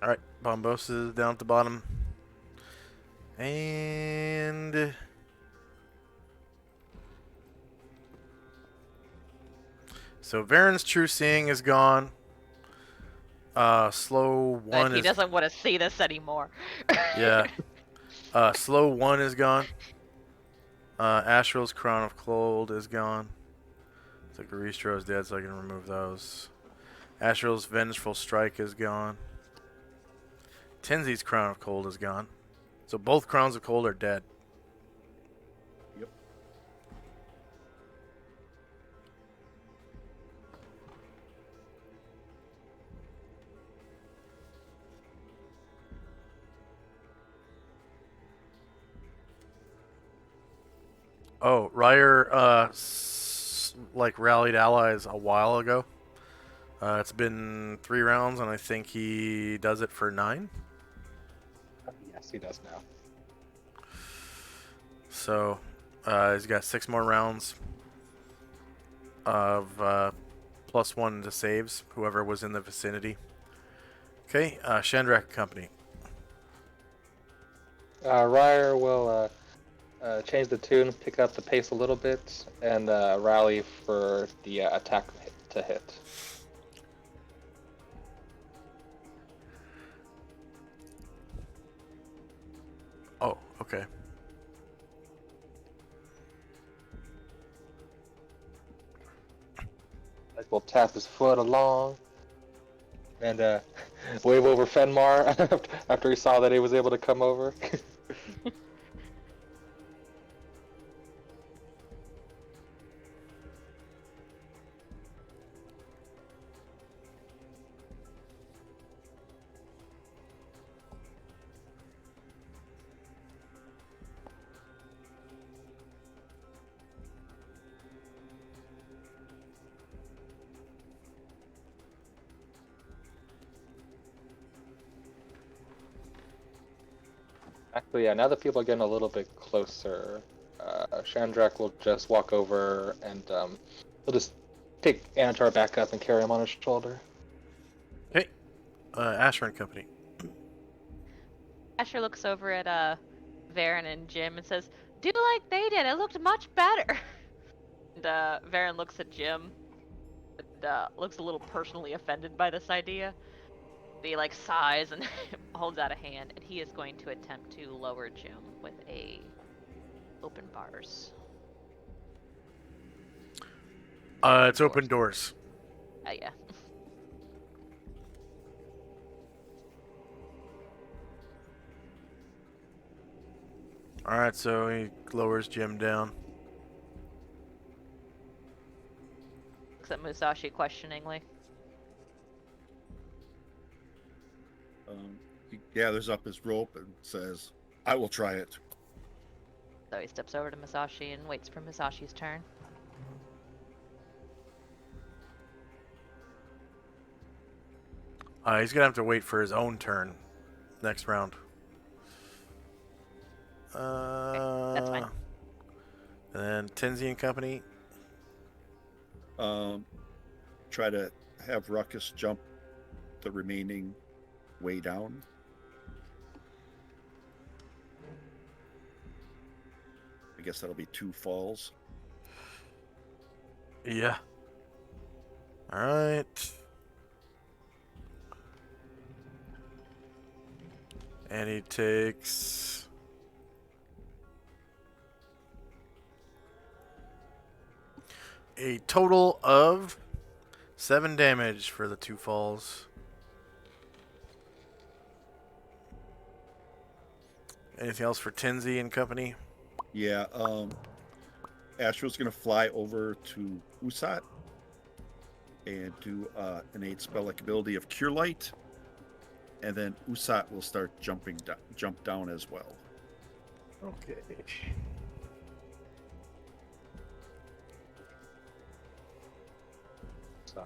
All right, Bombosa is down at the bottom, and so Varen's True Seeing is gone. Slow But one he is doesn't want to see this anymore. yeah. Slow one is gone. Ashrel's Crown of Cold is gone. So Garistro is dead, so I can remove those. Ashrel's Vengeful Strike is gone. Tenzi's Crown of Cold is gone. So both Crowns of Cold are dead. Yep. Oh, Ryer like rallied allies a while ago. It's been 3 rounds, and I think he does it for 9. Yes, he does now. So he's got 6 more rounds of +1 to saves, whoever was in the vicinity. Okay, Shandrak Company. Ryer will change the tune, pick up the pace a little bit, and rally for the attack to hit. Oh, okay. Like, will tap his foot along and wave over Fenmar after he saw that he was able to come over. Actually, yeah, now that people are getting a little bit closer, Shandrak will just walk over and he'll just take Anatar back up and carry him on his shoulder. Hey, Asher and Company. Asher looks over at Varen and Jim and says, "Do like they did. It looked much better." And Varen looks at Jim and looks a little personally offended by this idea. He like sighs and holds out a hand, and he is going to attempt to lower Jim with a open bars. It's open doors. Yeah. All right, so he lowers Jim down. Looks at Musashi questioningly. He gathers up his rope and says, "I will try it." So he steps over to Musashi and waits for Musashi's turn. He's gonna have to wait for his own turn next round. That's fine. And then Tenzi and Company. Try to have Ruckus jump the remaining way down. I guess that'll be 2 falls. Yeah. All right. And he takes a total of 7 damage for the 2 falls. Anything else for Tenzi and Company? Yeah, Astro's gonna fly over to Usat and do an 8 spell-like ability of Cure Light, and then Usat will start jump down as well. Okay. So,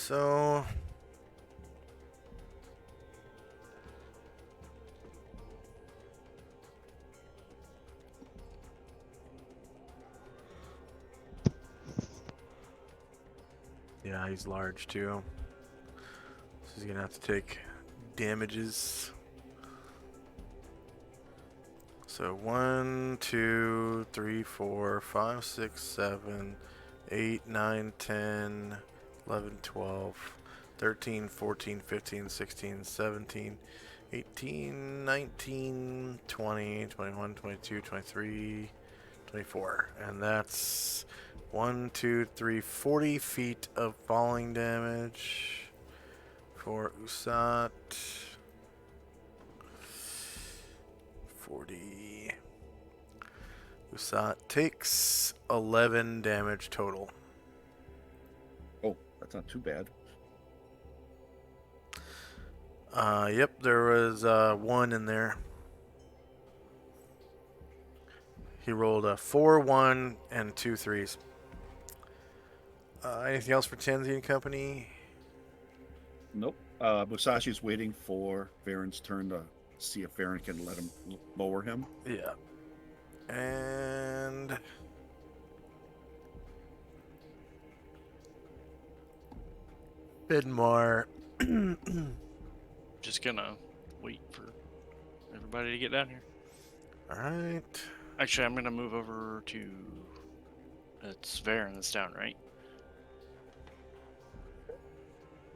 So yeah, he's large too. So he's gonna have to take damages. So 1, 2, 3, 4, 5, 6, 7, 8, 9, 10, 11, 12, 13, 14, 15, 16, 17, 18, 19, 20, 21, 22, 23, 24. And that's 1, 2, 3, 40 feet of falling damage for Usat. 40. Usat takes 11 damage total. Oh, that's not too bad. Yep, there was 1 in there. He rolled a 4, 1, and 2 3s. Anything else for Tenzi and Company? Nope. Musashi's waiting for Varen's turn to see if Varen can let him lower him. Yeah. And Bidmar. Just gonna wait for everybody to get down here. Alright. Actually, I'm gonna move over to. It's Varen that's down, right?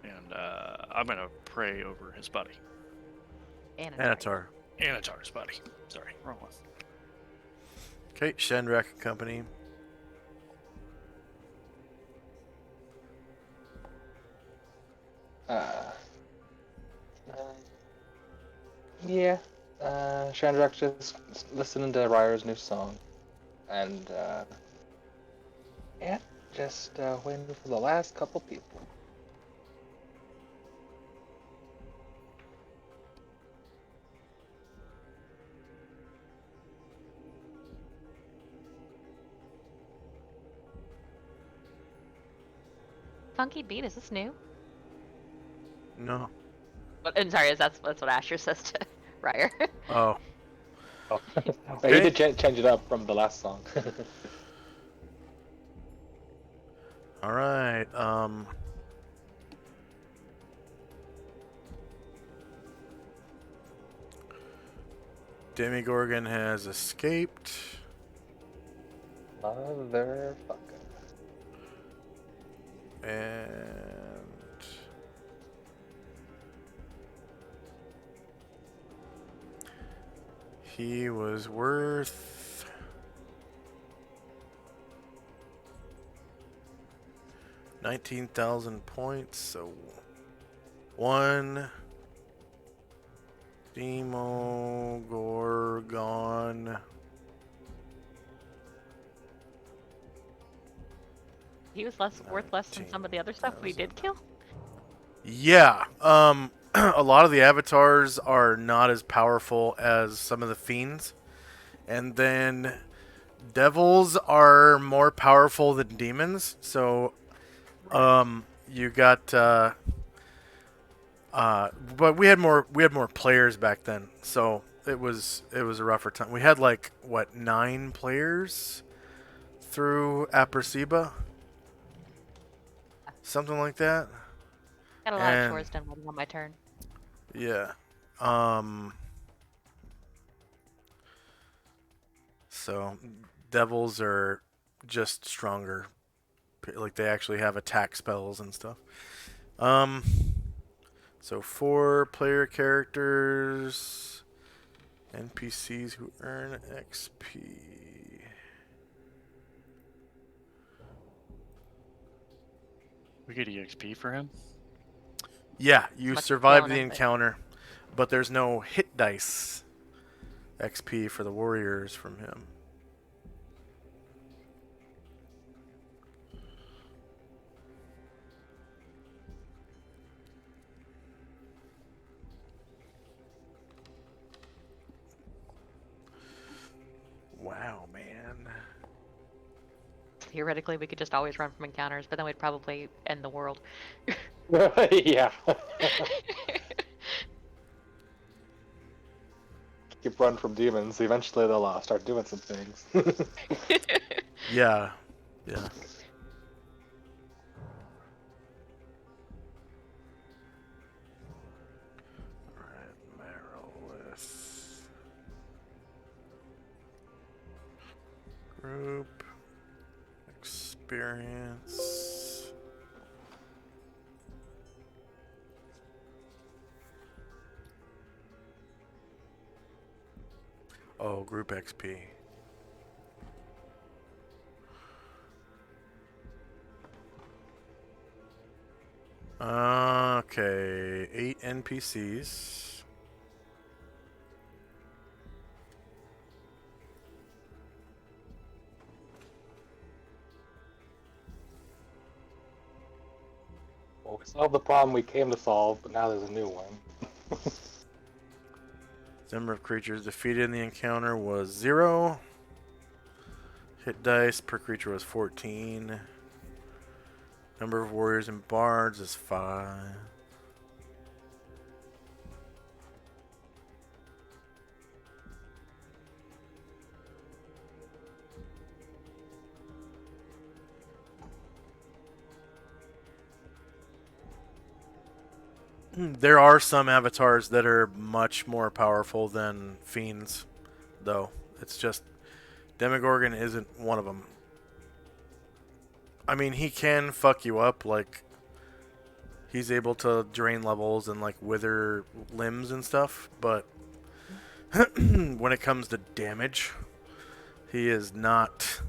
And I'm gonna pray over his buddy. Anatar. Anatar's buddy. Sorry, wrong one. Okay, Shandrak and company. Yeah. Shandrak just listening to Ryer's new song. And, yeah, just waiting for the last couple people. Funky beat, is this new? No. And sorry, that's what Asher says to Ryer. Oh. Oh. Okay. He did change it up from the last song. Alright, Demigorgon has escaped. Motherfucker. And he was worth 19,000 points, so one Demogorgon. He was worth less than some of the other stuff we did kill. Yeah, a lot of the avatars are not as powerful as some of the fiends, and then devils are more powerful than demons. So, you got, but we had more players back then, so it was a rougher time. We had like what 9 players through Aperciba, something like that. Got a lot of chores done waiting on my turn. Yeah. So devils are just stronger. Like they actually have attack spells and stuff. So 4 player characters, NPCs who earn XP. We get EXP for him. Yeah, you Much survive blown the up, but- encounter, but there's no hit dice XP for the warriors from him. Wow, man. Theoretically, we could just always run from encounters, but then we'd probably end the world. Yeah. Keep running from demons. Eventually they'll start doing some things. Yeah. Yeah. Alright, Marrowless. Group. Experience. Oh, group XP. Okay, 8 NPCs. Well, we solved the problem we came to solve, but now there's a new one. Number of creatures defeated in the encounter was 0. Hit dice per creature was 14. Number of warriors and bards is 5. There are some avatars that are much more powerful than fiends, though. It's just Demogorgon isn't one of them. I mean, he can fuck you up, like he's able to drain levels and like wither limbs and stuff, but when it comes to damage, he is not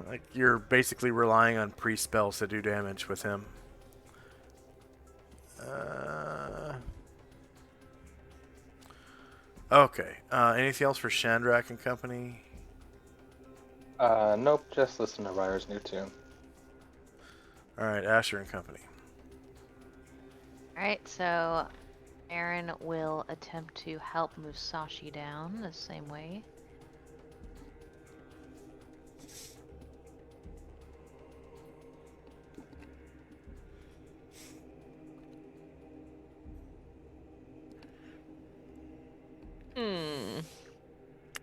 like you're basically relying on pre-spells to do damage with him. Okay. Anything else for Shandrak and company? Nope, just listen to Ryer's new tune. Alright, Asher and company. Alright, so Aaron will attempt to help Musashi down the same way.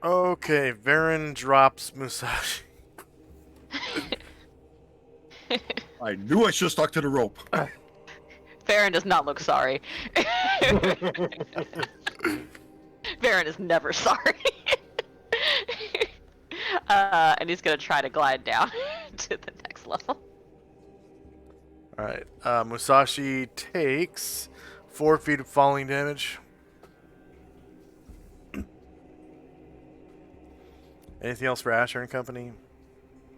Okay, Varen drops Musashi. I knew I should have stuck to the rope. Varen does not look sorry. Varen is never sorry. And he's gonna try to glide down to the next level. Alright, Musashi takes 4 feet of falling damage. Anything else for Asher and company?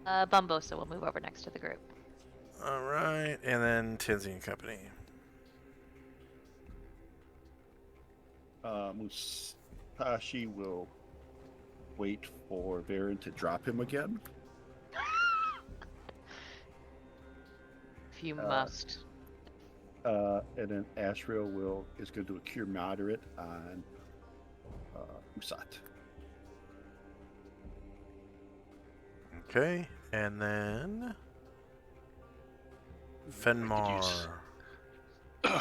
Bumbosa will move over next to the group. Alright, and then Tinsy and company. Musashi will wait for Varen to drop him again. If you must. And then Ashrael is going to do a cure moderate on Usat. Okay, and then Fenmar. I'm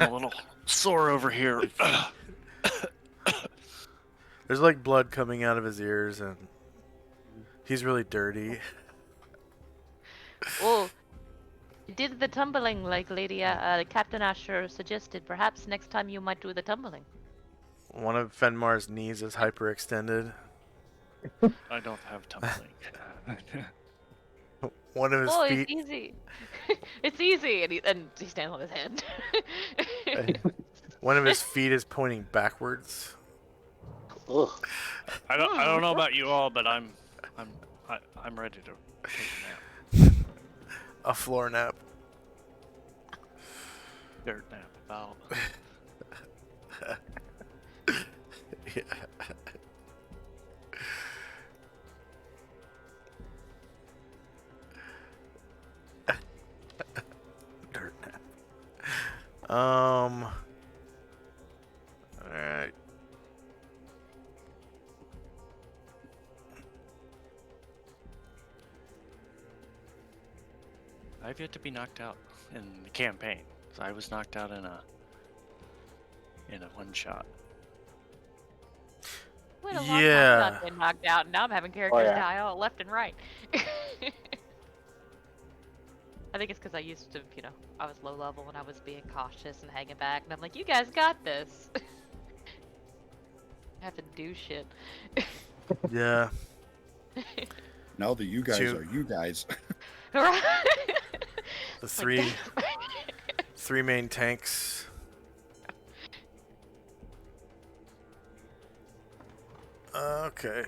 a little sore over here. There's like blood coming out of his ears, and he's really dirty. Oh, you did the tumbling like Lady Captain Asher suggested. Perhaps next time you might do the tumbling. One of Fenmar's knees is hyperextended. I don't have tumbling. One of his Oh, feet. it's easy. It's easy, and he stands on his head. One of his feet is pointing backwards. Ugh. I don't know about you all, but I'm ready to take a nap. A floor nap. Dirt nap about. Yeah. Dirt nap. Alright. I've yet to be knocked out in the campaign. So I was knocked out in a one shot. Went a long time Yeah. without being knocked out, and now I'm having characters yeah. die all left and right. I think it's because I used to, I was low level and I was being cautious and hanging back, and I'm like, you guys got this. I have to do shit. Yeah. Now that you guys Two. are you guys. Right? The Like, three main tanks. Okay.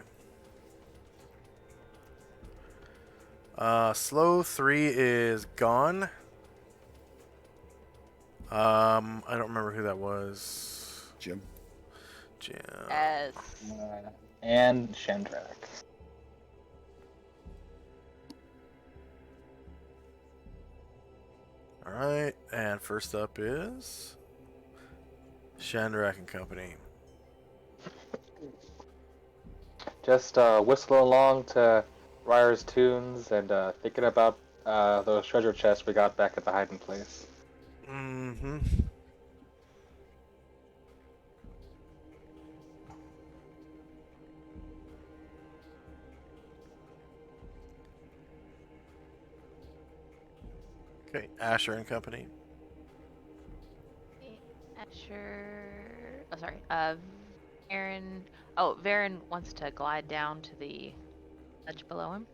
Slow 3 is gone. I don't remember who that was. Jim. Jim. Yes. And Shandrak. Alright, and first up is Shandrak and Company. Just whistle along to Ryer's tunes and thinking about those treasure chests we got back at the hiding place. Mm-hmm. Okay, Asher and Company. Asher. Oh, sorry. Varen. Oh, Varen wants to glide down to the ledge below him.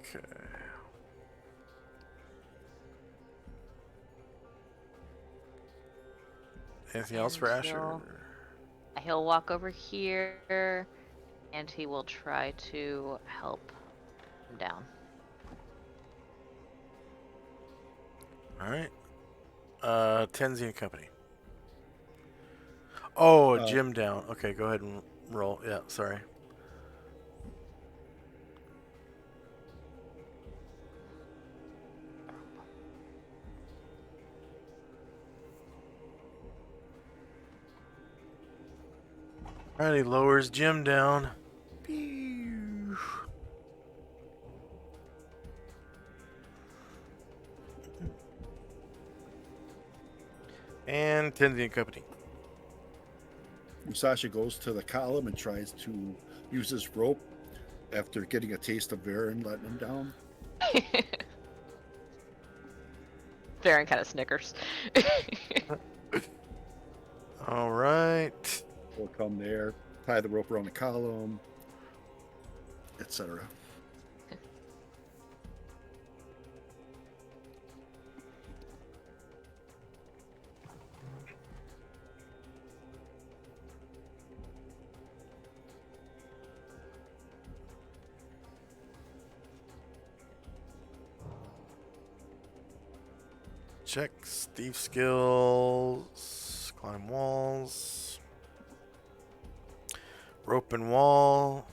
Okay. Anything else for And Asher? He'll walk over here, and he will try to help him down. All right. Tenzi and Company. Oh, Uh, Jim down. Okay, go ahead and roll. Yeah, sorry. All right, he lowers Jim down. Pew. And Tenzi and Company. Musashi goes to the column and tries to use his rope after getting a taste of Varen letting him down. Varen kind of snickers. All right. We'll come there, tie the rope around the column, etc. Check Steve skills. Climb walls. Rope and wall.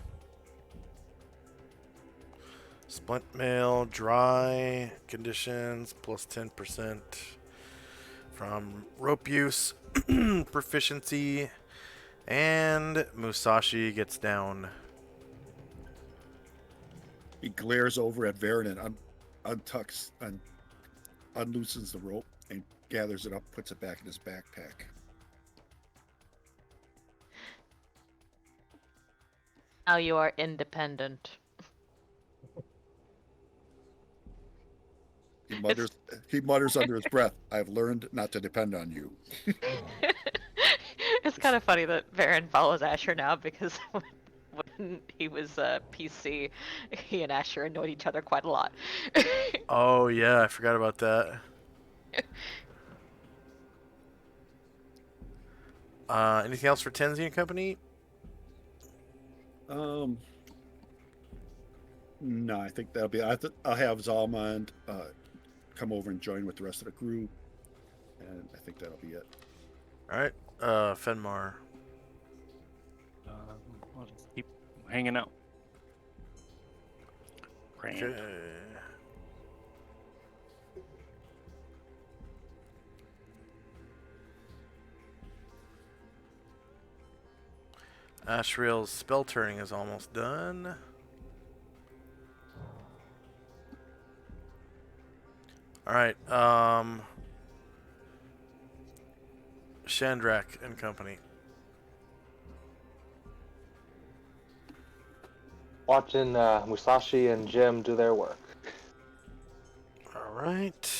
Splint mail. Dry conditions. Plus 10% from rope use. Proficiency. And Musashi gets down. He glares over at Varen and unloosens the rope and gathers it up, puts it back in his backpack. Now you are independent. He mutters under his breath, "I've learned not to depend on you." It's kind of funny that Varen follows Asher now because when he was PC, he and Asher annoyed each other quite a lot. Oh, yeah, I forgot about that. Anything else for Tenzi and Company? No, I think that'll be. I'll have Zalmond come over and join with the rest of the crew, and I think that'll be it. All right, Fenmar. I'll just keep hanging out. Praying. Okay. Ashriel's spell turning is almost done. Alright, Shandrak and Company. Watching Musashi and Jim do their work. Alright.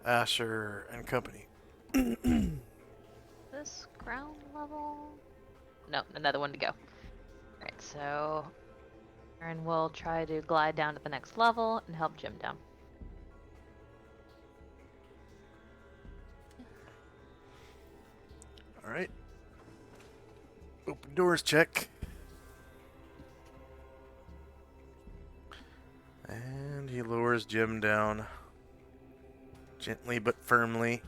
Asher and Company. This ground level? No, another one to go. Alright, so Aaron will try to glide down to the next level and help Jim down. Alright. Open doors check. And he lowers Jim down. Gently but firmly.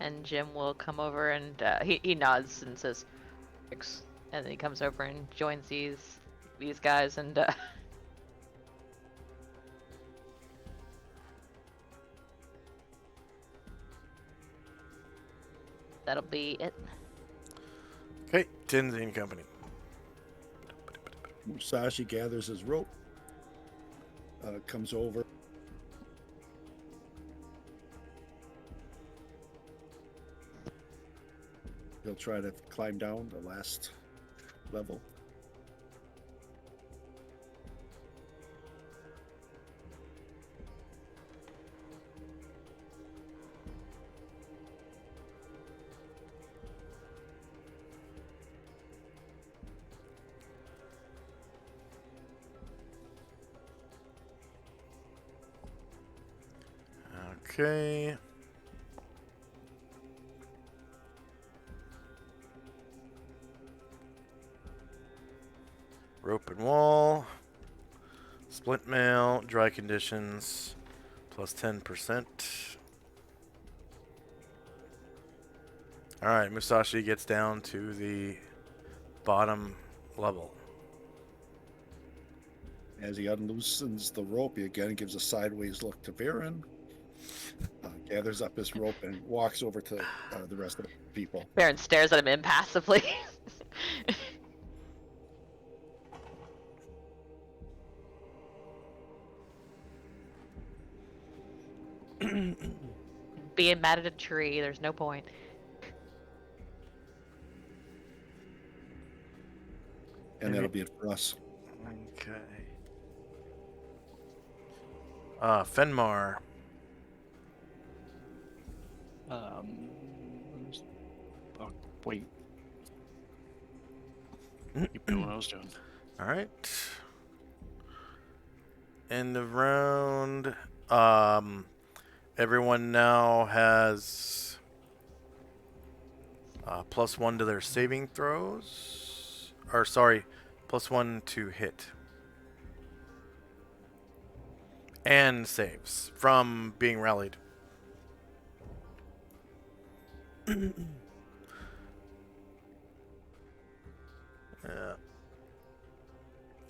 And Jim will come over and he nods and says, "Thanks." And then he comes over and joins these guys and that'll be it. Okay, Tenzi and Company. Musashi gathers his rope, comes over. He'll try to climb down the last level. Okay. Rope and wall. Splint mail. Dry conditions. Plus 10%. Alright, Musashi gets down to the bottom level. As he unloosens the rope, he again gives a sideways look to Varen, gathers up his rope, and walks over to the rest of the people. Baron stares at him impassively. Being mad at a tree, there's no point. And that'll be it for us. Okay. Fenmar. Oh, wait. Keep doing what I was doing. Alright. End of round. Everyone now has +1 to their saving throws. Or, sorry, +1 to hit. And saves from being rallied. Yeah.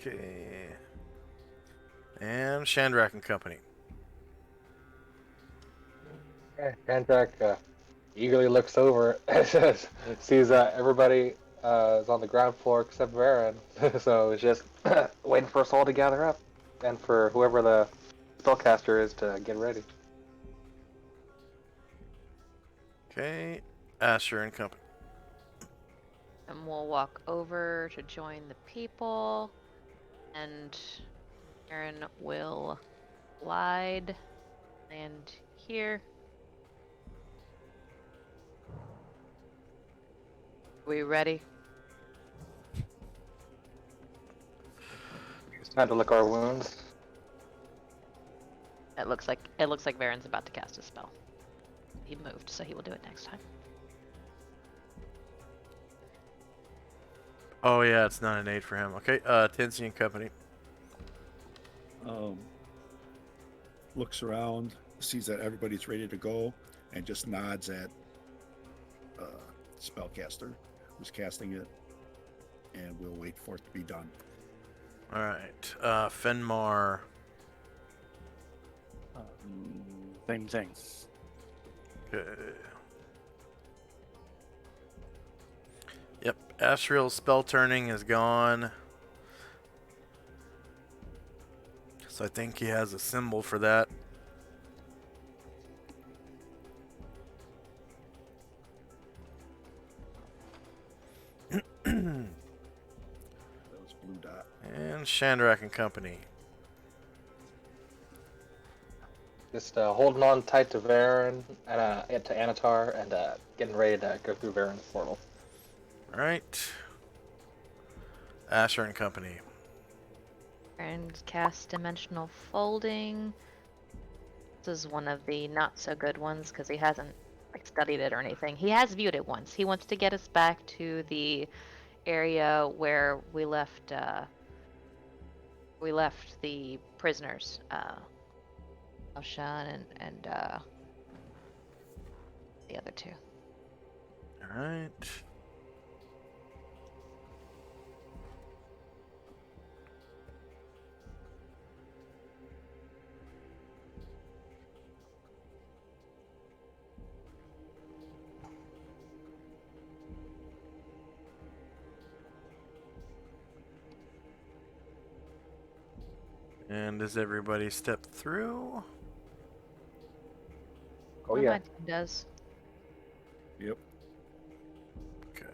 Okay. And Shandrak and Company. Kandrak eagerly looks over and sees everybody is on the ground floor except Varen. So it's just waiting for us all to gather up and for whoever the spellcaster is to get ready. Okay. Asher and Company. And we'll walk over to join the people. And Aaron will glide land here. We ready? It's time to lick our wounds. It looks like Varen's about to cast a spell. He moved, so he will do it next time. Oh yeah, it's not an 8 for him. Okay, Tensi and Company. Looks around, sees that everybody's ready to go, and just nods at spellcaster who's casting it, and we'll wait for it to be done. Alright, Fenmar. Same thing. Okay. Yep, Asriel's spell turning is gone. So I think he has a symbol for that. That was blue dot. And Shandrak and Company. Just holding on tight to Varen and to Anatar and getting ready to go through Varen's portal. Alright. Asher and Company. And cast Dimensional Folding. This is one of the not so good ones because he hasn't studied it or anything. He has viewed it once. He wants to get us back to the area where we left the prisoners, Elshan and the other two. Alright. And does everybody step through? Oh Well, yeah. my team does. Yep. Okay.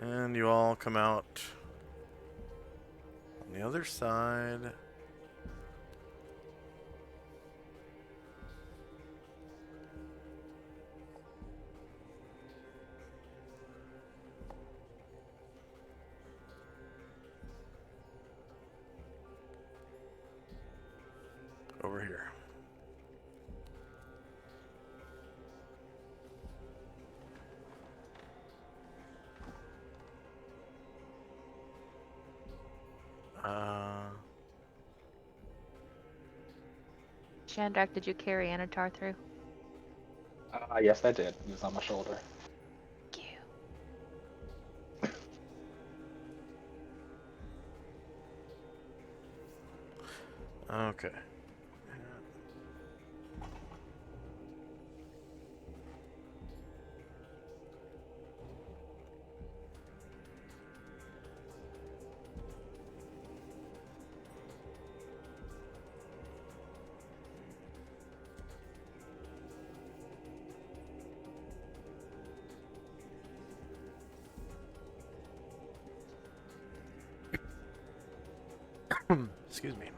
And you all come out on the other side. Over here. Shandrak, did you carry Anatar through? Yes, I did. He was on my shoulder. Thank you. Okay. Excuse me.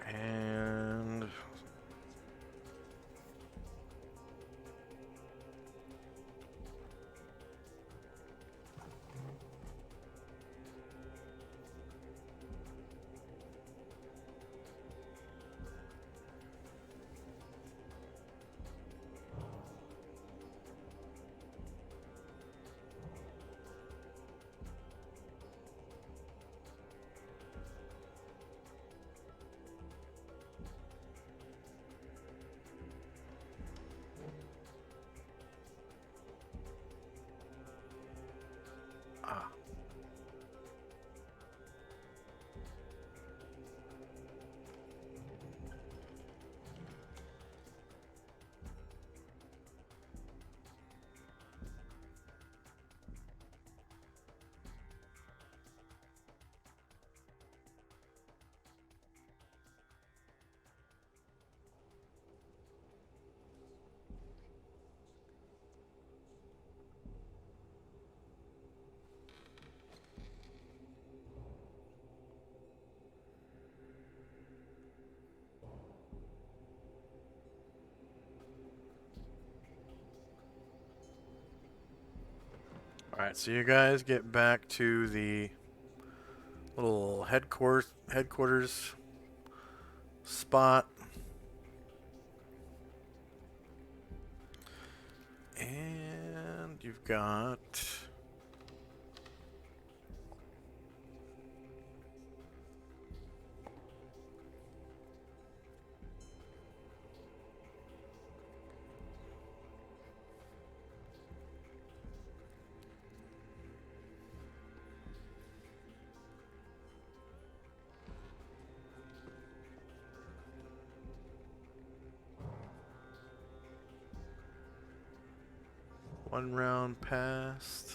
And ah. Alright, so you guys get back to the little headquarters spot. And you've got one round passed.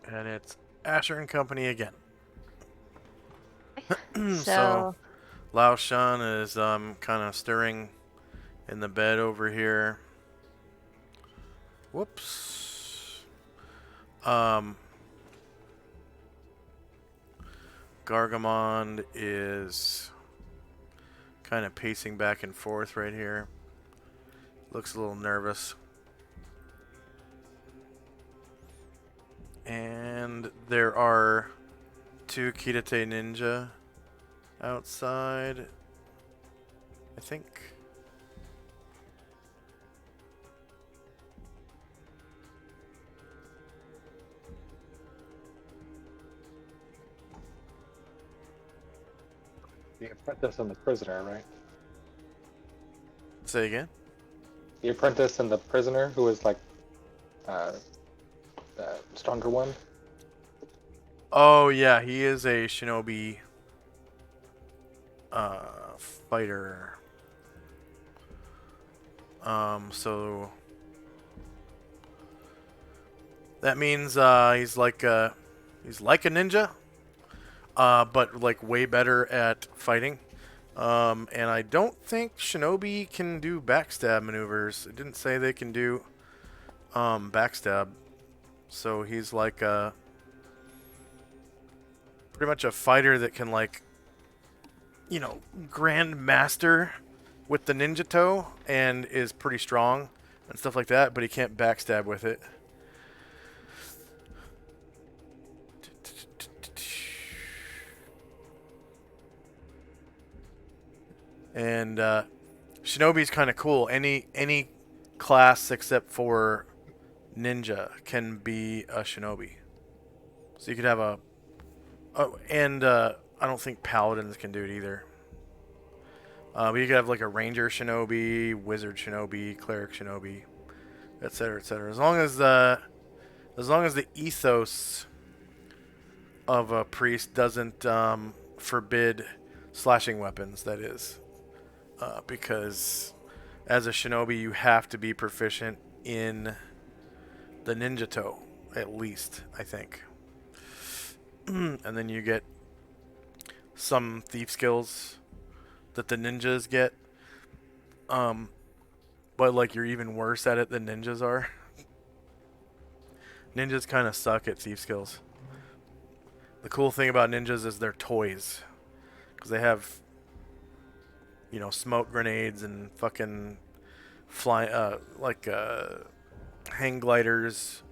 And it's Asher and Company again. So Lao Shan is kind of stirring in the bed over here. Whoops. Gargamond is kind of pacing back and forth right here. Looks a little nervous. And there are two Kitate Ninja outside, I think. The apprentice and the prisoner, right? Say again. The apprentice and the prisoner, who was like the stronger one. Oh yeah, he is a shinobi fighter. So that means he's like a ninja, but like way better at fighting. And I don't think shinobi can do backstab maneuvers. It didn't say they can do backstab. So he's like pretty much a fighter that can like, you know, grand master with the ninja toe and is pretty strong and stuff like that, but he can't backstab with it. And shinobi's kind of cool. Any class except for ninja can be a shinobi. So you could have a and I don't think paladins can do it either. But you could have like a ranger shinobi, wizard shinobi, cleric shinobi, etc., etc. As long as the ethos of a priest doesn't forbid slashing weapons, that is, because as a shinobi you have to be proficient in the ninja toe, at least, I think. And then you get some thief skills that the ninjas get. But like you're even worse at it than ninjas are. Ninjas kind of suck at thief skills. The cool thing about ninjas is they're toys, because they have, you know, smoke grenades and fucking hang gliders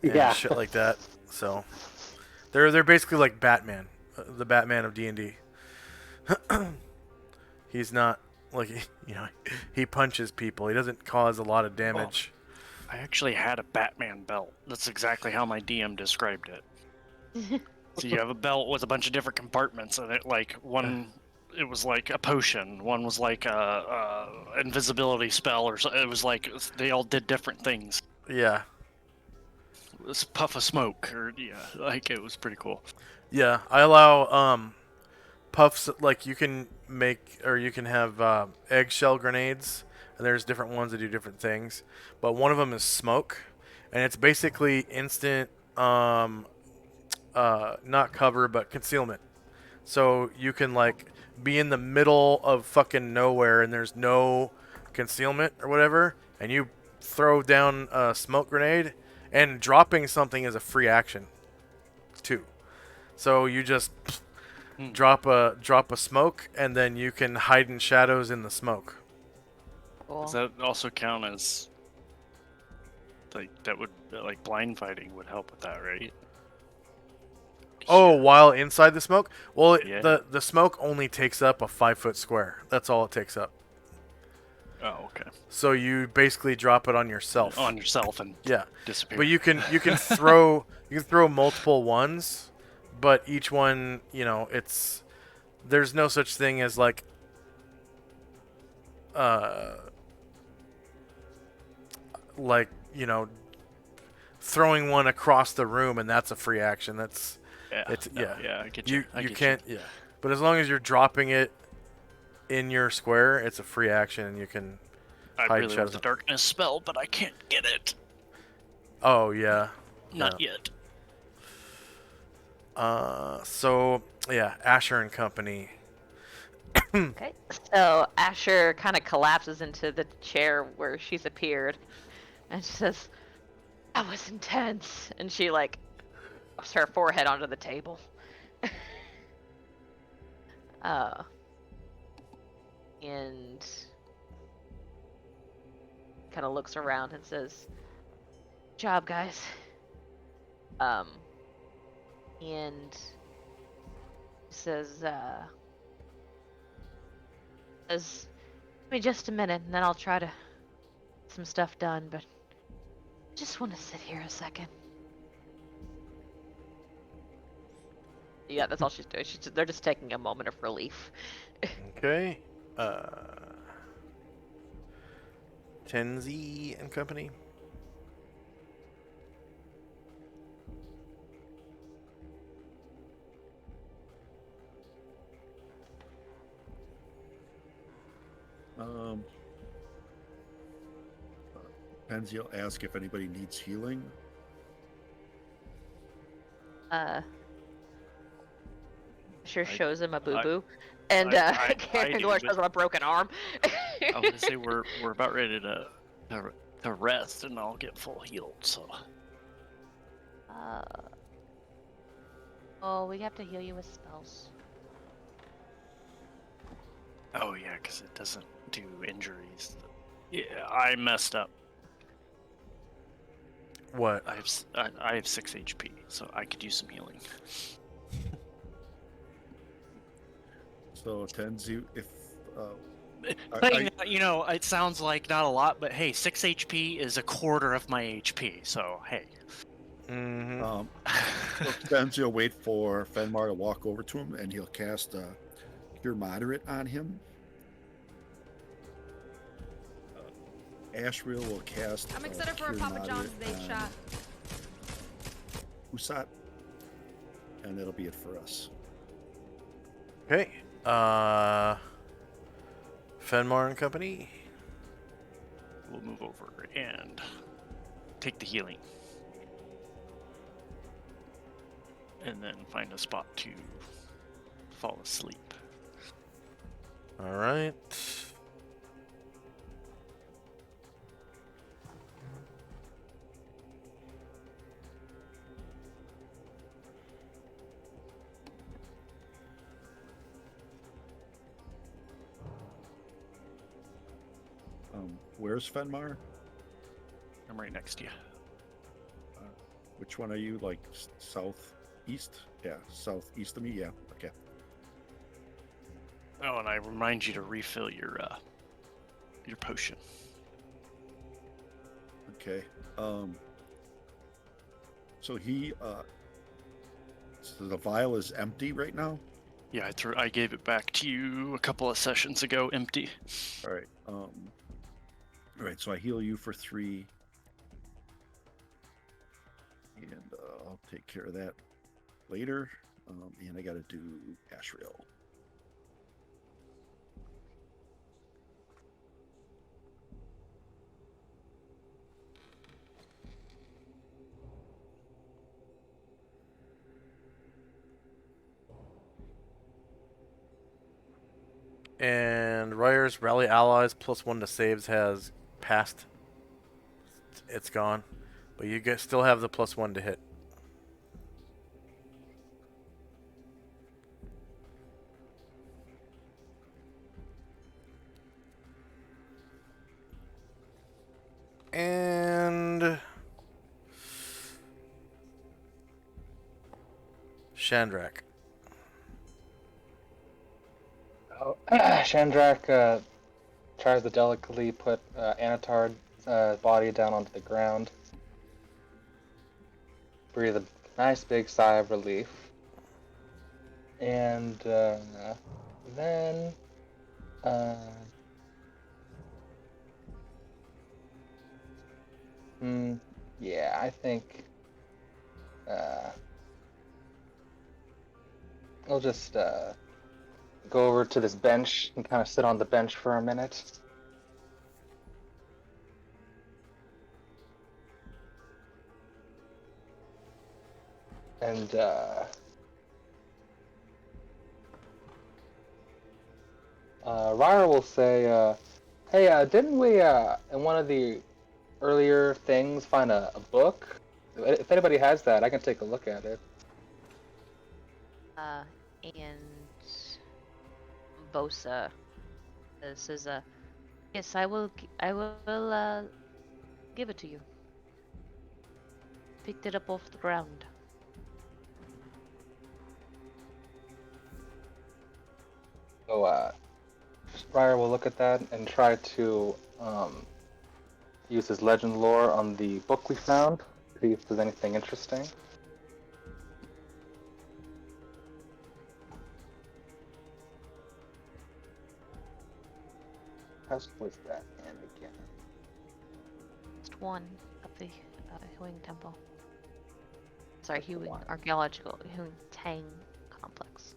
and shit like that. So they're basically like Batman, the Batman of D&D. He's not like, you know, he punches people. He doesn't cause a lot of damage. I actually had a Batman belt. That's exactly how my DM described it. So you have a belt with a bunch of different compartments, and it like one, it was like a potion. One was like a invisibility spell, or so. It was like they all did different things. Yeah. It was a puff of smoke, or yeah, like it was pretty cool. Yeah, I allow puffs, like you can make, or you can have eggshell grenades, and there's different ones that do different things, but one of them is smoke, and it's basically instant not cover but concealment. So you can like be in the middle of fucking nowhere and there's no concealment or whatever, and you throw down a smoke grenade, and dropping something is a free action too. So you just drop a smoke, and then you can hide in shadows in the smoke. Cool. Does that also count as like that would like blind fighting would help with that, right? Oh, while inside the smoke? Well, Yeah. the smoke only takes up a 5-foot square. That's all it takes up. Oh, okay. So you basically drop it on yourself. On yourself and Yeah. disappear. But you can throw multiple ones, but each one, you know, there's no such thing as like you know, throwing one across the room, and that's a free action. That's yeah, I get you. You can't. Yeah, but as long as you're dropping it in your square, it's a free action, and you can I hide really shadows. want the darkness spell, but I can't get it. Oh yeah. Not yet. So yeah, Asher and Company. Okay, so Asher kind of collapses into the chair where she's appeared, and she says, "That was intense," and she like puts her forehead onto the table. And kind of looks around and says, "Good job, guys." And says, "Give me just a minute, and then I'll try to get some stuff done, but I just want to sit here a second." Yeah, that's all she's doing. They're just taking a moment of relief. Okay. Tenzi and Company. Penzi will ask if anybody needs healing. Sure I- shows him a boo I- boo, and I Karen do, Gore but- shows him a broken arm. I was gonna say we're about ready to rest, and I'll get full healed. So Oh, we have to heal you with spells. oh yeah, because it doesn't do injuries. Yeah, I messed up. What? I have 6 HP, so I could use some healing. So Tenzi, if Saying that, you know, it sounds like not a lot, but hey, 6 HP is a quarter of my HP, so hey. Mm-hmm. so Tenzi will wait for Fenmar to walk over to him, and he'll cast Cure Moderate on him. Ashriel will cast. I'm excited for a Cure Papa John's Moderate vape on shot. Usat, and that'll be it for us. Okay. Fenmar and Company. We'll move over and take the healing. And then find a spot to fall asleep. All right. Where's Fenmar? I'm right next to you. Which one are you? Like southeast? Yeah, southeast of me. Yeah. Okay. Oh, and I remind you to refill your potion. Okay. So he so the vial is empty right now. Yeah, I gave it back to you a couple of sessions ago, empty. All right. All right. So I heal you for 3, and I'll take care of that later. And I got to do Ashriel. And Ryer's Rally Allies +1 to saves has passed. It's gone. But you still have the +1 to hit. And Shandrak. Shandrak tries to delicately put Anatard's body down onto the ground. Breathe a nice big sigh of relief. And then yeah, I think I'll just go over to this bench and kind of sit on the bench for a minute. And Ryra will say, hey, didn't we in one of the earlier things find a book? If anybody has that, I can take a look at it. And Bosa says, yes, I will give it to you. Picked it up off the ground. So, Ryra will look at that and try to use his legend lore on the book we found, see if there's anything interesting. chest was that in again? Just one of the Huing Temple. Sorry, Just the Huing one. Archaeological Huing Tang Complex.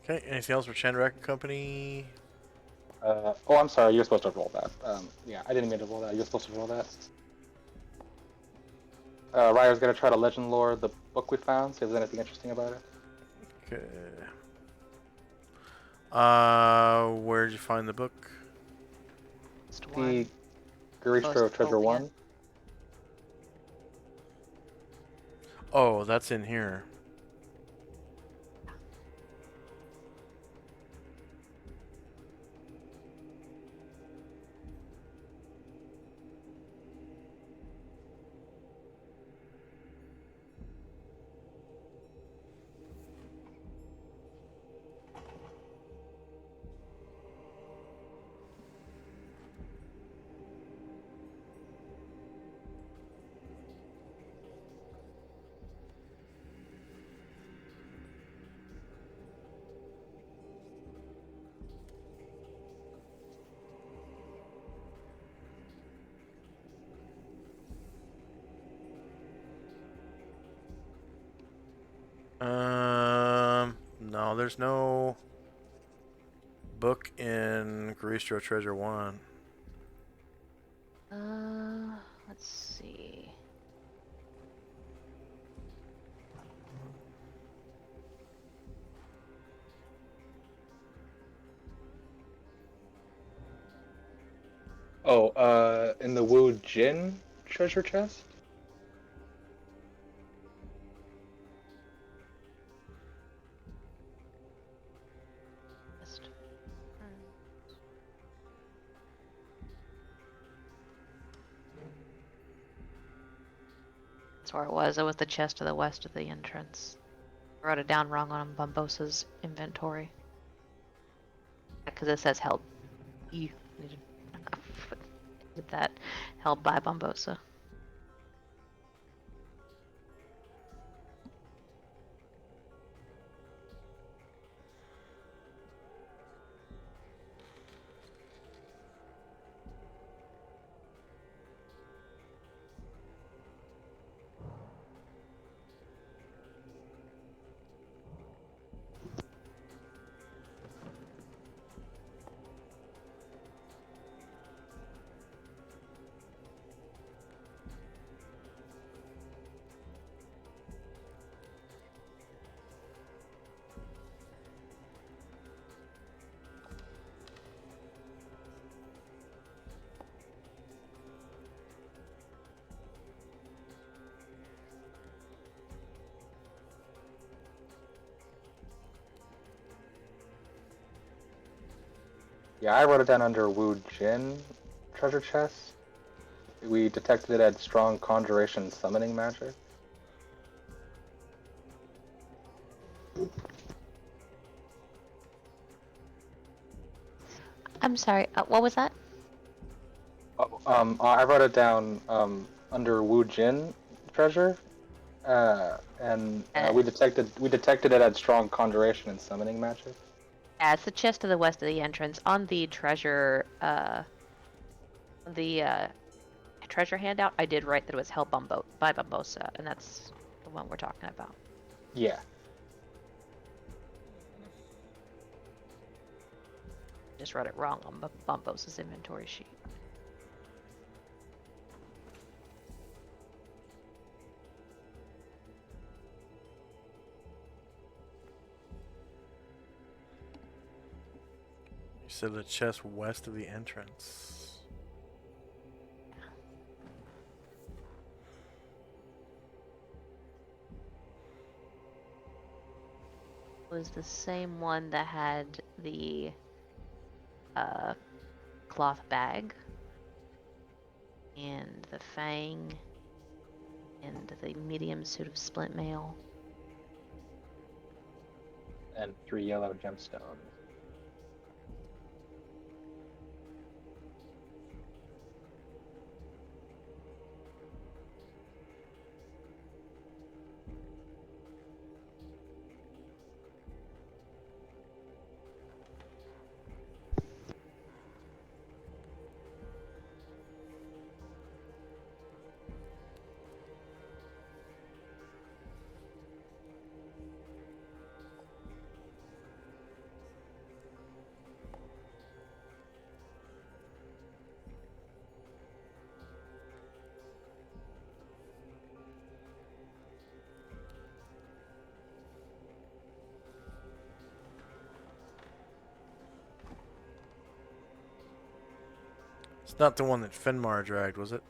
Okay, anything else for Chandrak and Company? Oh, I'm sorry. You're supposed to roll that. Yeah, I didn't mean to roll that. You're supposed to roll that. Ryer's gonna try to legend lore the book we found. See if there's anything interesting about it. Okay. Where'd you find the book? Just The one. Garistro Treasure Phobia. 1. Oh, that's in here. No, there's no book in Garistro Treasure 1. Let's see. Oh, in the Wu Jin treasure chest? Just. That's where it was. It was the chest to the west of the entrance. I wrote it down wrong on Bumbosa's inventory. Because it says held. You did that. Held by Bumbosa. Yeah, I wrote it down under Wu Jin treasure chest. We detected it had strong conjuration summoning magic. I'm sorry. What was that? I wrote it down under Wu Jin treasure, and we detected it had strong conjuration and summoning magic. Yeah, it's the chest to the west of the entrance. On the treasure, treasure handout, I did write that it was held by Bumbosa, and that's the one we're talking about. Yeah. Just wrote it wrong on Bumbosa's inventory sheet. You said the chest west of the entrance. It was the same one that had the cloth bag and the fang and the medium suit of splint mail. And 3 yellow gemstones. It's not the one that Fenmar dragged, was it?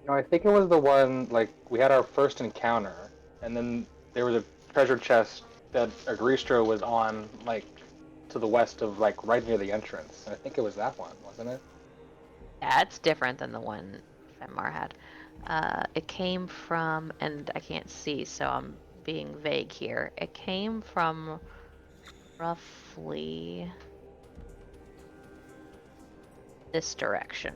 No, I think it was the one, like, we had our first encounter, and then there was a treasure chest that Agristro was on, like, to the west of, like, right near the entrance. And I think it was that one, wasn't it? Yeah, it's different than the one Fenmar had. It came from, and I can't see, so I'm being vague here. It came from roughly this direction.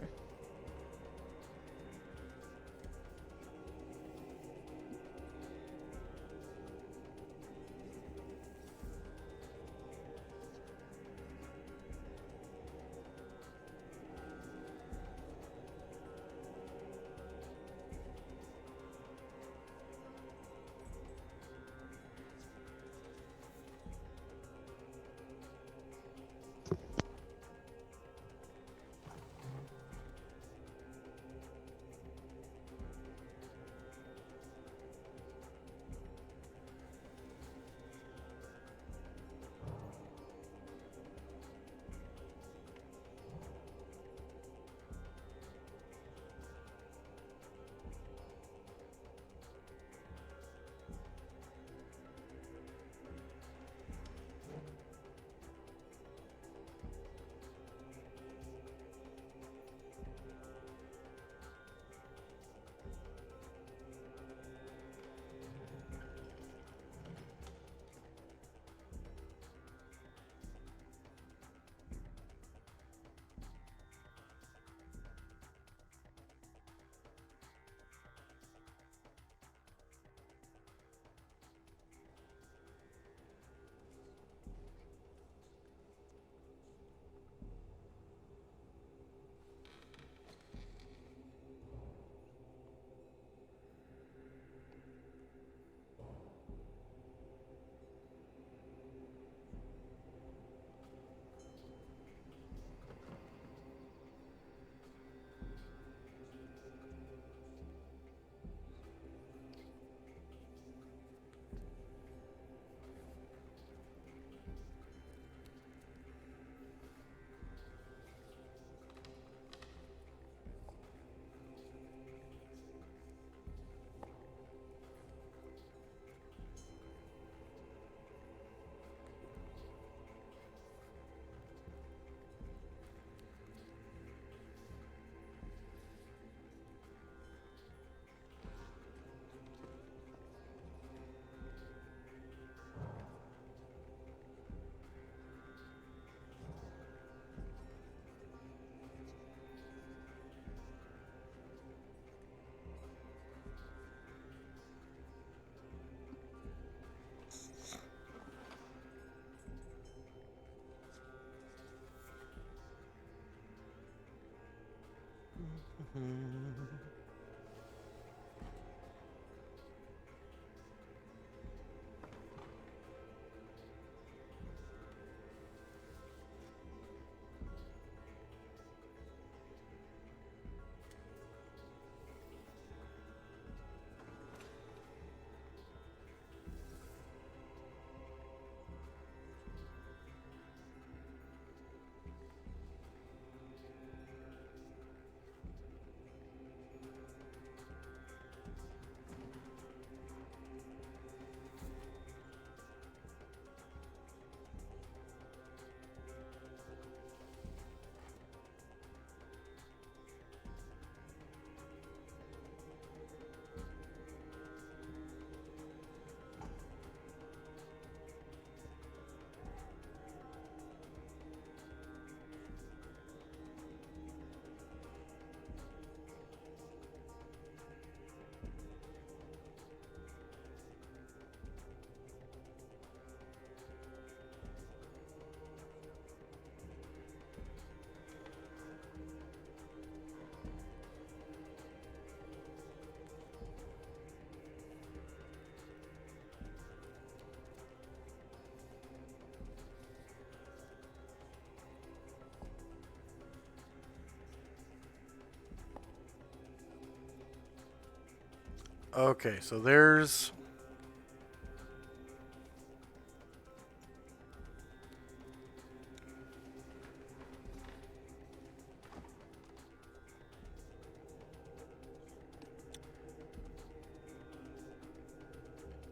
Okay, so there's...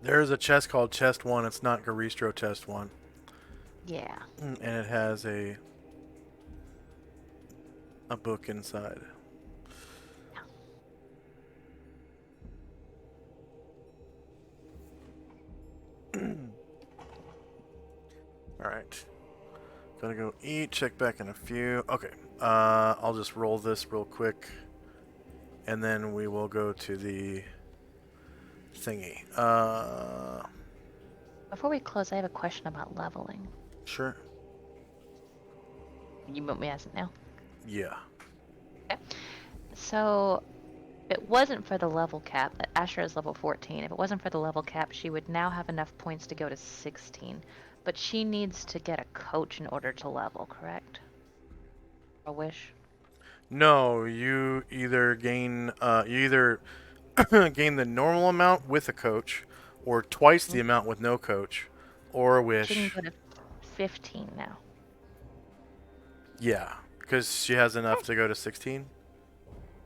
There's a chest called Chest 1. It's not Garistro Chest 1. Yeah. And it has a book inside. Alright. Gotta go eat, check back in a few. Okay. I'll just roll this real quick. And then we will go to the thingy. Before we close, I have a question about leveling. Sure. You want me to ask it now? Yeah. So, if it wasn't for the level cap, Asher is level 14. If it wasn't for the level cap, she would now have enough points to go to 16. But she needs to get a coach in order to level, correct? A wish? No, you either gain gain the normal amount with a coach, or twice the amount with no coach, or a wish. She can go to 15 now. Yeah, because she has enough to go to 16.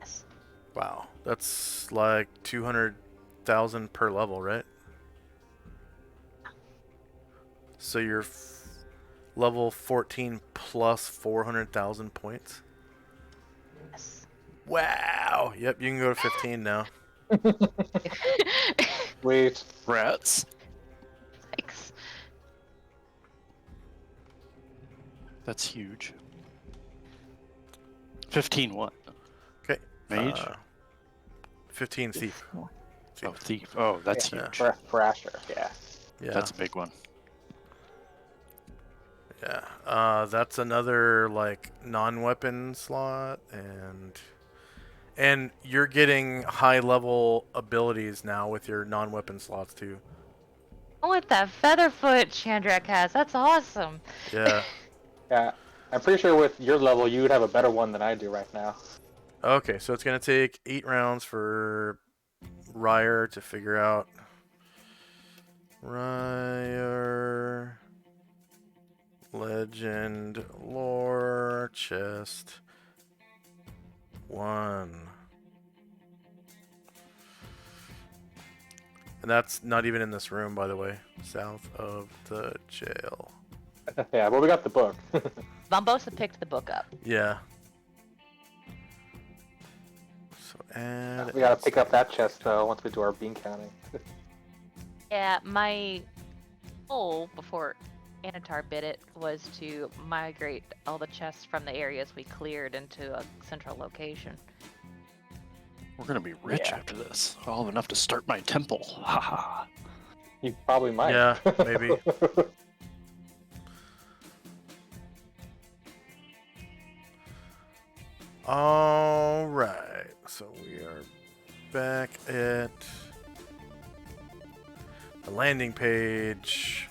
Yes. Wow, that's like 200,000 per level, right? So you're level 14 plus 400,000 points. Yes. Wow. Yep, you can go to 15 now. Wait. Rats. Thanks. That's huge. 15 what? Okay. Mage? 15 thief. Oh, thief. Oh, that's Yeah, huge. for Asher, yeah. Yeah. That's a big one. Yeah. That's another like non-weapon slot, and you're getting high level abilities now with your non-weapon slots too. I want that Featherfoot Chandrak has. That's awesome. Yeah. Yeah, I'm pretty sure with your level, you would have a better one than I do right now. Okay, so it's gonna take 8 rounds for Ryer to figure out. Ryer, legend, lore, chest, 1. And that's not even in this room, by the way. South of the jail. Yeah, well, we got the book. Bombosa picked the book up. Yeah. So add. We gotta pick up that chest, though, once we do our bean counting. Yeah, my goal before Anatar bid it was to migrate all the chests from the areas we cleared into a central location. We're gonna be rich Yeah. after this. I'll have enough to start my temple. Haha. You probably might. Yeah, maybe. All right. So we are back at the landing page.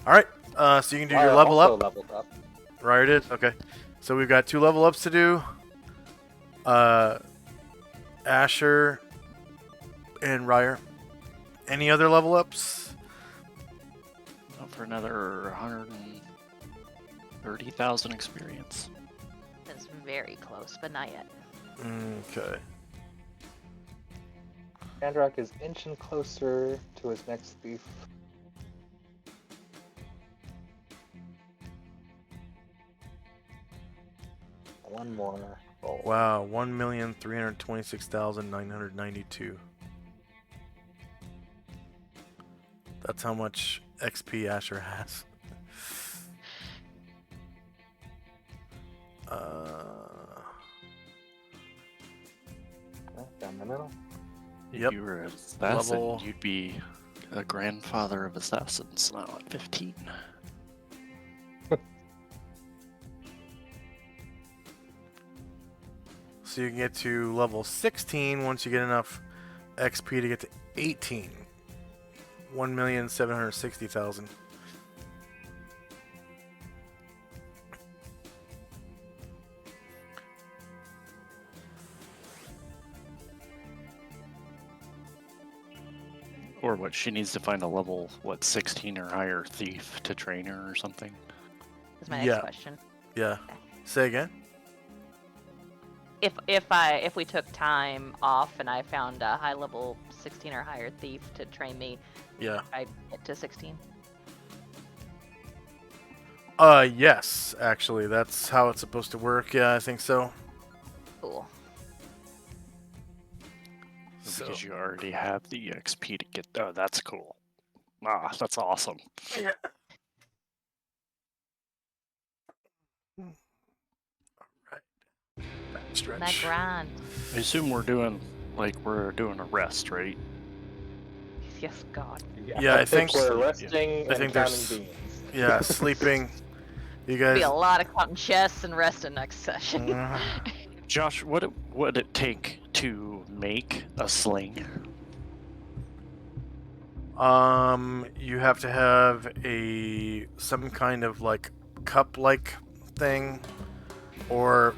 All right. So you can do your Ryer level also up. leveled up. Right, it is. Okay. So we've got 2 level ups to do. Asher and Ryer. Any other level ups? Not for another 130,000 experience. It's very close, but not yet. Okay. Chandrak is inching closer to his next thief. One more roll. Wow, 1,326,992. That's how much XP Asher has. Down the middle. If Yep. you were an assassin, Level- you'd be a grandfather of assassins now at 15. So you can get to level 16 once you get enough XP to get to 18. 1,760,000. Or what, she needs to find a level, 16 or higher thief to train her or something? That's my next Yeah. question. Yeah. Say again? if we took time off and I found a high level 16 or higher thief to train me, Yeah. I get to 16. Yes, actually, that's how it's supposed to work. Yeah, I think so. Cool. So, Because you already have the XP to get. Oh, that's cool. Ah, that's awesome. yeah. Stretch. That grind. I assume we're doing a rest, right? Yes, God. Yeah, I think we're so. resting I and think counting there's- beans. Yeah, sleeping. You Be guys. a lot of counting chests and resting next session. Josh, what would it take to make a sling? You have to have some kind of like cup-like thing, or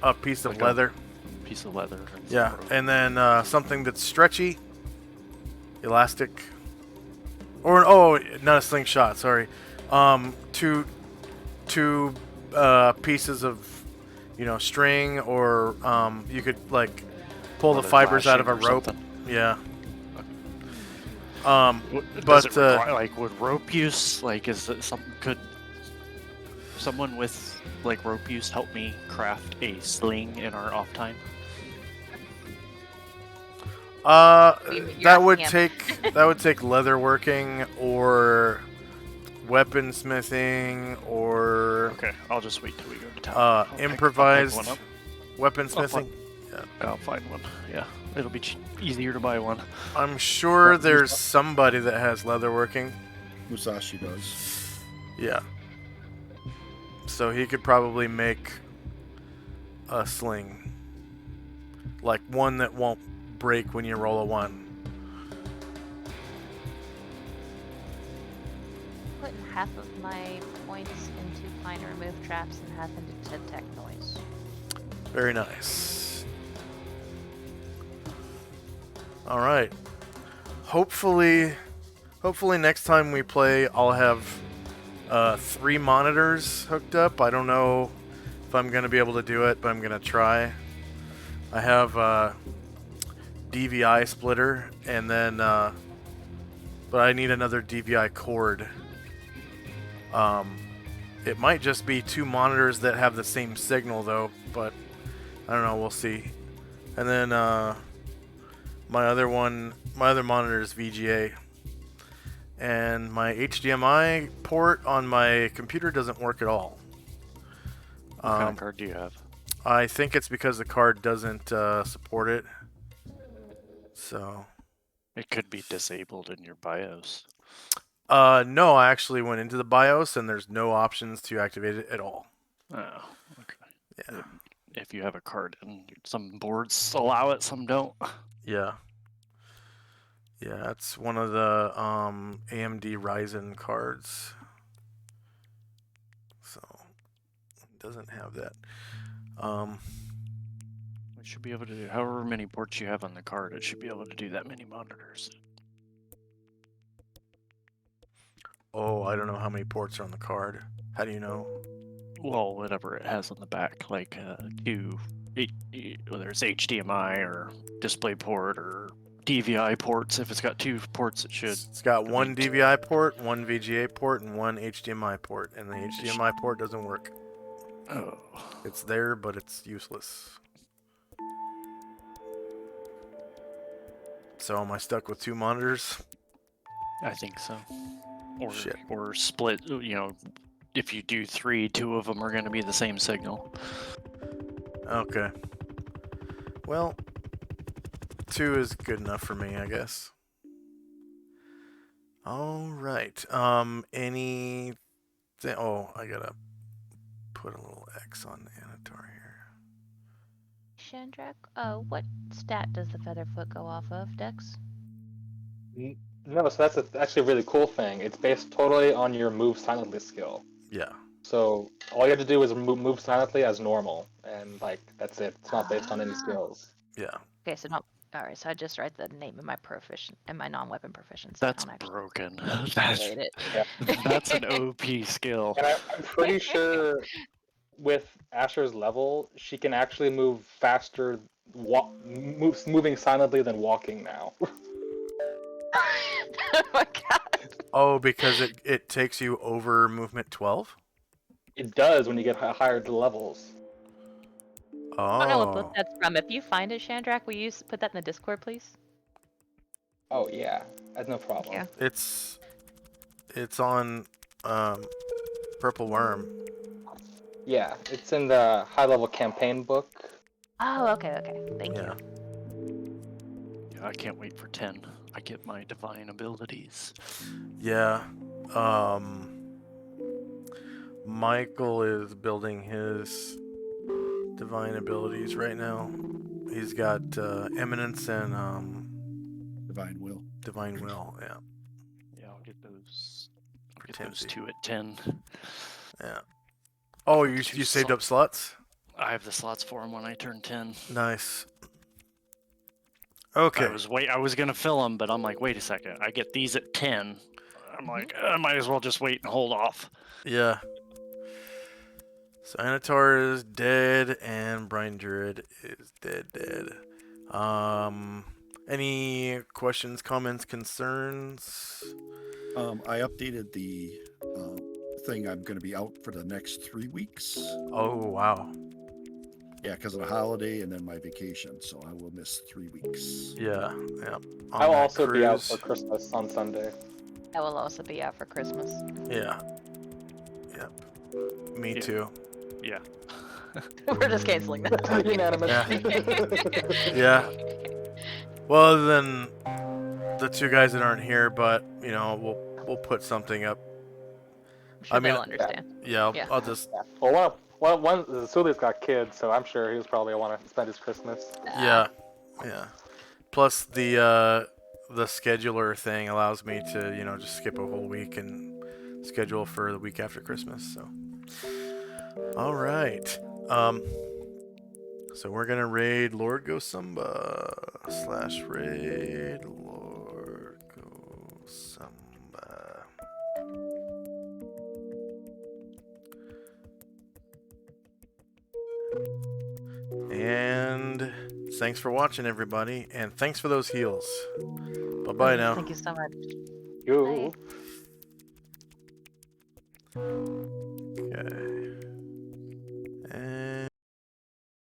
a piece of Like a- leather. Piece of leather. And some Yeah, rope. and then something that's stretchy, elastic, or not a slingshot. Sorry, two pieces of string, or you could like pull the Leather fibers out of a lashing or rope. something. Yeah. Does it but require, would rope use, is it something, could someone with, rope use help me craft a sling in our off time? You're that would asking take leather working or weaponsmithing or Okay, I'll just wait till we go to town. I'll pick improvised one up. weaponsmithing. I'll find one. Yeah, it'll be easier to buy one. I'm sure there's somebody that has leather working. Musashi does. Yeah. So he could probably make a sling. Like one that won't break when you roll a 1. Putting half of my points into find and remove traps and half into detect noise. Very nice. All right. Hopefully next time we play, I'll have 3 monitors hooked up. I don't know if I'm gonna be able to do it, but I'm gonna try. I have DVI splitter, and then but I need another DVI cord. It might just be 2 monitors that have the same signal though, but I don't know. We'll see. And then my other monitor is VGA, and my HDMI port on my computer doesn't work at all. What kind of card do you have? I think it's because the card doesn't support it. So. It could be disabled in your BIOS. No, I actually went into the BIOS and there's no options to activate it at all. Oh, okay. Yeah. If you have a card, and some boards allow it, some don't. Yeah. Yeah, it's one of the AMD Ryzen cards. So it doesn't have that. We should be able to do however many ports you have on the card. It should be able to do that many monitors. Oh, I don't know how many ports are on the card. How do you know? Well, whatever it has on the back, whether it's HDMI or DisplayPort or DVI ports. If it's got 2 ports, it should. It's got 1 DVI port, 1 VGA port, and 1 HDMI port, and the HDMI port doesn't work. Oh. It's there, but it's useless. So am I stuck with 2 monitors? I think so. Shit. Or split, if you do 3, 2 of them are going to be the same signal. Okay. Well, 2 is good enough for me, I guess. All right. Anything? Oh, I gotta put a little X on the Anatar here. Shandrak, what stat does the Featherfoot go off of, Dex? No, so that's actually a really cool thing. It's based totally on your move silently skill. Yeah. So all you have to do is move silently as normal, and that's it. It's not based on any Ah. skills. Yeah. Okay, so no. All right, so I just write the name of my proficient and my non-weapon proficiency. That's I don't actually broken. calculate it. That's an OP skill. And I'm pretty sure with Asher's level, she can actually move faster, moving silently than walking now. Oh my god. Oh, because it takes you over movement 12? It does when you get higher levels. I don't know what book Oh. that's from. If you find it, Shandrak, will you put that in the Discord, please? Oh yeah, that's no problem. Yeah. It's on Purple Worm. Yeah, it's in the high-level campaign book. Oh, okay. Thank Yeah. Yeah, I can't wait for 10. I get my divine abilities. Yeah. Michael is building his divine abilities right now. He's got Eminence and Divine will. Divine Will. Yeah. Yeah, I'll get those. I'll For get those Timothy. 2 at 10. Yeah. Oh, Got you the two saved up slots? I have the slots for them when I turn 10. Nice. Okay. I was gonna fill them, but I'm like, wait a second. I get these at 10. I'm like, I might as well just wait and hold off. Yeah. So Anatar is dead and Brian Druid is dead. Any questions, comments, concerns? I updated the thing. I'm going to be out for the next 3 weeks. Oh, wow. Yeah, because of the holiday and then my vacation, so I will miss 3 weeks. Yeah. I will that also be out cruise. for Christmas on Sunday. I will also be out for Christmas. Yeah. Yep. Me Yeah. too. Yeah. We're just canceling that. Unanimous. Yeah. Well, then the two guys that aren't here, but you know, we'll put something up. I'm sure I mean, they'll understand. Yeah, Yeah. I'll just Yeah. Well, one Suli's got kids, so I'm sure he was probably want to spend his Christmas. yeah. Plus the scheduler thing allows me to, you know, just skip a whole week and schedule for the week after Christmas. So, all right. So we're gonna raid Lord Gosumba / raid Lord Gosumba. And thanks for watching, everybody, and thanks for those heals. Bye now. Thank you so much. Yo. Bye.